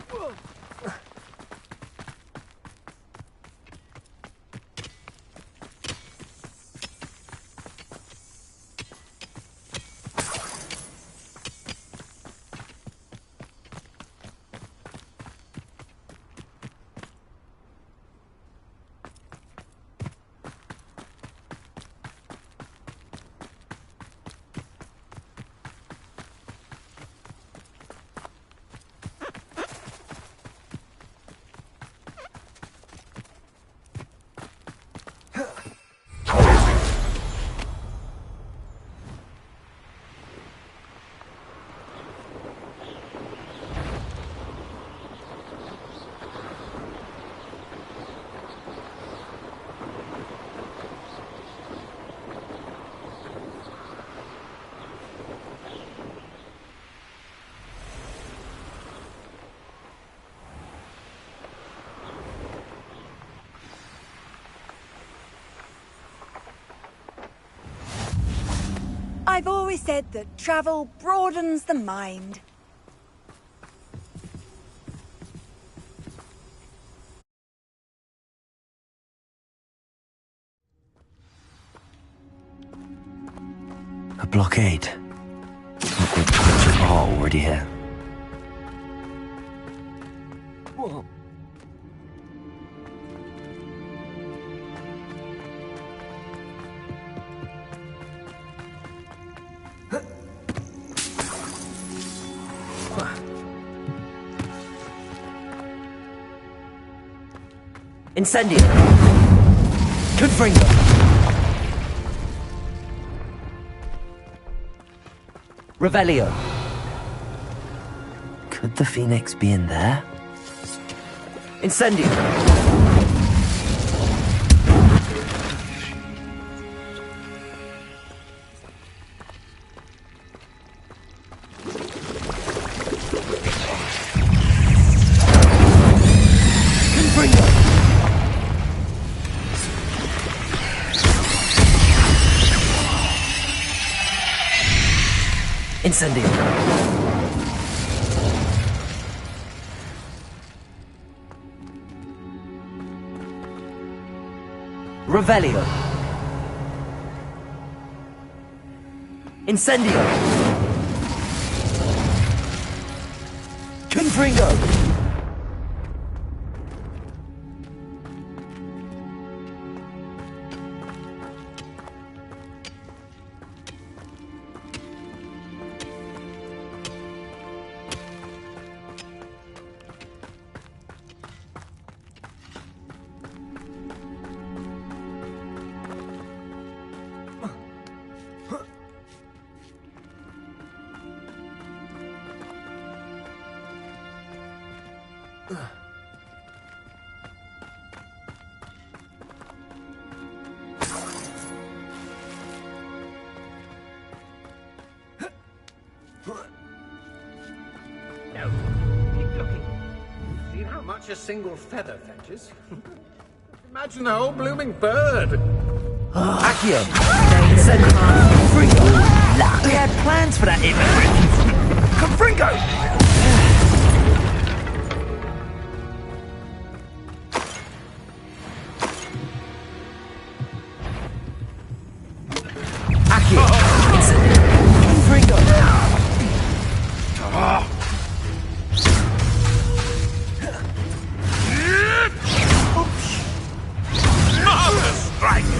Speaker 3: I've always said that travel broadens the mind.
Speaker 1: A blockade. The poachers are already here. Whoa. Incendio! Confringo! Revelio! Could the Phoenix be in there? Incendio! Incendio! Revelio! Incendio! Confringo!
Speaker 6: Such a single feather fetches. Imagine a whole blooming bird.
Speaker 9: Accio! We had plans for that event.
Speaker 6: Confringo!
Speaker 5: Marvelous strike!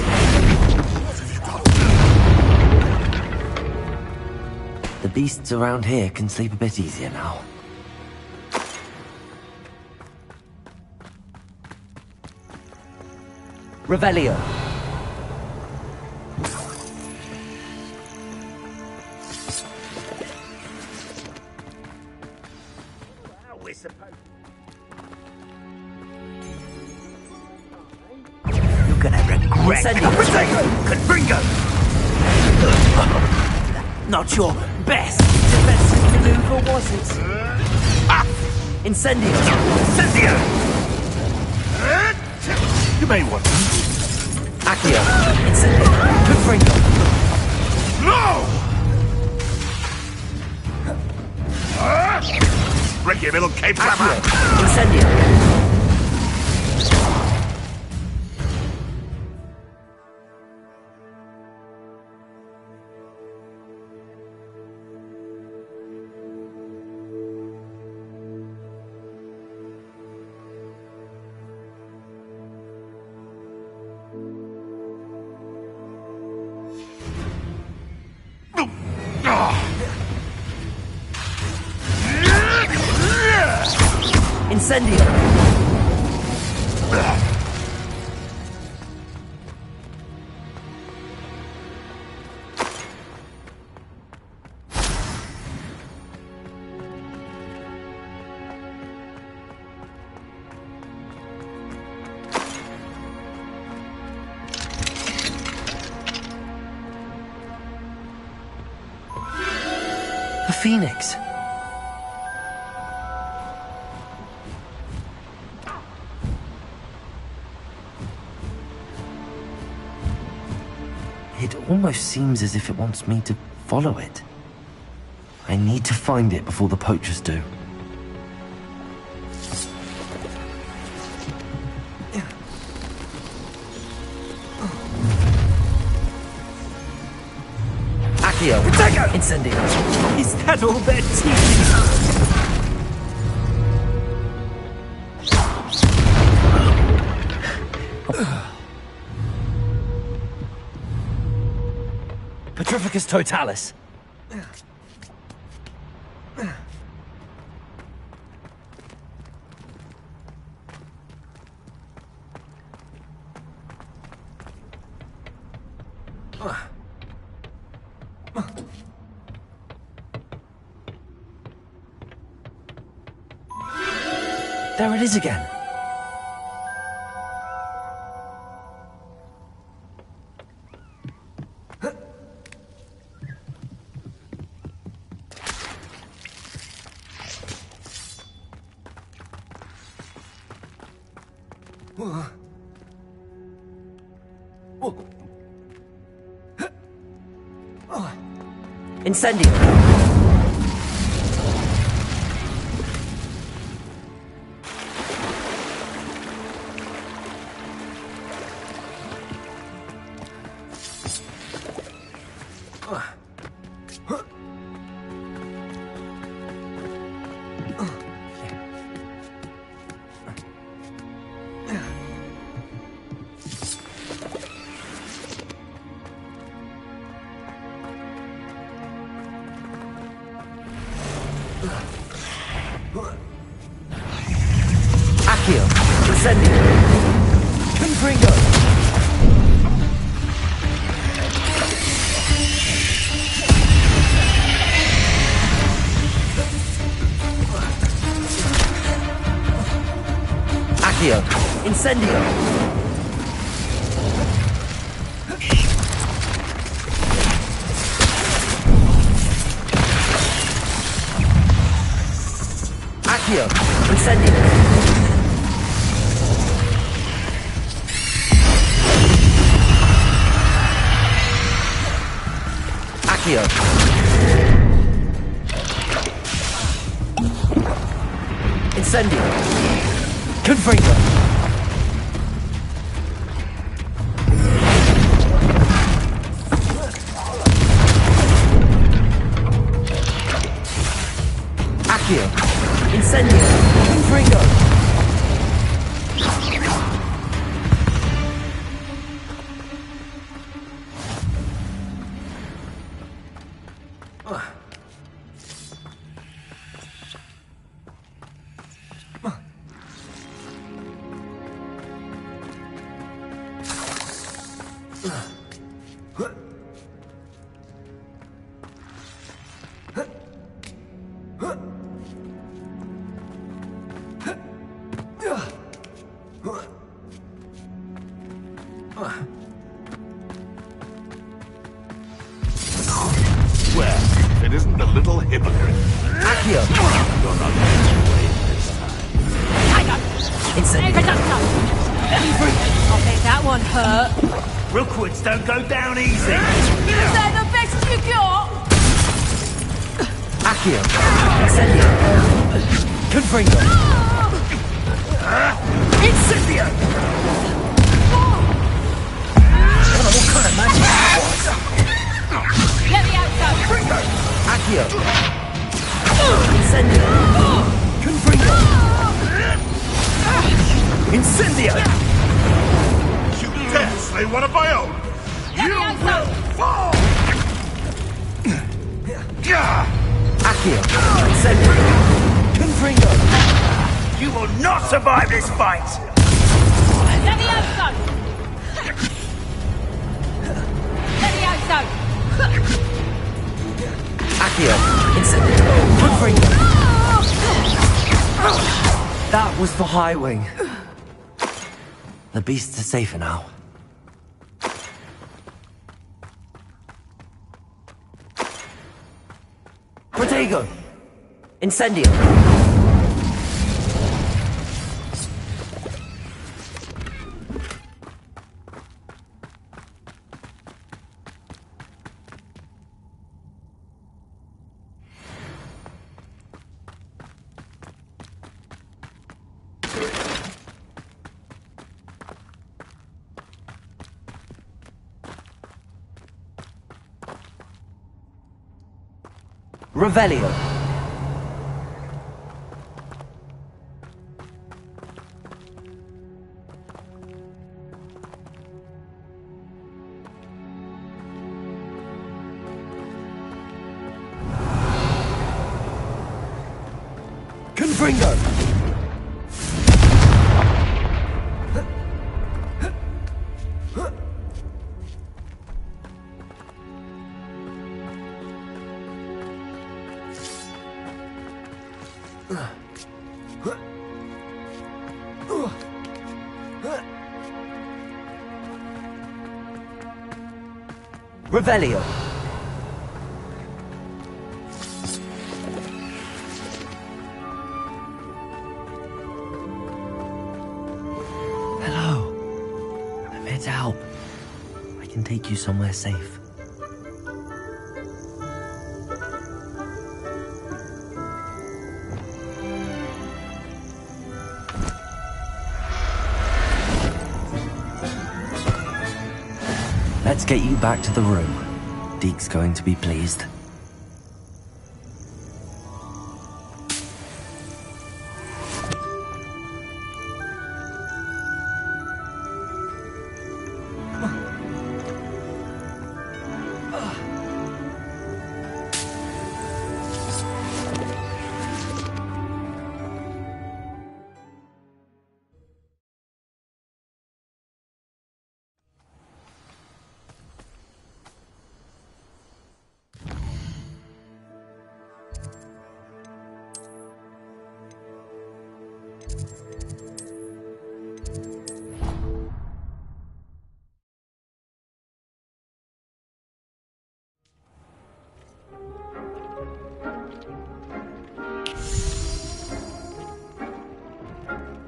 Speaker 1: The beasts around here can sleep a bit easier now.
Speaker 9: Revelio.
Speaker 5: We're supposed...
Speaker 9: You're gonna regret.
Speaker 5: Confringo!
Speaker 9: Not your best defensive maneuver, was it? Incendio.
Speaker 5: Incendio! You may want to.
Speaker 9: Accio. Incendio. Confringo.
Speaker 5: No! Break your little cape flapper!
Speaker 9: Incendio. Incendio!
Speaker 1: A phoenix. It almost seems as if it wants me to follow it. I need to find it before the poachers do.
Speaker 9: Accio. Incendio. Is that all their Petrificus totalis.
Speaker 1: There it is again.
Speaker 9: Incendio. Accio. Incendio. Confringo. Accio. Incendio. Accio. Incendio.
Speaker 1: Accio! Incendio! Confringo! Accio! Incendio! Confringo!
Speaker 6: Well, it isn't the little hypocrite.
Speaker 1: Accio!
Speaker 6: You're not going to win this time.
Speaker 1: Incendio!
Speaker 13: I think that one hurt.
Speaker 18: Rookwoods don't go down easy.
Speaker 13: Is that the best you got?
Speaker 1: Accio! Incendio! Confringo!
Speaker 18: Incendio! What kind of magic that was?
Speaker 13: Let me out, go.
Speaker 1: Accio! Incendio! Confringo!
Speaker 6: Incendio! You dare slay one of my own! You will fall!
Speaker 1: Accio! Incendio! Confringo!
Speaker 18: You will not survive this fight!
Speaker 13: Let me out, go. Let me out, go.
Speaker 1: Accio! Incendio! Confringo! That was the High Wing. The beasts are safer now. Protego! Incendio! Revelio. Confringo. Revelio. Hello. I'm here to help. I can take you somewhere safe. Let's get you back to the room. Deke's going to be pleased.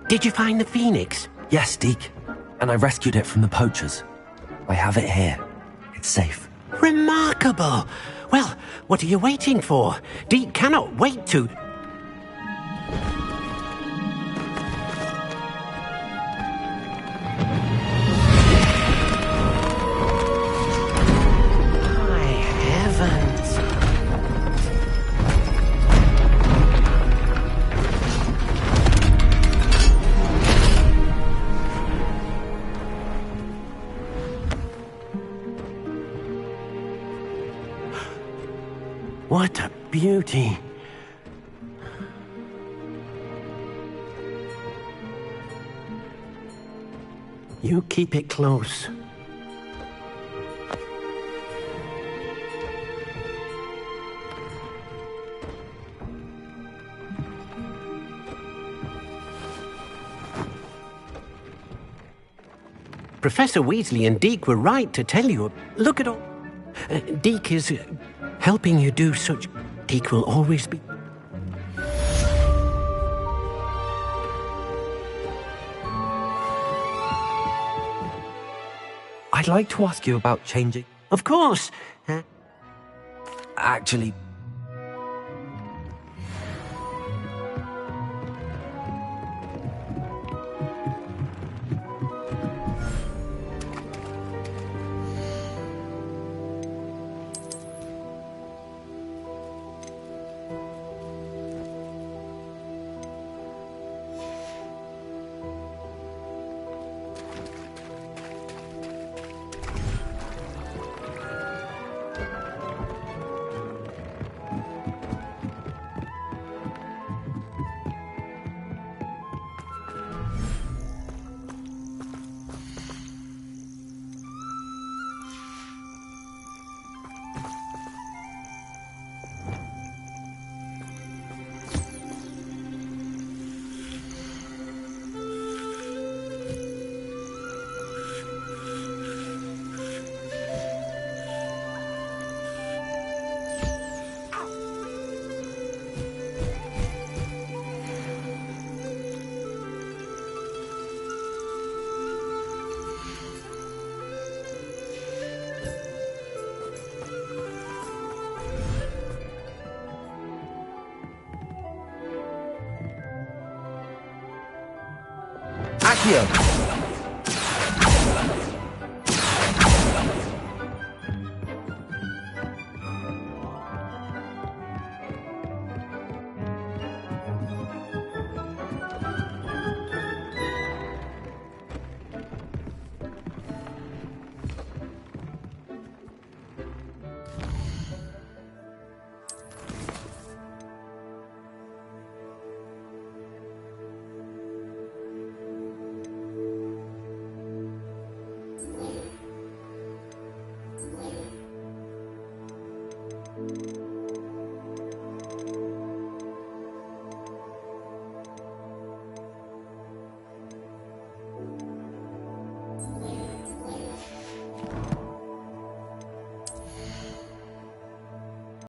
Speaker 12: Did you find the phoenix?
Speaker 1: Yes, Deke. And I rescued it from the poachers. I have it here. It's safe.
Speaker 12: Remarkable. What are you waiting for? Deke cannot wait to... My heavens. What a beauty. You keep it close. Professor Weasley and Deke were right to tell you. Look at all... Deke is helping you do such... Deke will always be...
Speaker 1: I'd like to ask you about changing.
Speaker 12: Of course.
Speaker 1: Actually... Accio!